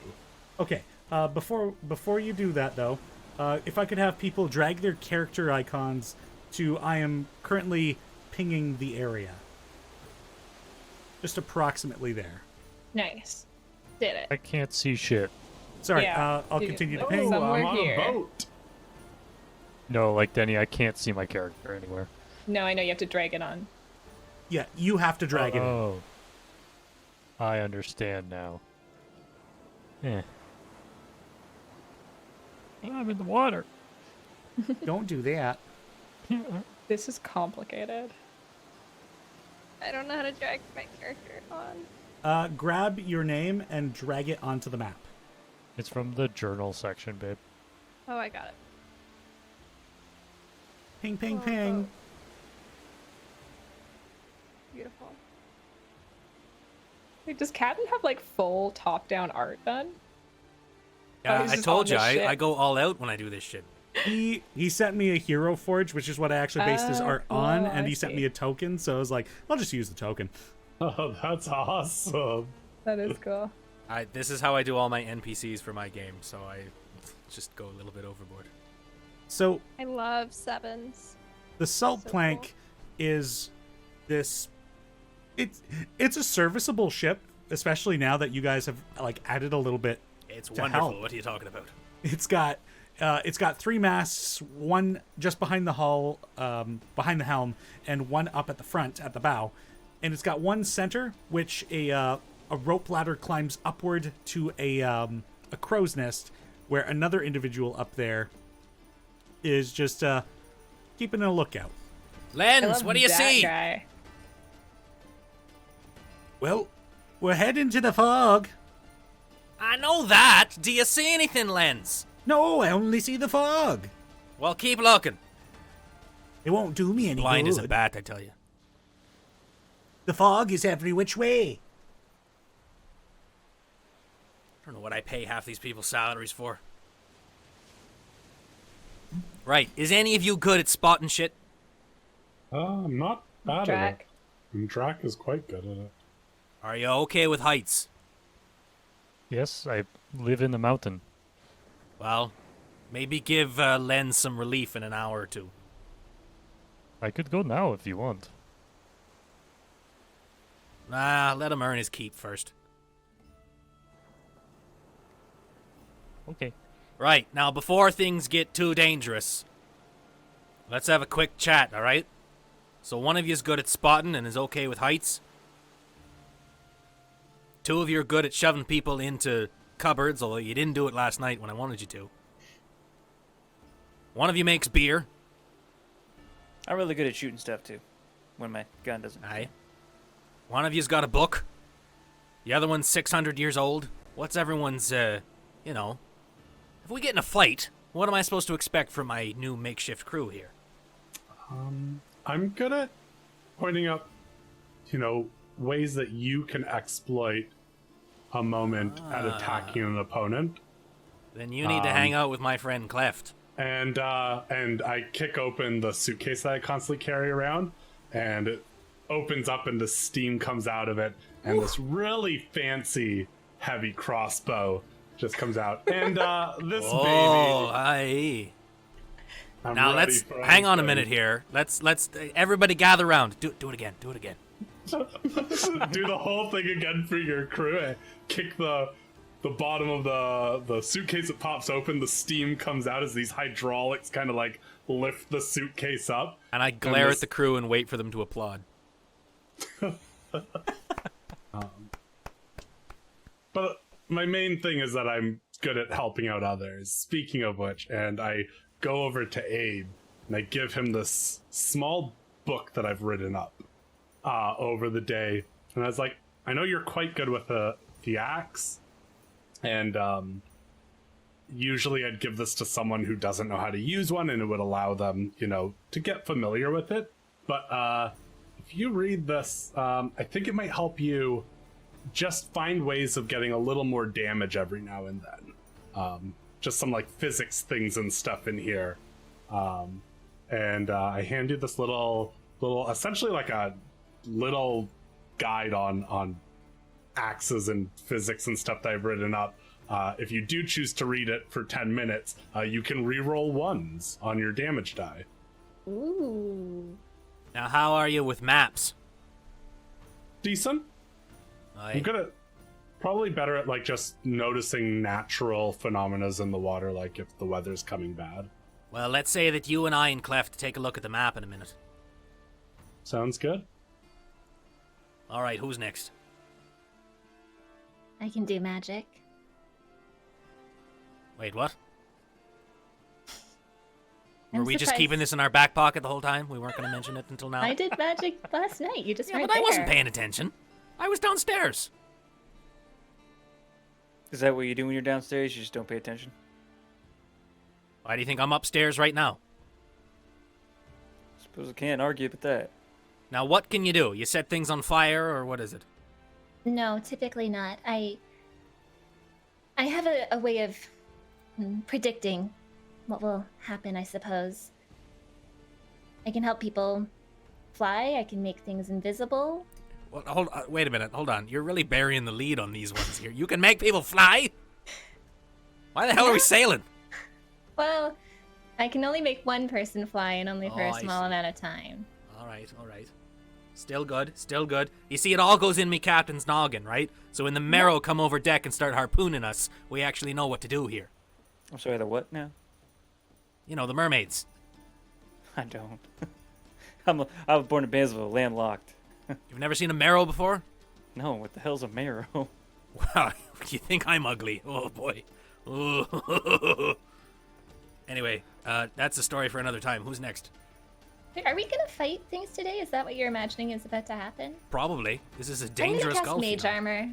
Speaker 1: Okay, before you do that, though, if I could have people drag their character icons to I am currently pinging the area. Just approximately there.
Speaker 6: Nice. Did it.
Speaker 2: I can't see shit.
Speaker 1: Sorry,
Speaker 6: Yeah,
Speaker 1: I'll
Speaker 6: you-
Speaker 1: continue to
Speaker 6: oh,
Speaker 1: ping.
Speaker 6: somewhere
Speaker 4: I'm on
Speaker 6: here.
Speaker 4: a boat.
Speaker 2: No, like Denny, I can't see my character anywhere.
Speaker 6: No, I know you have to drag it on.
Speaker 1: Yeah, you have to drag it in.
Speaker 2: Oh. I understand now. Eh. I'm in the water.
Speaker 1: Don't do that.
Speaker 6: This is complicated.
Speaker 5: I don't know how to drag my character on.
Speaker 1: Grab your name and drag it onto the map.
Speaker 2: It's from the journal section, babe.
Speaker 5: Oh, I got it.
Speaker 1: Ping, ping,
Speaker 5: Oh,
Speaker 1: ping.
Speaker 5: Beautiful.
Speaker 6: Wait, does Captain have like full top-down art done?
Speaker 10: Yeah,
Speaker 6: he's
Speaker 10: I
Speaker 6: just
Speaker 10: told
Speaker 6: on
Speaker 10: you,
Speaker 6: the
Speaker 10: I
Speaker 6: ship.
Speaker 10: go all out when I do this shit.
Speaker 1: He sent me a hero forge, which is what I actually based his
Speaker 6: Oh,
Speaker 1: art on,
Speaker 6: cool,
Speaker 1: and
Speaker 6: I
Speaker 1: he sent
Speaker 6: see.
Speaker 1: me a token, so I was like, I'll just use the token.
Speaker 4: Oh, that's awesome.
Speaker 6: That is cool.
Speaker 10: This is how I do all my NPCs for my game, so I just go a little bit overboard.
Speaker 1: So
Speaker 5: I love sevens.
Speaker 1: the salt
Speaker 5: So
Speaker 1: plank
Speaker 5: cool.
Speaker 1: is this. It's a serviceable ship, especially now that you guys have like added a little bit.
Speaker 10: It's
Speaker 1: To
Speaker 10: wonderful.
Speaker 1: help.
Speaker 10: What are you talking about?
Speaker 1: It's got 3 masts, one just behind the hull, behind the helm, and one up at the front at the bow, and it's got one center, which a rope ladder climbs upward to a crow's nest, where another individual up there is just keeping a lookout.
Speaker 6: I
Speaker 10: Lens,
Speaker 6: love
Speaker 10: what do you
Speaker 6: that
Speaker 10: see?
Speaker 6: Guy.
Speaker 1: Well, we're heading to the fog.
Speaker 10: I know that. Do you see anything, Lens?
Speaker 1: No, I only see the fog.
Speaker 10: Well, keep looking.
Speaker 1: It won't do me any
Speaker 10: Blind
Speaker 1: good.
Speaker 10: as a bat, I tell you.
Speaker 1: The fog is every which way.
Speaker 10: I don't know what I pay half these people's salaries for. Right, is any of you good at spotting shit?
Speaker 4: I'm not bad at it.
Speaker 6: Drac.
Speaker 4: And Drac is quite good at it.
Speaker 10: Are you okay with heights?
Speaker 2: Yes, I live in the mountain.
Speaker 10: Well, maybe give Len some relief in an hour or two.
Speaker 2: I could go now if you want.
Speaker 10: Nah, let him earn his keep first.
Speaker 2: Okay.
Speaker 10: Right, now before things get too dangerous, let's have a quick chat, alright? So one of you's good at spotting and is okay with heights. Two of you are good at shoving people into cupboards, although you didn't do it last night when I wanted you to. One of you makes beer.
Speaker 11: I'm really good at shooting stuff too, when my gun doesn't.
Speaker 10: Aye. One of you's got a book. The other one's 600 years old. What's everyone's, you know... If we get in a fight, what am I supposed to expect from my new makeshift crew here?
Speaker 4: I'm good at pointing out, ways that you can exploit a moment at attacking an opponent.
Speaker 10: Then you need to hang out with my friend Cleft.
Speaker 4: And I kick open the suitcase that I constantly carry around, and it opens up and the steam comes out of it, and this really fancy heavy crossbow just comes out. And this
Speaker 10: Oh,
Speaker 4: baby.
Speaker 10: aye.
Speaker 4: I'm
Speaker 10: Now
Speaker 4: ready
Speaker 10: let's
Speaker 4: for
Speaker 10: hang on a
Speaker 4: anything.
Speaker 10: minute here. Let's everybody gather around. Do it again. Do it again.
Speaker 4: Do the whole thing again for your crew. And kick the bottom of the suitcase. It pops open. The steam comes out as these hydraulics kind of like lift the suitcase up.
Speaker 10: And I glare at the crew and wait for them to applaud.
Speaker 4: But my main thing is that I'm good at helping out others. Speaking of which, and I go over to Abe and I give him this small book that I've written up over the day. And I was like, I know you're quite good with the axe. And usually I'd give this to someone who doesn't know how to use one, and it would allow them, to get familiar with it. But if you read this, I think it might help you just find ways of getting a little more damage every now and then. Just some like physics things and stuff in here. And I hand you this little, essentially like a little guide on axes and physics and stuff that I've written up. If you do choose to read it for 10 minutes, you can reroll ones on your damage die.
Speaker 6: Ooh.
Speaker 10: Now, how are you with maps?
Speaker 4: Decent.
Speaker 10: Aye.
Speaker 4: I'm good at, probably better at like just noticing natural phenomena in the water, like if the weather's coming bad.
Speaker 10: Well, let's say that you and I and Cleft take a look at the map in a minute.
Speaker 4: Sounds good.
Speaker 10: All right, who's next?
Speaker 8: I can do magic.
Speaker 10: Wait, what?
Speaker 8: I'm
Speaker 10: Were we just
Speaker 8: surprised.
Speaker 10: keeping this in our back pocket the whole time? We weren't going to mention it until now?
Speaker 6: I did magic last night. You just
Speaker 10: Yeah,
Speaker 6: weren't
Speaker 10: but I
Speaker 6: there.
Speaker 10: wasn't paying attention. I was downstairs.
Speaker 11: Is that what you do when you're downstairs? You just don't pay attention?
Speaker 10: Why do you think I'm upstairs right now?
Speaker 11: Suppose I can't argue with that.
Speaker 10: Now, what can you do? You set things on fire, or what is it?
Speaker 8: No, typically not. I have a way of predicting what will happen, I suppose. I can help people fly. I can make things invisible.
Speaker 10: Well, wait a minute. Hold on. You're really burying the lead on these ones here. You can make people fly? Why the hell are we sailing?
Speaker 6: Well, I can only make one person fly, and only for
Speaker 10: Oh,
Speaker 6: a
Speaker 10: I
Speaker 6: small
Speaker 10: see.
Speaker 6: amount of time.
Speaker 10: All right. Still good. You see, it all goes in me captain's noggin, right? So when the Marrow come over deck and start harpooning us, we actually know what to do here.
Speaker 11: I'm sorry, the what now?
Speaker 10: You know, the mermaids.
Speaker 11: I don't. I was born in Bansville, landlocked.
Speaker 10: You've never seen a Marrow before?
Speaker 11: No, what the hell's a marrow?
Speaker 10: Wow, you think I'm ugly? Oh, boy. Ooh. Anyway, that's a story for another time. Who's next?
Speaker 6: Are we gonna fight things today? Is that what you're imagining is about to happen?
Speaker 10: Probably. This is a
Speaker 6: I'm
Speaker 10: dangerous
Speaker 6: gonna cast
Speaker 10: gulf.
Speaker 6: mage armor.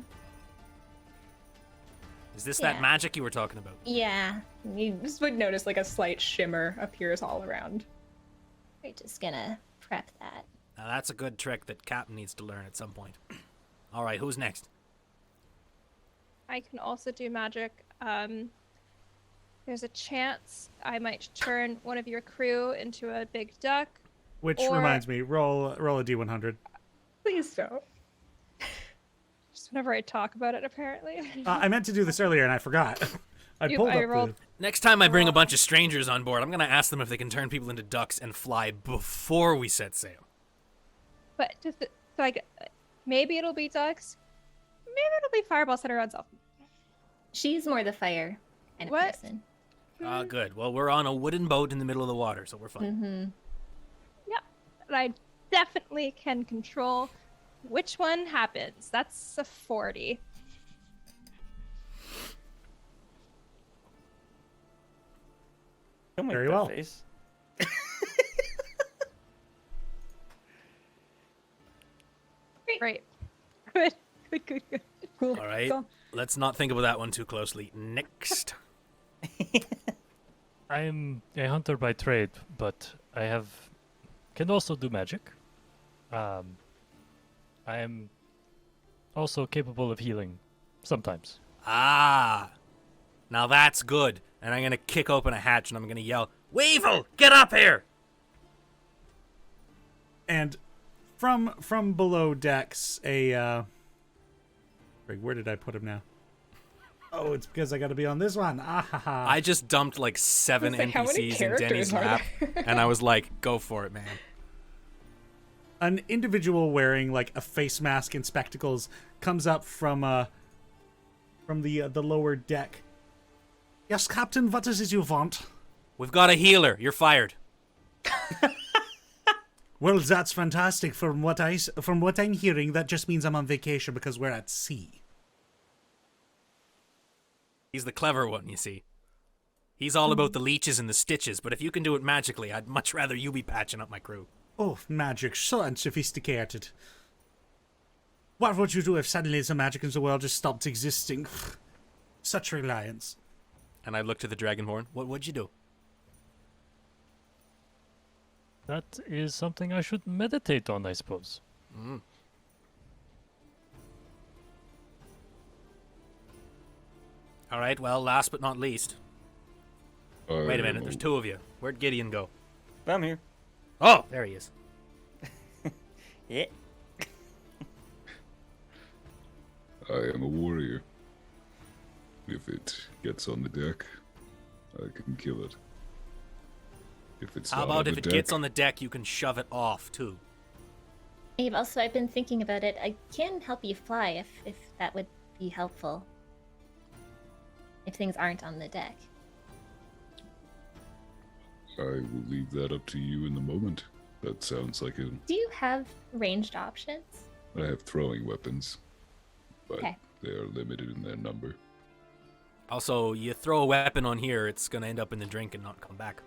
Speaker 10: Is this
Speaker 6: Yeah.
Speaker 10: that magic you were talking about?
Speaker 6: Yeah.
Speaker 12: You just would notice like a slight shimmer appears all around.
Speaker 6: We're just gonna prep that.
Speaker 10: Now that's a good trick that Captain needs to learn at some point. All right, who's next?
Speaker 5: I can also do magic. There's a chance I might turn one of your crew into a big duck.
Speaker 1: Which
Speaker 5: Or-
Speaker 1: reminds me, roll a d100.
Speaker 12: Please don't.
Speaker 5: Just whenever I talk about it, apparently.
Speaker 1: I meant to do this earlier and I forgot. I pulled
Speaker 5: I
Speaker 1: up
Speaker 5: rolled.
Speaker 10: Next time I bring a bunch of strangers on board, I'm gonna ask them if they can turn people into ducks and fly before we set sail.
Speaker 5: But just like, maybe it'll be ducks. Maybe it'll be fireballs that are on self.
Speaker 6: She's more the fire kind of
Speaker 5: What?
Speaker 6: person.
Speaker 10: Ah, good. Well, we're on a wooden boat in the middle of the water, so we're fine.
Speaker 6: Mm-hmm.
Speaker 5: Yeah, but I definitely can control which one happens. That's a 40.
Speaker 11: Don't make
Speaker 1: Very
Speaker 11: that
Speaker 1: well.
Speaker 11: face.
Speaker 5: Great. Good. Good.
Speaker 12: Cool.
Speaker 10: All right.
Speaker 12: Go.
Speaker 10: Let's not think about that one too closely. Next.
Speaker 2: I am a hunter by trade, but I can also do magic. I am also capable of healing sometimes.
Speaker 10: Ah. Now that's good. And I'm gonna kick open a hatch and I'm gonna yell, "Weevil, get up here!"
Speaker 1: And from below decks, where did I put him now? Oh, it's because I got to be on this one. Ah ha ha.
Speaker 10: I just dumped like 7
Speaker 12: I was like, how many
Speaker 10: NPCs in Denny's
Speaker 12: characters are
Speaker 10: lap,
Speaker 12: there?
Speaker 10: and I was like, "Go for it, man."
Speaker 1: An individual wearing like a face mask and spectacles comes up from the lower deck. Yes, Captain. What is it you want?
Speaker 10: We've got a healer. You're fired.
Speaker 1: Well, that's fantastic. From what I'm hearing, that just means I'm on vacation because we're at sea.
Speaker 10: He's the clever one, you see. He's all about the leeches and the stitches, but if you can do it magically, I'd much rather you be patching up my crew.
Speaker 1: Oh, magic, so unsophisticated. What would you do if suddenly the magic in the world just stopped existing? Such reliance.
Speaker 10: And I looked to the Dragonborn. What would you do?
Speaker 2: That is something I should meditate on, I suppose.
Speaker 10: Mm. All right, well, last but not least. Wait a minute, there's 2 of you. Where'd Gideon go?
Speaker 11: I'm here.
Speaker 10: Oh, there he is.
Speaker 11: Yeah.
Speaker 7: I am a warrior. If it gets on the deck, I can kill it. If it's
Speaker 10: How
Speaker 7: not
Speaker 10: about
Speaker 7: on
Speaker 10: if
Speaker 7: the
Speaker 10: it
Speaker 7: deck,
Speaker 10: gets on the deck, you can shove it off, too?
Speaker 6: Abe, also, I've been thinking about it. I can help you fly if that would be helpful. If things aren't on the deck.
Speaker 7: I will leave that up to you in the moment. That sounds like a...
Speaker 6: Do you have ranged options?
Speaker 7: I have throwing weapons, but
Speaker 6: Okay.
Speaker 7: they are limited in their number.
Speaker 10: Also, you throw a weapon on here, it's gonna end up in the drink and not come back.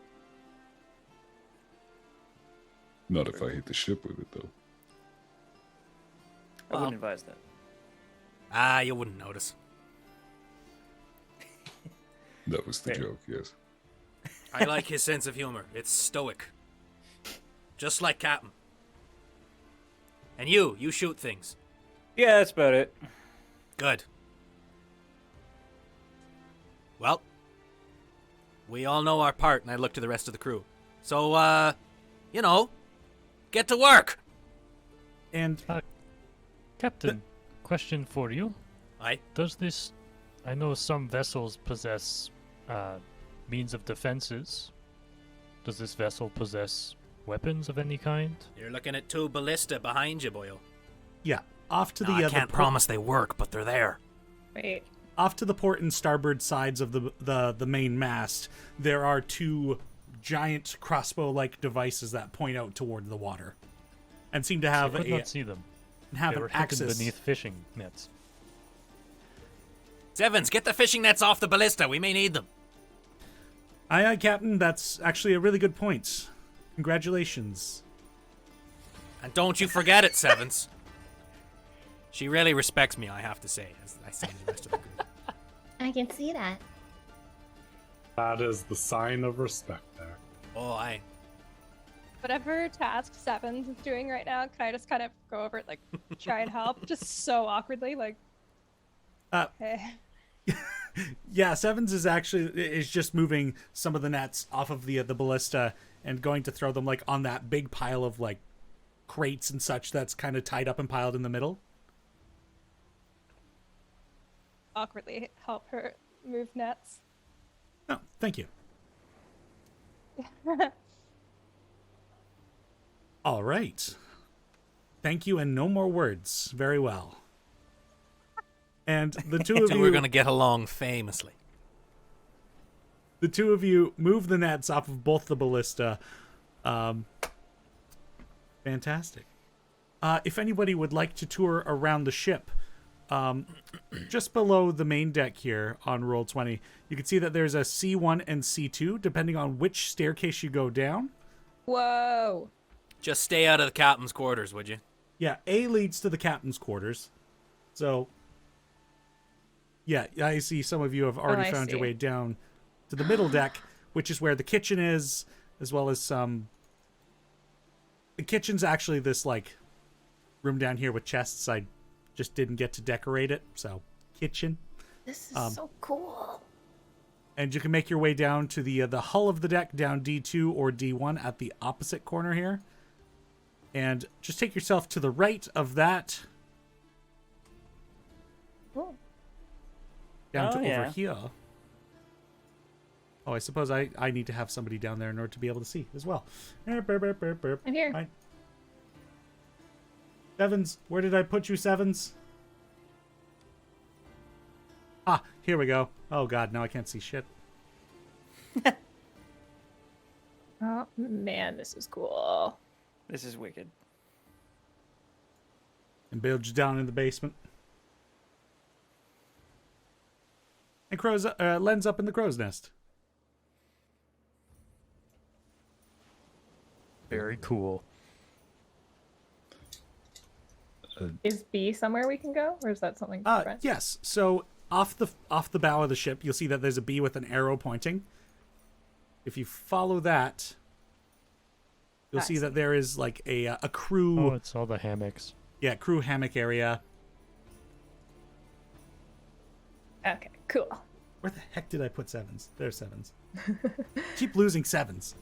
Speaker 7: Not if I hit the ship with it, though.
Speaker 11: I wouldn't advise that.
Speaker 10: Ah, you wouldn't notice.
Speaker 7: That was the
Speaker 11: Fair.
Speaker 7: joke, yes.
Speaker 10: I like his sense of humor. It's stoic. Just like Captain. And you shoot things.
Speaker 11: Yeah, that's about it.
Speaker 10: Good. Well, we all know our part, and I look to the rest of the crew. So, get to work!
Speaker 1: And
Speaker 2: Captain, question for you.
Speaker 10: Aye?
Speaker 2: Does this... I know some vessels possess means of defenses. Does this vessel possess weapons of any kind?
Speaker 10: You're looking at 2 ballista behind you, boyo.
Speaker 1: yeah, off to the
Speaker 10: I
Speaker 1: the
Speaker 10: can't promise they work, but they're there.
Speaker 12: Wait.
Speaker 1: off to the port and starboard sides of the main mast, there are 2 giant crossbow-like devices that point out toward the water, and seem to have
Speaker 2: I could not see them.
Speaker 1: have
Speaker 2: They
Speaker 1: an
Speaker 2: were hidden
Speaker 1: axis.
Speaker 2: beneath fishing nets.
Speaker 10: Sevens, get the fishing nets off the ballista. We may need them.
Speaker 1: Aye, aye, Captain. That's actually a really good point. Congratulations.
Speaker 10: And don't you forget it, Sevens. She really respects me, I have to say, as I say to the rest of the group.
Speaker 8: I can see that.
Speaker 4: That is the sign of respect there.
Speaker 10: Oh, aye.
Speaker 5: Whatever task Sevens is doing right now, can I just kind of go over it, like, try and help? Just so awkwardly, like, okay.
Speaker 1: Yeah, Sevens is just moving some of the nets off of the ballista and going to throw them like on that big pile of like crates and such that's kind of tied up and piled in the middle.
Speaker 5: Awkwardly help her move nets.
Speaker 1: Oh, thank you. All right. Thank you, and no more words. Very well. And the two of you...
Speaker 10: We're going to get along famously.
Speaker 1: The two of you move the nets off of both the ballista. Fantastic. If anybody would like to tour around the ship, just below the main deck here on Roll20, you can see that there's a C1 and C2, depending on which staircase you go down.
Speaker 12: Whoa.
Speaker 10: Just stay out of the captain's quarters, would you?
Speaker 1: Yeah, A leads to the captain's quarters. So... yeah, I see some of you have already found your way down to the middle deck, which is where the kitchen is, as well as some... The kitchen's actually this, like, room down here with chests. I just didn't get to decorate it, so kitchen.
Speaker 8: This is so cool.
Speaker 1: And you can make your way down to the hull of the deck, down D2 or D1 at the opposite corner here. And just take yourself to the right of that.
Speaker 8: Cool.
Speaker 1: Down to
Speaker 11: yeah.
Speaker 1: over here. Oh, I suppose I need to have somebody down there in order to be able to see as well.
Speaker 12: I'm here.
Speaker 1: Right. Sevens, where did I put you, Sevens? Ah, here we go. Oh god, now I can't see shit.
Speaker 12: Oh man, this is cool.
Speaker 11: This is wicked.
Speaker 1: And Bilge down in the basement. And Len's up in the crow's nest.
Speaker 2: Very cool.
Speaker 12: Is B somewhere we can go, or is that something different?
Speaker 1: Yes. So off the bow of the ship, you'll see that there's a bee with an arrow pointing. If you follow that, you'll see that there is like a crew.
Speaker 2: Oh, it's all the hammocks.
Speaker 1: Yeah, crew hammock area.
Speaker 12: Okay, cool.
Speaker 1: Where the heck did I put Sevens? There's Sevens. Keep losing Sevens.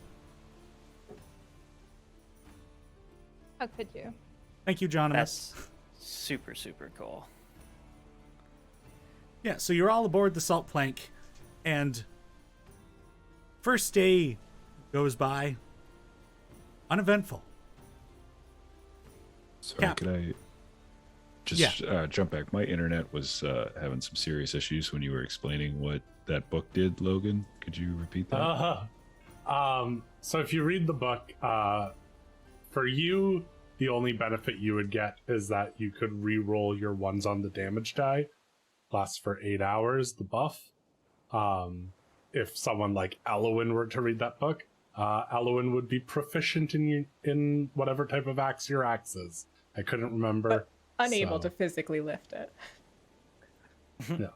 Speaker 5: How could you?
Speaker 1: Thank you, John.
Speaker 11: That's super, super cool.
Speaker 1: Yeah, so you're all aboard the Salt Plank, and first day goes by uneventful.
Speaker 7: Sorry, could I just jump back? My internet was having some serious issues when you were explaining what that book did, Logan. Could you repeat that?
Speaker 4: So if you read the book, for you, the only benefit you would get is that you could re-roll your ones on the damage die. Lasts for 8 hours, the buff. If someone like Alwyn were to read that book, Alwyn would be proficient in whatever type of axe your axe is. I couldn't remember.
Speaker 12: But unable to physically lift it.
Speaker 4: Yeah.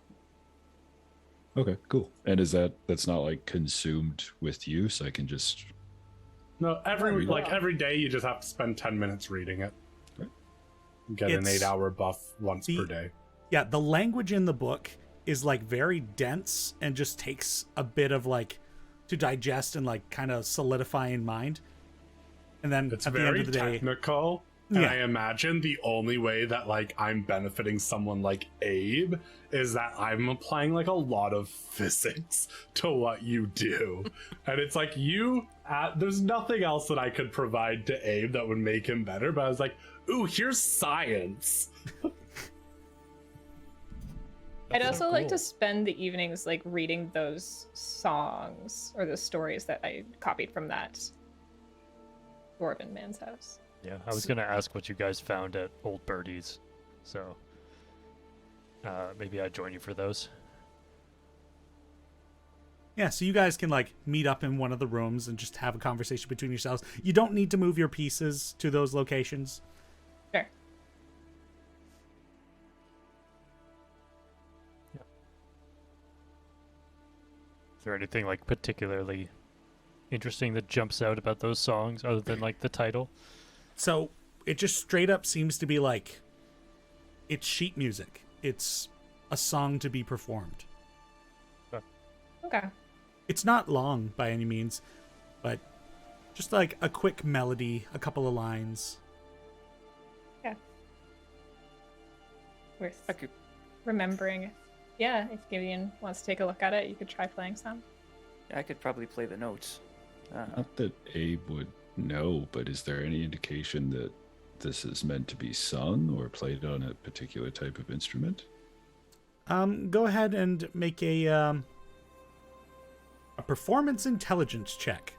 Speaker 7: Okay, cool. And that's not like consumed with use? I can just...
Speaker 4: No, every day you just have to spend 10 minutes reading it. Get an 8-hour buff once per day.
Speaker 1: Yeah, the language in the book is like very dense and just takes a bit of like to digest and like kind of solidify in mind. And then
Speaker 4: it's
Speaker 1: at the end of the day,
Speaker 4: technical. And I imagine the only way that like I'm benefiting someone like Abe is that I'm applying like a lot of physics to what you do. And it's like there's nothing else that I could provide to Abe that would make him better, but I was like, ooh, here's science.
Speaker 12: I'd also like to spend the evenings like reading those songs or the stories that I copied from that dwarven man's house.
Speaker 2: Yeah, I was gonna ask what you guys found at Old Birdie's, so maybe I'd join you for those.
Speaker 1: Yeah, so you guys can like meet up in one of the rooms and just have a conversation between yourselves. You don't need to move your pieces to those locations.
Speaker 12: Sure.
Speaker 2: Is there anything like particularly interesting that jumps out about those songs other than like the title?
Speaker 1: So it just straight up seems to be like it's sheet music. It's a song to be performed.
Speaker 12: Okay.
Speaker 1: It's not long by any means, but just like a quick melody, a couple of lines.
Speaker 12: Yeah. Worth
Speaker 11: I could.
Speaker 12: remembering. Yeah, if Gideon wants to take a look at it, you could try playing some.
Speaker 11: I could probably play the notes.
Speaker 9: Not that Abe would know, but is there any indication that this is meant to be sung or played on a particular type of instrument?
Speaker 1: Go ahead and make a performance intelligence check.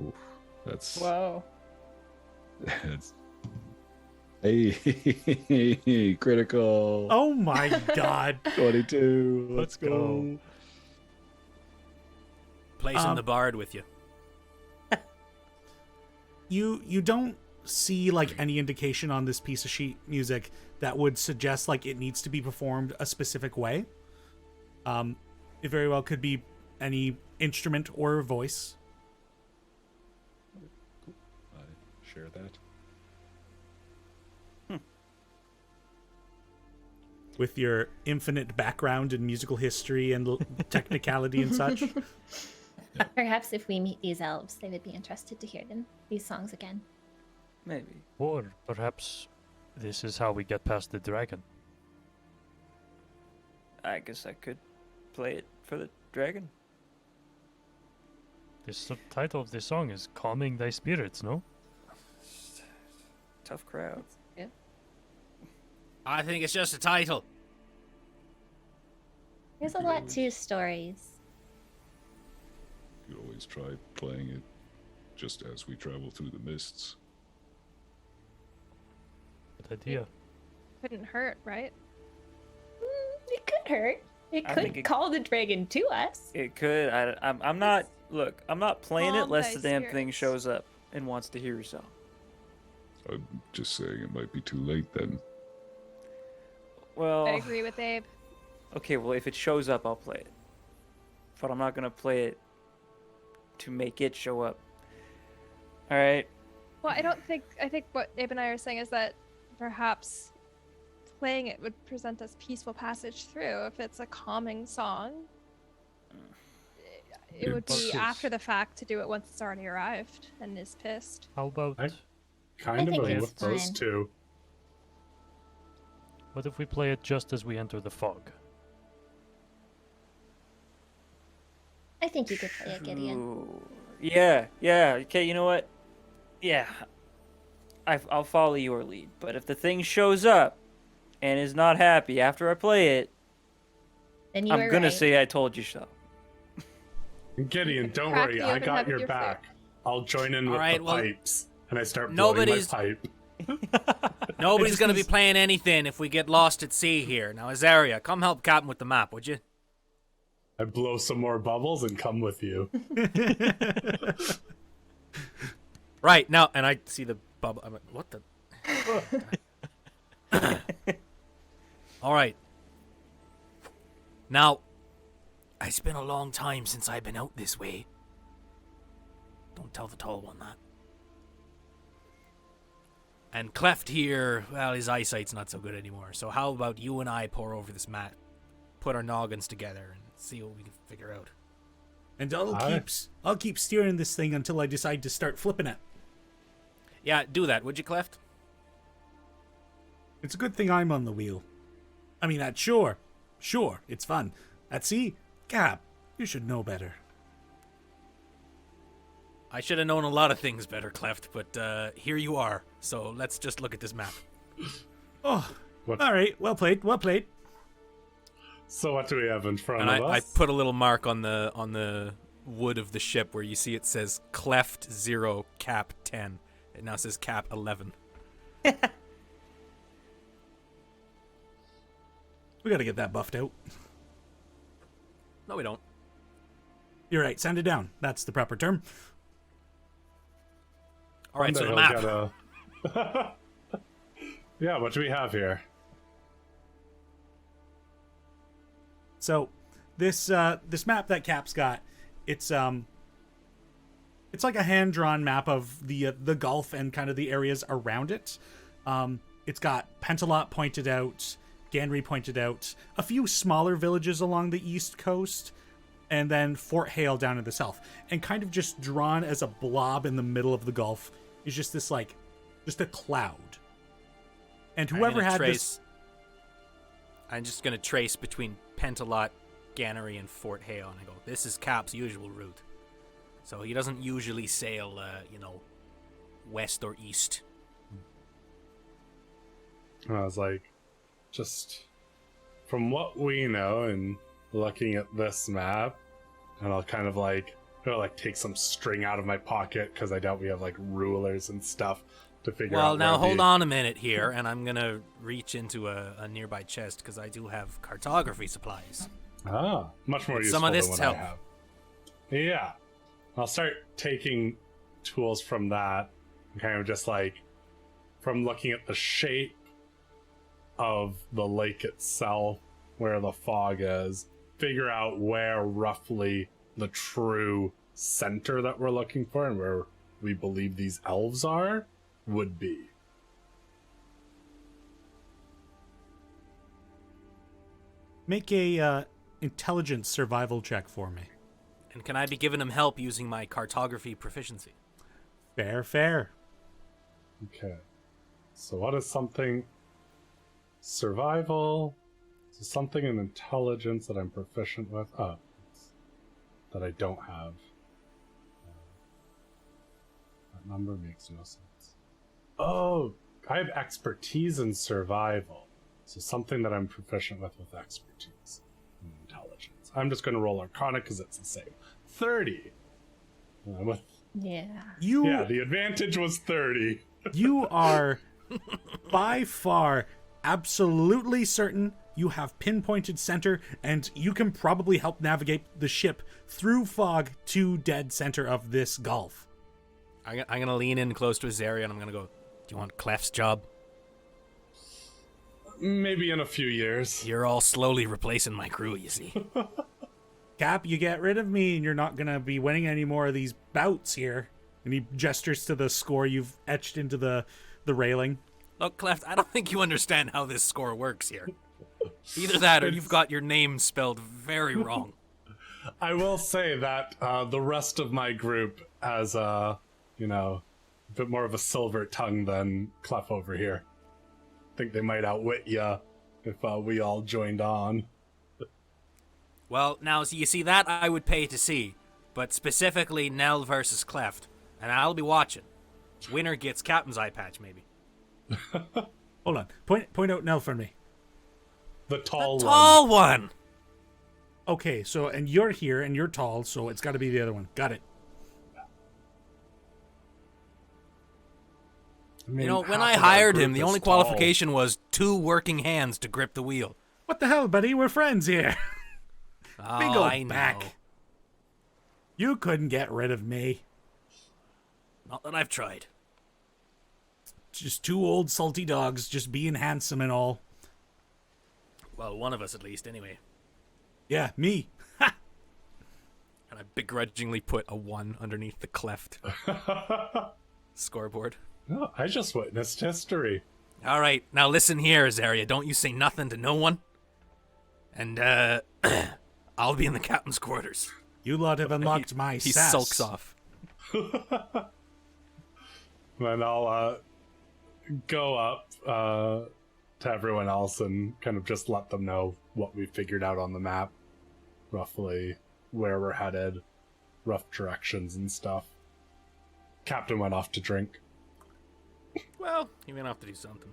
Speaker 9: Oof, that's
Speaker 12: Whoa.
Speaker 9: that's hey critical.
Speaker 1: Oh my god.
Speaker 9: 22. Let's go.
Speaker 10: Placing the bard with you.
Speaker 1: You don't see like any indication on this piece of sheet music that would suggest like it needs to be performed a specific way. It very well could be any instrument or voice.
Speaker 9: I share that.
Speaker 1: With your infinite background in musical history and technicality and such.
Speaker 8: Perhaps if we meet these elves, they would be interested to hear these songs again.
Speaker 11: Maybe.
Speaker 2: Or perhaps this is how we get past the dragon.
Speaker 11: I guess I could play it for the dragon.
Speaker 2: The title of this song is Calming Thy Spirits, no?
Speaker 11: Tough crowd.
Speaker 12: Yeah.
Speaker 10: I think it's just a title.
Speaker 8: There's a lot to stories.
Speaker 7: You could always try playing it just as we travel through the mists.
Speaker 2: Good idea.
Speaker 5: Couldn't hurt, right?
Speaker 6: It could hurt. It
Speaker 11: I
Speaker 6: could
Speaker 11: think it-
Speaker 6: call the dragon to us.
Speaker 11: It could. I'm not. Look, I'm not playing it
Speaker 5: Calm
Speaker 11: unless
Speaker 5: thy
Speaker 11: the damn thing
Speaker 5: spirits.
Speaker 11: shows up and wants to hear your song.
Speaker 7: I'm just saying it might be too late then.
Speaker 11: Well,
Speaker 5: I agree with Abe.
Speaker 11: okay. Well, if it shows up, I'll play it. But I'm not gonna play it to make it show up. All right.
Speaker 5: Well, I think what Abe and I are saying is that perhaps playing it would present us peaceful passage through. If it's a calming song, it would be after the fact to do it once it's already arrived and is pissed.
Speaker 2: How about
Speaker 4: I kind of
Speaker 8: think
Speaker 4: am
Speaker 8: it's
Speaker 4: with those
Speaker 8: fine.
Speaker 4: two.
Speaker 2: what if we play it just as we enter the fog?
Speaker 8: I think you could play it, Gideon.
Speaker 11: Ooh. Yeah. Yeah. Okay. You know what? Yeah. I'll follow your lead. But if the thing shows up and is not happy after I play it,
Speaker 8: Then you
Speaker 11: I'm
Speaker 8: were
Speaker 11: gonna
Speaker 8: right.
Speaker 11: say I told you so.
Speaker 4: Gideon, don't
Speaker 5: Crack
Speaker 4: worry,
Speaker 5: the
Speaker 4: I
Speaker 5: open
Speaker 4: got
Speaker 5: head
Speaker 4: your
Speaker 5: with your
Speaker 4: back. I'll join in with
Speaker 10: Alright,
Speaker 4: the
Speaker 10: well,
Speaker 4: pipes, and I start blowing my
Speaker 10: nobody's-
Speaker 4: pipe.
Speaker 10: Nobody's
Speaker 1: just
Speaker 10: gonna be
Speaker 1: needs-
Speaker 10: playing anything if we get lost at sea here. Now, Azaria, come help Captain with the map, would you?
Speaker 4: I blow some more bubbles and come with you.
Speaker 10: Right, now, and I see the bubble. I'm like, what the? All right. Now, it's been a long time since I've been out this way. Don't tell the tall one that. And Cleft here, well, his eyesight's not so good anymore. So how about you and I pour over this map, put our noggins together, and see what we can figure out.
Speaker 1: And
Speaker 4: Aye.
Speaker 1: I'll keep steering this thing until I decide to start flipping it.
Speaker 10: Yeah, do that, would you, Cleft?
Speaker 1: It's a good thing I'm on the wheel. I mean, at shore, it's fun. At sea, Cap, you should know better.
Speaker 10: I should have known a lot of things better, Cleft, but here you are. So let's just look at this map.
Speaker 1: Oh,
Speaker 4: What-
Speaker 1: all right. Well played. Well played.
Speaker 4: So what do we have in front
Speaker 10: And
Speaker 4: of
Speaker 10: I
Speaker 4: us?
Speaker 10: put a little mark on the wood of the ship where you see it says Cleft 0, Cap 10. It now says Cap 11.
Speaker 1: We got to get that buffed out.
Speaker 10: No, we don't.
Speaker 1: You're right. Send it down. That's the proper term.
Speaker 10: All right, so the
Speaker 4: Someday
Speaker 10: map.
Speaker 4: he'll get a- Yeah, what do we have here?
Speaker 1: So this map that Cap's got, it's like a hand-drawn map of the Gulf and kind of the areas around it. It's got Pentalot pointed out, Ganrey pointed out, a few smaller villages along the east coast, and then Fort Hale down in the south. And kind of just drawn as a blob in the middle of the Gulf is just this, like, just a cloud. And whoever had this...
Speaker 10: I'm just going to trace between Pentalot, Ganrey, and Fort Hale, and I go, this is Cap's usual route. So he doesn't usually sail, west or east.
Speaker 4: I was like, just from what we know and looking at this map, and I'll kind of like, take some string out of my pocket because I doubt we have like rulers and stuff to figure out.
Speaker 10: Well, now
Speaker 4: where
Speaker 10: hold on a minute here, and I'm going to reach into a nearby chest because I do have cartography supplies.
Speaker 4: Ah, much more useful
Speaker 10: Some of this
Speaker 4: than what
Speaker 10: help.
Speaker 4: I have. Yeah. I'll start taking tools from that and kind of just like, from looking at the shape of the lake itself, where the fog is, figure out where roughly the true center that we're looking for and where we believe these elves are would be.
Speaker 1: Make a intelligence survival check for me.
Speaker 10: And can I be giving him help using my cartography proficiency?
Speaker 1: Fair.
Speaker 4: Okay. So what is something... Survival... So something in intelligence that I'm proficient with? Oh. That I don't have. That number makes no sense. Oh! I have expertise in survival. So something that I'm proficient with expertise and intelligence. I'm just going to roll Arcana because it's the same. 30.
Speaker 6: Yeah.
Speaker 4: Yeah, the advantage was 30.
Speaker 1: You are by far absolutely certain you have pinpointed center, and you can probably help navigate the ship through fog to dead center of this gulf.
Speaker 10: I'm going to lean in close to his area, and I'm going to go, do you want Clef's job?
Speaker 4: Maybe in a few years.
Speaker 10: You're all slowly replacing my crew, you see.
Speaker 1: Cap, you get rid of me, and you're not going to be winning any more of these bouts here. And he gestures to the score you've etched into the railing.
Speaker 10: Look, Cleft, I don't think you understand how this score works here. Either that or you've got your name spelled very wrong.
Speaker 4: I will say that the rest of my group has, a bit more of a silver tongue than Clef over here. I think they might outwit ya if we all joined on.
Speaker 10: Well, now, so you see, that I would pay to see, but specifically Nell versus Cleft, and I'll be watching. Winner gets Captain's eye patch, maybe.
Speaker 1: Hold on. Point out Nell for me.
Speaker 4: The tall
Speaker 10: one.
Speaker 1: Okay, so, and you're here, and you're tall, so it's got to be the other one. Got it.
Speaker 4: I mean,
Speaker 10: You know, when
Speaker 4: half
Speaker 10: I
Speaker 4: of our
Speaker 10: hired him,
Speaker 4: group
Speaker 10: the
Speaker 4: is
Speaker 10: only
Speaker 4: tall.
Speaker 10: qualification was 2 working hands to grip the wheel.
Speaker 1: What the hell, buddy? We're friends here.
Speaker 10: Oh,
Speaker 1: Big old
Speaker 10: I know.
Speaker 1: back. You couldn't get rid of me.
Speaker 10: Not that I've tried.
Speaker 1: Just 2 old salty dogs just being handsome and all.
Speaker 10: Well, one of us at least, anyway.
Speaker 1: Yeah, me.
Speaker 10: And I begrudgingly put a 1 underneath the Cleft scoreboard.
Speaker 4: No, I just witnessed history.
Speaker 10: All right, now listen here, Azaria. Don't you say nothing to no one. And, I'll be in the captain's quarters.
Speaker 1: You lot have unlocked my
Speaker 10: He
Speaker 1: sass.
Speaker 10: sulks off.
Speaker 4: Then I'll go up to everyone else and kind of just let them know what we figured out on the map. Roughly where we're headed, rough directions and stuff. Captain went off to drink.
Speaker 10: Well, he may have to do something.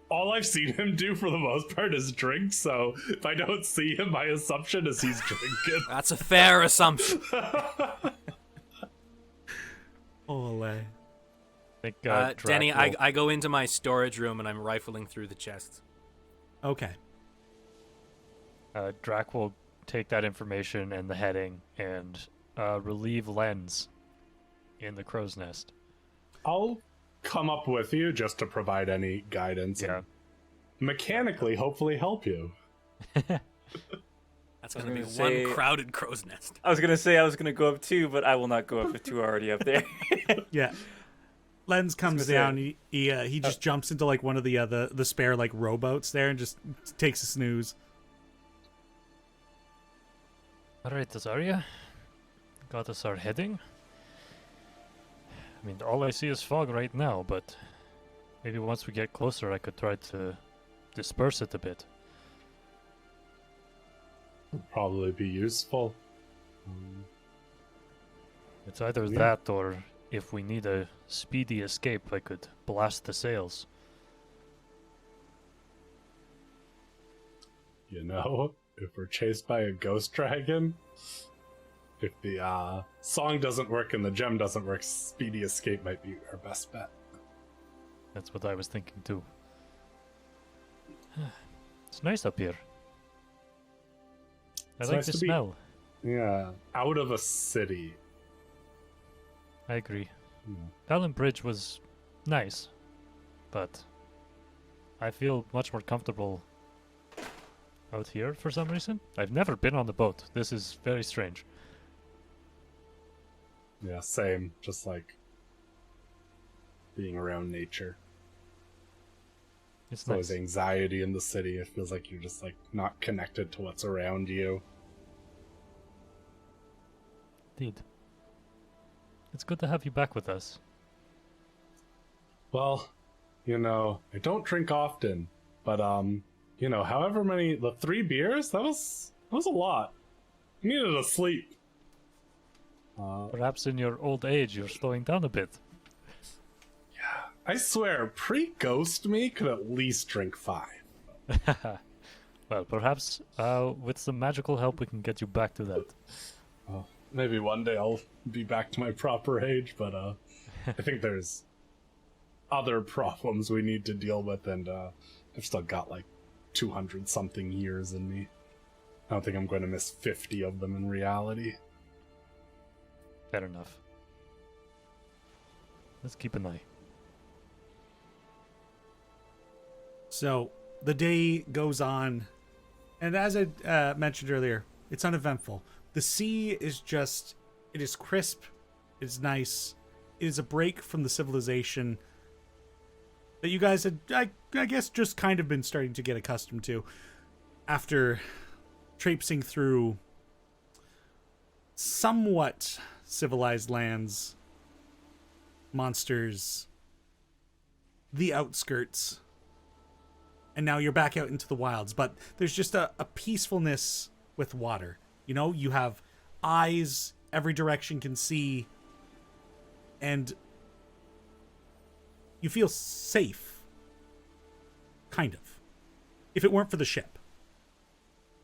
Speaker 4: All I've seen him do for the most part is drink, so if I don't see him, my assumption is he's drinking.
Speaker 10: That's a fair assumption.
Speaker 1: Ole.
Speaker 10: Denny, I go into my storage room and I'm rifling through the chests.
Speaker 1: Okay.
Speaker 2: Drac will take that information and the heading and relieve Lens in the crow's nest.
Speaker 4: I'll come up with you just to provide any guidance.
Speaker 2: Yeah.
Speaker 4: And mechanically, hopefully help you.
Speaker 10: That's going to be one crowded crow's nest.
Speaker 11: I was gonna say I was gonna go up too, but I will not go up if two are already up there.
Speaker 1: Yeah. Lens comes down. He just jumps into like one of the spare like rowboats there and just takes a snooze.
Speaker 2: All right, Azaria. Got us our heading. I mean, all I see is fog right now, but maybe once we get closer, I could try to disperse it a bit.
Speaker 4: Would probably be useful.
Speaker 2: It's either that or if we need a speedy escape, I could blast the sails.
Speaker 4: You know, if we're chased by a ghost dragon, if the song doesn't work and the gem doesn't work, speedy escape might be our best bet.
Speaker 2: That's what I was thinking too. It's nice up here. I
Speaker 4: It's
Speaker 2: like
Speaker 4: nice
Speaker 2: the
Speaker 4: to be-
Speaker 2: smell.
Speaker 4: Yeah, out of a city.
Speaker 2: I agree.
Speaker 4: Hmm.
Speaker 2: Valambridge was nice, but I feel much more comfortable out here for some reason. I've never been on the boat. This is very strange.
Speaker 4: Yeah, same. Just like being around nature.
Speaker 2: It's
Speaker 4: There's always
Speaker 2: nice.
Speaker 4: anxiety in the city. It feels like you're just like not connected to what's around you.
Speaker 2: Indeed. It's good to have you back with us.
Speaker 4: Well, you know, I don't drink often, but you know, however many, the 3 beers, that was a lot. I needed to sleep.
Speaker 2: Perhaps in your old age you're slowing down a bit.
Speaker 4: I swear, pre-ghost me could at least drink 5.
Speaker 2: Well, perhaps with some magical help we can get you back to that.
Speaker 4: Well, maybe one day I'll be back to my proper age, but I think there's other problems we need to deal with, and I've still got like 200 something years in me. I don't think I'm going to miss 50 of them in reality.
Speaker 2: Fair enough. Let's keep an eye.
Speaker 1: So the day goes on, and as I mentioned earlier, it's uneventful. The sea is just, it is crisp, it is nice, it is a break from the civilization that you guys had, I guess, just kind of been starting to get accustomed to after traipsing through somewhat civilized lands, monsters, the outskirts. And now you're back out into the wilds, but there's just a peacefulness with water. You know, you have eyes, every direction can see, and you feel safe. Kind of. If it weren't for the ship.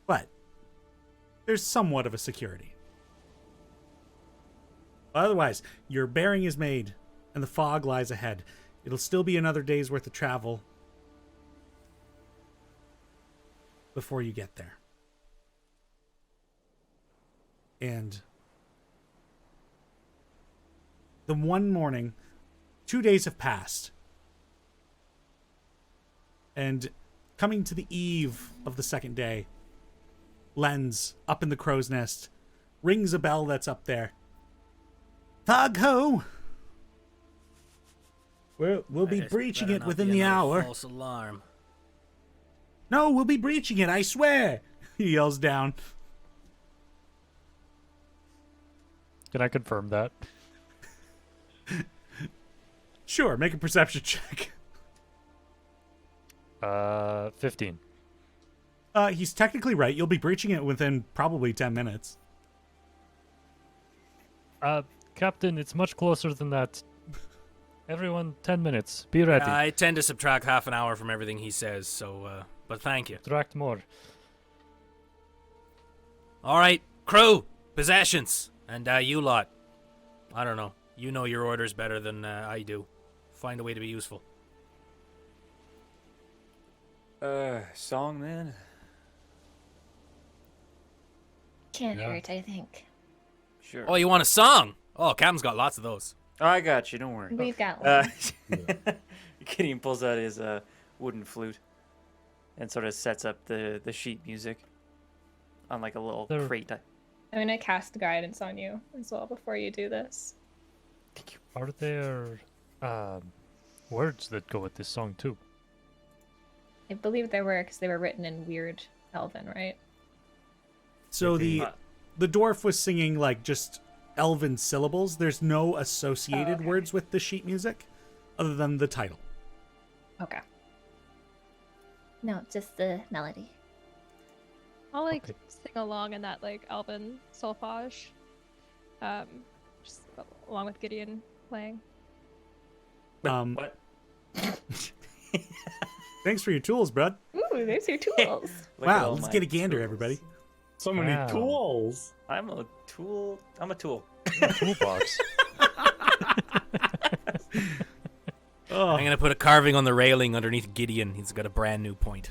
Speaker 1: But there's somewhat of a security. Otherwise, your bearing is made, and the fog lies ahead. It'll still be another day's worth of travel before you get there. And the one morning, 2 days have passed. And coming to the eve of the second day, Lens, up in the crow's nest, rings a bell that's up there. Fog ho! We'll be breaching it within the hour.
Speaker 10: False alarm.
Speaker 1: No, we'll be breaching it, I swear! He yells down.
Speaker 2: Can I confirm that?
Speaker 1: Sure, make a perception check.
Speaker 2: 15.
Speaker 1: He's technically right. You'll be breaching it within probably 10 minutes.
Speaker 2: Captain, it's much closer than that. Everyone, 10 minutes. Be ready.
Speaker 10: I tend to subtract half an hour from everything he says, so, but thank you.
Speaker 2: Subtract more.
Speaker 10: All right, crew, possessions, and you lot. I don't know. You know your orders better than I do. Find a way to be useful.
Speaker 11: Song, man.
Speaker 8: Can't hurt, I think.
Speaker 11: Sure.
Speaker 10: Oh, you want a song? Oh, Captain's got lots of those.
Speaker 11: Oh, I got you. Don't worry.
Speaker 8: We've got one.
Speaker 11: Gideon pulls out his wooden flute and sort of sets up the sheet music on like a little
Speaker 2: There-
Speaker 11: crate.
Speaker 12: I'm gonna cast guidance on you as well before you do this.
Speaker 2: Are there words that go with this song too?
Speaker 12: I believe there were, because they were written in weird Elven, right?
Speaker 1: So the dwarf was singing like just elven syllables. There's no associated
Speaker 12: okay.
Speaker 1: words with the sheet music other than the title.
Speaker 12: Okay.
Speaker 8: No, just the melody.
Speaker 5: I'll like
Speaker 2: Okay.
Speaker 5: sing along in that like elven solfege. Just along with Gideon playing.
Speaker 11: What?
Speaker 1: Thanks for your tools, bud.
Speaker 12: Ooh, there's your tools.
Speaker 11: Look at
Speaker 1: Wow,
Speaker 11: all
Speaker 1: let's
Speaker 11: my
Speaker 1: get a gander,
Speaker 11: tools.
Speaker 1: everybody.
Speaker 4: So many
Speaker 2: Wow.
Speaker 4: tools.
Speaker 11: I'm a tool. I'm a tool.
Speaker 2: Toolbox.
Speaker 1: Oh,
Speaker 10: I'm gonna put a carving on the railing underneath Gideon. He's got a brand new point.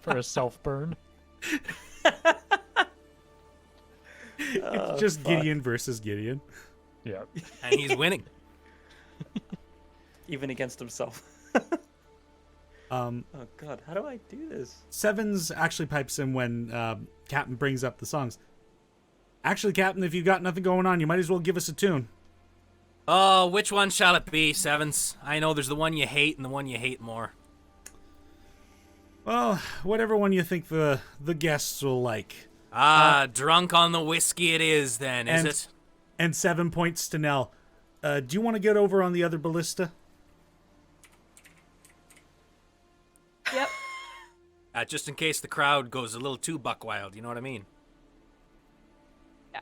Speaker 2: For a self burn.
Speaker 1: it's just Gideon versus Gideon.
Speaker 2: Yeah.
Speaker 10: And he's winning.
Speaker 11: Even against himself.
Speaker 1: Um,
Speaker 11: Oh God, how do I do this?
Speaker 1: Sevens actually pipes in when Captain brings up the songs. Actually, Captain, if you've got nothing going on, you might as well give us a tune.
Speaker 10: Oh, which one shall it be, Sevens? I know there's the one you hate and the one you hate more.
Speaker 1: Well, whatever one you think the guests will like.
Speaker 10: Drunk on the whiskey it is then, is
Speaker 1: and-
Speaker 10: it?
Speaker 1: And 7 points to Nell. Do you want to get over on the other ballista?
Speaker 5: Yep.
Speaker 10: Just in case the crowd goes a little too buck wild, you know what I mean?
Speaker 5: Yeah.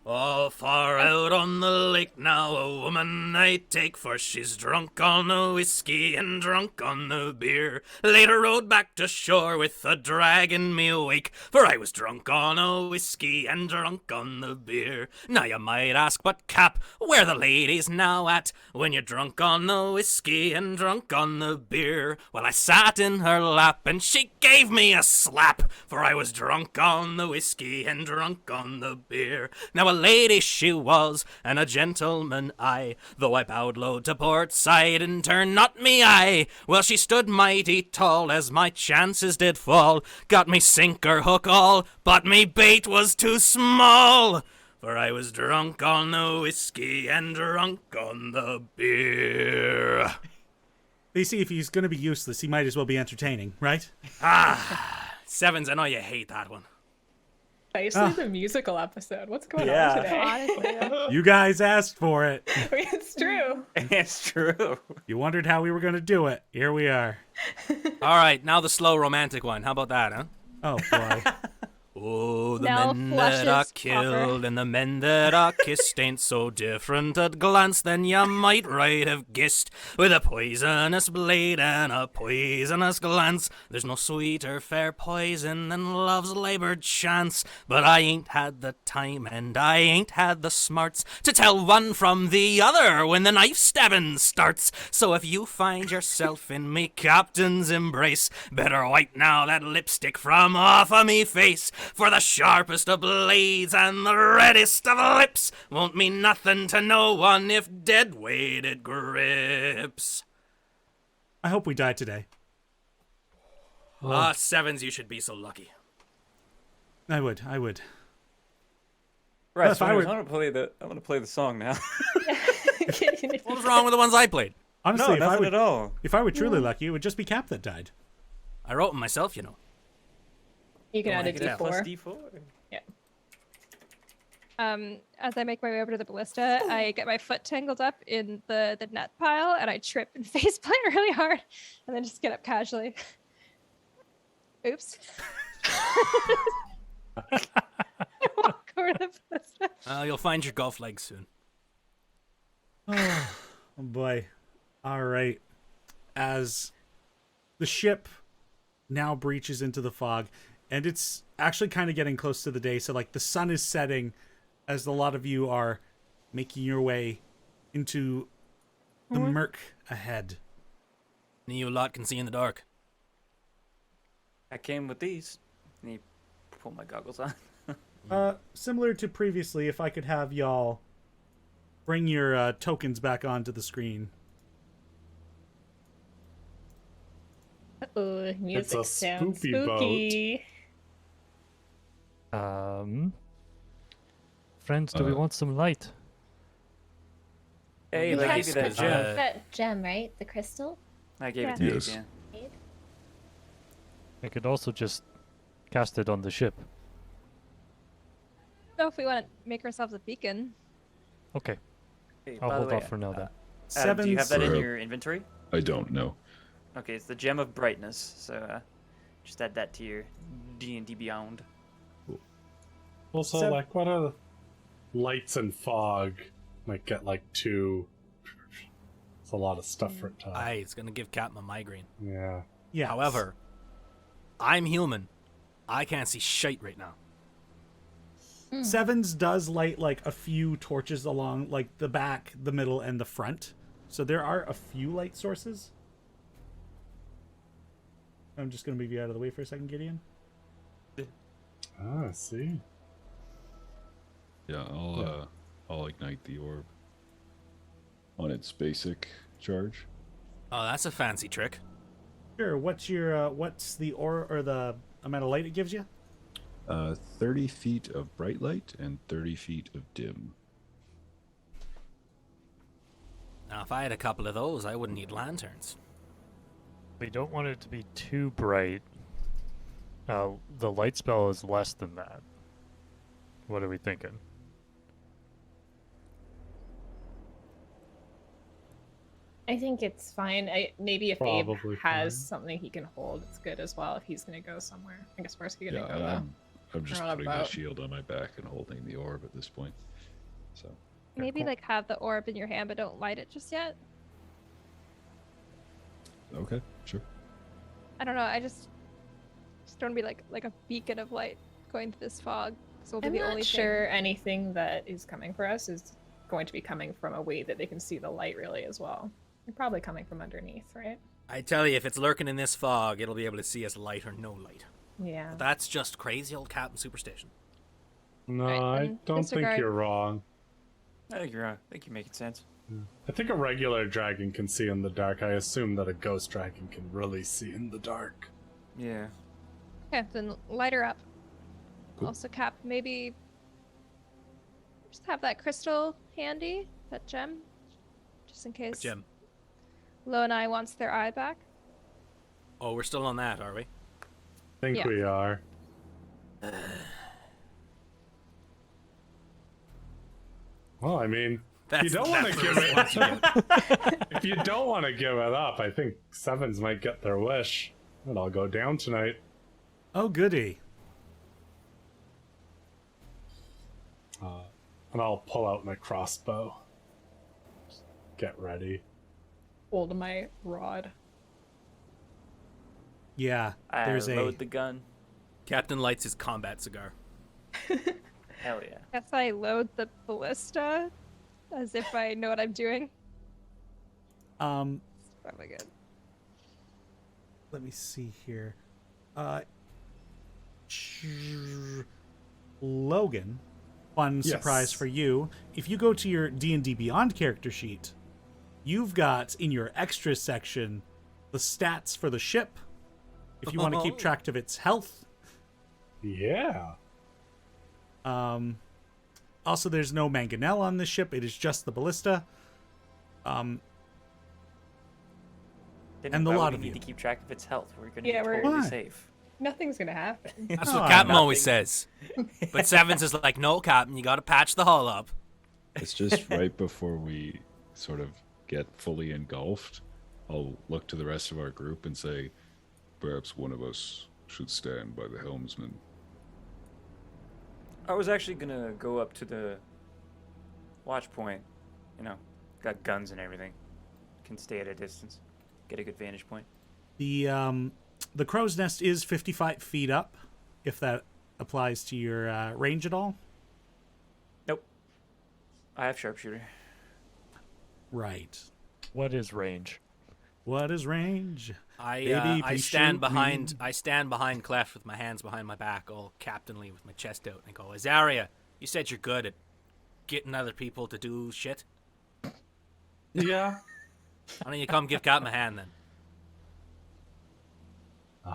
Speaker 10: Oh, far out on the lake now a woman I take, for she's drunk on the whiskey and drunk on the beer. Later rode back to shore with a dragging me awake, for I was drunk on a whiskey and drunk on the beer. Now you might ask, but Cap, where the ladies now at, when you're drunk on the whiskey and drunk on the beer? Well, I sat in her lap and she gave me a slap, for I was drunk on the whiskey and drunk on the beer. Now a lady she was, and a gentleman I, though I bowed low to port side and turned not me eye. Well, she stood mighty tall as my chances did fall, got me sink or hook all, but me bait was too small, for I was drunk on the whiskey and drunk on the beer.
Speaker 1: You see, if he's going to be useless, he might as well be entertaining, right?
Speaker 10: Sevens, I know you hate that one.
Speaker 12: Basically, the musical episode. What's going
Speaker 11: Yeah.
Speaker 12: on today?
Speaker 5: Honestly.
Speaker 1: You guys asked for it.
Speaker 12: It's true.
Speaker 11: It's true.
Speaker 1: You wondered how we were going to do it. Here we are.
Speaker 10: All right, now the slow romantic one. How about that, huh?
Speaker 1: Oh, boy.
Speaker 10: Oh, the
Speaker 5: Now
Speaker 10: men that are
Speaker 5: flushes
Speaker 10: killed
Speaker 5: proper.
Speaker 10: and the men that are kissed ain't so different at glance than you might right have guessed. With a poisonous blade and a poisonous glance, there's no sweeter fair poison than love's laboured chance. But I ain't had the time and I ain't had the smarts to tell one from the other when the knife stabbing starts. So if you find yourself in me captain's embrace, better wipe now that lipstick from off of me face. For the sharpest of blades and the reddest of lips won't mean nothing to no one if dead weight it grips.
Speaker 1: I hope we die today.
Speaker 10: Sevens, you should be so lucky.
Speaker 1: I would.
Speaker 11: Right,
Speaker 1: Well, if
Speaker 11: so
Speaker 1: I were-
Speaker 11: I'm gonna play the song now.
Speaker 10: What was wrong with the ones I played?
Speaker 1: Honestly,
Speaker 11: No,
Speaker 1: if I
Speaker 11: nothing
Speaker 1: would,
Speaker 11: at all.
Speaker 1: if I were truly lucky, it would just be Cap that died.
Speaker 10: I wrote them myself, you know.
Speaker 12: You can add a
Speaker 10: Like that.
Speaker 11: Plus
Speaker 12: D4.
Speaker 11: D4.
Speaker 5: As I make my way over to the ballista, I get my foot tangled up in the net pile and I trip and faceplant really hard and then just get up casually. Oops. Walk over to the ballista.
Speaker 10: You'll find your golf legs soon.
Speaker 1: Oh boy. All right. As the ship now breaches into the fog, and it's actually kind of getting close to the day, so like the sun is setting as a lot of you are making your way into the murk ahead.
Speaker 10: You lot can see in the dark.
Speaker 11: I came with these. And he pull my goggles on.
Speaker 1: Similar to previously, if I could have y'all bring your tokens back onto the screen.
Speaker 12: Oh, music
Speaker 4: a
Speaker 12: sounds
Speaker 4: spoopy boat.
Speaker 12: spooky.
Speaker 2: Friends, do we want some light?
Speaker 11: Hey,
Speaker 8: You
Speaker 11: I
Speaker 8: have
Speaker 11: gave you that
Speaker 8: the-
Speaker 11: gem.
Speaker 8: that gem, right? The crystal?
Speaker 11: I gave
Speaker 5: Yeah.
Speaker 11: it to you,
Speaker 7: Yes.
Speaker 11: yeah.
Speaker 2: I could also just cast it on the ship.
Speaker 5: So if we want to make ourselves a beacon,
Speaker 2: Okay,
Speaker 11: Hey,
Speaker 2: I'll
Speaker 11: by the
Speaker 2: hold
Speaker 11: way,
Speaker 2: off for now then.
Speaker 11: Adam, do you have that in
Speaker 7: Seven's-
Speaker 11: your inventory?
Speaker 7: I don't know.
Speaker 11: Okay, it's the gem of brightness. So just add that to your D&D Beyond.
Speaker 4: Also,
Speaker 1: Sev-
Speaker 4: like, what are lights and fog? Might get like two. It's a lot of stuff for it to.
Speaker 10: Aye, it's gonna give Captain a migraine.
Speaker 4: Yeah.
Speaker 1: Yeah.
Speaker 10: However, I'm human. I can't see shite right now.
Speaker 1: Sevens does light like a few torches along like the back, the middle, and the front. So there are a few light sources. I'm just gonna move you out of the way for a second, Gideon.
Speaker 4: Ah, I see.
Speaker 7: Yeah, I'll ignite the orb on its basic charge.
Speaker 10: Oh, that's a fancy trick.
Speaker 1: Sure. What's the or the amount of light it gives you?
Speaker 7: 30 feet of bright light and 30 feet of dim.
Speaker 10: Now, if I had a couple of those, I wouldn't need lanterns.
Speaker 2: We don't want it to be too bright. The light spell is less than that. What are we thinking?
Speaker 12: I think it's fine. Maybe if
Speaker 4: Probably
Speaker 12: Abe has
Speaker 4: fine.
Speaker 12: something he can hold, it's good as well if he's gonna go somewhere. I guess where's he
Speaker 7: Yeah,
Speaker 12: gonna go
Speaker 7: and
Speaker 12: though?
Speaker 7: I'm just
Speaker 12: We're on a
Speaker 7: putting my
Speaker 12: boat.
Speaker 7: shield on my back and holding the orb at this point. So
Speaker 5: maybe like have the orb in your hand, but don't light it just yet.
Speaker 7: okay, sure.
Speaker 5: I don't know. I just don't be like a beacon of light going through this fog. So we'll be
Speaker 12: I'm
Speaker 5: the
Speaker 12: not
Speaker 5: only
Speaker 12: sure anything that is coming for us is going to be coming from a way that they can see the light really as well. They're probably coming from underneath, right?
Speaker 10: I tell you, if it's lurking in this fog, it'll be able to see us light or no light.
Speaker 12: Yeah.
Speaker 10: That's just crazy old Captain superstition.
Speaker 4: No,
Speaker 5: Right,
Speaker 4: I
Speaker 5: then
Speaker 4: don't think
Speaker 5: disregard.
Speaker 4: you're wrong.
Speaker 11: I think you're. I think you're making sense.
Speaker 4: I think a regular dragon can see in the dark. I assume that a ghost dragon can really see in the dark.
Speaker 11: Yeah.
Speaker 5: Okay, then light her up.
Speaker 7: Cool.
Speaker 5: Also, Cap, maybe just have that crystal handy, that gem, just in case
Speaker 10: Jim.
Speaker 5: Lo and I wants their eye back.
Speaker 10: Oh, we're still on that, are we?
Speaker 4: Think
Speaker 5: Yeah.
Speaker 4: we are. Well, I mean,
Speaker 10: That's
Speaker 4: you don't want to give
Speaker 10: definitely what you
Speaker 4: it. If you don't want to give it up, I think Sevens might get their wish. And I'll go down tonight.
Speaker 1: Oh, goody.
Speaker 4: And I'll pull out my crossbow. Get ready.
Speaker 12: Hold my rod.
Speaker 1: Yeah.
Speaker 11: I
Speaker 1: There's
Speaker 11: load the gun.
Speaker 10: Captain lights his combat cigar.
Speaker 11: Hell yeah.
Speaker 5: Guess I load the ballista as if I know what I'm doing.
Speaker 1: Let
Speaker 5: Probably good.
Speaker 1: me see here. Logan, fun
Speaker 4: Yes.
Speaker 1: surprise for you. If you go to your D&D Beyond character sheet, you've got in your extras section the stats for the ship. If you want to keep
Speaker 10: Oh.
Speaker 1: track of its health.
Speaker 4: Yeah.
Speaker 1: Also, there's no mangonel on the ship. It is just the ballista.
Speaker 11: Then
Speaker 1: And the
Speaker 11: why would
Speaker 1: lot
Speaker 11: we
Speaker 1: of
Speaker 11: need
Speaker 1: you.
Speaker 11: to keep track of its health. We're gonna
Speaker 12: Yeah,
Speaker 11: be
Speaker 12: we're-
Speaker 11: totally
Speaker 1: Why?
Speaker 11: safe.
Speaker 12: Nothing's gonna happen.
Speaker 10: That's
Speaker 1: Oh,
Speaker 10: what Captain always
Speaker 11: nothing.
Speaker 10: says. But Sevens is like, no, Captain, you gotta patch the hull up.
Speaker 7: It's just right before we sort of get fully engulfed. I'll look to the rest of our group and say, perhaps one of us should stand by the helmsman.
Speaker 11: I was actually gonna go up to the watch point. You know, got guns and everything. Can stay at a distance. Get a good vantage point.
Speaker 1: The crow's nest is 55 feet up, if that applies to your range at all.
Speaker 11: Nope. I have sharpshooter.
Speaker 1: Right.
Speaker 2: What is range?
Speaker 1: What is range?
Speaker 10: I stand behind Clef with my hands behind my back, all captainly with my chest out, and I go, Azaria, you said you're good at getting other people to do shit.
Speaker 4: Yeah.
Speaker 10: Why don't you come give Captain a hand then?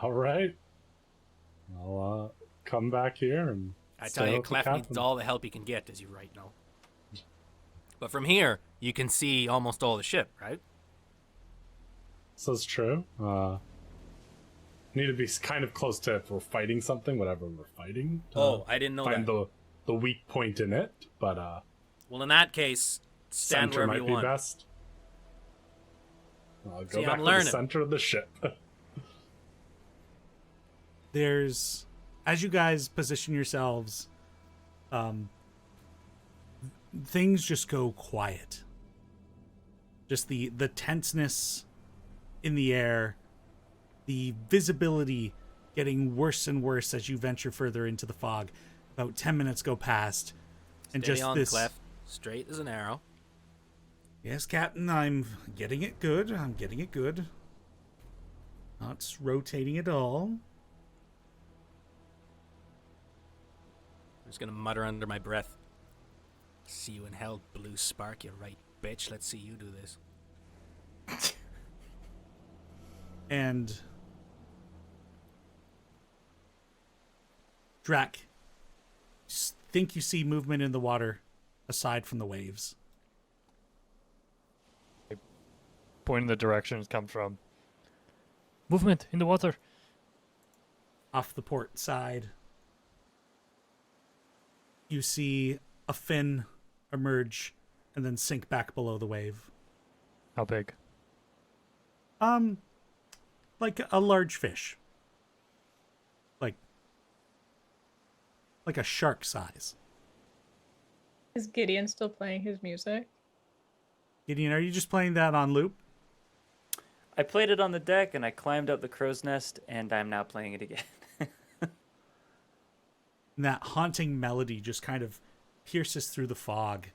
Speaker 4: All right. I'll come back here and.
Speaker 10: I tell you, Clef needs all the help he can get, as you right know. But from here, you can see almost all the ship, right?
Speaker 4: So it's true. Need to be kind of close to if we're fighting something, whatever we're fighting.
Speaker 10: I didn't know
Speaker 4: find
Speaker 10: that.
Speaker 4: the weak point in it, but
Speaker 10: well, in that case, stand
Speaker 4: center
Speaker 10: wherever
Speaker 4: might
Speaker 10: you
Speaker 4: be
Speaker 10: want.
Speaker 4: best. I'll go
Speaker 10: See,
Speaker 4: back
Speaker 10: I'm
Speaker 4: to
Speaker 10: learning.
Speaker 4: the center of the ship.
Speaker 1: There's, as you guys position yourselves, things just go quiet. Just the tenseness in the air, the visibility getting worse and worse as you venture further into the fog. About 10 minutes go past, and
Speaker 10: Steady
Speaker 1: just
Speaker 10: on,
Speaker 1: this.
Speaker 10: Clef. Straight as an arrow.
Speaker 1: Yes, Captain, I'm getting it good. Not rotating at all.
Speaker 10: I'm just gonna mutter under my breath. See you in hell, Blue Spark, you right bitch. Let's see you do this.
Speaker 1: And Drac, think you see movement in the water aside from the waves.
Speaker 2: Point in the direction it comes from. Movement in the water.
Speaker 1: Off the port side, you see a fin emerge and then sink back below the wave.
Speaker 2: How big?
Speaker 1: Like a large fish. Like a shark size.
Speaker 12: Is Gideon still playing his music?
Speaker 1: Gideon, are you just playing that on loop?
Speaker 11: I played it on the deck, and I climbed up the crow's nest, and I'm now playing it again.
Speaker 1: And that haunting melody just kind of pierces through the fog.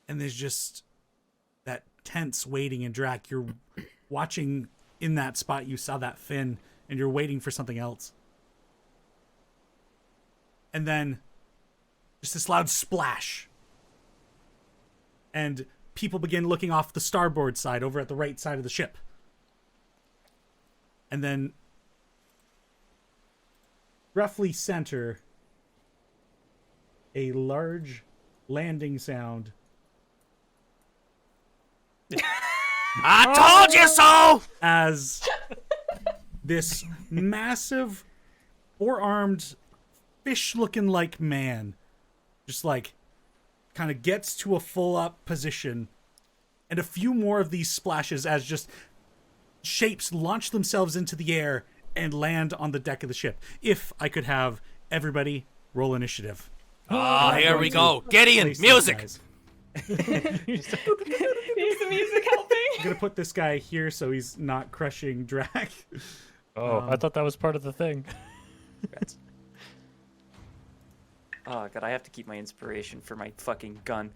Speaker 1: And there's just that tense waiting in Drac. You're watching in that spot you saw that fin, and you're waiting for something else. And then just this loud splash. And people begin looking off the starboard side over at the right side of the ship. And then roughly center, a large landing sound.
Speaker 10: I told you so!
Speaker 1: As this massive, four-armed, fish-looking like man just like kind of gets to a full-up position, and a few more of these splashes as just shapes launch themselves into the air and land on the deck of the ship. If I could have everybody roll initiative.
Speaker 10: Here we go. Gideon, music!
Speaker 12: Is the music helping?
Speaker 1: I'm gonna put this guy here so he's not crushing Drac.
Speaker 2: Oh, I thought that was part of the thing.
Speaker 11: Oh god, I have to keep my inspiration for my fucking gun.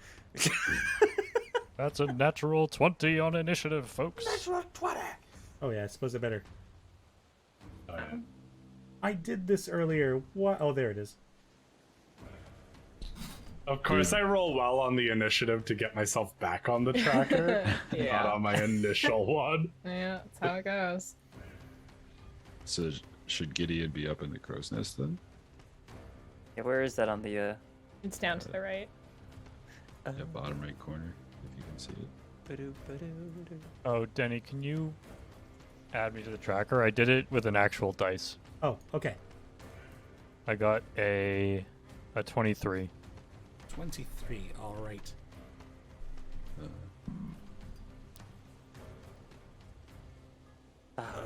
Speaker 2: That's a natural 20 on initiative, folks.
Speaker 10: Natural 20!
Speaker 1: Oh yeah, I suppose I better.
Speaker 4: Oh, yeah.
Speaker 1: I did this earlier. What? Oh, there it is.
Speaker 4: Of course, I roll well on the initiative to get myself back on the tracker,
Speaker 12: Yeah.
Speaker 4: not on my initial one.
Speaker 12: Yeah, that's how it goes.
Speaker 9: So should Gideon be up in the crow's nest then?
Speaker 11: Yeah, where is that on the
Speaker 12: It's down to the right.
Speaker 9: Yeah, bottom right corner, if you can see it.
Speaker 2: Oh, Denny, can you add me to the tracker? I did it with an actual dice.
Speaker 1: Oh, okay.
Speaker 2: I got a 23.
Speaker 1: 23. All right.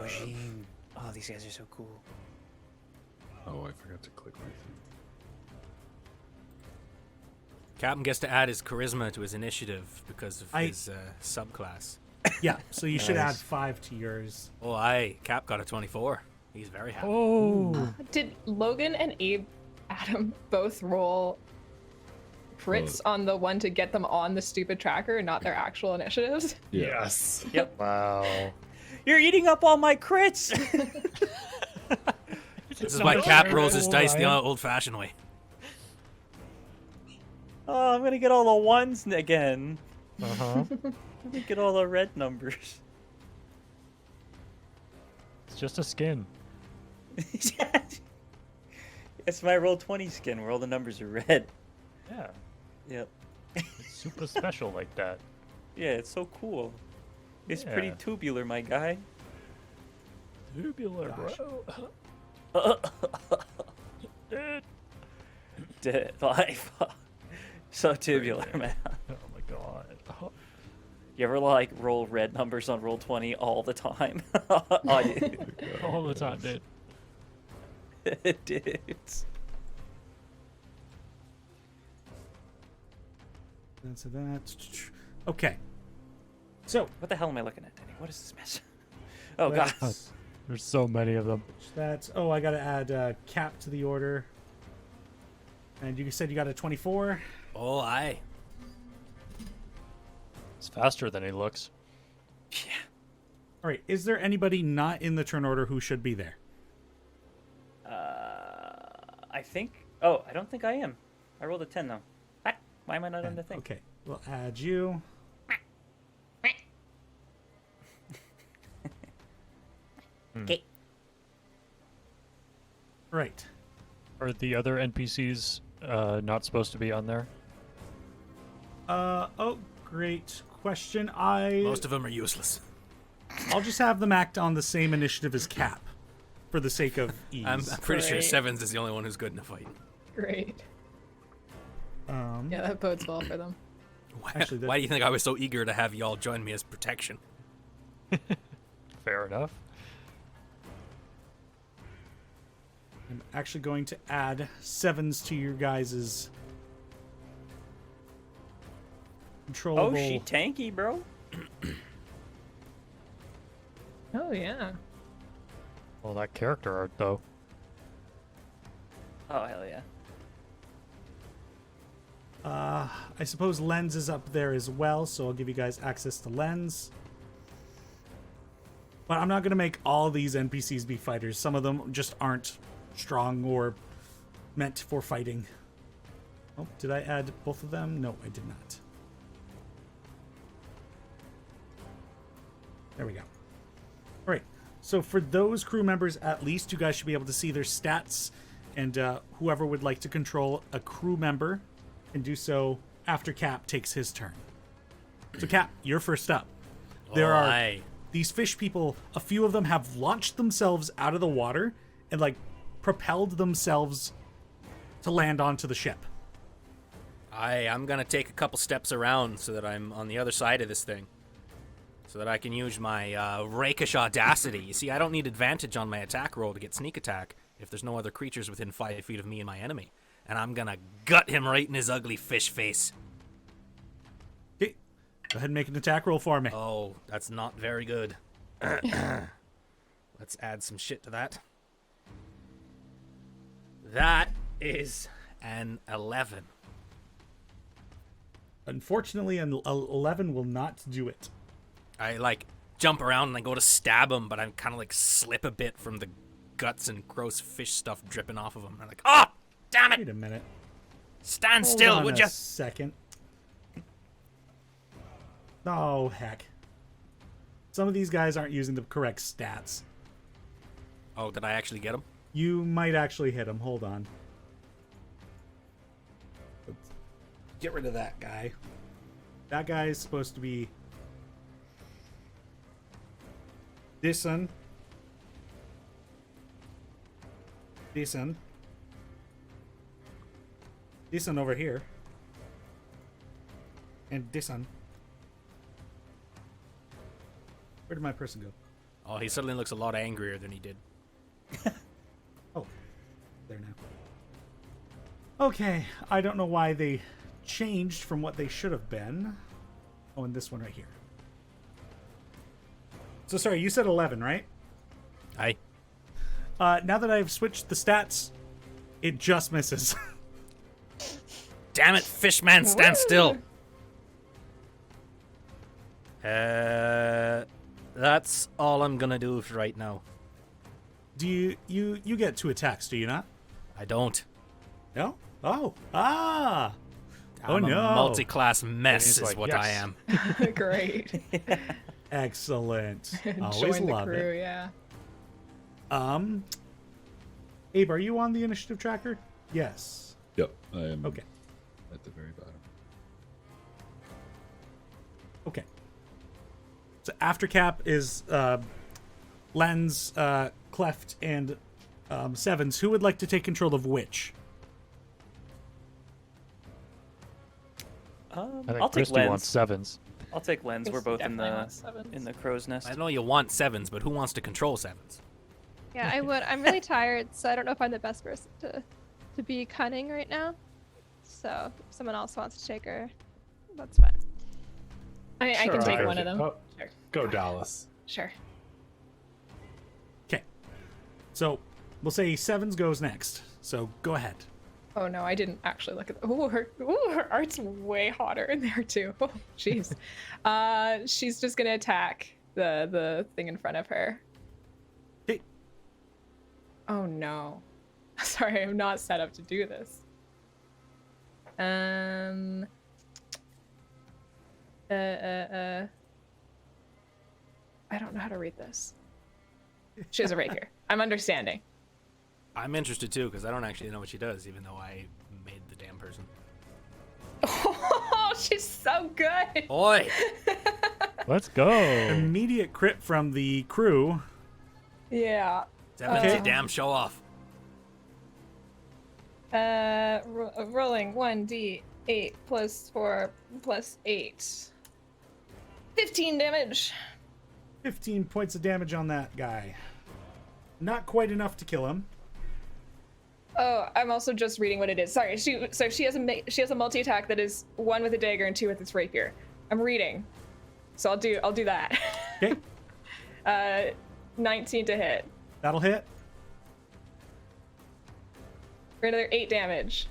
Speaker 11: Regime. Oh, these guys are so cool.
Speaker 9: Oh, I forgot to click my thing.
Speaker 10: Captain gets to add his charisma to his initiative because of his subclass.
Speaker 1: Yeah, so you should add
Speaker 4: Nice.
Speaker 1: 5 to yours.
Speaker 10: Oh, Cap got a 24. He's very happy.
Speaker 2: Oh!
Speaker 12: Did Logan and Adam both roll crits on the one to get them on the stupid tracker and not their actual initiatives.
Speaker 9: Yeah.
Speaker 4: Yes.
Speaker 3: Yep.
Speaker 2: Wow.
Speaker 3: You're eating up all my crits.
Speaker 10: This is why Cap rolls his dice the old-fashioned way.
Speaker 3: Oh, I'm gonna get all the ones again.
Speaker 2: Uh-huh.
Speaker 3: Let me get all the red numbers.
Speaker 2: It's just a skin.
Speaker 3: It's my roll-20 skin where all the numbers are red.
Speaker 2: Yeah.
Speaker 3: Yep.
Speaker 2: It's super special like that.
Speaker 3: Yeah, it's so cool. It's
Speaker 2: Yeah.
Speaker 3: pretty tubular, my guy.
Speaker 2: Tubular, bro.
Speaker 3: Dead life. So tubular, man.
Speaker 2: Oh my god.
Speaker 3: You ever like roll red numbers on roll-20 all the time? Oh,
Speaker 2: All the time, dude.
Speaker 3: dudes.
Speaker 1: That's that. Okay. So
Speaker 3: What the hell am I looking at, Teni? What is this mess? Oh,
Speaker 1: let's-
Speaker 3: God.
Speaker 2: There's so many of them.
Speaker 1: That's. Oh, I gotta add Cap to the order. And you said you got a 24.
Speaker 10: Oh, aye.
Speaker 2: It's faster than he looks.
Speaker 3: Yeah.
Speaker 1: All right. Is there anybody not in the turn order who should be there?
Speaker 3: I think. Oh, I don't think I am. I rolled a 10 though. What? Why am I not on the thing?
Speaker 1: Okay. We'll add you.
Speaker 3: Okay.
Speaker 1: Right.
Speaker 2: Are the other NPCs not supposed to be on there?
Speaker 1: Oh, great question.
Speaker 10: Most of them are useless.
Speaker 1: I'll just have them act on the same initiative as Cap, for the sake of ease.
Speaker 10: I'm pretty sure
Speaker 12: Great.
Speaker 10: Sevens is the only one who's good in a fight.
Speaker 12: Great.
Speaker 1: Um,
Speaker 12: Yeah, that bodes well for them.
Speaker 10: Why,
Speaker 1: Actually, that-
Speaker 10: why do you think I was so eager to have y'all join me as protection?
Speaker 2: Fair enough.
Speaker 1: I'm actually going to add 7s to your guys' controllable.
Speaker 3: Oh, she tanky, bro.
Speaker 12: Oh yeah.
Speaker 2: Well, that character art, though.
Speaker 3: Oh, hell yeah.
Speaker 1: I suppose Lens is up there as well, so I'll give you guys access to Lens. But I'm not going to make all these NPCs be fighters. Some of them just aren't strong or meant for fighting. Oh, did I add both of them? No, I did not. There we go. All right. So for those crew members, at least, you guys should be able to see their stats. And whoever would like to control a crew member can do so after Cap takes his turn. So Cap, you're first up. There are
Speaker 10: aye.
Speaker 1: these fish people. A few of them have launched themselves out of the water and like propelled themselves to land onto the ship.
Speaker 10: I'm gonna take a couple steps around so that I'm on the other side of this thing. So that I can use my rakish audacity. You see, I don't need advantage on my attack roll to get sneak attack if there's no other creatures within 5 feet of me and my enemy. And I'm gonna gut him right in his ugly fish face.
Speaker 1: Okay, go ahead and make an attack roll for me.
Speaker 10: Oh, that's not very good. Let's add some shit to that. That is an 11.
Speaker 1: Unfortunately, an 11 will not do it.
Speaker 10: I like jump around and I go to stab him, but I kind of like slip a bit from the guts and gross fish stuff dripping off of him. I'm like, oh, damn it!
Speaker 1: Wait a minute.
Speaker 10: Stand
Speaker 1: Hold
Speaker 10: still,
Speaker 1: on
Speaker 10: would
Speaker 1: a
Speaker 10: you?
Speaker 1: second. Oh, heck. Some of these guys aren't using the correct stats.
Speaker 10: Oh, did I actually get him?
Speaker 1: You might actually hit him. Hold on. Let's get rid of that guy. That guy is supposed to be this one. This one. This one over here. And this one. Where did my person go?
Speaker 10: Oh, he suddenly looks a lot angrier than he did.
Speaker 1: Oh, there now. Okay, I don't know why they changed from what they should have been. Oh, and this one right here. So sorry, you said 11, right?
Speaker 10: Aye.
Speaker 1: Now that I've switched the stats, it just misses.
Speaker 10: Damn it, Fishman, stand still. That's all I'm gonna do right now.
Speaker 1: Do you get 2 attacks, do you not?
Speaker 10: I don't.
Speaker 1: No? Oh. Ah.
Speaker 10: I'm
Speaker 1: Oh,
Speaker 10: a
Speaker 1: no.
Speaker 10: multi-class mess
Speaker 2: he's
Speaker 10: is
Speaker 2: like,
Speaker 10: what
Speaker 2: yes.
Speaker 10: I am.
Speaker 12: Great.
Speaker 1: Excellent. Always
Speaker 12: Join the
Speaker 1: love
Speaker 12: crew,
Speaker 1: it.
Speaker 12: yeah.
Speaker 1: Abe, are you on the initiative tracker? Yes.
Speaker 9: Yep, I am
Speaker 1: Okay.
Speaker 9: at the very bottom.
Speaker 1: Okay. So after Cap is Lens, Cleft, and Sevens. Who would like to take control of which?
Speaker 2: I think
Speaker 11: I'll take
Speaker 2: Christy wants
Speaker 11: Lens.
Speaker 2: sevens.
Speaker 11: I'll take Lens. We're
Speaker 12: Christy
Speaker 11: both in
Speaker 12: definitely
Speaker 11: the
Speaker 12: wants sevens.
Speaker 11: crow's nest.
Speaker 10: I know you want sevens, but who wants to control sevens?
Speaker 5: Yeah, I would. I'm really tired, so I don't know if I'm the best person to be cunning right now. So if someone else wants to take her, that's fine.
Speaker 12: I
Speaker 4: Sure,
Speaker 12: can take
Speaker 4: I
Speaker 12: one of
Speaker 4: can-
Speaker 12: them.
Speaker 4: oh, go Dallas.
Speaker 12: Sure.
Speaker 1: Okay. So we'll say Sevens goes next. So go ahead.
Speaker 12: Oh no, I didn't actually look at. Ooh, her art's way hotter in there too. Oh, jeez. She's just gonna attack the thing in front of her.
Speaker 1: Okay.
Speaker 12: Oh no. Sorry, I'm not set up to do this. I don't know how to read this. She has a rapier. I'm understanding.
Speaker 10: I'm interested too, because I don't actually know what she does, even though I made the damn person.
Speaker 12: Oh, she's so good.
Speaker 10: Oi!
Speaker 2: Let's go.
Speaker 1: Immediate crit from the crew.
Speaker 12: Yeah.
Speaker 10: Sevens,
Speaker 1: Okay.
Speaker 10: you damn show off.
Speaker 12: Rolling 1d8 plus 4 plus 8. 15 damage.
Speaker 1: 15 points of damage on that guy. Not quite enough to kill him.
Speaker 12: Oh, I'm also just reading what it is. Sorry, she has a multi attack that is 1 with a dagger and 2 with its rapier. I'm reading, so I'll do that.
Speaker 1: Okay.
Speaker 12: 19 to hit
Speaker 1: That'll hit.
Speaker 12: for another 8 damage.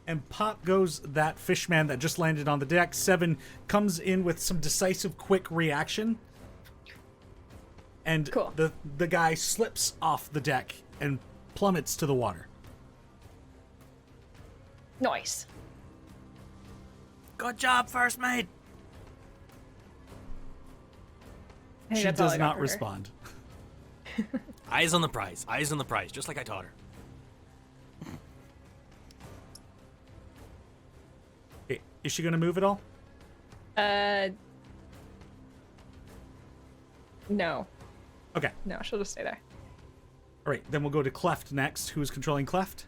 Speaker 1: And pop goes that fishman that just landed on the deck. 7 comes in with some decisive, quick reaction. And
Speaker 12: Cool.
Speaker 1: the guy slips off the deck and plummets to the water.
Speaker 12: Nice.
Speaker 10: Good job, first mate.
Speaker 12: I think
Speaker 1: She
Speaker 12: that's all I
Speaker 1: does
Speaker 12: got
Speaker 1: not
Speaker 12: for her.
Speaker 1: respond.
Speaker 10: Eyes on the prize. Eyes on the prize, just like I taught her.
Speaker 1: Okay, is she going to move at all?
Speaker 12: No.
Speaker 1: Okay.
Speaker 12: No, she'll just stay there.
Speaker 1: All right, then we'll go to Cleft next. Who's controlling Cleft?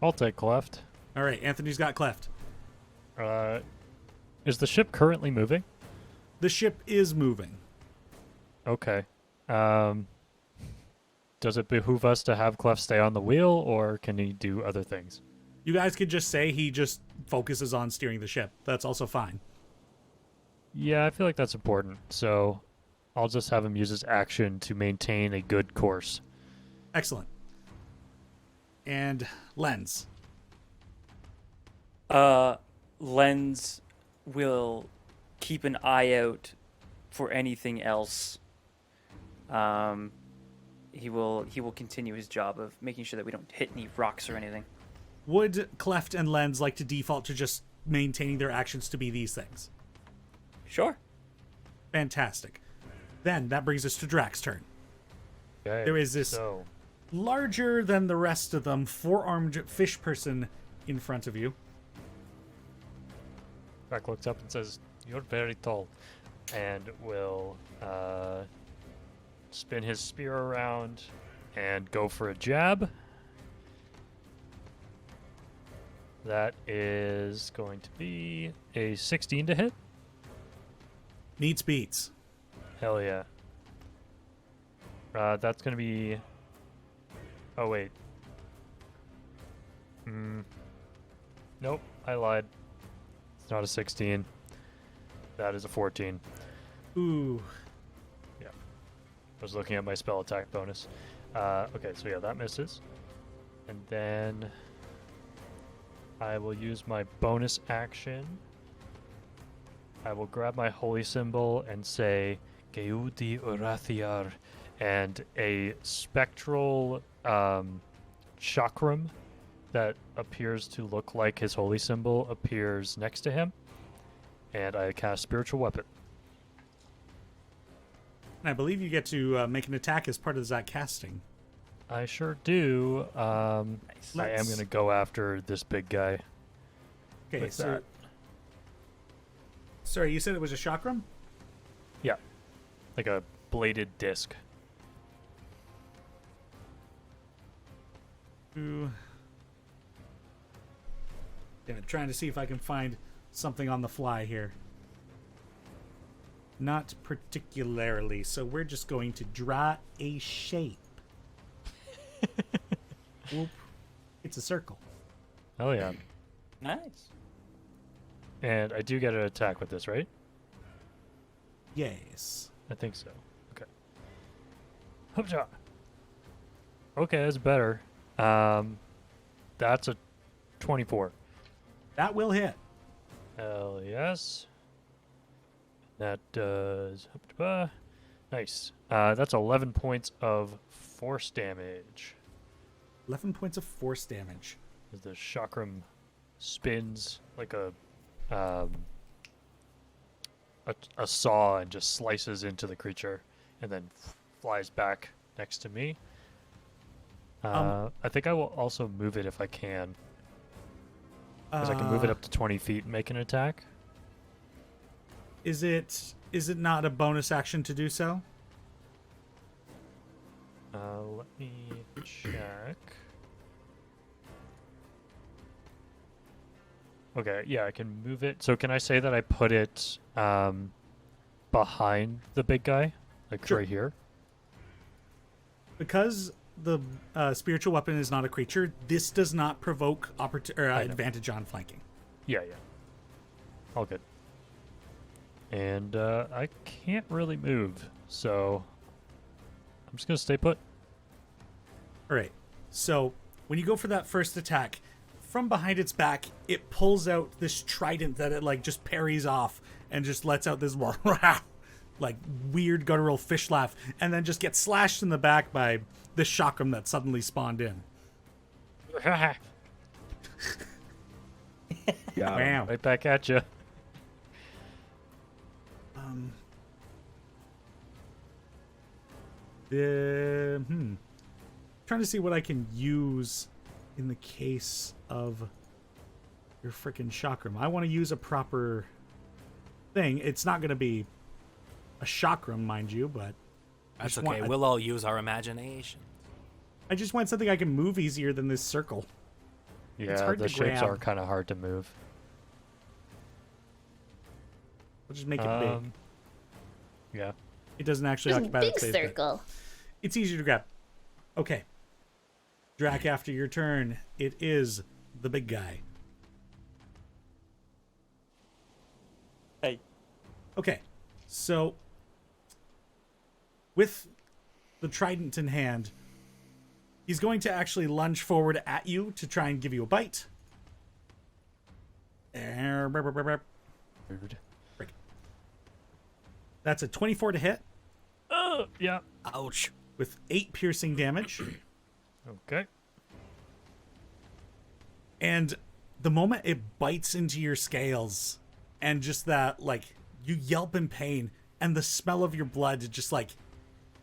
Speaker 2: I'll take Cleft.
Speaker 1: All right, Anthony's got Cleft.
Speaker 2: Is the ship currently moving?
Speaker 1: The ship is moving.
Speaker 2: Okay. Does it behoove us to have Cleft stay on the wheel, or can he do other things?
Speaker 1: You guys could just say he just focuses on steering the ship. That's also fine.
Speaker 2: Yeah, I feel like that's important. So I'll just have him use his action to maintain a good course.
Speaker 1: Excellent. And Lens.
Speaker 11: Lens will keep an eye out for anything else. He will continue his job of making sure that we don't hit any rocks or anything.
Speaker 1: Would Cleft and Lens like to default to just maintaining their actions to be these things?
Speaker 11: Sure.
Speaker 1: Fantastic. Then that brings us to Drax's turn.
Speaker 2: Okay,
Speaker 1: There is this
Speaker 2: So,
Speaker 1: larger than the rest of them 4-armed fish person in front of you.
Speaker 2: Drac looks up and says, "You're very tall," and will spin his spear around and go for a jab. That is going to be a 16 to hit.
Speaker 1: Meets beats.
Speaker 2: Hell yeah. That's going to be... Oh, wait. Nope, I lied. It's not a 16. That is a 14.
Speaker 1: Ooh.
Speaker 2: I was looking at my spell attack bonus. Okay, so yeah, that misses. And then I will use my bonus action. I will grab my holy symbol and say Geudi Urathiar, and a spectral chakram that appears to look like his holy symbol appears next to him, and I cast spiritual weapon.
Speaker 1: And I believe you get to make an attack as part of that casting.
Speaker 2: I sure do. I am going to go after this big guy.
Speaker 1: Okay,
Speaker 2: with
Speaker 1: so...
Speaker 2: that.
Speaker 1: Sorry, you said it was a chakram?
Speaker 2: Yeah. Like a bladed disc.
Speaker 1: Ooh. Yeah, trying to see if I can find something on the fly here. Not particularly, so we're just going to draw a shape. Whoop. It's a circle.
Speaker 2: Oh yeah.
Speaker 11: Nice.
Speaker 2: And I do get an attack with this, right?
Speaker 1: Yes.
Speaker 2: I think so. Okay. Hoopja. Okay, that's better. That's a 24.
Speaker 1: That will hit.
Speaker 2: Hell yes. That does... Nice. That's 11 points of force damage.
Speaker 1: 11 points of force damage.
Speaker 2: As the chakram spins like a saw and just slices into the creature and then flies back next to me. I think I will also move it if I can. Because I can move it up to 20 feet and make an attack.
Speaker 1: Is it not a bonus action to do so?
Speaker 2: Let me check. Okay, yeah, I can move it. So can I say that I put it behind the big guy? Like
Speaker 1: Sure.
Speaker 2: right here?
Speaker 1: Because the spiritual weapon is not a creature, this does not provoke advantage on flanking.
Speaker 2: Yeah. All good. And I can't really move, so I'm just going to stay put.
Speaker 1: All right. So when you go for that first attack, from behind its back, it pulls out this trident that it like just parries off and just lets out this like weird guttural fish laugh, and then just gets slashed in the back by the chakram that suddenly spawned in. Wow.
Speaker 2: Right back at you.
Speaker 1: Trying to see what I can use in the case of your frickin' chakram. I want to use a proper thing. It's not going to be a chakram, mind you, but
Speaker 10: That's okay. We'll all use our imagination.
Speaker 1: I just want something I can move easier than this circle. It's
Speaker 2: Yeah,
Speaker 1: hard
Speaker 2: the
Speaker 1: to
Speaker 2: shapes
Speaker 1: grab.
Speaker 2: are kind of hard to move.
Speaker 1: We'll just make it big.
Speaker 2: Yeah.
Speaker 1: It doesn't actually
Speaker 8: Just
Speaker 1: occupy
Speaker 8: big
Speaker 1: the space, but
Speaker 8: circle.
Speaker 1: it's easier to grab. Okay. Drac, after your turn, it is the big guy.
Speaker 11: Hey.
Speaker 1: Okay. So, with the trident in hand, he's going to actually lunge forward at you to try and give you a bite.
Speaker 2: Rude.
Speaker 1: That's a 24 to hit
Speaker 2: Yeah.
Speaker 10: Ouch.
Speaker 1: with 8 piercing damage.
Speaker 2: Okay.
Speaker 1: And the moment it bites into your scales and just that, like, you yelp in pain and the smell of your blood just, like,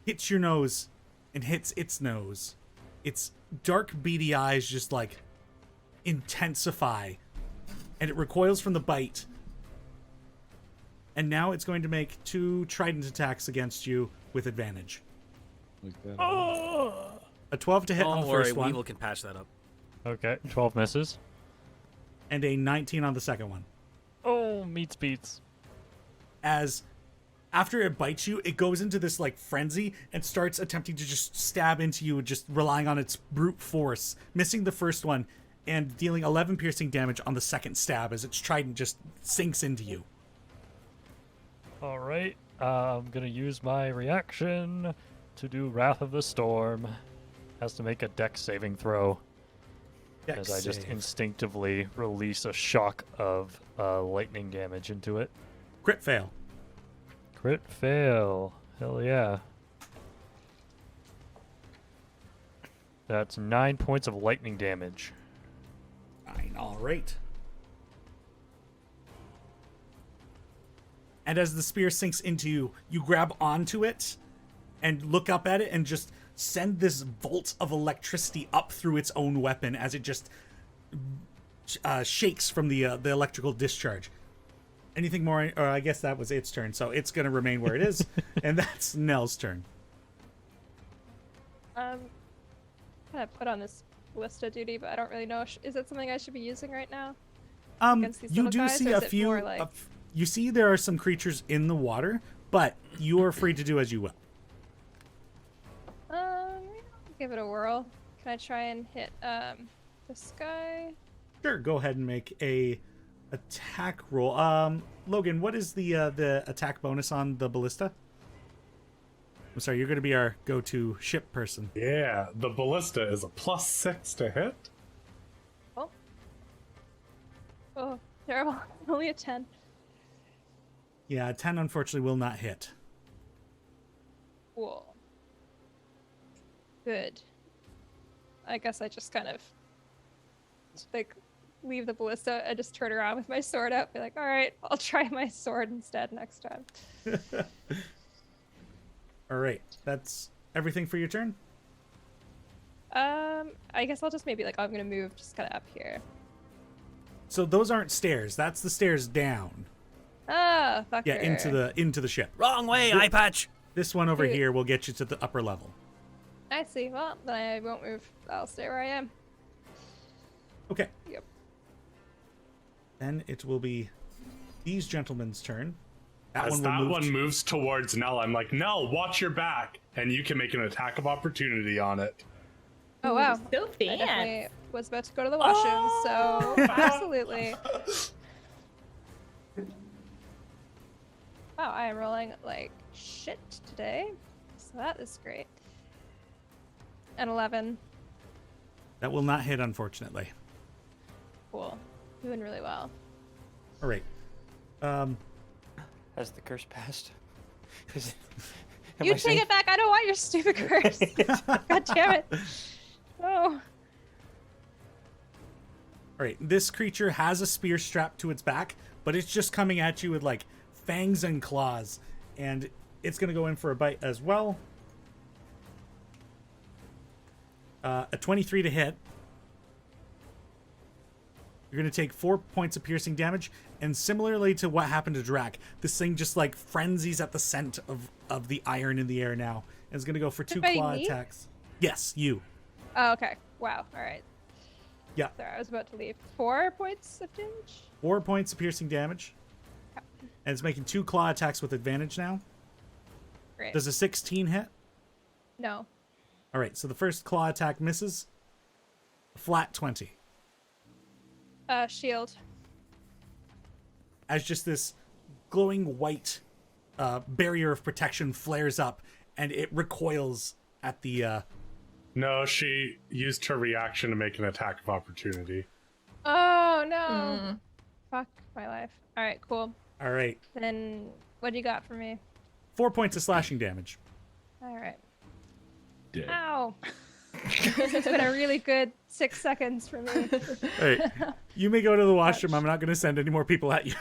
Speaker 1: hits your nose and hits its nose. Its dark, beady eyes just, like, intensify. And it recoils from the bite. And now it's going to make 2 trident attacks against you with advantage.
Speaker 9: Like that.
Speaker 1: A 12 to hit on
Speaker 10: Don't
Speaker 1: the
Speaker 10: worry,
Speaker 1: first one,
Speaker 10: Weevil can patch that up.
Speaker 2: Okay. 12 misses.
Speaker 1: and a 19 on the second one.
Speaker 2: Oh, meats beats.
Speaker 1: As after it bites you, it goes into this like frenzy and starts attempting to just stab into you, just relying on its brute force, missing the first one and dealing 11 piercing damage on the second stab as its trident just sinks into you.
Speaker 2: All right. I'm going to use my reaction to do Wrath of the Storm. Has to make a dex saving throw. as I just
Speaker 1: save.
Speaker 2: instinctively release a shock of lightning damage into it.
Speaker 1: Crit fail.
Speaker 2: Crit fail. Hell yeah. That's 9 points of lightning damage.
Speaker 1: 9, all right. And as the spear sinks into you, you grab onto it and look up at it and just send this bolt of electricity up through its own weapon as it just shakes from the electrical discharge. Anything more? Or I guess that was its turn, so it's going to remain where it is, and that's Nell's turn.
Speaker 5: Kind of put on this ballista duty, but I don't really know. Is it something I should be using right now? Against these
Speaker 1: You
Speaker 5: little
Speaker 1: do
Speaker 5: guys,
Speaker 1: see
Speaker 5: or
Speaker 1: a
Speaker 5: is it
Speaker 1: few.
Speaker 5: more like...
Speaker 1: You see there are some creatures in the water, but you are free to do as you will.
Speaker 5: Give it a whirl. Can I try and hit this guy?
Speaker 1: Sure, go ahead and make a attack roll. Logan, what is the attack bonus on the ballista? I'm sorry, you're going to be our go-to ship person.
Speaker 4: Yeah, the ballista is a +6 to hit.
Speaker 5: Oh, terrible. Only a 10.
Speaker 1: Yeah, 10 unfortunately will not hit.
Speaker 5: Cool. Good. I guess I just kind of like leave the ballista and just turn around with my sword out. Be like, all right, I'll try my sword instead next time.
Speaker 1: All right, that's everything for your turn.
Speaker 5: I guess I'll just maybe like I'm gonna move just kind of up here.
Speaker 1: So those aren't stairs. That's the stairs down.
Speaker 5: Ah, fucker.
Speaker 1: Yeah, into the ship.
Speaker 10: Wrong way, eye patch.
Speaker 1: This one over
Speaker 5: Dude.
Speaker 1: here will get you to the upper level.
Speaker 5: I see. Well, then I won't move. I'll stay where I am.
Speaker 1: Okay.
Speaker 5: Yep.
Speaker 1: Then it will be these gentlemen's turn.
Speaker 4: As that one moves towards Nell, I'm like, Nell, watch your back, and you can make an attack of opportunity on it.
Speaker 5: Oh wow.
Speaker 6: So
Speaker 5: I
Speaker 6: fancy.
Speaker 5: definitely was about to go to the washroom, so absolutely. Wow, I am rolling like shit today, so that is great. An 11.
Speaker 1: That will not hit, unfortunately.
Speaker 5: Cool. Doing really well.
Speaker 1: All right.
Speaker 11: Has the curse passed?
Speaker 5: You take it back. I don't want your stupid curse. God damn it. Oh.
Speaker 1: All right. This creature has a spear strapped to its back, but it's just coming at you with like fangs and claws, and it's going to go in for a bite as well. A 23 to hit. You're going to take 4 points of piercing damage, and similarly to what happened to Drac, this thing just like frenzies at the scent of the iron in the air now. And it's going to go for 2 claw
Speaker 5: me?
Speaker 1: attacks. Yes, you.
Speaker 5: Oh, okay. Wow. All right.
Speaker 1: Yeah.
Speaker 5: Sorry, I was about to leave. 4 points of damage?
Speaker 1: 4 points of piercing damage.
Speaker 5: Okay.
Speaker 1: And it's making 2 claw attacks with advantage now.
Speaker 5: Great.
Speaker 1: Does a 16 hit?
Speaker 5: No.
Speaker 1: All right, so the first claw attack misses. A flat 20.
Speaker 5: Shield.
Speaker 1: As just this glowing white barrier of protection flares up, and it recoils at the...
Speaker 4: No, she used her reaction to make an attack of opportunity.
Speaker 5: Oh, no. Fuck my life. All right, cool.
Speaker 1: All right.
Speaker 5: Then what do you got for me?
Speaker 1: 4 points of slashing damage.
Speaker 5: All right.
Speaker 9: Dead.
Speaker 5: Ow. It's been a really good 6 seconds for me.
Speaker 1: All right. You may go to the washroom. I'm not going to send any more people at you.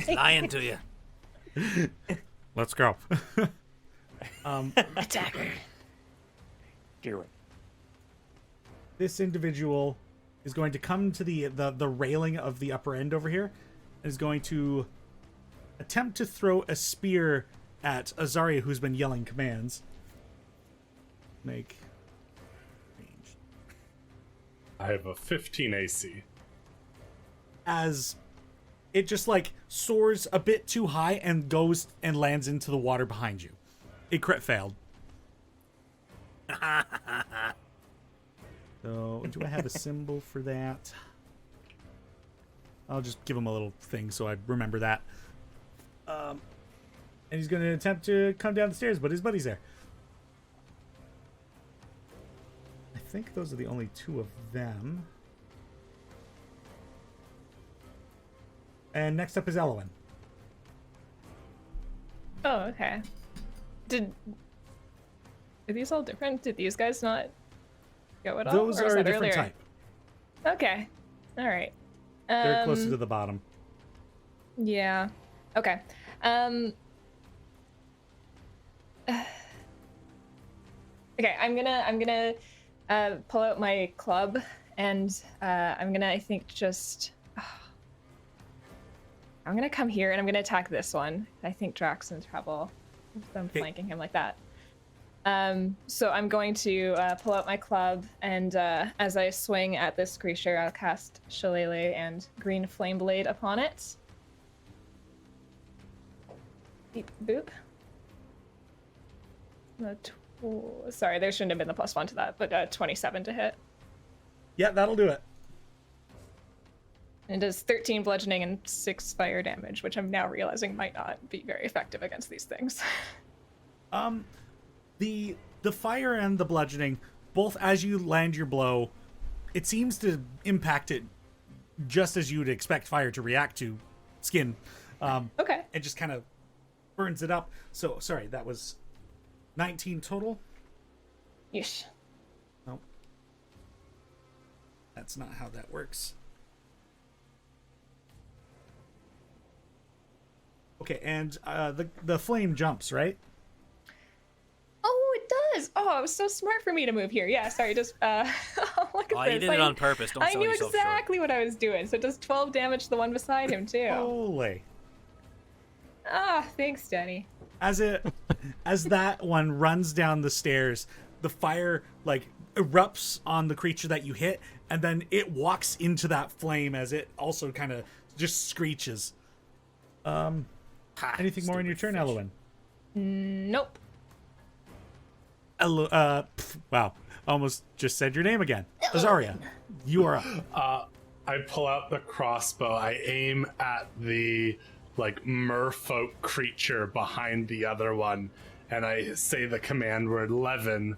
Speaker 10: Lying to you.
Speaker 1: Let's go.
Speaker 6: Attacker.
Speaker 11: Do it.
Speaker 1: This individual is going to come to the railing of the upper end over here and is going to attempt to throw a spear at Azaria, who's been yelling commands. Make range.
Speaker 4: I have a 15 AC.
Speaker 1: As it just like soars a bit too high and goes and lands into the water behind you. It crit failed. So, do I have a symbol for that? I'll just give him a little thing so I remember that. And he's going to attempt to come down the stairs, but his buddy's there. I think those are the only 2 of them. And next up is Elwyn.
Speaker 12: Oh, okay. Are these all different? Did these guys not go at all?
Speaker 1: Those
Speaker 12: Or was
Speaker 1: are a
Speaker 12: that
Speaker 1: different
Speaker 12: earlier?
Speaker 1: type.
Speaker 12: Okay. All right.
Speaker 1: They're closer to the bottom.
Speaker 12: Yeah. Okay. Okay, I'm gonna pull out my club and I'm gonna, I think, just I'm gonna come here and I'm gonna attack this one. I think Drax's in trouble with them flanking him like that. So I'm going to pull out my club, and as I swing at this creature, I'll cast Shillelagh and Green Flame Blade upon it. Beep boop. Sorry, there shouldn't have been the +1 to that, but 27 to hit.
Speaker 1: Yeah, that'll do it.
Speaker 12: And does 13 bludgeoning and 6 fire damage, which I'm now realizing might not be very effective against these things.
Speaker 1: The fire and the bludgeoning, both as you land your blow, it seems to impact it just as you would expect fire to react to skin.
Speaker 12: Okay.
Speaker 1: It just kind of burns it up. So, sorry, that was 19 total?
Speaker 12: Yeesh.
Speaker 1: Nope. That's not how that works. Okay, and the flame jumps, right?
Speaker 12: Oh, it does. Oh, it was so smart for me to move here. Yeah, sorry, just look at
Speaker 10: Oh,
Speaker 12: this.
Speaker 10: you did it on purpose. Don't
Speaker 12: I
Speaker 10: sell
Speaker 12: knew
Speaker 10: yourself
Speaker 12: exactly what I was doing. So it does 12 damage to the one beside him too.
Speaker 1: Holy.
Speaker 12: Ah, thanks, Teni.
Speaker 1: As that one runs down the stairs, the fire like erupts on the creature that you hit, and then it walks into that flame as it also kind of just screeches. Anything more in your turn, Elwyn?
Speaker 12: Nope.
Speaker 1: Wow, almost just said your name again. Azaria, you are up.
Speaker 4: I pull out the crossbow. I aim at the merfolk creature behind the other one, and I say the command word Levin.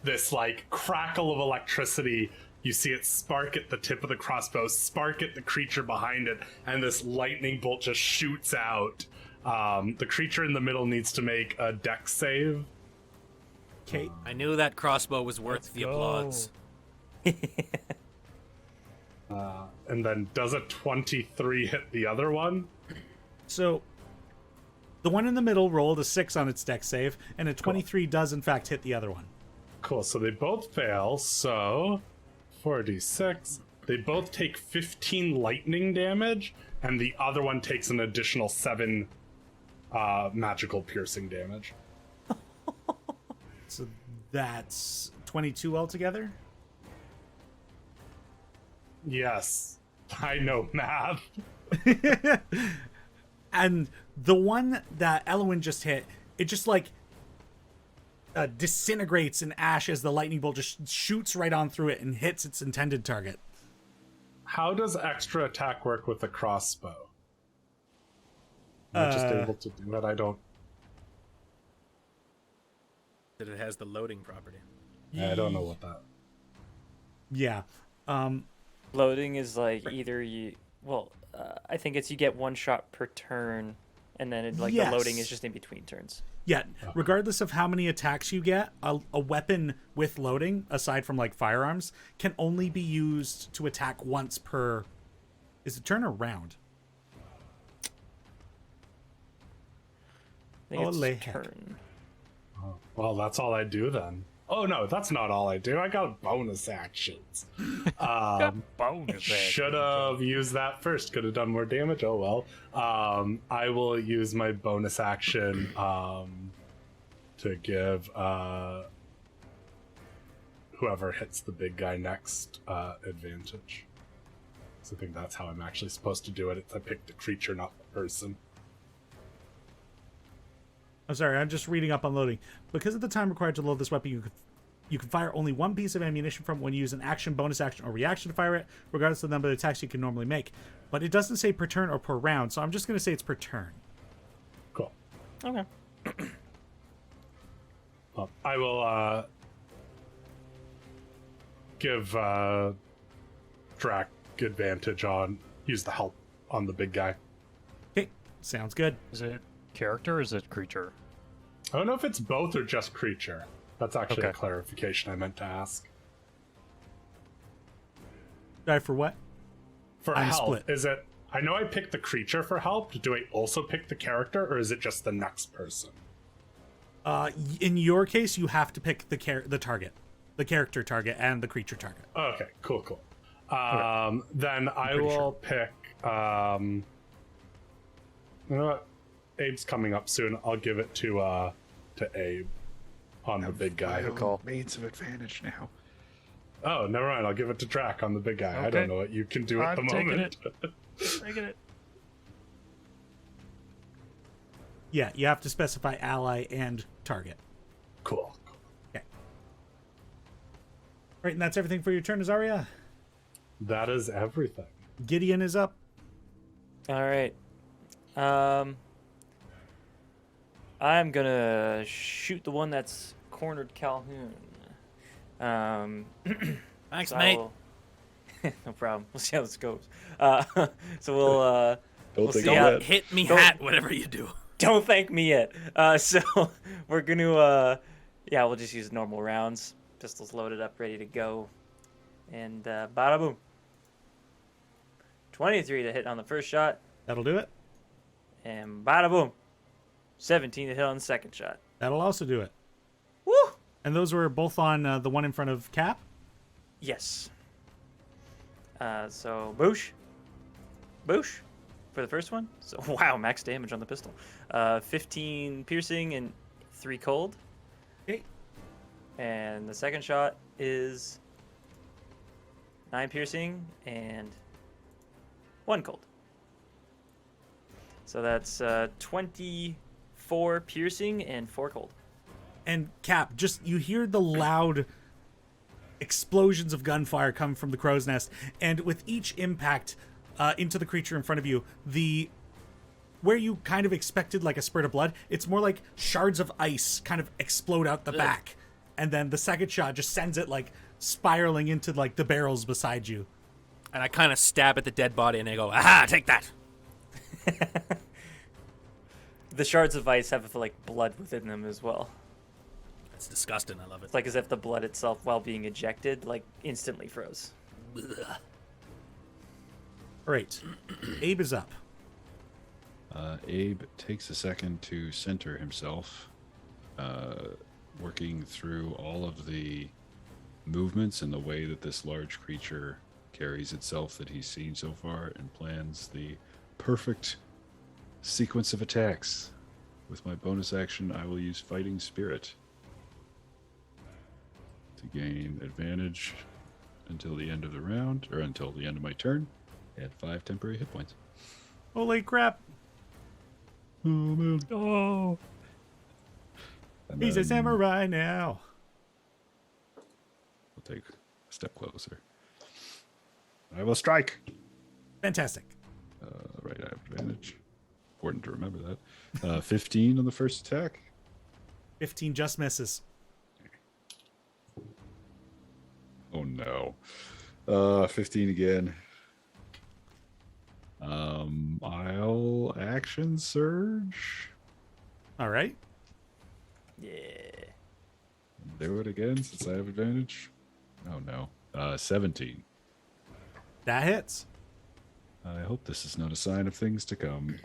Speaker 4: This crackle of electricity. You see it spark at the tip of the crossbow, spark at the creature behind it, and this lightning bolt just shoots out. The creature in the middle needs to make a dex save.
Speaker 1: Okay.
Speaker 10: I knew that crossbow was worth the applause.
Speaker 4: And then does a 23 hit the other one?
Speaker 1: So, the one in the middle rolled a 6 on its dex save, and a 23 does in fact hit the other one.
Speaker 4: Cool, so they both fail, so 4d6. They both take 15 lightning damage, and the other one takes an additional 7 magical piercing damage.
Speaker 1: So that's 22 altogether?
Speaker 4: Yes, I know math.
Speaker 1: And the one that Elwyn just hit, it just disintegrates in ash as the lightning bolt just shoots right on through it and hits its intended target.
Speaker 4: How does extra attack work with a crossbow? Am I just able to do it? I don't.
Speaker 10: That it has the loading property.
Speaker 4: I don't know what that.
Speaker 1: Yeah.
Speaker 11: Loading is either you. Well, I think it's you get one shot per turn, and then the loading is just in between turns.
Speaker 1: Yeah, regardless of how many attacks you get, a weapon with loading, aside from firearms, can only be used to attack once per. Is it turn or round?
Speaker 11: I think
Speaker 1: Holy
Speaker 11: it's
Speaker 1: heck.
Speaker 11: turn.
Speaker 4: Oh, well, that's all I do then. Oh no, that's not all I do. I got bonus actions. Should have used that first. Could have done more damage. Oh well. I will use my bonus action to give whoever hits the big guy next advantage. So I think that's how I'm actually supposed to do it. I picked the creature, not the person.
Speaker 1: I'm sorry, I'm just reading up on loading. Because of the time required to load this weapon, you can fire only one piece of ammunition from it when you use an action, bonus action, or reaction to fire it, regardless of the number of attacks you can normally make. But it doesn't say per turn or per round, so I'm just going to say it's per turn.
Speaker 4: Cool.
Speaker 11: Okay.
Speaker 4: Well, I will give Drac advantage on use the help on the big guy.
Speaker 1: Okay, sounds good.
Speaker 2: Is it character or is it creature?
Speaker 4: I don't know if it's both or just creature. That's actually a
Speaker 2: Okay.
Speaker 4: clarification I meant to ask.
Speaker 1: Sorry for what?
Speaker 4: For
Speaker 1: I'm
Speaker 4: help,
Speaker 1: split.
Speaker 4: is it? I know I picked the creature for help. Do I also pick the character, or is it just the next person?
Speaker 1: In your case, you have to pick the target, the character target, and the creature target.
Speaker 4: Okay, cool. Then I
Speaker 1: pretty
Speaker 4: will
Speaker 1: sure.
Speaker 4: pick. You know what? Abe's coming up soon. I'll give it to Abe on the big guy.
Speaker 9: Means of advantage now.
Speaker 4: Oh, never mind. I'll give it to Drac on the big guy. I
Speaker 2: Okay.
Speaker 4: don't know what you can do at the
Speaker 2: I'm taking
Speaker 4: moment.
Speaker 2: Taking it.
Speaker 1: Yeah, you have to specify ally and target.
Speaker 4: Cool.
Speaker 1: Okay. Right, and that's everything for your turn, Azaria.
Speaker 4: That is everything.
Speaker 1: Gideon is up.
Speaker 11: All right. I'm gonna shoot the one that's cornered Calhoun.
Speaker 10: Thanks,
Speaker 11: So
Speaker 10: mate.
Speaker 11: no problem. We'll see how this goes. So we'll
Speaker 9: Don't
Speaker 11: see
Speaker 9: think
Speaker 11: how-
Speaker 9: of that.
Speaker 10: Hit me
Speaker 11: Don't-
Speaker 10: hat, whatever you do.
Speaker 11: Don't thank me yet. So we're gonna we'll just use normal rounds. Pistols loaded up, ready to go. And bada boom. 23 to hit on the first shot,
Speaker 1: That'll do it.
Speaker 11: and bada boom. 17 to hit on the second shot.
Speaker 1: That'll also do it.
Speaker 11: Woo!
Speaker 1: And those were both on the one in front of Cap.
Speaker 11: Yes. So boosh. Boosh for the first one. So wow, max damage on the pistol. 15 piercing and 3 cold.
Speaker 1: Okay.
Speaker 11: And the second shot is 9 piercing and 1 cold. So that's 24 piercing and 4 cold.
Speaker 1: And Cap, just you hear the loud explosions of gunfire come from the crow's nest, and with each impact into the creature in front of you, where you kind of expected like a spurt of blood, it's more like shards of ice kind of explode out the back, and then the second shot just sends it like spiraling into like the barrels beside you.
Speaker 10: And I kind of stab at the dead body and I go, aha, take that.
Speaker 11: The shards of ice have like blood within them as well.
Speaker 10: It's disgusting. I love it.
Speaker 11: It's like as if the blood itself, while being ejected, like instantly froze.
Speaker 10: Ugh.
Speaker 1: All right, Abe is up.
Speaker 9: Abe takes a second to center himself, working through all of the movements and the way that this large creature carries itself that he's seen so far, and plans the perfect sequence of attacks. With my bonus action, I will use Fighting Spirit to gain advantage until the end of the round, or until the end of my turn, at 5 temporary hit points.
Speaker 1: Holy crap!
Speaker 9: Oh man.
Speaker 2: Oh.
Speaker 9: And
Speaker 1: He's a
Speaker 9: then
Speaker 1: samurai now.
Speaker 9: We'll take a step closer. I will strike.
Speaker 1: Fantastic.
Speaker 9: Right, I have advantage. Important to remember that. 15 on the first attack.
Speaker 1: 15 just misses.
Speaker 9: Oh no. 15 again. I'll action surge.
Speaker 1: All right.
Speaker 11: Yeah.
Speaker 9: Do it again since I have advantage. Oh no. 17.
Speaker 1: That hits.
Speaker 9: I hope this is not a sign of things to come.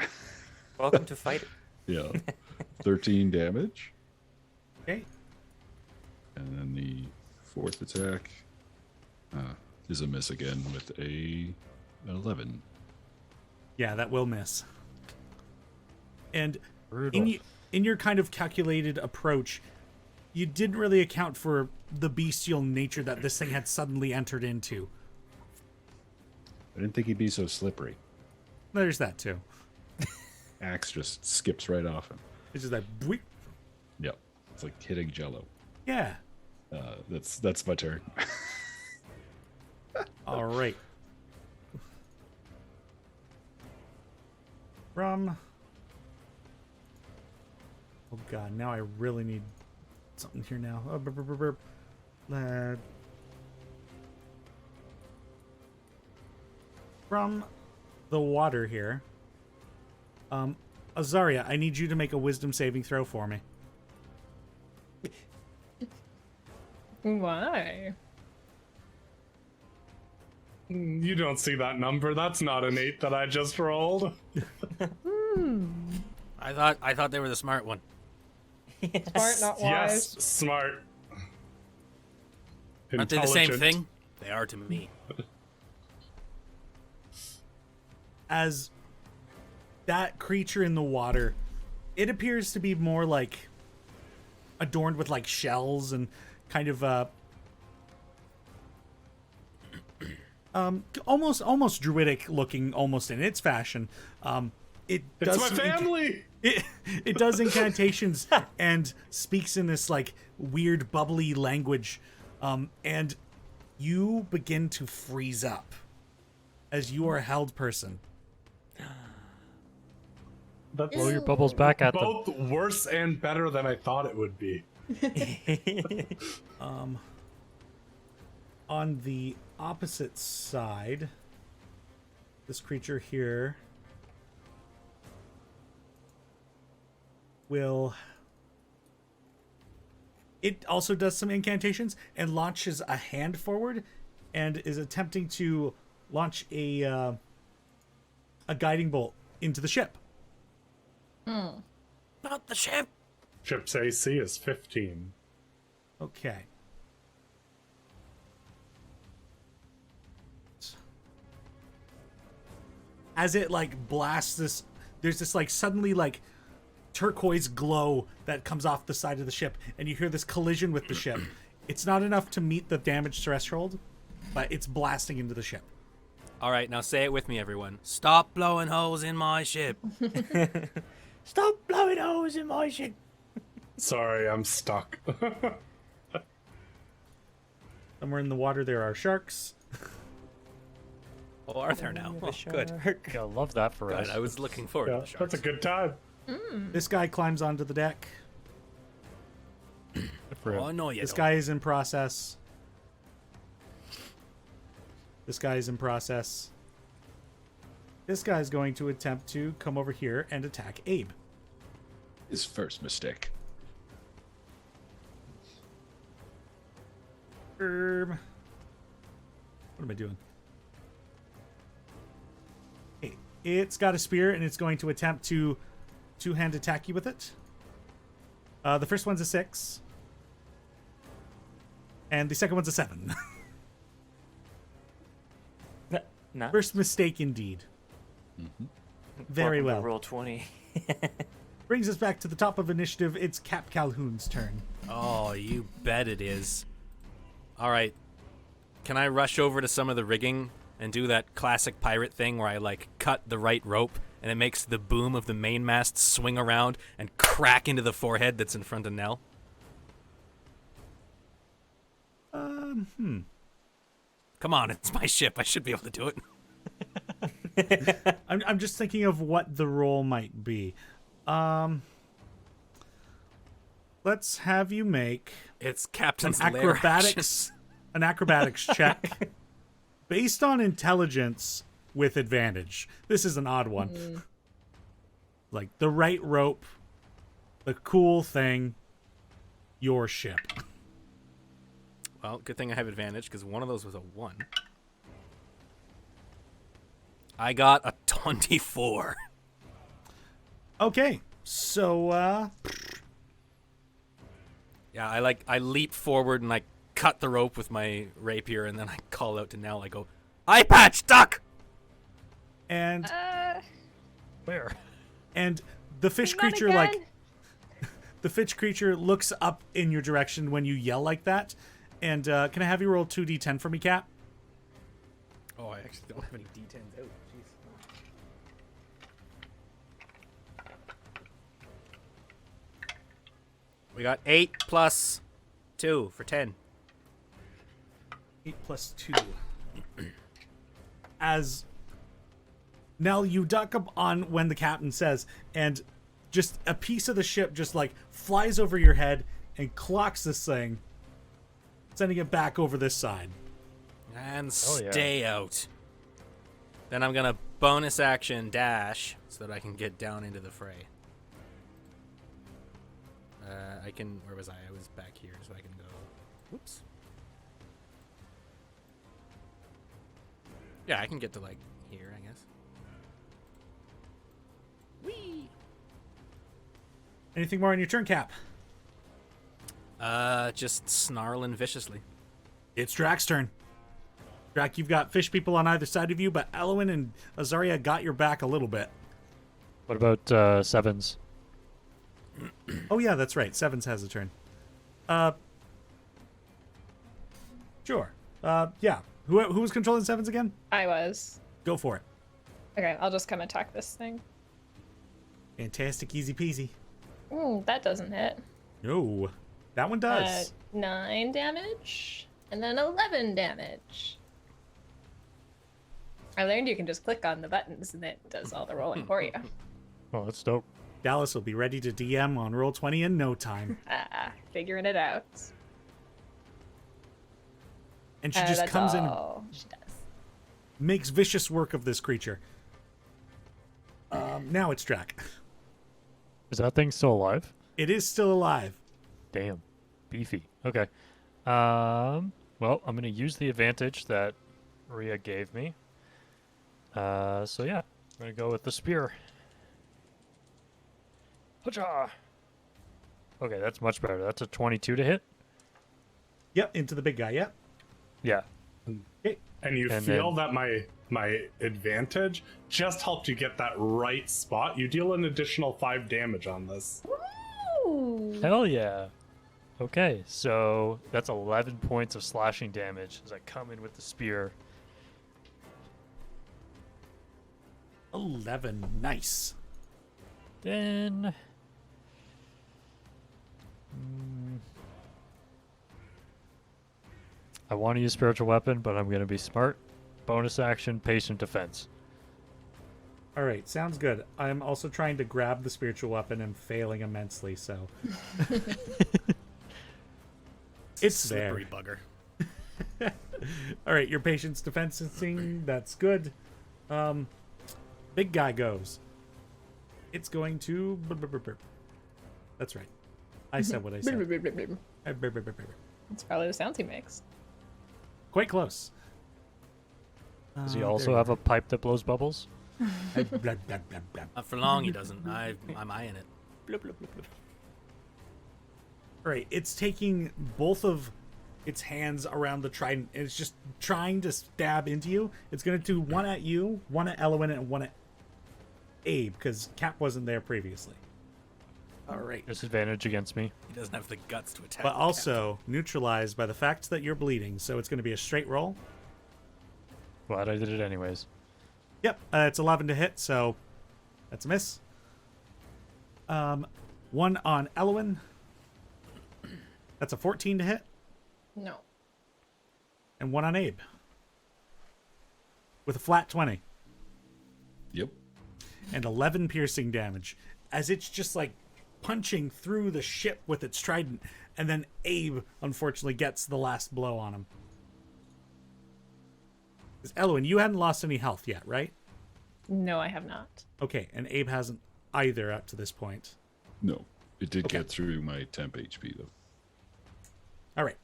Speaker 11: Welcome to fighting.
Speaker 9: Yeah. 13 damage.
Speaker 1: Okay.
Speaker 9: And then the fourth attack is a miss again with an 11.
Speaker 1: Yeah, that will miss. And
Speaker 2: Brutal.
Speaker 1: in your kind of calculated approach, you didn't really account for the bestial nature that this thing had suddenly entered into.
Speaker 9: I didn't think he'd be so slippery.
Speaker 1: There's that too.
Speaker 9: Axe just skips right off him.
Speaker 1: It's just like, boink.
Speaker 9: Yep. It's like hitting jello.
Speaker 1: Yeah.
Speaker 9: That's my turn.
Speaker 1: All right. From. Oh god, now I really need something here now. Oh, burp, burp, burp, burp. From the water here. Azaria, I need you to make a wisdom saving throw for me.
Speaker 12: Why?
Speaker 4: You don't see that number. That's not an 8 that I just rolled.
Speaker 10: I thought they were the smart one.
Speaker 12: Smart, not wise.
Speaker 4: Yes, smart.
Speaker 10: Aren't they the same
Speaker 4: Intelligent.
Speaker 10: thing? They are to me.
Speaker 1: As that creature in the water, it appears to be more like adorned with like shells and kind of almost druidic looking, almost in its fashion. It does
Speaker 4: It's my family.
Speaker 1: It does incantations and speaks in this like weird bubbly language, and you begin to freeze up as you are a held person.
Speaker 4: That's
Speaker 2: Blow your bubbles back at them.
Speaker 4: both worse and better than I thought it would be.
Speaker 1: On the opposite side, this creature here will... It also does some incantations and launches a hand forward and is attempting to launch a guiding bolt into the ship.
Speaker 10: Not the ship.
Speaker 4: Ship's AC is 15.
Speaker 1: Okay. As it like blasts this, there's this like suddenly like turquoise glow that comes off the side of the ship, and you hear this collision with the ship. It's not enough to meet the damage threshold, but it's blasting into the ship.
Speaker 10: All right, now say it with me, everyone. Stop blowing holes in my ship.
Speaker 3: Stop blowing holes in my ship.
Speaker 4: Sorry, I'm stuck.
Speaker 1: Somewhere in the water there are sharks.
Speaker 10: Oh, are there now? Oh, good.
Speaker 2: I love that for
Speaker 10: Good.
Speaker 2: us.
Speaker 10: I was looking forward
Speaker 4: Yeah,
Speaker 10: to the sharks.
Speaker 4: that's a good time.
Speaker 1: This guy climbs onto the deck.
Speaker 2: Good for him.
Speaker 10: Oh, no, you
Speaker 1: This
Speaker 10: don't.
Speaker 1: guy is in process. This guy is in process. This guy is going to attempt to come over here and attack Abe.
Speaker 7: His first mistake.
Speaker 1: What am I doing? Okay, it's got a spear and it's going to attempt to two-hand attack you with it. The first one's a 6. And the second one's a 7.
Speaker 3: Nah.
Speaker 1: First mistake indeed. Very
Speaker 3: Welcome to
Speaker 1: well.
Speaker 3: Roll 20.
Speaker 1: Brings us back to the top of initiative. It's Cap Calhoun's turn.
Speaker 10: Oh, you bet it is. All right. Can I rush over to some of the rigging and do that classic pirate thing where I, like, cut the right rope and it makes the boom of the mainmast swing around and crack into the forehead that's in front of Nell? Come on, it's my ship. I should be able to do it.
Speaker 1: I'm just thinking of what the role might be. Let's have you make
Speaker 10: It's
Speaker 1: an
Speaker 10: Captain's lair action.
Speaker 1: acrobatics check based on intelligence with advantage. This is an odd one. Like the right rope, the cool thing, your ship.
Speaker 10: Well, good thing I have advantage because one of those was a 1. I got a 24.
Speaker 1: Okay, so
Speaker 10: Yeah, I leap forward and I cut the rope with my rapier and then I call out to Nell. I go, "Eye patch, duck!"
Speaker 1: and
Speaker 2: Where?
Speaker 1: and the fish
Speaker 5: Not
Speaker 1: creature
Speaker 5: again.
Speaker 1: like the fish creature looks up in your direction when you yell like that. And can I have you roll 2d10 for me, Cap?
Speaker 10: Oh, I actually don't have any d10s out. Jeez. We got 8 plus 2 for 10.
Speaker 1: 8 plus 2. As Nell, you duck up on when the captain says, and just a piece of the ship just like flies over your head and clocks this thing, sending it back over this side.
Speaker 10: And
Speaker 2: Oh, yeah.
Speaker 10: stay out. Then I'm gonna bonus action dash so that I can get down into the fray. I can. Where was I? I was back here, so I can go. Whoops. Yeah, I can get to like here, I guess. Whee!
Speaker 1: Anything more on your turn, Cap?
Speaker 10: Just snarling viciously.
Speaker 1: It's Drak's turn. Drak, you've got fish people on either side of you, but Elwyn and Azaria got your back a little bit.
Speaker 2: What about Sevens?
Speaker 1: Oh yeah, that's right. Sevens has a turn. Sure. Yeah. Who was controlling Sevens again?
Speaker 12: I was.
Speaker 1: Go for it.
Speaker 12: Okay, I'll just come attack this thing.
Speaker 1: Fantastic, easy peasy.
Speaker 12: Ooh, that doesn't hit.
Speaker 1: No, that one does.
Speaker 12: 9 damage, and then 11 damage. I learned you can just click on the buttons and it does all the rolling for you.
Speaker 2: Oh, that's dope.
Speaker 1: Dallas will be ready to DM on Roll20 in no time.
Speaker 12: Figuring it out.
Speaker 1: And she just comes in,
Speaker 12: she does.
Speaker 1: makes vicious work of this creature. Now it's Drak.
Speaker 2: Is that thing still alive?
Speaker 1: It is still alive.
Speaker 2: Damn. Beefy. Okay. Well, I'm going to use the advantage that Rhea gave me. So yeah, I'm going to go with the spear. Hajah! Okay, that's much better. That's a 22 to hit.
Speaker 1: Yep, into the big guy, yep.
Speaker 2: Yeah.
Speaker 1: Okay.
Speaker 4: And you feel that my advantage just helped you get that right spot. You deal an additional 5 damage on this.
Speaker 12: Ooh.
Speaker 2: Hell yeah. Okay, so that's 11 points of slashing damage as I come in with the spear.
Speaker 1: 11, nice.
Speaker 2: Then... I want to use spiritual weapon, but I'm going to be smart. Bonus action, patient defense.
Speaker 1: All right, sounds good. I'm also trying to grab the spiritual weapon and failing immensely, so... It's
Speaker 10: Slippery
Speaker 1: there.
Speaker 10: bugger.
Speaker 1: All right, your patient's defensing, that's good. Big guy goes. It's going to... That's right. I said what I said.
Speaker 12: That's probably the sounds he makes.
Speaker 1: Quite close.
Speaker 2: Does he also have a pipe that blows bubbles?
Speaker 10: Not for long, he doesn't. I'm eyeing it. Bloop, bloop, bloop, bloop.
Speaker 1: All right, it's taking both of its hands around the trident, and it's just trying to stab into you. It's going to do one at you, one at Elwyn, and one at Abe, because Cap wasn't there previously. All right.
Speaker 2: Disadvantage against me.
Speaker 10: He doesn't have the guts to attack.
Speaker 1: But also neutralized by the fact that you're bleeding, so it's going to be a straight roll.
Speaker 2: Glad I did it anyways.
Speaker 1: Yep, it's 11 to hit, so that's a miss. One on Elwyn. That's a 14 to hit.
Speaker 12: No.
Speaker 1: And one on Abe. With a flat 20.
Speaker 9: Yep.
Speaker 1: And 11 piercing damage. As it's just like punching through the ship with its trident. And then Abe, unfortunately, gets the last blow on him. Elwyn, you hadn't lost any health yet, right?
Speaker 12: No, I have not.
Speaker 1: Okay, and Abe hasn't either up to this point.
Speaker 7: No, it did get through my temp HP, though.
Speaker 1: All right.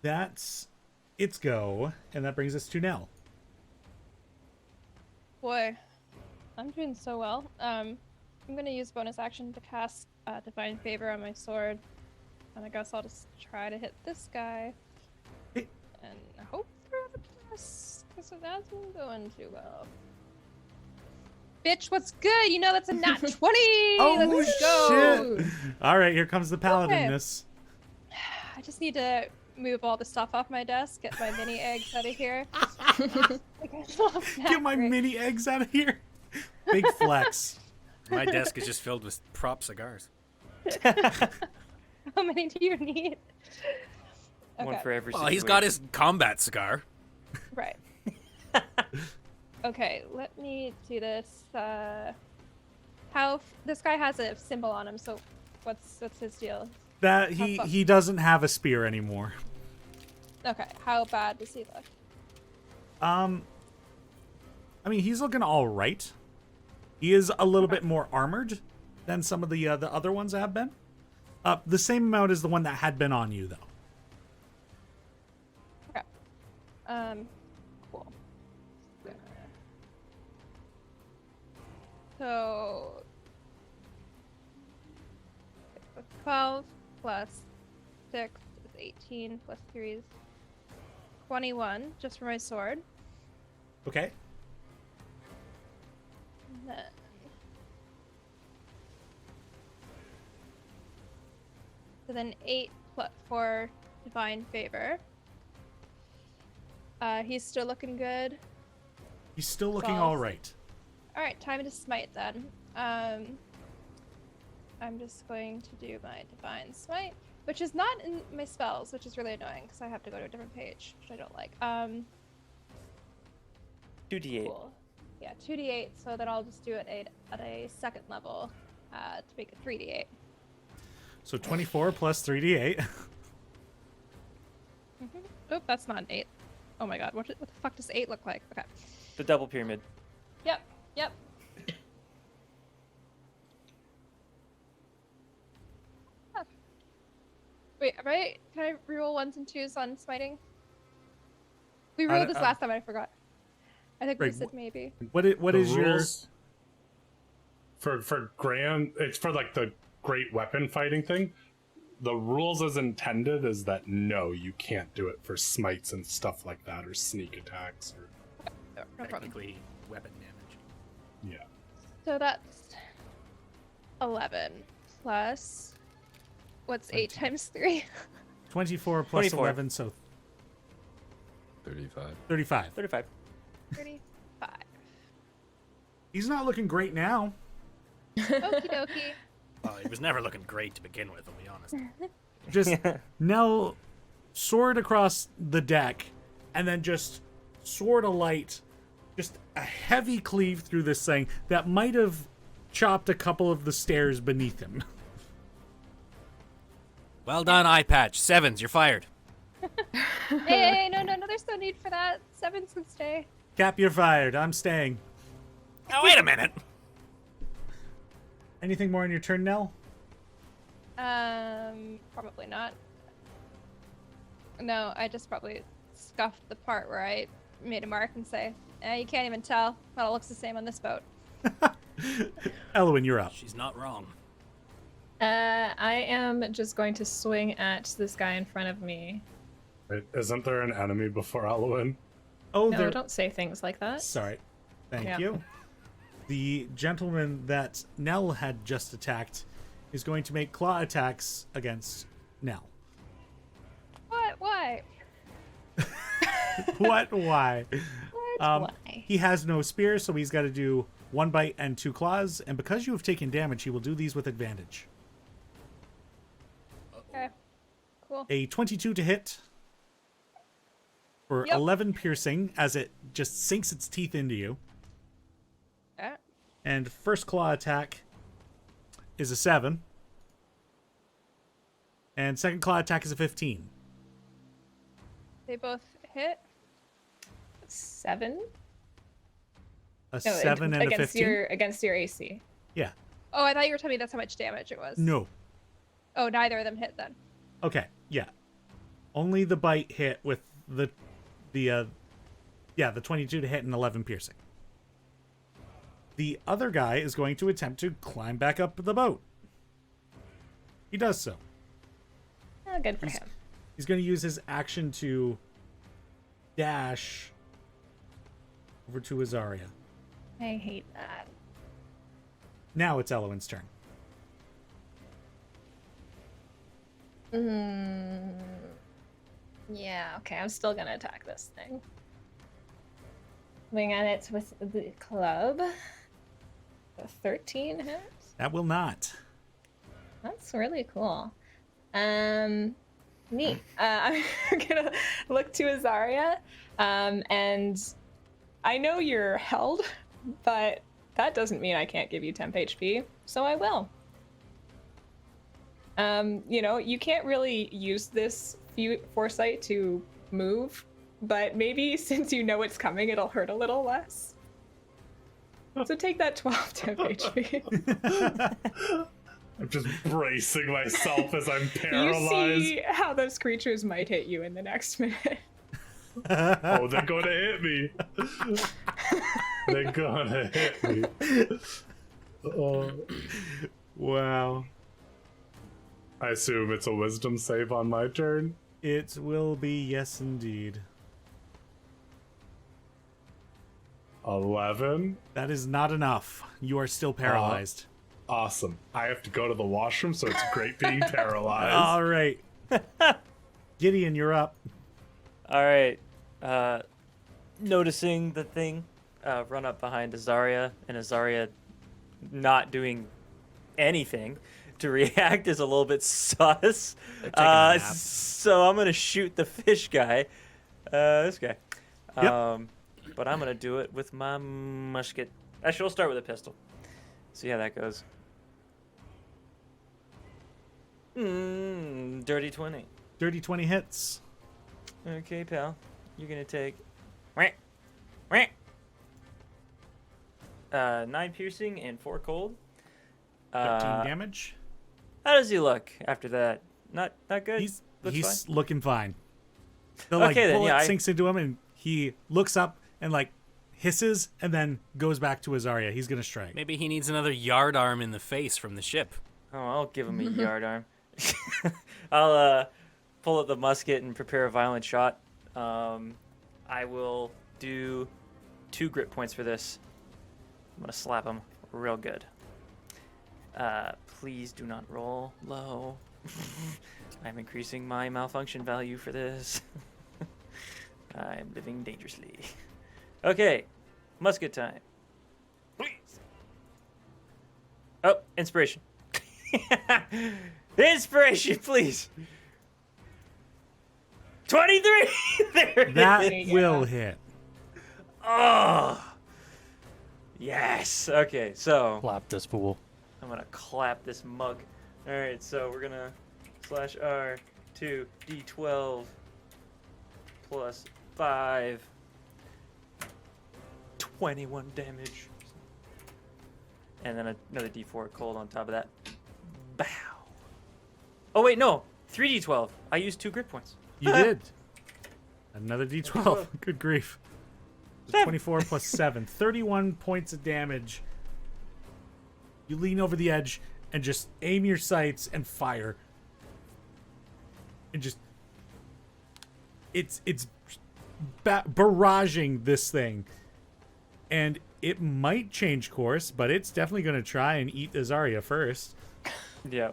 Speaker 1: That's its go, and that brings us to Nell.
Speaker 5: Boy, I'm doing so well. I'm gonna use bonus action to cast Divine Favor on my sword, and I guess I'll just try to hit this guy, and hope for the best, because it hasn't going too well. Bitch, what's good? You know that's a nat 20! Let's go!
Speaker 1: Shit! All right, here comes the paladinness.
Speaker 5: I just need to move all the stuff off my desk, get my mini eggs out of here.
Speaker 1: Get my mini eggs out of here. Big flex.
Speaker 10: My desk is just filled with prop cigars.
Speaker 5: How many do you need?
Speaker 11: One for every.
Speaker 10: Well, he's got his combat cigar.
Speaker 5: Right. Okay, let me do this. This guy has a symbol on him, so what's his deal?
Speaker 1: That he doesn't have a spear anymore.
Speaker 5: Okay, how bad does he look?
Speaker 1: I mean, he's looking all right. He is a little bit more armored than some of the other ones have been. The same amount as the one that had been on you, though.
Speaker 5: Okay. Cool. So 12 plus 6 is 18 plus 3 is 21 just for my sword.
Speaker 1: Okay.
Speaker 5: And then so then 8 plus 4 divine favor. He's still looking good.
Speaker 1: He's still looking
Speaker 5: 12.
Speaker 1: all right.
Speaker 5: All right, time to smite then. I'm just going to do my divine smite, which is not in my spells, which is really annoying because I have to go to a different page, which I don't like.
Speaker 3: 2d8.
Speaker 5: Cool. Yeah, 2d8. So then I'll just do it at a second level to make it 3d8.
Speaker 1: So 24 plus 3d8.
Speaker 5: Oop, that's not an 8. Oh my god, what the fuck does 8 look like? Okay.
Speaker 3: The double pyramid.
Speaker 5: Yep. Ah. Wait, right? Can I reroll 1s and 2s on smiting? We rolled this last time, I forgot. I think we
Speaker 1: Right,
Speaker 5: said maybe.
Speaker 1: What is your...
Speaker 4: For grand, it's for like the great weapon fighting thing. The rules as intended is that no, you can't do it for smites and stuff like that, or sneak attacks, or
Speaker 5: No problem.
Speaker 10: Technically, weapon damage.
Speaker 4: yeah.
Speaker 5: So that's 11 plus... What's 8 times 3?
Speaker 1: 24 plus
Speaker 3: 24.
Speaker 1: 11, so
Speaker 9: 35.
Speaker 1: 35.
Speaker 3: 35.
Speaker 5: 35.
Speaker 1: He's not looking great now.
Speaker 5: Okie dokie.
Speaker 10: Well, he was never looking great to begin with, I'll be honest.
Speaker 1: Just Nell sword across the deck, and then just sword alight, just a heavy cleave through this thing that might have chopped a couple of the stairs beneath him.
Speaker 10: Well done, eye patch. 7s, you're fired.
Speaker 5: Hey, no, there's no need for that. 7s can stay.
Speaker 1: Cap, you're fired. I'm staying.
Speaker 10: Now, wait a minute.
Speaker 1: Anything more on your turn, Nell?
Speaker 5: Probably not. No, I just probably scuffed the part where I made a mark and say, you can't even tell. Well, it looks the same on this boat.
Speaker 1: Elwyn, you're up.
Speaker 10: She's not wrong.
Speaker 12: I am just going to swing at this guy in front of me.
Speaker 4: Wait, isn't there an enemy before Halloween?
Speaker 1: Oh,
Speaker 12: No,
Speaker 1: there...
Speaker 12: don't say things like that.
Speaker 1: Sorry. Thank
Speaker 12: Yeah.
Speaker 1: you. The gentleman that Nell had just attacked is going to make claw attacks against Nell.
Speaker 5: What? Why?
Speaker 1: What? Why?
Speaker 8: Why?
Speaker 1: He has no spear, so he's got to do 1 bite and 2 claws. And because you have taken damage, he will do these with advantage.
Speaker 5: Okay. Cool.
Speaker 1: A 22 to hit for
Speaker 5: Yep.
Speaker 1: 11 piercing as it just sinks its teeth into you.
Speaker 5: Okay.
Speaker 1: And first claw attack is a 7. And second claw attack is a 15.
Speaker 5: They both hit.
Speaker 12: 7?
Speaker 1: A
Speaker 12: No,
Speaker 1: 7 and a
Speaker 12: against
Speaker 1: 15?
Speaker 12: against your AC.
Speaker 1: Yeah.
Speaker 5: Oh, I thought you were telling me that's how much damage it was.
Speaker 1: No.
Speaker 5: Oh, neither of them hit then.
Speaker 1: Okay, yeah. Only the bite hit with the 22 to hit and 11 piercing. The other guy is going to attempt to climb back up the boat. He does so.
Speaker 12: Oh, good for him.
Speaker 1: He's going to use his action to dash over to Azaria.
Speaker 12: I hate that.
Speaker 1: Now it's Elwyn's turn.
Speaker 12: Yeah, okay, I'm still gonna attack this thing. Swing at it with the club. A 13 hits?
Speaker 1: That will not.
Speaker 12: That's really cool. Neat. I'm gonna look to Azaria, and I know you're held, but that doesn't mean I can't give you temp HP, so I will. You know, you can't really use this foresight to move but maybe since you know it's coming, it'll hurt a little less. So take that 12 temp HP.
Speaker 4: I'm just bracing myself as I'm
Speaker 12: You
Speaker 4: paralyzed.
Speaker 12: see how those creatures might hit you in the next minute.
Speaker 4: Oh, they're gonna hit me. They're gonna hit me. Oh.
Speaker 1: Wow.
Speaker 4: I assume it's a wisdom save on my turn.
Speaker 1: It will be, yes, indeed.
Speaker 4: 11.
Speaker 1: That is not enough. You are still paralyzed.
Speaker 4: Awesome. I have to go to the washroom, so it's great being paralyzed.
Speaker 1: All right. Gideon, you're up.
Speaker 3: All right. Noticing the thing, run up behind Azaria, and Azaria not doing anything to react is a little bit sus.
Speaker 1: taking a nap.
Speaker 3: So I'm gonna shoot the fish guy. This guy.
Speaker 1: Yep.
Speaker 3: But I'm gonna do it with my musket. Actually, we'll start with a pistol. See how that goes. Dirty 20.
Speaker 1: Dirty 20 hits.
Speaker 3: Okay, pal. You're gonna take 9 piercing and 4 cold.
Speaker 1: 13 damage.
Speaker 3: How does he look after that? Not good.
Speaker 1: He's
Speaker 3: Looks fine?
Speaker 1: looking fine. The
Speaker 3: Okay, then,
Speaker 1: bullet
Speaker 3: yeah,
Speaker 1: sinks into him, and he looks up and hisses, and then goes back to Azaria. He's gonna strike.
Speaker 10: Maybe he needs another yard arm in the face from the ship.
Speaker 3: Oh, I'll give him a yard arm. I'll pull up the musket and prepare a violent shot. I will do 2 grit points for this. I'm gonna slap him real good. Please do not roll low. I'm increasing my malfunction value for this. I'm living dangerously. Okay, musket time. Please. Oh, inspiration. Inspiration, please. 23. There it
Speaker 1: That
Speaker 3: is.
Speaker 1: will hit.
Speaker 3: Oh. Yes. Okay, so
Speaker 2: Slap this fool.
Speaker 3: I'm gonna clap this mug. All right, so we're gonna /R 2 D12 plus 5. 21 damage. And then another D4 cold on top of that. Bow. Oh wait, no. 3D12. I used 2 grit points.
Speaker 1: You did. Another D12. Good grief. 24 plus 7. 31 points of damage. You lean over the edge and just aim your sights and fire. And just... It's barraging this thing. And it might change course, but it's definitely going to try and eat Azaria first.
Speaker 3: Yeah.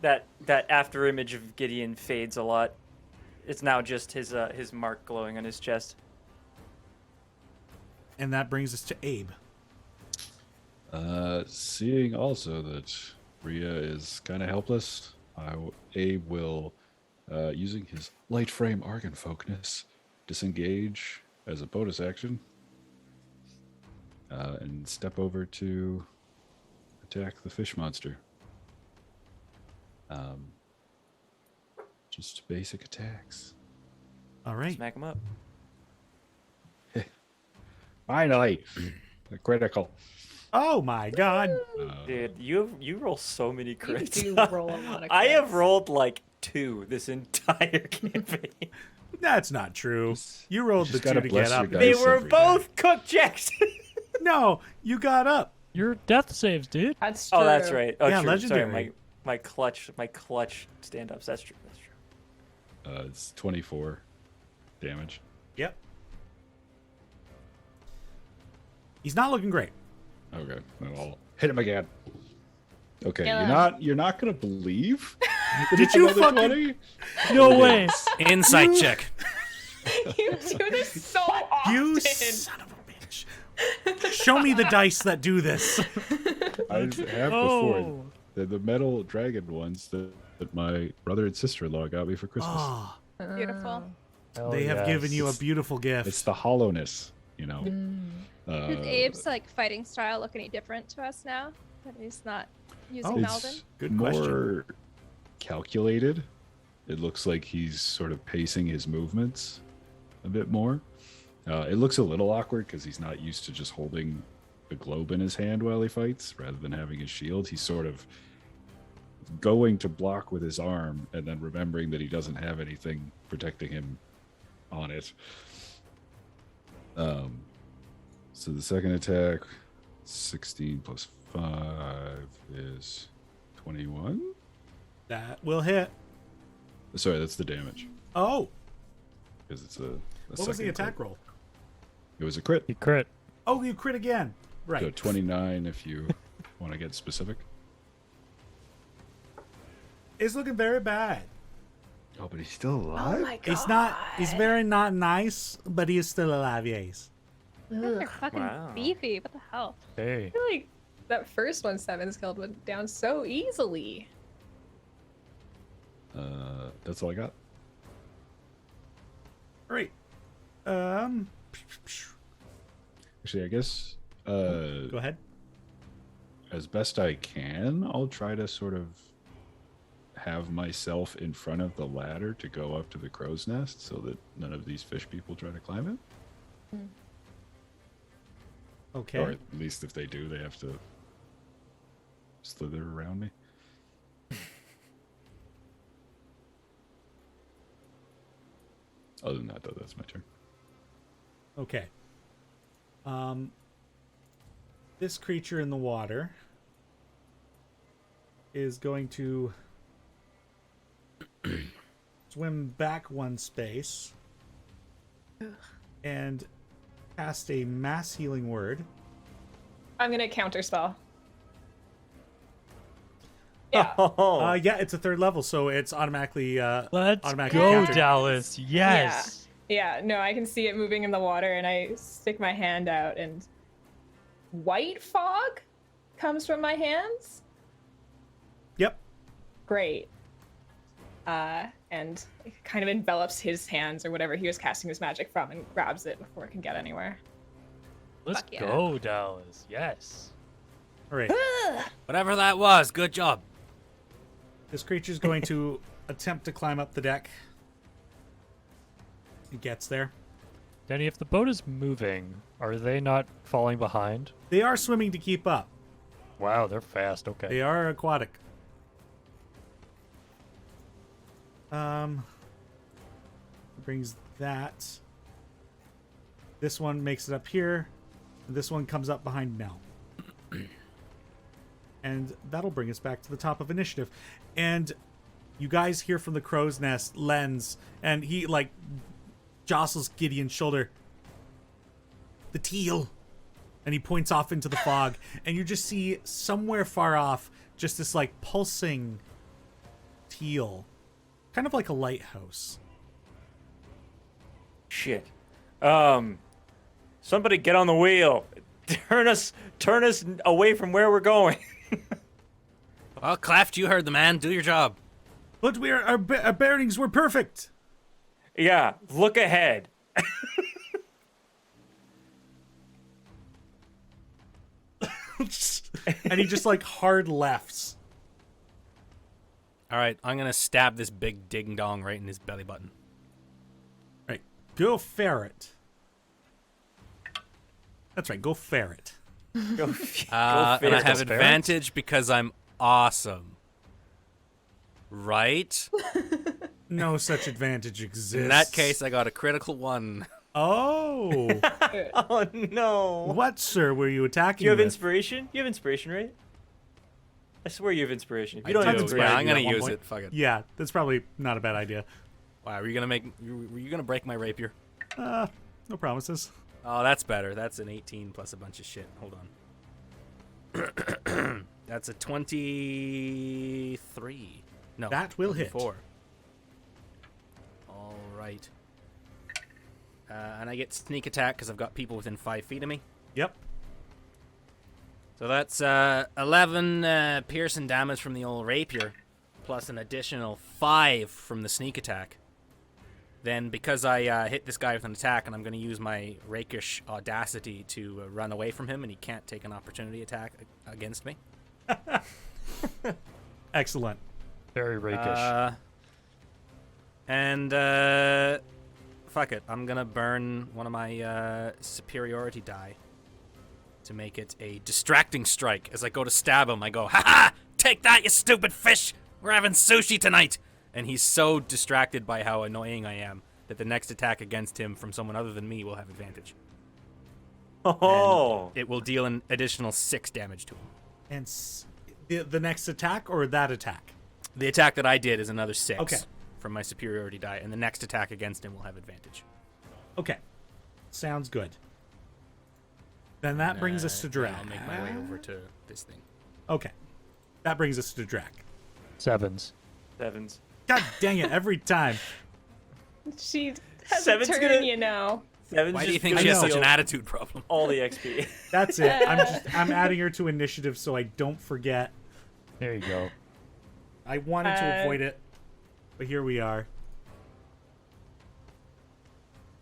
Speaker 3: That after image of Gideon fades a lot. It's now just his mark glowing on his chest.
Speaker 1: And that brings us to Abe.
Speaker 9: Seeing also that Rhea is kind of helpless, Abe will, using his light frame Argon Focus, disengage as a bonus action and step over to attack the fish monster. Just basic attacks.
Speaker 1: All right.
Speaker 3: Smack him up.
Speaker 9: Finally, a critical.
Speaker 1: Oh my god.
Speaker 3: Dude, you roll so many crits.
Speaker 12: You do roll a lot of
Speaker 3: I have
Speaker 12: crits.
Speaker 3: rolled like 2 this entire campaign.
Speaker 1: That's not true. You rolled the
Speaker 9: just
Speaker 1: 2
Speaker 9: gotta
Speaker 1: to
Speaker 9: bless
Speaker 1: get
Speaker 9: your
Speaker 1: up.
Speaker 9: dice.
Speaker 3: They
Speaker 9: Nice
Speaker 3: were
Speaker 9: every
Speaker 3: both cook checks.
Speaker 1: No, you got up.
Speaker 2: Your death saves, dude.
Speaker 12: That's true.
Speaker 3: Oh, that's right. Oh,
Speaker 1: Yeah,
Speaker 3: true.
Speaker 1: legendary.
Speaker 3: Sorry, my clutch stand-ups. That's true.
Speaker 9: It's 24 damage.
Speaker 1: Yep. He's not looking great.
Speaker 9: Okay, then I'll hit him again. Okay,
Speaker 12: Yeah.
Speaker 9: you're not gonna believe.
Speaker 1: Did you
Speaker 9: Another
Speaker 1: fucking...
Speaker 9: 20?
Speaker 2: No way.
Speaker 10: Insight check.
Speaker 12: You do this so often.
Speaker 1: You son of a bitch. Show me the dice that do this.
Speaker 9: I have before. The metal dragon ones that my brother and sister-in-law got me for Christmas.
Speaker 1: Oh,
Speaker 5: Beautiful.
Speaker 2: Hell
Speaker 1: they have
Speaker 2: yes.
Speaker 1: given you a beautiful gift.
Speaker 9: It's the hollowness, you know.
Speaker 5: Does Abe's fighting style look any different to us now that he's not using Melvin?
Speaker 9: It's
Speaker 1: Good
Speaker 9: more
Speaker 1: question.
Speaker 9: calculated. It looks like he's sort of pacing his movements. a bit more. It looks a little awkward because he's not used to just holding the globe in his hand while he fights rather than having his shield. He's sort of going to block with his arm and then remembering that he doesn't have anything protecting him on it. So the second attack, 16 plus 5 is 21.
Speaker 1: That will hit.
Speaker 9: Sorry, that's the damage.
Speaker 1: Oh,
Speaker 9: Because it's a
Speaker 1: what was the attack roll?
Speaker 9: It was a crit.
Speaker 2: You crit.
Speaker 1: Oh, you crit again. Right.
Speaker 9: So 29 if you want to get specific.
Speaker 1: It's looking very bad.
Speaker 9: Oh, but he's still alive?
Speaker 12: Oh my god.
Speaker 1: He's not. He's very not nice, but he is still alive. Yes.
Speaker 5: They're fucking
Speaker 11: Wow.
Speaker 5: beefy. What the hell?
Speaker 2: Hey.
Speaker 12: I feel like that first one Seven's killed went down so easily.
Speaker 9: That's all I got.
Speaker 1: All right.
Speaker 9: Actually, I guess
Speaker 1: Go ahead.
Speaker 9: as best I can, I'll try to sort of have myself in front of the ladder to go up to the crow's nest so that none of these fish people try to climb it.
Speaker 1: Okay.
Speaker 9: Or at least if they do, they have to slither around me. Other than that, though, that's my turn.
Speaker 1: Okay. This creature in the water is going to swim back one space and cast a mass healing word.
Speaker 12: I'm gonna counterspell. Yeah.
Speaker 11: Oh.
Speaker 1: Yeah, it's a third level, so it's automatically
Speaker 2: Let's
Speaker 1: automatically
Speaker 2: go,
Speaker 1: countered.
Speaker 2: Dallas. Yes.
Speaker 12: Yeah, no, I can see it moving in the water, and I stick my hand out, and white fog comes from my hands.
Speaker 1: Yep.
Speaker 12: Great. And it kind of envelops his hands or whatever he was casting his magic from and grabs it before it can get anywhere.
Speaker 2: Let's
Speaker 5: Fuck yeah.
Speaker 2: go, Dallas. Yes.
Speaker 1: All right.
Speaker 10: Whatever that was, good job.
Speaker 1: This creature's going to attempt to climb up the deck. He gets there.
Speaker 2: Danny, if the boat is moving, are they not falling behind?
Speaker 1: They are swimming to keep up.
Speaker 2: Wow, they're fast. Okay.
Speaker 1: They are aquatic. Brings that. This one makes it up here. And this one comes up behind Mel. And that'll bring us back to the top of initiative. And you guys hear from the crow's nest, Lens, and he like jostles Gideon's shoulder. The teal. And he points off into the fog. And you just see somewhere far off just this like pulsing teal. Kind of like a lighthouse.
Speaker 11: Shit. Somebody get on the wheel. Turn us away from where we're going.
Speaker 10: Well, Cleft, you heard the man. Do your job.
Speaker 1: But our bearings were perfect.
Speaker 11: Yeah, look ahead.
Speaker 1: And he just like hard lefts.
Speaker 10: All right, I'm going to stab this big ding-dong right in his belly button.
Speaker 1: Right. Go ferret. That's right. Go ferret.
Speaker 11: Go
Speaker 10: And I
Speaker 11: ferret.
Speaker 10: have advantage because I'm awesome. Right?
Speaker 1: No such advantage exists.
Speaker 10: In that case, I got a critical one.
Speaker 1: Oh.
Speaker 11: Oh no.
Speaker 1: What, sir, were you attacking
Speaker 11: You have
Speaker 1: with?
Speaker 11: inspiration? You have inspiration, right? I swear you have inspiration. If you
Speaker 1: I
Speaker 11: don't have
Speaker 1: do.
Speaker 11: inspiration,
Speaker 10: Yeah, I'm
Speaker 1: you
Speaker 10: going
Speaker 1: at
Speaker 10: to
Speaker 1: one
Speaker 10: use
Speaker 1: point.
Speaker 10: it. Fuck it.
Speaker 1: Yeah, that's probably not a bad idea.
Speaker 10: Wow, were you going to break my rapier?
Speaker 1: No promises.
Speaker 10: Oh, that's better. That's an 18 plus a bunch of shit. Hold on. That's a 23. No.
Speaker 1: That will hit.
Speaker 10: 4. All right. And I get sneak attack because I've got people within 5 feet of me.
Speaker 1: Yep.
Speaker 10: So that's 11 piercing damage from the old rapier, plus an additional 5 from the sneak attack. Then, because I hit this guy with an attack, and I'm going to use my rakish audacity to run away from him, and he can't take an opportunity attack against me.
Speaker 1: Excellent.
Speaker 2: Very rakish.
Speaker 10: And fuck it. I'm gonna burn one of my superiority die to make it a distracting strike. As I go to stab him, I go, "Ha ha! Take that, you stupid fish! We're having sushi tonight!" And he's so distracted by how annoying I am that the next attack against him from someone other than me will have advantage.
Speaker 3: Oh.
Speaker 10: And it will deal an additional 6 damage to him.
Speaker 1: And the next attack or that attack?
Speaker 10: The attack that I did is another 6
Speaker 1: Okay.
Speaker 10: from my superiority die, and the next attack against him will have advantage.
Speaker 1: Okay. Sounds good. Then that brings us to Drac.
Speaker 10: I'll make my way over to this thing.
Speaker 1: Okay. That brings us to Drac.
Speaker 2: 7s.
Speaker 3: 7s.
Speaker 1: God dang it, every time.
Speaker 12: She has
Speaker 3: Seven's
Speaker 12: a turn,
Speaker 3: gonna-
Speaker 12: you know.
Speaker 3: 7's
Speaker 10: Why do you
Speaker 3: just
Speaker 10: think
Speaker 3: gonna
Speaker 10: she has such
Speaker 3: steal
Speaker 10: an attitude problem?
Speaker 3: all the XP.
Speaker 1: That's it. I'm adding her to initiative so I don't forget.
Speaker 2: There you go.
Speaker 1: I wanted to avoid it, but here we are.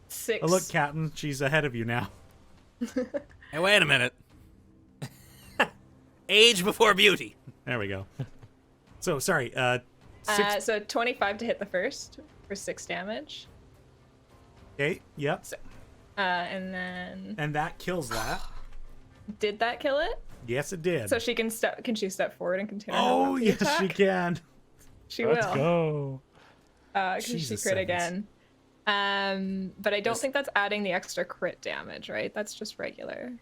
Speaker 12: 6.
Speaker 1: Oh, look, Captain, she's ahead of you now.
Speaker 10: Hey, wait a minute. Age before beauty.
Speaker 1: There we go. So, sorry, 6...
Speaker 12: So 25 to hit the first for 6 damage.
Speaker 1: Okay, yep.
Speaker 12: And then
Speaker 1: And that kills that.
Speaker 12: did that kill it?
Speaker 1: Yes, it did.
Speaker 12: So she can step. Can she step forward and continue? her
Speaker 1: Oh,
Speaker 12: monkey
Speaker 1: yes,
Speaker 12: attack?
Speaker 1: she can.
Speaker 12: She
Speaker 2: Let's
Speaker 12: will.
Speaker 2: go.
Speaker 12: Because she
Speaker 1: Jesus,
Speaker 12: crit
Speaker 1: sevens.
Speaker 12: again. But I don't think that's adding the extra crit damage, right? That's just regular.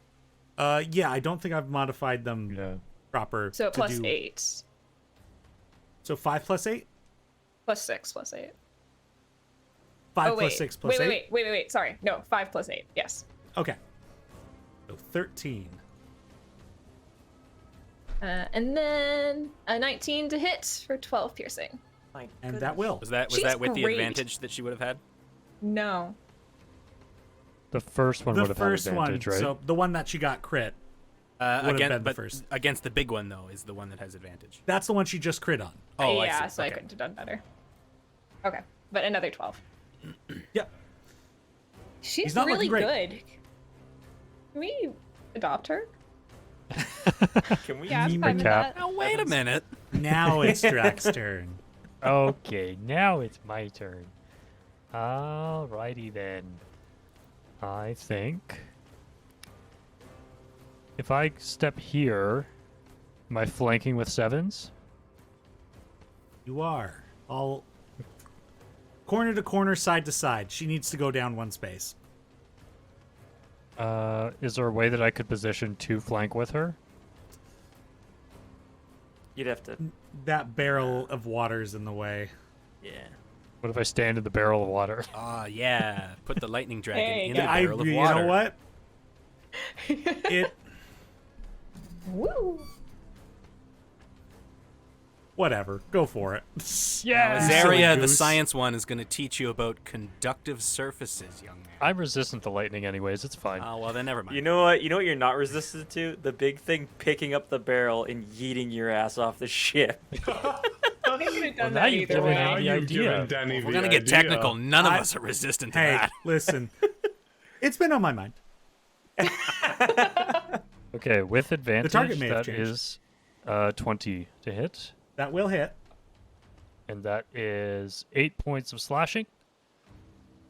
Speaker 1: Yeah, I don't think I've modified them
Speaker 2: Yeah.
Speaker 1: proper.
Speaker 12: So
Speaker 1: to
Speaker 12: plus
Speaker 1: do...
Speaker 12: 8.
Speaker 1: So 5 plus 8?
Speaker 12: Plus 6 plus 8.
Speaker 1: 5
Speaker 12: oh,
Speaker 1: plus
Speaker 12: wait.
Speaker 1: 6 plus 8?
Speaker 12: Wait. Sorry. No, 5 plus 8. Yes.
Speaker 1: Okay. So 13.
Speaker 12: And then a 19 to hit for 12 piercing.
Speaker 3: My
Speaker 1: And that will.
Speaker 10: Was that
Speaker 12: She's
Speaker 10: with the
Speaker 12: great.
Speaker 10: advantage that she would have had?
Speaker 12: No.
Speaker 2: The first one
Speaker 1: The
Speaker 2: would have had
Speaker 1: first one,
Speaker 2: advantage, right?
Speaker 1: so the one that she got crit. Would have been the first.
Speaker 10: Against the big one though is the one that has advantage.
Speaker 1: That's the one she just crit on.
Speaker 10: Oh,
Speaker 12: yeah,
Speaker 10: I see.
Speaker 12: so I
Speaker 10: Okay.
Speaker 12: couldn't have done better. Okay, but another 12.
Speaker 1: Yep.
Speaker 12: She's
Speaker 1: not
Speaker 12: really
Speaker 1: looking
Speaker 12: good. Can we adopt her?
Speaker 3: Can we?
Speaker 5: Yeah, I'm
Speaker 1: Mean
Speaker 5: fine with
Speaker 2: Cap.
Speaker 5: that.
Speaker 10: Now wait a minute.
Speaker 1: Now it's Drac's turn.
Speaker 2: Okay, now it's my turn. Alrighty then. I think if I step here, am I flanking with 7s?
Speaker 1: You are. All corner to corner, side to side. She needs to go down 1 space.
Speaker 2: Is there a way that I could position to flank with her?
Speaker 3: You'd have to.
Speaker 1: That barrel of water's in the way.
Speaker 3: Yeah.
Speaker 2: What if I stand in the barrel of water?
Speaker 10: Oh yeah. Put the lightning dragon
Speaker 12: There you
Speaker 10: in
Speaker 12: go.
Speaker 10: the barrel of
Speaker 1: you
Speaker 10: water.
Speaker 1: know what? It
Speaker 12: Woo!
Speaker 1: whatever. Go for it.
Speaker 2: Yeah!
Speaker 1: You silly
Speaker 10: Zaria, the
Speaker 1: goose.
Speaker 10: science one, is going to teach you about conductive surfaces, young man.
Speaker 2: I'm resistant to lightning anyways, it's fine.
Speaker 10: Oh well, then never mind.
Speaker 3: You know what? You know what you're not resistant to? The big thing picking up the barrel and yeeting your ass off the ship.
Speaker 12: I think you'd have done
Speaker 2: now
Speaker 12: that
Speaker 2: you've
Speaker 12: either
Speaker 2: given
Speaker 12: way.
Speaker 2: me
Speaker 4: Now
Speaker 2: the
Speaker 4: you've
Speaker 2: idea.
Speaker 4: given Denny
Speaker 10: If we're
Speaker 4: the
Speaker 10: gonna get
Speaker 4: idea.
Speaker 10: technical, none of
Speaker 1: I-
Speaker 10: us are resistant to
Speaker 1: Hey,
Speaker 10: that.
Speaker 1: listen. It's been on my mind.
Speaker 2: Okay, with advantage,
Speaker 1: target may have
Speaker 2: that
Speaker 1: changed.
Speaker 2: is 20 to hit,
Speaker 1: That will hit.
Speaker 2: and that is 8 points of slashing,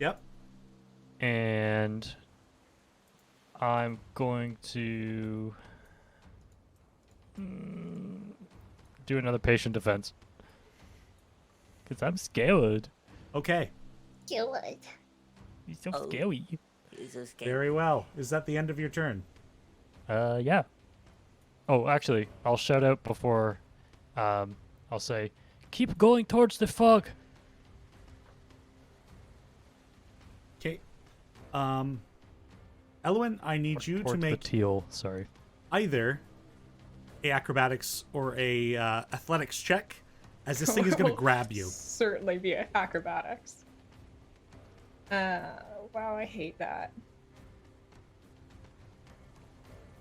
Speaker 1: Yep.
Speaker 2: and I'm going to do another patient defense. Because I'm scared.
Speaker 1: Okay.
Speaker 8: Good.
Speaker 2: He's so scary.
Speaker 1: Very well. Is that the end of your turn?
Speaker 2: Yeah. Oh, actually, I'll shout out before I'll say, keep going towards the fog.
Speaker 1: Okay. Elwyn, I need you to
Speaker 2: Towards
Speaker 1: make
Speaker 2: the teal, sorry.
Speaker 1: either a acrobatics or a athletics check, as this thing is going to grab you.
Speaker 12: Certainly be acrobatics. Wow, I hate that.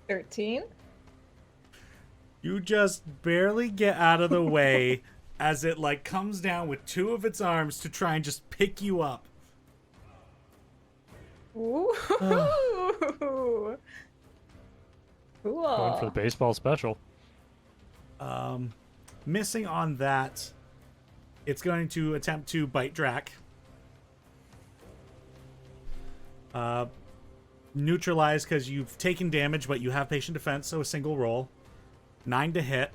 Speaker 12: 13.
Speaker 1: You just barely get out of the way as it like comes down with 2 of its arms to try and just pick you up.
Speaker 12: Ooh. Cool.
Speaker 2: Going for the baseball special.
Speaker 1: Missing on that, it's going to attempt to bite Drac. Neutralize because you've taken damage, but you have patient defense, so a single roll. 9 to hit.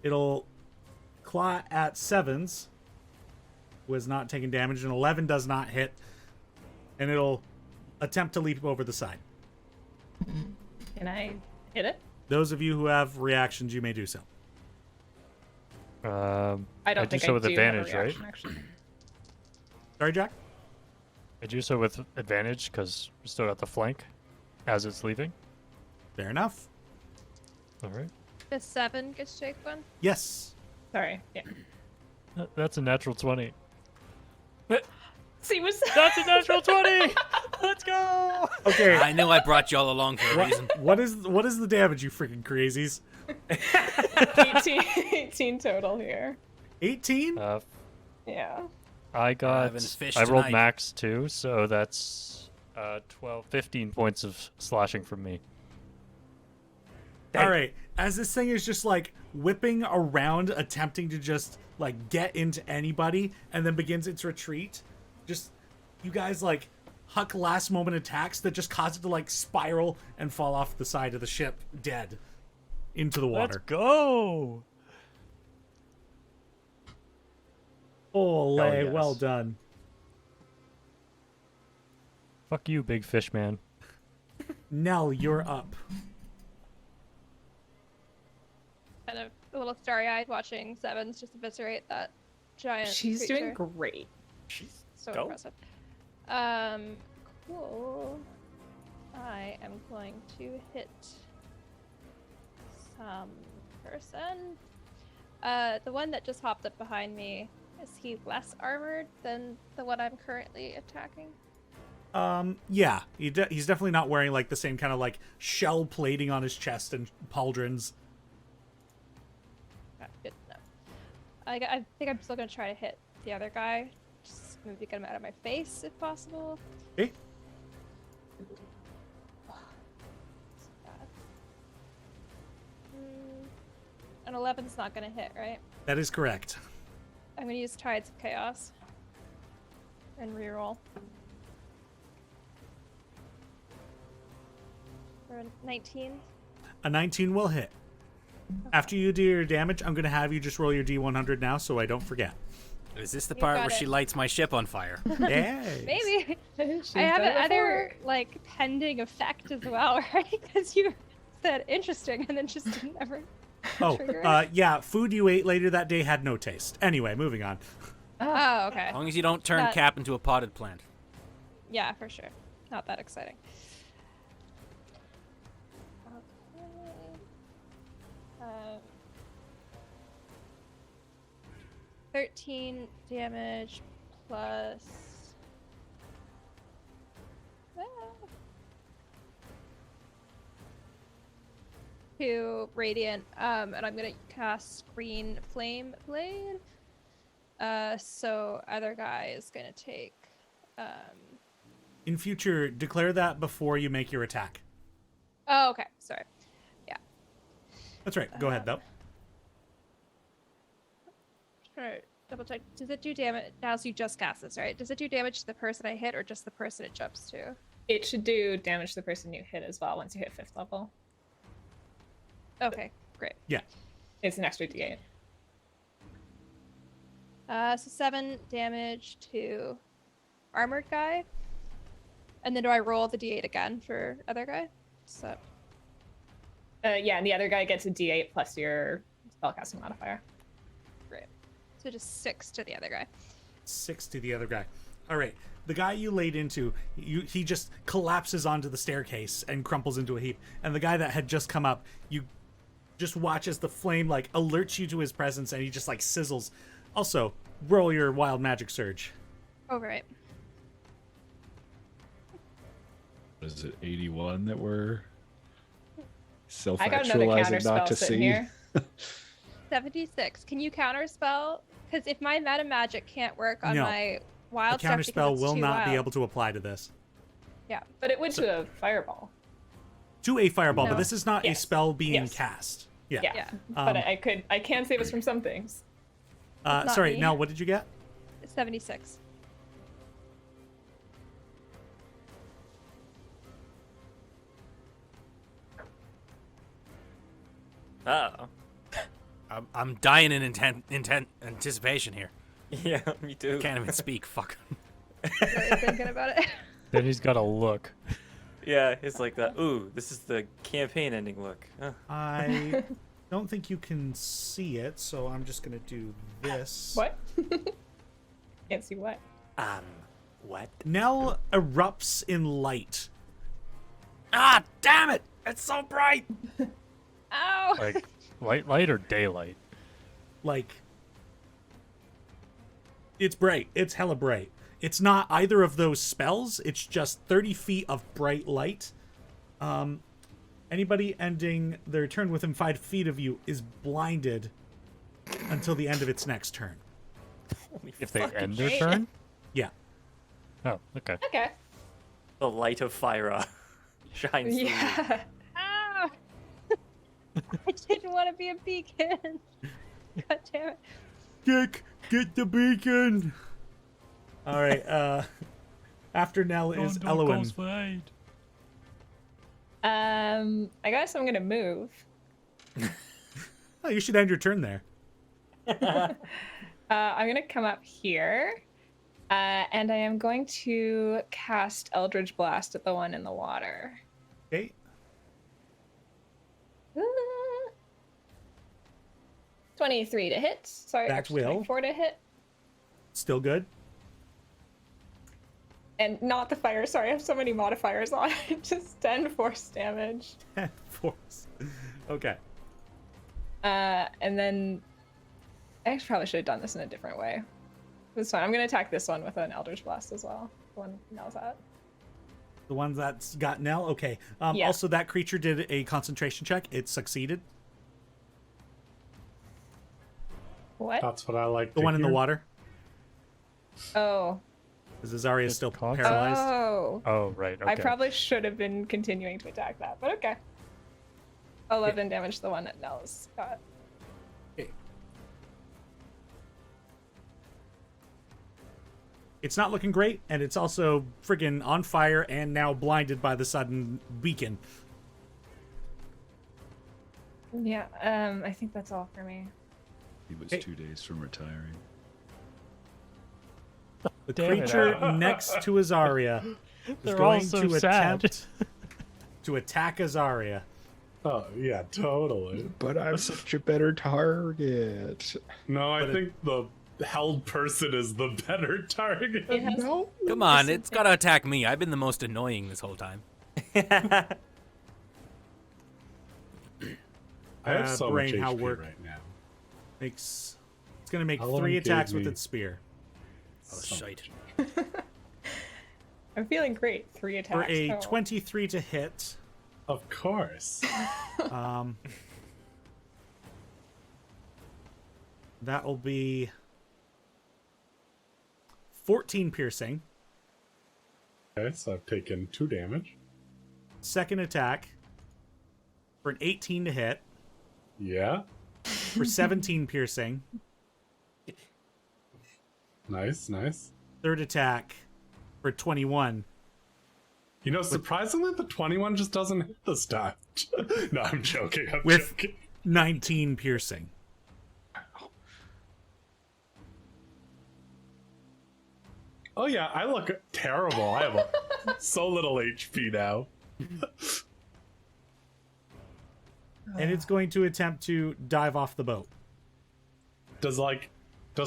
Speaker 1: It'll claw at 7s. Was not taking damage, and 11 does not hit. And it'll attempt to leap over the side.
Speaker 12: Can I hit it?
Speaker 1: Those of you who have reactions, you may do so.
Speaker 12: I don't
Speaker 2: do
Speaker 12: think
Speaker 2: so
Speaker 12: I
Speaker 2: with
Speaker 12: do
Speaker 2: advantage,
Speaker 12: have a
Speaker 2: right?
Speaker 12: reaction, actually.
Speaker 1: Sorry, Jack?
Speaker 2: I do so with advantage because we still got the flank as it's leaving.
Speaker 1: Fair enough.
Speaker 2: All right.
Speaker 5: The 7 gets Jake one.
Speaker 1: Yes.
Speaker 12: Sorry. Yeah.
Speaker 2: That's a natural 20.
Speaker 12: See, was
Speaker 2: That's a natural 20! Let's go!
Speaker 1: Okay.
Speaker 10: I knew I brought you all along for a reason.
Speaker 1: What is the damage, you freaking crazies?
Speaker 12: 18 total here.
Speaker 1: 18?
Speaker 12: Yeah.
Speaker 2: I
Speaker 10: having fish
Speaker 2: rolled
Speaker 10: tonight.
Speaker 2: max too, so that's 15 points of slashing from me.
Speaker 1: All right. As this thing is just like whipping around, attempting to just like get into anybody, and then begins its retreat, just you guys like huck last moment attacks that just cause it to like spiral and fall off the side of the ship dead into the
Speaker 2: Let's
Speaker 1: water.
Speaker 2: go!
Speaker 1: Ole,
Speaker 2: yes.
Speaker 1: well done.
Speaker 2: Fuck you, big fish man.
Speaker 1: Nell, you're up.
Speaker 5: Kind of a little starry-eyed watching Sevens just eviscerate that giant
Speaker 12: She's
Speaker 5: creature.
Speaker 12: doing great.
Speaker 5: So
Speaker 3: Go.
Speaker 5: impressive. Cool. I am going to hit some person. The one that just hopped up behind me, is he less armored than the one I'm currently attacking?
Speaker 1: Yeah, he's definitely not wearing like the same kind of like shell plating on his chest and pauldrons.
Speaker 5: Okay, good to know. I think I'm still gonna try to hit the other guy. Just maybe get him out of my face if possible.
Speaker 1: Okay.
Speaker 5: So bad. An 11's not gonna hit, right?
Speaker 1: That is correct.
Speaker 5: I'm gonna use Tides of Chaos and reroll. For a 19.
Speaker 1: A 19 will hit. After you do your damage, I'm going to have you just roll your D100 now so I don't forget.
Speaker 10: Is this the
Speaker 5: You
Speaker 10: part
Speaker 5: got
Speaker 10: where she
Speaker 5: it.
Speaker 10: lights my ship on fire?
Speaker 1: Yes.
Speaker 5: Maybe.
Speaker 12: She's
Speaker 5: I have
Speaker 12: done it
Speaker 5: another
Speaker 12: before.
Speaker 5: like pending effect as well, right? Because you said interesting and then just didn't ever
Speaker 1: Oh,
Speaker 5: trigger it.
Speaker 1: yeah, food you ate later that day had no taste. Anyway, moving on.
Speaker 5: Oh, okay.
Speaker 10: As long as you don't turn
Speaker 5: That-
Speaker 10: Cap into a potted plant.
Speaker 5: Yeah, for sure. Not that exciting. Okay. 13 damage plus. Ah. 2 radiant, and I'm gonna cast Green Flame Blade. So other guy is gonna take.
Speaker 1: In future, declare that before you make your attack.
Speaker 5: Oh, okay. Sorry. Yeah.
Speaker 1: That's right. Go ahead, though.
Speaker 5: Trying to double check. Does it do damage? Now, so you just cast this, right? Does it do damage to the person I hit or just the person it jumps to?
Speaker 12: It should do damage to the person you hit as well once you hit 5th level.
Speaker 5: Okay, great.
Speaker 1: Yeah.
Speaker 12: It's an extra d8.
Speaker 5: So 7 damage to armored guy. And then do I roll the d8 again for other guy? So
Speaker 12: Yeah, and the other guy gets a d8 plus your spellcasting modifier.
Speaker 5: great. So just 6 to the other guy.
Speaker 1: 6 to the other guy. All right. The guy you laid into, he just collapses onto the staircase and crumples into a heap. And the guy that had just come up, you just watch as the flame like alerts you to his presence and he just like sizzles. Also, roll your wild magic surge.
Speaker 5: Oh, right.
Speaker 9: Is it 81 that we're
Speaker 12: I got another counter
Speaker 9: self-actualizing not
Speaker 12: spell
Speaker 9: to
Speaker 12: sitting
Speaker 9: see?
Speaker 12: here.
Speaker 5: 76. Can you counterspell? Because if my meta magic can't work on
Speaker 1: No.
Speaker 5: my
Speaker 1: A
Speaker 5: wild stuff because
Speaker 1: counterspell
Speaker 5: it's
Speaker 1: will
Speaker 5: too
Speaker 1: not be
Speaker 5: wild.
Speaker 1: able to apply to this.
Speaker 5: Yeah.
Speaker 12: But it would to a fireball.
Speaker 1: To a fireball, but
Speaker 5: No.
Speaker 1: this is not a
Speaker 12: Yes.
Speaker 1: spell being
Speaker 12: Yes.
Speaker 1: cast. Yeah.
Speaker 12: Yeah.
Speaker 5: Yeah.
Speaker 12: But I can save us from some things.
Speaker 5: It's not
Speaker 1: Sorry,
Speaker 5: me.
Speaker 1: Nell, what did you get?
Speaker 5: It's 76.
Speaker 3: Oh.
Speaker 10: I'm dying in anticipation here.
Speaker 3: Yeah, me too.
Speaker 10: Can't even speak. Fuck.
Speaker 5: Really thinking about it.
Speaker 2: Then he's got to look.
Speaker 3: Yeah, it's like that. Ooh, this is the campaign ending look.
Speaker 1: I don't think you can see it, so I'm just gonna do this.
Speaker 12: What? Can't see what.
Speaker 3: What?
Speaker 1: Nell erupts in light.
Speaker 10: Ah, damn it! It's so bright.
Speaker 5: Ow!
Speaker 2: Like light or daylight?
Speaker 1: Like, it's bright. It's hella bright. It's not either of those spells. It's just 30 feet of bright light. Anybody ending their turn within 5 feet of you is blinded until the end of its next turn.
Speaker 2: If they end their
Speaker 5: shit.
Speaker 2: turn?
Speaker 1: Yeah.
Speaker 2: Oh, okay.
Speaker 12: Okay.
Speaker 3: The light of Fyra shines through.
Speaker 12: Yeah.
Speaker 5: Ow! I didn't want to be a beacon. God damn it.
Speaker 1: Get the beacon. All right. After Nell is Elowen.
Speaker 12: I guess I'm gonna move.
Speaker 1: Oh, you should end your turn there.
Speaker 12: I'm gonna come up here, and I am going to cast Eldritch Blast at the one in the water.
Speaker 1: Okay.
Speaker 12: 23 to hit. Sorry,
Speaker 1: That
Speaker 12: actually
Speaker 1: will.
Speaker 12: 24 to hit.
Speaker 1: Still good.
Speaker 12: And not the fire. Sorry, I have so many modifiers on it. Just 10 force damage.
Speaker 1: Force. Okay.
Speaker 12: And then I probably should have done this in a different way. It's fine. I'm gonna attack this one with an Eldritch Blast as well. The one Nell's at.
Speaker 1: The one that's got Nell. Okay.
Speaker 12: Yeah.
Speaker 1: Also, that creature did a concentration check. It succeeded.
Speaker 12: What?
Speaker 4: That's what I like.
Speaker 1: The one in the water.
Speaker 12: Oh.
Speaker 1: Because Azaria is still
Speaker 2: concentrate?
Speaker 1: paralyzed.
Speaker 12: Oh.
Speaker 2: Oh, right. Okay.
Speaker 12: I probably should have been continuing to attack that, but okay. 11 damage to the one that Nell's got.
Speaker 1: Okay. It's not looking great, and it's also friggin' on fire and now blinded by the sudden beacon.
Speaker 12: Yeah, I think that's all for me.
Speaker 9: He was
Speaker 1: Hey.
Speaker 9: 2 days from retiring.
Speaker 1: The
Speaker 2: Damn it,
Speaker 1: creature next to Azaria is
Speaker 2: They're all
Speaker 1: going
Speaker 2: so
Speaker 1: to
Speaker 2: sad.
Speaker 1: attempt to attack Azaria.
Speaker 4: Oh yeah, totally.
Speaker 9: But I'm such a better target.
Speaker 4: No, I think the held person is the better target.
Speaker 12: It has
Speaker 10: Come on, it's gotta attack me. I've been the most annoying this whole time.
Speaker 4: I have so
Speaker 1: brain,
Speaker 4: much
Speaker 1: how
Speaker 4: HP
Speaker 1: work
Speaker 4: right now.
Speaker 1: It's going to make
Speaker 4: How long
Speaker 1: 3
Speaker 4: gave
Speaker 1: attacks with
Speaker 4: me-
Speaker 1: its spear.
Speaker 10: Oh, shite.
Speaker 12: I'm feeling great. 3 attacks.
Speaker 1: For a
Speaker 12: total.
Speaker 1: 23 to hit,
Speaker 4: Of course.
Speaker 1: that'll be 14 piercing.
Speaker 4: Okay, so I've taken 2 damage.
Speaker 1: Second attack for an 18 to hit,
Speaker 4: Yeah.
Speaker 1: for 17 piercing.
Speaker 4: Nice, nice.
Speaker 1: Third attack for 21.
Speaker 4: You know, surprisingly, the 21 just doesn't hit this time. No, I'm joking. I'm
Speaker 1: With-
Speaker 4: joking.
Speaker 1: 19 piercing.
Speaker 4: Oh yeah, I look terrible. I have so little HP now.
Speaker 1: And it's going to attempt to dive off the boat.
Speaker 4: Does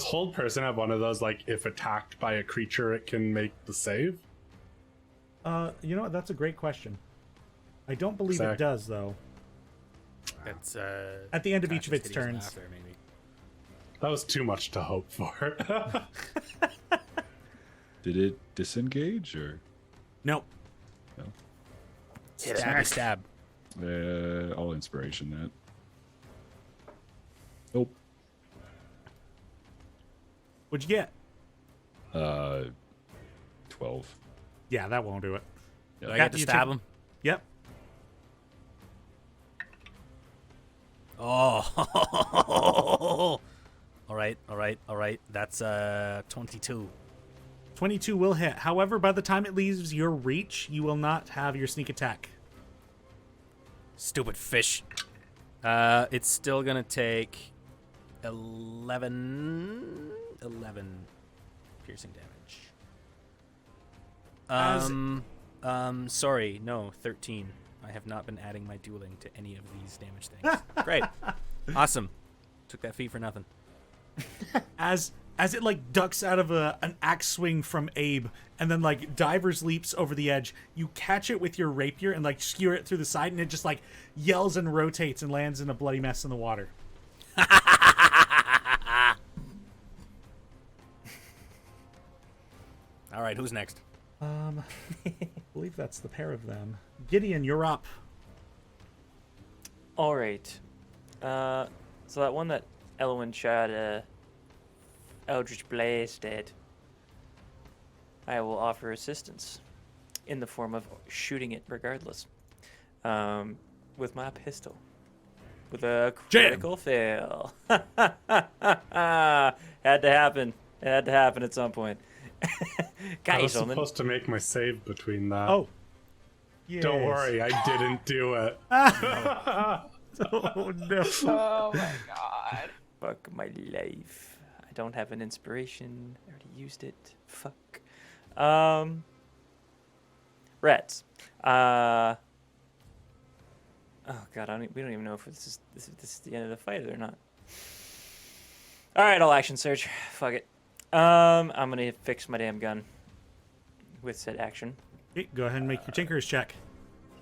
Speaker 4: hold person have one of those, like, if attacked by a creature it can make the save?
Speaker 1: You know what? That's a great question. I don't believe it
Speaker 4: Exact-
Speaker 1: does, though.
Speaker 10: That's
Speaker 1: At the end of each of
Speaker 10: Cassius
Speaker 1: its
Speaker 10: Hideous
Speaker 1: turns.
Speaker 10: Laughter, maybe.
Speaker 4: That was too much to hope for.
Speaker 9: Did it disengage or?
Speaker 1: Nope.
Speaker 10: Stab, stab.
Speaker 9: I'll inspiration that. Nope.
Speaker 1: What'd you get?
Speaker 9: 12.
Speaker 1: Yeah, that won't do it.
Speaker 10: Do I
Speaker 1: Yeah,
Speaker 10: get to
Speaker 1: you
Speaker 10: stab
Speaker 1: take-
Speaker 10: him?
Speaker 1: Yep.
Speaker 10: Oh. All right. That's 22.
Speaker 1: 22 will hit. However, by the time it leaves your reach, you will not have your sneak attack.
Speaker 10: Stupid fish. It's still gonna take 11 piercing damage. Sorry, no, 13. I have not been adding my dueling to any of these damage things. Great. Awesome. Took that feat for nothing.
Speaker 1: As it like ducks out of an axe swing from Abe and then like divers leaps over the edge, you catch it with your rapier and like skewer it through the side, and it just like yells and rotates and lands in a bloody mess in the water.
Speaker 10: All right, who's next?
Speaker 1: I believe that's the pair of them. Gideon, you're up.
Speaker 11: All right. So that one that Elwyn shot, Eldritch Blaze did. I will offer assistance in the form of shooting it regardless. With my pistol. With a critical fail. Had to happen. It had to happen at some point.
Speaker 4: I was supposed to make my save between that.
Speaker 1: Oh. Yes.
Speaker 4: Don't worry, I didn't do it.
Speaker 1: Oh, no.
Speaker 12: Oh, my God.
Speaker 11: Fuck my life. I don't have an inspiration. I already used it. Fuck. Rats. Oh god, we don't even know if this is the end of the fight or not. All right, I'll action search. Fuck it. I'm gonna fix my damn gun with said action.
Speaker 1: Okay, go ahead and make your Tinker's check.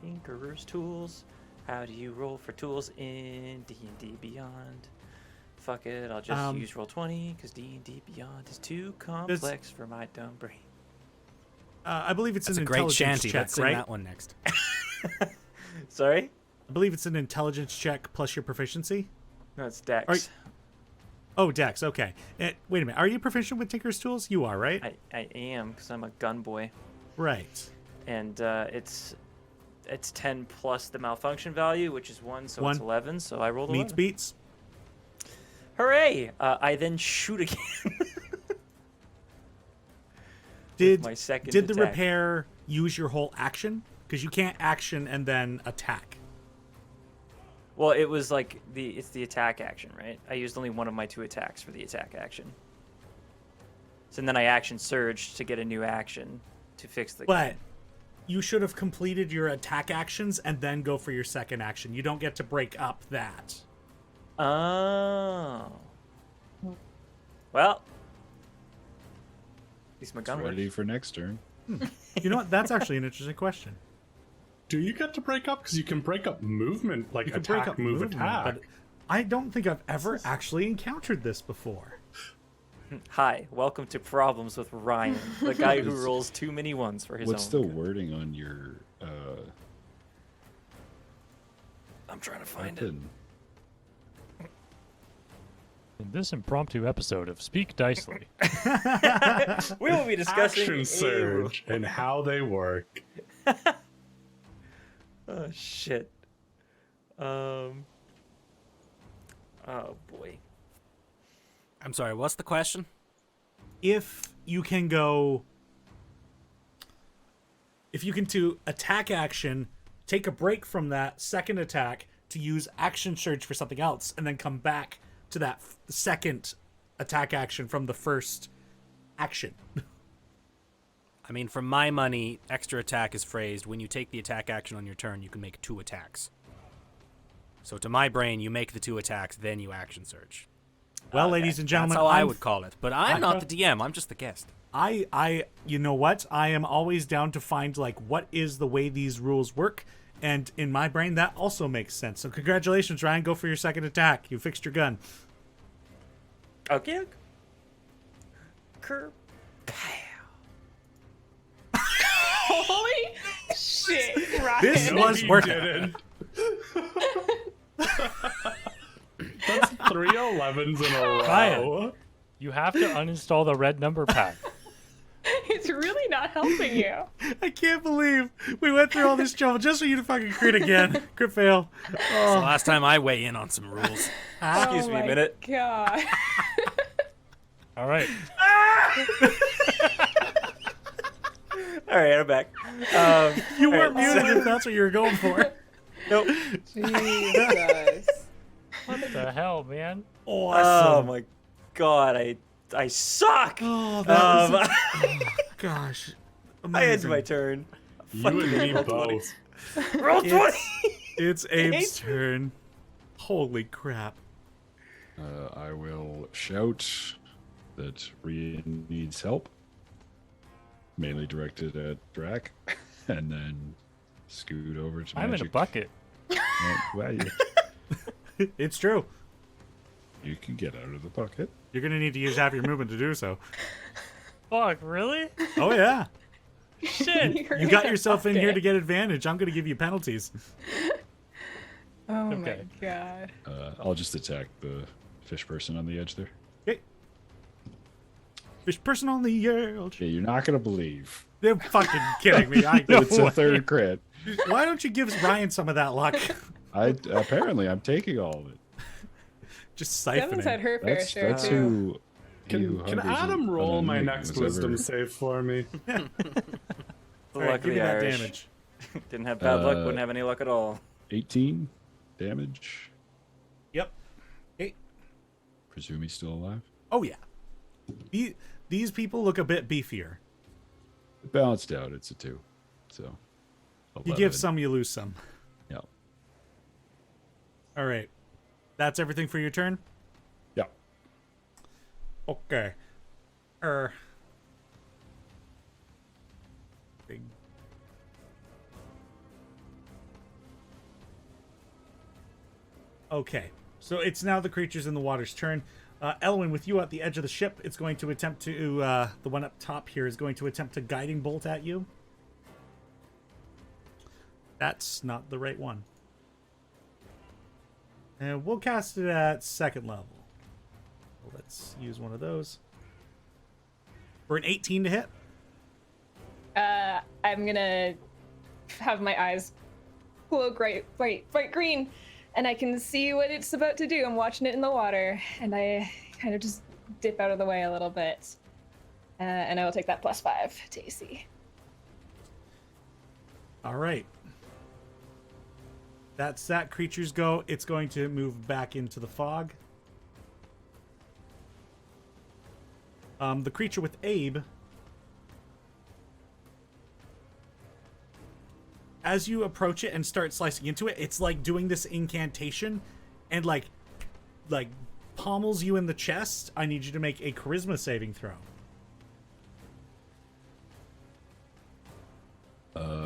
Speaker 11: Tinkerer's tools. How do you roll for tools in D&D Beyond? Fuck it, I'll just use Roll20 because D&D Beyond is too complex for my dumb brain.
Speaker 1: I believe it's
Speaker 10: That's
Speaker 1: an
Speaker 10: a great
Speaker 1: intelligence
Speaker 10: shanty.
Speaker 1: check,
Speaker 10: Let's
Speaker 1: right?
Speaker 10: sing that one next.
Speaker 11: Sorry?
Speaker 1: I believe it's an intelligence check plus your proficiency.
Speaker 11: No, it's Dex.
Speaker 1: Oh, Dex, okay. Wait a minute. Are you proficient with Tinker's tools? You are, right?
Speaker 11: I am, because I'm a gun boy.
Speaker 1: Right.
Speaker 11: And it's 10 plus the malfunction value, which is 1, so it's 11. So I rolled 11.
Speaker 1: Meets beats.
Speaker 11: Hooray! I then shoot again.
Speaker 1: Did
Speaker 11: my second
Speaker 1: the
Speaker 11: attack.
Speaker 1: repair use your whole action? Because you can't action and then attack.
Speaker 11: Well, it was like it's the attack action, right? I used only one of my 2 attacks for the attack action. So then I action surged to get a new action to fix the.
Speaker 1: But you should have completed your attack actions and then go for your second action. You don't get to break up that.
Speaker 11: Oh. Well. At least my gun
Speaker 9: Ready
Speaker 11: works.
Speaker 9: for next turn.
Speaker 1: You know what? That's actually an interesting question.
Speaker 4: Do you get to break up? Because you can break up movement, like
Speaker 1: You can
Speaker 4: attack,
Speaker 1: break up
Speaker 4: move,
Speaker 1: movement,
Speaker 4: attack.
Speaker 1: but I don't think I've ever actually encountered this before.
Speaker 11: Hi, welcome to Problems with Ryan, the guy who rolls too many ones for his
Speaker 9: What's
Speaker 11: own.
Speaker 9: the wording on your
Speaker 11: I'm trying to find it.
Speaker 9: weapon?
Speaker 2: In this impromptu episode of Speak Dicely,
Speaker 11: We will be discussing
Speaker 4: Action surge and how they work.
Speaker 11: Oh shit. Oh boy.
Speaker 10: I'm sorry, what's the question?
Speaker 1: If you can to attack action, take a break from that second attack to use action surge for something else, and then come back to that second attack action from the first action.
Speaker 10: I mean, for my money, extra attack is phrased when you take the attack action on your turn, you can make 2 attacks. So to my brain, you make the 2 attacks, then you action surge.
Speaker 1: Well, ladies and gentlemen,
Speaker 10: That's how I would call it. But I'm not the DM. I'm just the guest.
Speaker 1: You know what? I am always down to find like what is the way these rules work, and in my brain that also makes sense. So congratulations, Ryan. Go for your second attack. You fixed your gun.
Speaker 11: Okay. Curb.
Speaker 12: Holy shit, Ryan.
Speaker 1: This was
Speaker 4: You
Speaker 1: working.
Speaker 4: didn't. That's 3 11s in a row.
Speaker 2: Ryan. you have to uninstall the red number pack.
Speaker 12: It's really not helping you.
Speaker 1: I can't believe we went through all this trouble just for you to fucking crit again. Crit fail.
Speaker 10: It's the last time I weigh in on some rules.
Speaker 11: Excuse me a minute.
Speaker 12: God.
Speaker 2: All right.
Speaker 11: All right, I'm back.
Speaker 1: You
Speaker 11: all
Speaker 1: weren't
Speaker 11: right,
Speaker 1: muted if that's what you were going for.
Speaker 11: Nope.
Speaker 12: Jesus.
Speaker 2: the hell, man?
Speaker 11: Oh
Speaker 1: Awesome.
Speaker 11: my god, I suck.
Speaker 1: Oh, that was
Speaker 11: Um,
Speaker 1: gosh.
Speaker 11: I end
Speaker 1: Amazing.
Speaker 11: my turn.
Speaker 4: You and me
Speaker 11: roll 20.
Speaker 4: both.
Speaker 11: Roll 20.
Speaker 1: It's Abe's turn. Holy crap.
Speaker 7: I will shout that Rian needs help, mainly directed at Drac, and then scoot over to
Speaker 2: I'm in a
Speaker 7: Magic.
Speaker 2: bucket.
Speaker 7: Well,
Speaker 1: It's true.
Speaker 7: you can get out of the bucket.
Speaker 1: You're going to need to use half your movement to do so.
Speaker 2: Fuck, really?
Speaker 1: Oh, yeah.
Speaker 2: Shit.
Speaker 1: You got yourself in here to get advantage. I'm going to give you penalties.
Speaker 12: Oh
Speaker 2: Okay.
Speaker 12: my god.
Speaker 7: I'll just attack the fish person on the edge there.
Speaker 1: Okay. Fish person on the edge.
Speaker 7: Okay, you're not gonna believe.
Speaker 1: They're fucking kidding me. I know.
Speaker 7: It's a third crit.
Speaker 1: Why don't you give Ryan some of that luck?
Speaker 7: Apparently I'm taking all of it.
Speaker 1: Just
Speaker 12: Devin's had
Speaker 1: siphoning.
Speaker 12: her fair
Speaker 7: That's
Speaker 12: share
Speaker 7: that's
Speaker 12: too.
Speaker 7: who.
Speaker 4: Can Adam roll my next wisdom save for me?
Speaker 11: The
Speaker 1: All
Speaker 11: luck
Speaker 1: right,
Speaker 11: of
Speaker 1: give me
Speaker 11: the
Speaker 1: that
Speaker 11: Irish.
Speaker 1: damage.
Speaker 11: Didn't have bad luck, wouldn't have any luck at all.
Speaker 7: 18 damage.
Speaker 1: Yep. Okay.
Speaker 7: Presume he's still alive.
Speaker 1: Oh, yeah. These people look a bit beefier.
Speaker 7: It balanced out. It's a 2. So.
Speaker 1: You
Speaker 7: 11.
Speaker 1: give some, you lose some.
Speaker 7: Yeah.
Speaker 1: All right. That's everything for your turn?
Speaker 7: Yeah.
Speaker 1: Okay. Big. Okay. So it's now the creatures in the water's turn. Elwyn, with you at the edge of the ship, it's going to attempt to, the one up top here is going to attempt to guiding bolt at you. That's not the right one. And we'll cast it at second level. Let's use one of those. For an 18 to hit.
Speaker 12: I'm gonna have my eyes glow bright green, and I can see what it's about to do. I'm watching it in the water, and I kind of just dip out of the way a little bit. And I will take that +5 to AC.
Speaker 1: All right. That's that creature's go. It's going to move back into the fog. The creature with Abe. As you approach it and start slicing into it, it's like doing this incantation and like pommels you in the chest. I need you to make a charisma saving throw.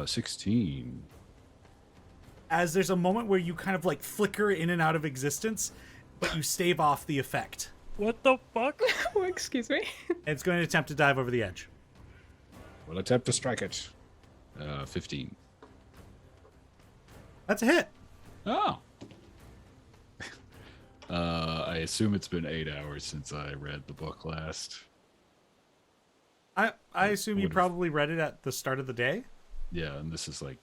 Speaker 7: 16.
Speaker 1: As there's a moment where you kind of like flicker in and out of existence, but you stave off the effect.
Speaker 2: What the fuck?
Speaker 12: Oh, excuse me.
Speaker 1: And it's going to attempt to dive over the edge.
Speaker 7: Will attempt to strike it. 15.
Speaker 1: That's a hit.
Speaker 7: Oh. I assume it's been 8 hours since I read the book last.
Speaker 1: I assume you
Speaker 7: Would've-
Speaker 1: probably read it at the start of the day.
Speaker 7: Yeah, and this is like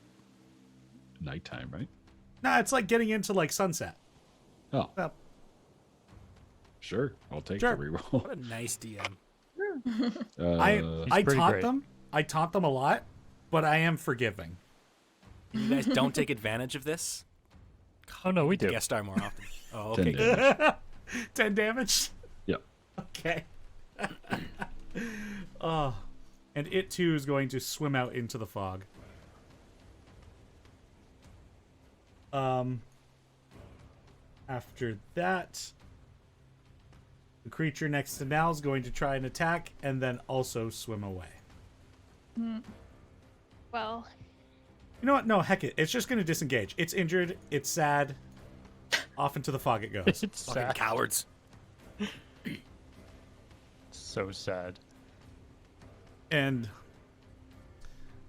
Speaker 7: nighttime, right?
Speaker 1: No, it's like getting into like sunset.
Speaker 7: Oh,
Speaker 1: Well,
Speaker 7: sure. I'll take
Speaker 1: Sure.
Speaker 7: the reroll.
Speaker 10: What a nice DM.
Speaker 1: I
Speaker 2: pretty
Speaker 1: taunt
Speaker 2: great.
Speaker 1: them. I taunt them a lot, but I am forgiving.
Speaker 10: You guys don't take advantage of this?
Speaker 2: Oh no, we do.
Speaker 10: Guest star more often. Oh,
Speaker 7: 10
Speaker 10: okay. Good.
Speaker 7: damage.
Speaker 1: 10 damage.
Speaker 7: Yep.
Speaker 1: Okay. Oh, and it too is going to swim out into the fog. After that, the creature next to Nal is going to try and attack and then also swim away.
Speaker 5: Well,
Speaker 1: You know what? No, heck it. It's just going to disengage. It's injured. It's sad. Off into the fog it goes.
Speaker 2: It's
Speaker 10: Fucking
Speaker 2: sad.
Speaker 10: cowards.
Speaker 2: So sad.
Speaker 1: And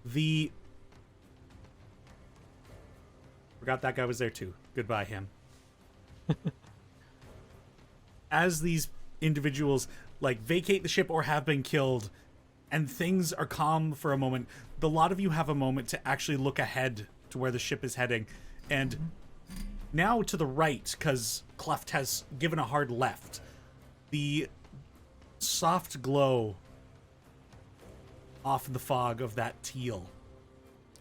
Speaker 1: the... Forgot that guy was there too. Goodbye, him. As these individuals like vacate the ship or have been killed and things are calm for a moment, the lot of you have a moment to actually look ahead to where the ship is heading. And now to the right, because Cleft has given a hard left, the soft glow off in the fog of that teal.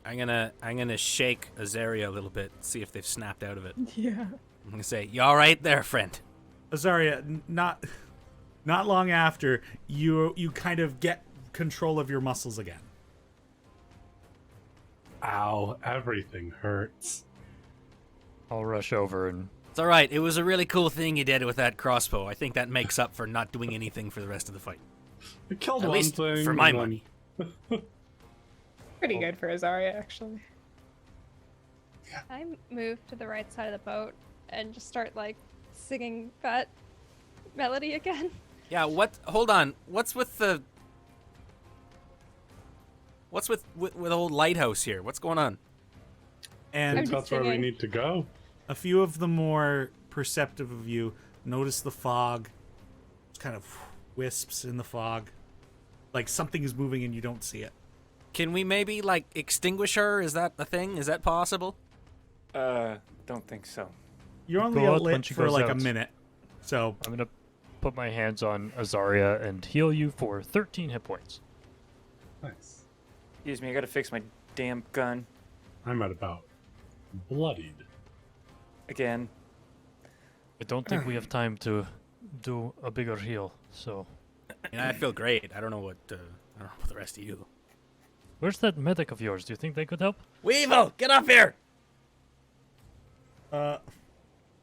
Speaker 10: I'm gonna shake Azaria a little bit, see if they've snapped out of it.
Speaker 12: Yeah.
Speaker 10: I'm gonna say, you all right there, friend?
Speaker 1: Azaria, not long after, you kind of get control of your muscles again.
Speaker 4: Ow, everything hurts.
Speaker 2: I'll rush over and
Speaker 10: It's all right. It was a really cool thing you did with that crossbow. I think that makes up for not doing anything for the rest of the fight.
Speaker 4: I killed
Speaker 10: At
Speaker 4: one
Speaker 10: least
Speaker 4: thing.
Speaker 10: for my
Speaker 4: and then-
Speaker 10: money.
Speaker 12: Pretty good for Azaria, actually.
Speaker 5: I move to the right side of the boat and just start like singing that melody again.
Speaker 10: Yeah, hold on. What's with the old lighthouse here? What's going on?
Speaker 1: And
Speaker 5: I'm just
Speaker 4: That's where we
Speaker 5: singing.
Speaker 4: need to go.
Speaker 1: a few of the more perceptive of you notice the fog. It's kind of wisps in the fog. Like something is moving and you don't see it.
Speaker 10: Can we maybe like extinguish her? Is that a thing? Is that possible?
Speaker 11: Don't think so.
Speaker 1: You're only
Speaker 2: Go out when
Speaker 1: outlit
Speaker 2: she
Speaker 1: for
Speaker 2: goes
Speaker 1: like a
Speaker 2: out.
Speaker 1: minute. So
Speaker 2: I'm gonna put my hands on Azaria and heal you for 13 hit points.
Speaker 4: Nice.
Speaker 11: Excuse me, I gotta fix my damn gun
Speaker 4: I'm at about bloodied.
Speaker 11: again.
Speaker 2: I don't think we have time to do a bigger heal, so...
Speaker 10: Yeah, I feel great. I don't know what the rest of you.
Speaker 2: Where's that medic of yours? Do you think they could help?
Speaker 10: Weevil, get up here!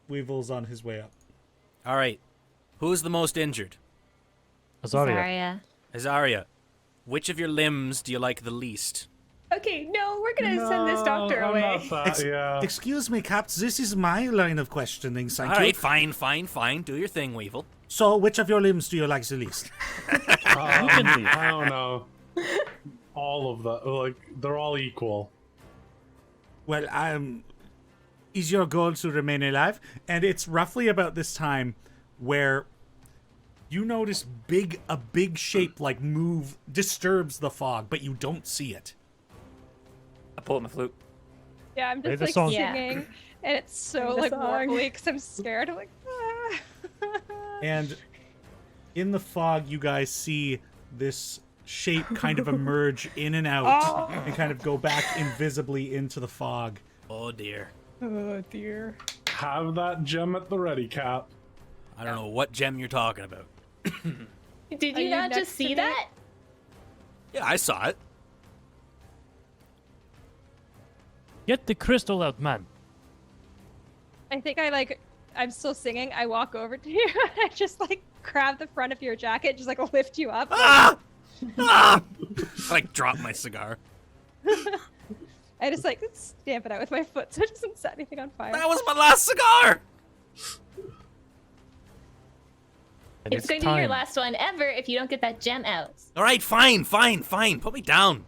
Speaker 1: Weevil's on his way up.
Speaker 10: All right. Who's the most injured?
Speaker 2: Azaria.
Speaker 10: Azaria. Which of your limbs do you like the least?
Speaker 6: Okay, no, we're gonna send this doctor
Speaker 4: I'm
Speaker 6: away.
Speaker 4: not that, yeah.
Speaker 1: Excuse me, Capt. This is my line of questioning, thank
Speaker 10: All
Speaker 1: you.
Speaker 10: right, fine. Do your thing, Weevil.
Speaker 1: So, which of your limbs do you like the least?
Speaker 4: I don't know. All of the like they're all equal.
Speaker 1: Well, is your goal to remain alive? And it's roughly about this time where you notice a big shape like move disturbs the fog, but you don't see it.
Speaker 11: I pull up my flute.
Speaker 5: Yeah, I'm
Speaker 2: Play
Speaker 5: just
Speaker 2: the
Speaker 5: like
Speaker 2: song.
Speaker 5: singing, and it's so
Speaker 12: the
Speaker 5: like
Speaker 12: song.
Speaker 5: warbly because I'm scared. I'm like, ah.
Speaker 1: And in the fog, you guys see this shape kind of emerge in and out and kind of go back invisibly into the fog.
Speaker 10: Oh dear.
Speaker 12: Oh dear.
Speaker 4: Have that gem at the ready, Cap.
Speaker 10: I don't know what gem you're talking about.
Speaker 6: Did
Speaker 5: Are
Speaker 6: you
Speaker 5: you
Speaker 6: not
Speaker 5: next
Speaker 6: just
Speaker 5: to
Speaker 6: see
Speaker 5: me?
Speaker 6: that?
Speaker 10: Yeah, I saw it.
Speaker 2: Get the crystal out, man.
Speaker 5: I think I'm still singing. I walk over to you and I just like grab the front of your jacket, just like lift you up.
Speaker 10: Ah! Ah! I like drop my cigar.
Speaker 5: I just like stamp it out with my foot so it doesn't set anything on fire.
Speaker 10: That was my last cigar.
Speaker 2: And
Speaker 6: It's going to be your
Speaker 2: time.
Speaker 6: last one ever if you don't get that gem out.
Speaker 10: All right, fine. Put me down.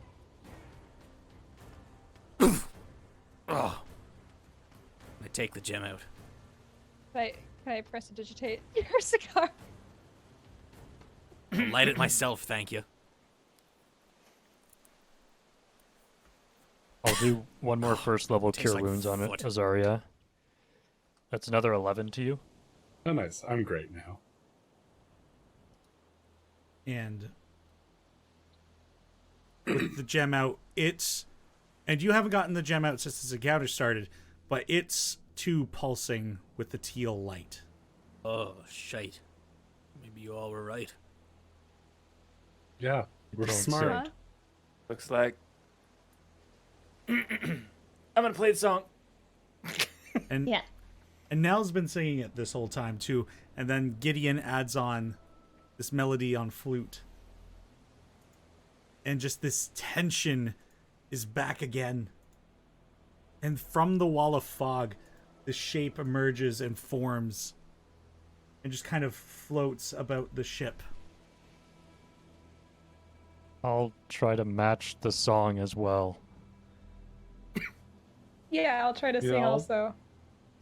Speaker 10: Oh. I take the gem out.
Speaker 5: Can I prestidigitate your cigar?
Speaker 10: I'll light it myself, thank you.
Speaker 2: I'll do one more first level
Speaker 10: Tastes
Speaker 2: cure
Speaker 10: like
Speaker 2: wounds on it,
Speaker 10: foot.
Speaker 2: Azaria. That's another 11 to you.
Speaker 4: Oh, nice. I'm great now.
Speaker 1: And with the gem out, and you haven't gotten the gem out since this encounter started, but it's too pulsing with the teal light.
Speaker 10: Oh, shite. Maybe you all were right.
Speaker 4: Yeah, we're
Speaker 2: Don't
Speaker 4: smart.
Speaker 2: say.
Speaker 11: Looks like I'm gonna play the song.
Speaker 1: And
Speaker 6: Yeah.
Speaker 1: and Nell's been singing it this whole time too, and then Gideon adds on this melody on flute. And just this tension is back again. And from the wall of fog, the shape emerges and forms and just kind of floats about the ship.
Speaker 2: I'll try to match the song as well.
Speaker 12: Yeah, I'll try to sing
Speaker 4: Yeah.
Speaker 12: also.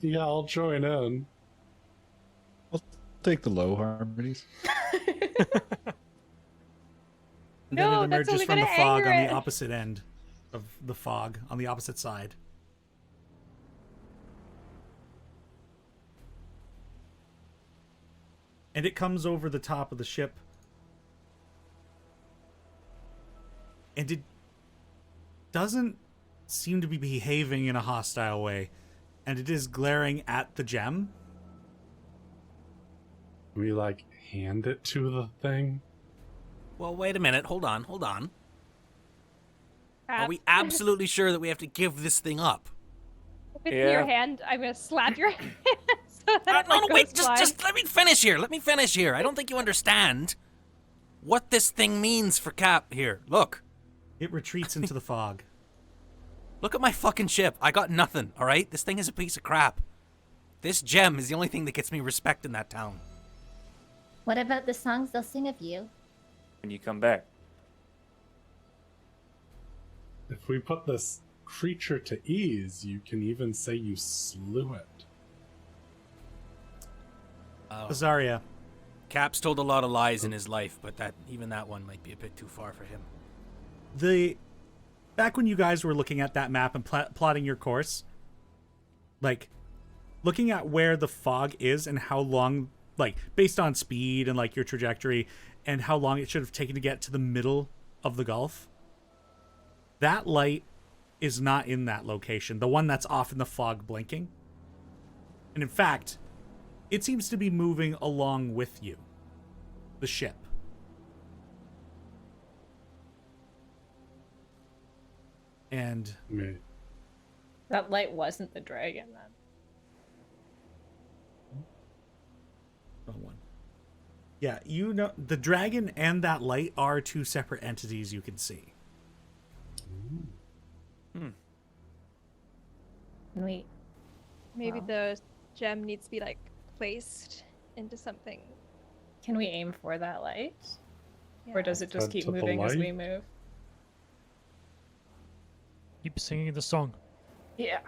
Speaker 4: Yeah, I'll join in.
Speaker 9: I'll take the low harmonies.
Speaker 1: And
Speaker 5: No,
Speaker 1: then it
Speaker 5: that's
Speaker 1: emerges
Speaker 5: only
Speaker 1: from the
Speaker 5: gonna
Speaker 1: fog
Speaker 5: anger
Speaker 1: on
Speaker 5: it.
Speaker 1: the opposite end of the fog, on the opposite side. And it comes over the top of the ship. And it doesn't seem to be behaving in a hostile way. and it is glaring at the gem.
Speaker 4: We hand it to the thing.
Speaker 10: Well, wait a minute. Hold on. Are
Speaker 5: Crap.
Speaker 10: we absolutely sure that we have to give this thing up?
Speaker 5: With
Speaker 3: Yeah.
Speaker 5: your hand, I'm gonna slap your hand. So that
Speaker 10: No,
Speaker 5: it
Speaker 10: wait.
Speaker 5: goes flying.
Speaker 10: Just let me finish here. I don't think you understand what this thing means for Cap here. Look.
Speaker 1: It retreats into the fog.
Speaker 10: Look at my fucking ship. I got nothing, all right? This thing is a piece of crap. This gem is the only thing that gets me respect in that town.
Speaker 8: What about the songs they'll sing of you?
Speaker 3: When you come back.
Speaker 4: If we put this creature to ease, you can even say you slew it.
Speaker 1: Azaria,
Speaker 10: Cap's told a lot of lies in his life, but even that one might be a bit too far for him.
Speaker 1: back when you guys were looking at that map and plotting your course, looking at where the fog is and how long, based on speed and your trajectory and how long it should have taken to get to the middle of the Gulf, that light is not in that location, the one that's off in the fog blinking. And in fact, it seems to be moving along with you, the ship. And
Speaker 12: That light wasn't the dragon then.
Speaker 1: wrong one. Yeah, the dragon and that light are two separate entities you can see.
Speaker 8: Wait.
Speaker 5: Maybe
Speaker 8: Wow.
Speaker 5: the gem needs to be placed into something.
Speaker 12: Can we aim for that light?
Speaker 5: Yeah.
Speaker 12: Or does it just
Speaker 4: Head
Speaker 12: keep
Speaker 4: to the
Speaker 12: moving as
Speaker 4: light?
Speaker 12: we move?
Speaker 2: Keep singing the song.
Speaker 12: Yeah.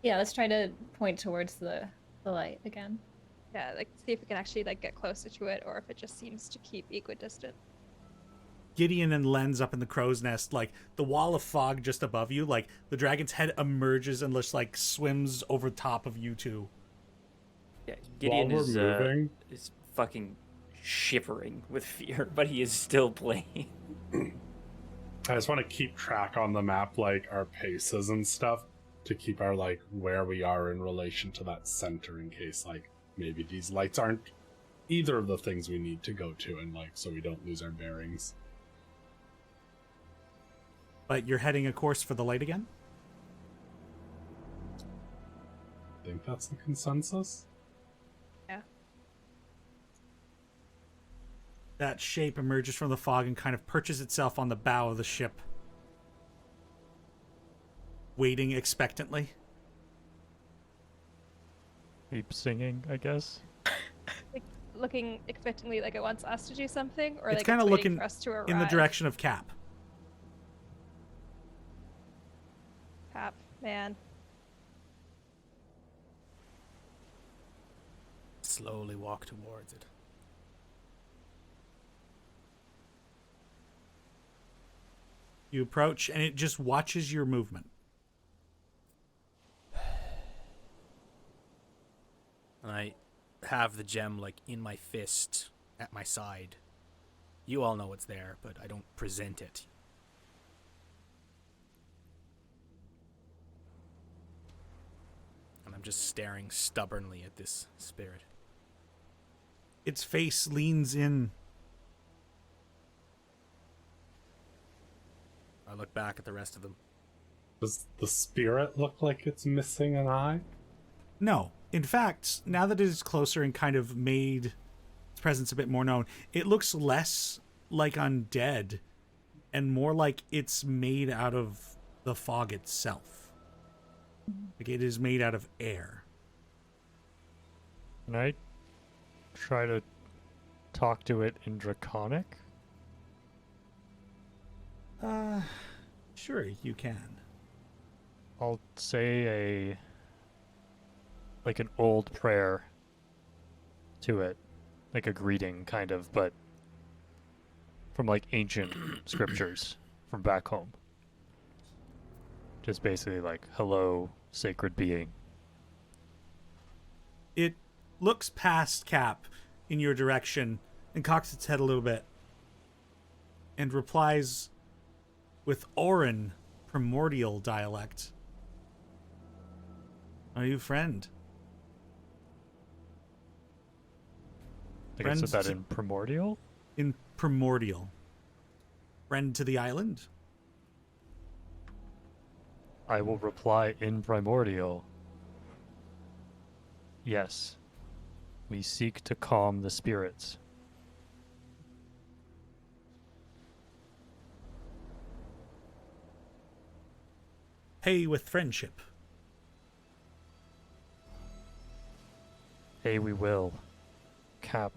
Speaker 12: Yeah, let's try to point towards the light again.
Speaker 5: Yeah, see if we can actually get closer to it, or if it just seems to keep equidistant.
Speaker 1: Gideon and Len's up in the crow's nest, the wall of fog just above you, the dragon's head emerges and just swims over top of you two.
Speaker 3: Yeah, Gideon
Speaker 4: While we're moving,
Speaker 3: is fucking shivering with fear, but he is still playing.
Speaker 4: I just want to keep track on the map, our paces and stuff, to keep our where we are in relation to that center, in case maybe these lights aren't either of the things we need to go to, and so we don't lose our bearings.
Speaker 1: But you're heading a course for the light again?
Speaker 4: I think that's the consensus.
Speaker 5: Yeah.
Speaker 1: That shape emerges from the fog and kind of perches itself on the bow of the ship, waiting expectantly.
Speaker 2: Keep singing, I guess.
Speaker 5: Looking expectantly like it wants us to do something, or
Speaker 1: It's
Speaker 5: it's
Speaker 1: kind of
Speaker 5: waiting
Speaker 1: looking
Speaker 5: for us to arrive.
Speaker 1: in the direction of Cap.
Speaker 5: Cap, man.
Speaker 10: Slowly walk towards it.
Speaker 1: You approach, and it just watches your movement.
Speaker 10: And I have the gem in my fist at my side. You all know it's there, but I don't present it. And I'm just staring stubbornly at this spirit.
Speaker 1: Its face leans in.
Speaker 10: I look back at the rest of them.
Speaker 4: Does the spirit look like it's missing an eye?
Speaker 1: No. In fact, now that it is closer and kind of made its presence a bit more known, it looks less like undead and more like it's made out of the fog itself. It is made out of air.
Speaker 2: Can I try to talk to it in Draconic?
Speaker 1: Sure, you can.
Speaker 2: I'll say an old prayer to it, like a greeting kind of, but from ancient scriptures from back home. Just basically hello, sacred being.
Speaker 1: It looks past Cap in your direction and cocks its head a little bit and replies with Orin primordial dialect. Are you friend?
Speaker 2: I guess
Speaker 1: Friends
Speaker 2: that
Speaker 1: to-
Speaker 2: in primordial?
Speaker 1: In primordial. Friend to the island?
Speaker 2: I will reply in primordial. Yes. We seek to calm the spirits.
Speaker 1: Pay with friendship.
Speaker 2: Hey, we will. Cap.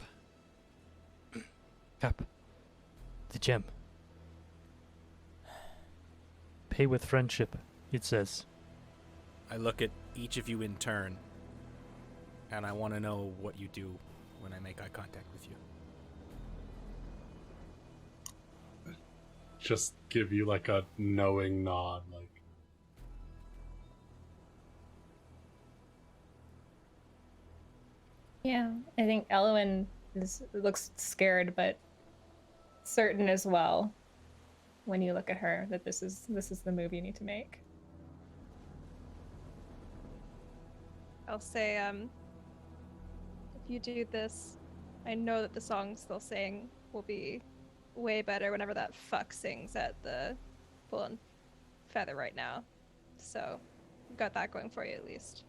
Speaker 2: Cap. The gem. Pay with friendship, it says.
Speaker 10: I look at each of you in turn, and I want to know what you do when I make eye contact with you.
Speaker 4: Just give you like a knowing nod, like.
Speaker 12: Yeah, I think Elwyn looks scared, but certain as well. When you look at her, that this is the move you need to make.
Speaker 5: I'll say, if you do this, I know that the songs they'll sing will be way better whenever that fuck sings at the Bull and Feather right now. So, you've got that going for you at least.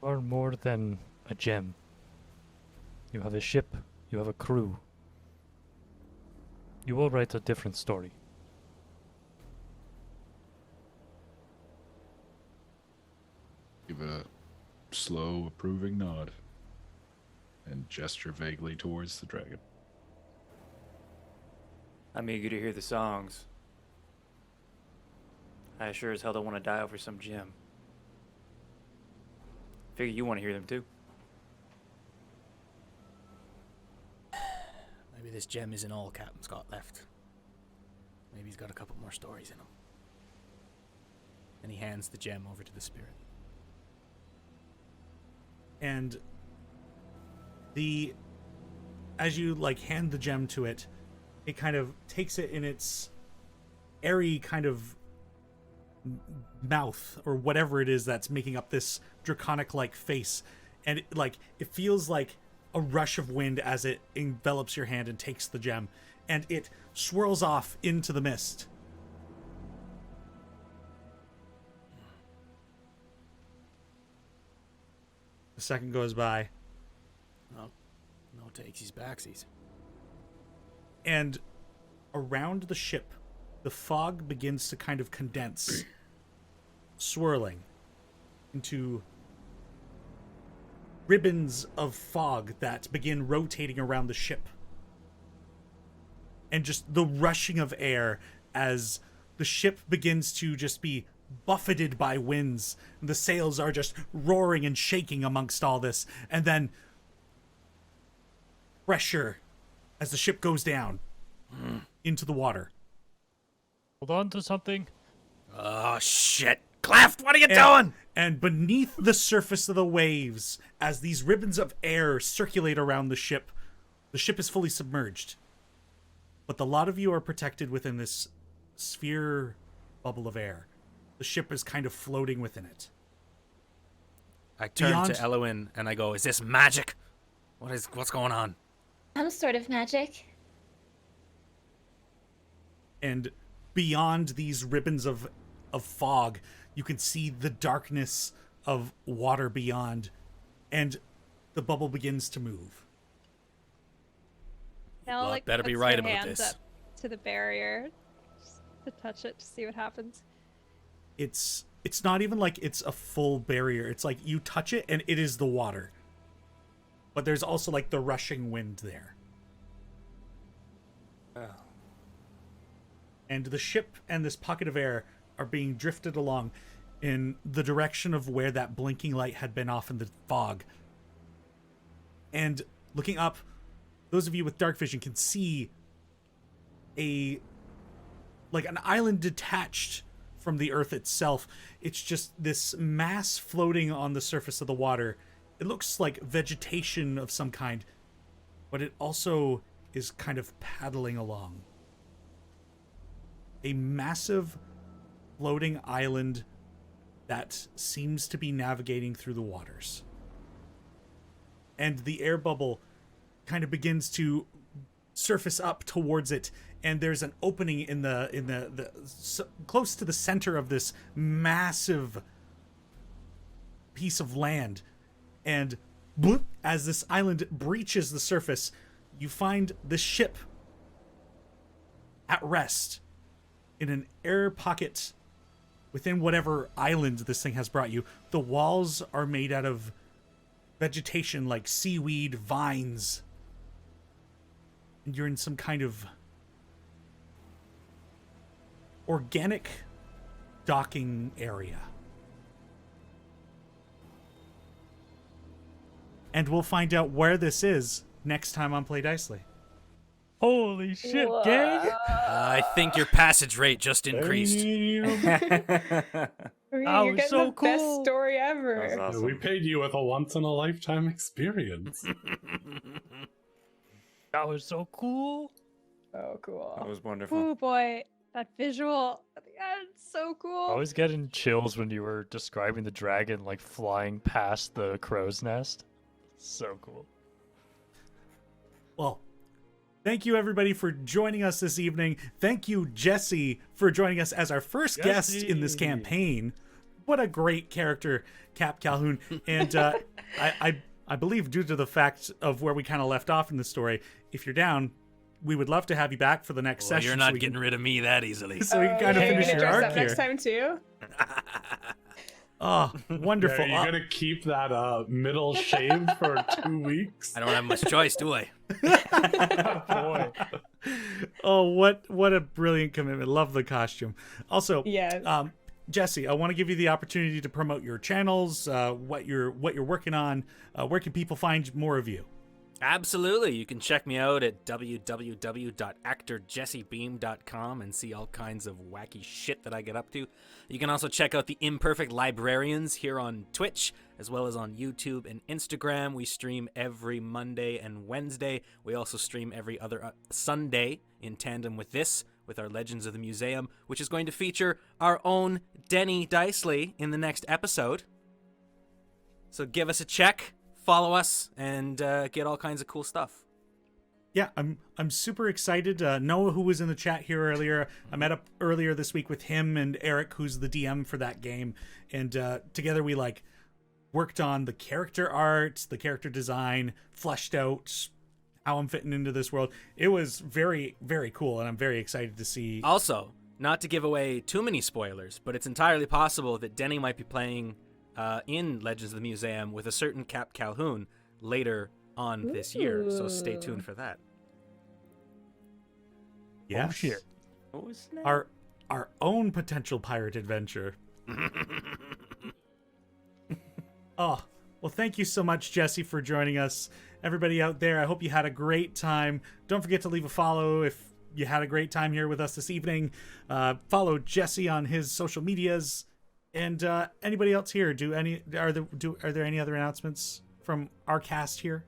Speaker 2: You are more than a gem. You have a ship, you have a crew. You will write a different story.
Speaker 7: Give a slow, approving nod and gesture vaguely towards the dragon.
Speaker 11: I'm eager to hear the songs. I sure as hell don't want to die over some gem. Figure you want to hear them too.
Speaker 10: Maybe this gem isn't all Captain's got left. Maybe he's got a couple more stories in him. And he hands the gem over to the spirit.
Speaker 1: And as you like hand the gem to it, it kind of takes it in its airy kind of mouth or whatever it is that's making up this draconic like face, and it feels like a rush of wind as it envelops your hand and takes the gem, and it swirls off into the mist. A second goes by.
Speaker 10: Oh, no takesies backsies.
Speaker 1: And around the ship, the fog begins to kind of condense, swirling into ribbons of fog that begin rotating around the ship. And just the rushing of air as the ship begins to just be buffeted by winds. The sails are just roaring and shaking amongst all this. And then pressure as the ship goes down into the water.
Speaker 2: Hold on to something.
Speaker 10: Oh, shit. Cleft, what are you doing?
Speaker 1: And beneath the surface of the waves, as these ribbons of air circulate around the ship is fully submerged. But the lot of you are protected within this sphere bubble of air. The ship is kind of floating within it.
Speaker 10: I turn to Elwyn and I go, is this magic? What's going on?
Speaker 8: Some sort of magic.
Speaker 1: And beyond these ribbons of fog, you can see the darkness of water beyond, and the bubble begins to move.
Speaker 5: Now,
Speaker 10: Well,
Speaker 5: like,
Speaker 10: better be
Speaker 5: puts
Speaker 10: right
Speaker 5: her
Speaker 10: about
Speaker 5: hands
Speaker 10: this.
Speaker 5: up to the barrier just to touch it to see what happens.
Speaker 1: It's not even like it's a full barrier. It's like you touch it and it is the water. But there's also like the rushing wind there.
Speaker 10: Oh.
Speaker 1: And the ship and this pocket of air are being drifted along in the direction of where that blinking light had been off in the fog. And looking up, those of you with dark vision can see an island detached from the earth itself. It's just this mass floating on the surface of the water. It looks like vegetation of some kind, but it also is kind of paddling along. A massive floating island that seems to be navigating through the waters. And the air bubble kind of begins to surface up towards it, and there's an opening in the close to the center of this massive piece of land. And bloop, as this island breaches the surface, you find the ship at rest in an air pocket within whatever island this thing has brought you. The walls are made out of vegetation like seaweed, vines. And you're in some kind of organic docking area. And we'll find out where this is next time on Play Dicely.
Speaker 2: Holy shit, gang!
Speaker 10: I think your passage rate just increased.
Speaker 12: You're
Speaker 2: That was
Speaker 12: getting
Speaker 2: so
Speaker 12: the best
Speaker 2: cool.
Speaker 12: story ever.
Speaker 3: That was awesome.
Speaker 4: We paid you with a once-in-a-lifetime experience.
Speaker 2: That was so cool.
Speaker 12: Oh, cool.
Speaker 3: That was wonderful.
Speaker 5: Oh boy, that visual at the end, so cool.
Speaker 2: I was getting chills when you were describing the dragon like flying past the crow's nest. So cool.
Speaker 1: Well, thank you everybody for joining us this evening. Thank you, Jesse, for joining us as our first guest in this
Speaker 2: Jesse.
Speaker 1: campaign. What a great character, Cap Calhoun. And I believe due to the fact of where we kind of left off in the story, if you're down, we would love to have you back for the next
Speaker 10: Well,
Speaker 1: session.
Speaker 10: you're not getting rid of me that easily.
Speaker 1: So we can kind of
Speaker 12: Okay,
Speaker 1: finish
Speaker 12: you're
Speaker 1: your
Speaker 12: gonna dress
Speaker 1: arc
Speaker 12: up
Speaker 1: here.
Speaker 12: next time too?
Speaker 1: Oh, wonderful.
Speaker 4: Are you gonna keep that middle shave for 2 weeks?
Speaker 10: I don't have much choice, do I?
Speaker 2: Boy.
Speaker 1: Oh, what a brilliant commitment. Love the costume. Also,
Speaker 12: Yeah.
Speaker 1: Jesse, I want to give you the opportunity to promote your channels, what you're working on. Where can people find more of you?
Speaker 10: Absolutely. You can check me out at www.actorjessebeam.com and see all kinds of wacky shit that I get up to. You can also check out the Imperfect Librarians here on Twitch, as well as on YouTube and Instagram. We stream every Monday and Wednesday. We also stream every other Sunday in tandem with this, with our Legends of the Museum, which is going to feature our own Teni Dicely in the next episode. So give us a check. Follow us and get all kinds of cool stuff.
Speaker 1: Yeah, I'm super excited. Noah, who was in the chat here earlier, I met up earlier this week with him and Eric, who's the DM for that game, and together we worked on the character art, the character design, fleshed out how I'm fitting into this world. It was very, very cool, and I'm very excited to see.
Speaker 10: Also, not to give away too many spoilers, but it's entirely possible that Denny might be playing in Legends of the Museum with a certain Cap Calhoun later on this year, so stay tuned for that.
Speaker 1: Yes.
Speaker 2: Oh shit.
Speaker 3: What was that?
Speaker 1: Our own potential pirate adventure. Oh, well, thank you so much, Jesse, for joining us. Everybody out there, I hope you had a great time. Don't forget to leave a follow if you had a great time here with us this evening. Follow Jesse on his social medias. And anybody else here? Are there any other announcements from our cast here?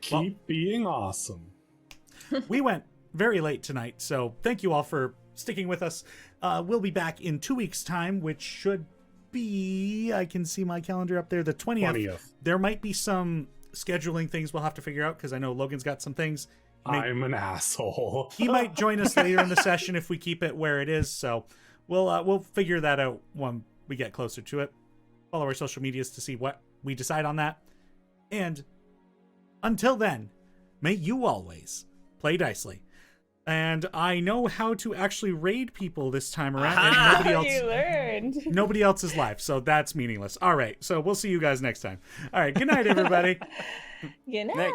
Speaker 4: Keep being awesome.
Speaker 1: We went very late tonight, so thank you all for sticking with us. We'll be back in 2 weeks' time, which should be, I can see my calendar up there, the 20th. There might be some scheduling things we'll have to figure out, because I know Logan's got some things.
Speaker 4: I'm an asshole.
Speaker 1: He might join us later in the session if we keep it where it is, so we'll figure that out when we get closer to it. Follow our social medias to see what we decide on that. And until then, may you always play Dicely. And I know how to actually raid people this time around, and
Speaker 12: You learned.
Speaker 1: nobody else is live, so that's meaningless. All right, so we'll see you guys next time. All right, good night, everybody.
Speaker 12: Good night.
Speaker 3: Night.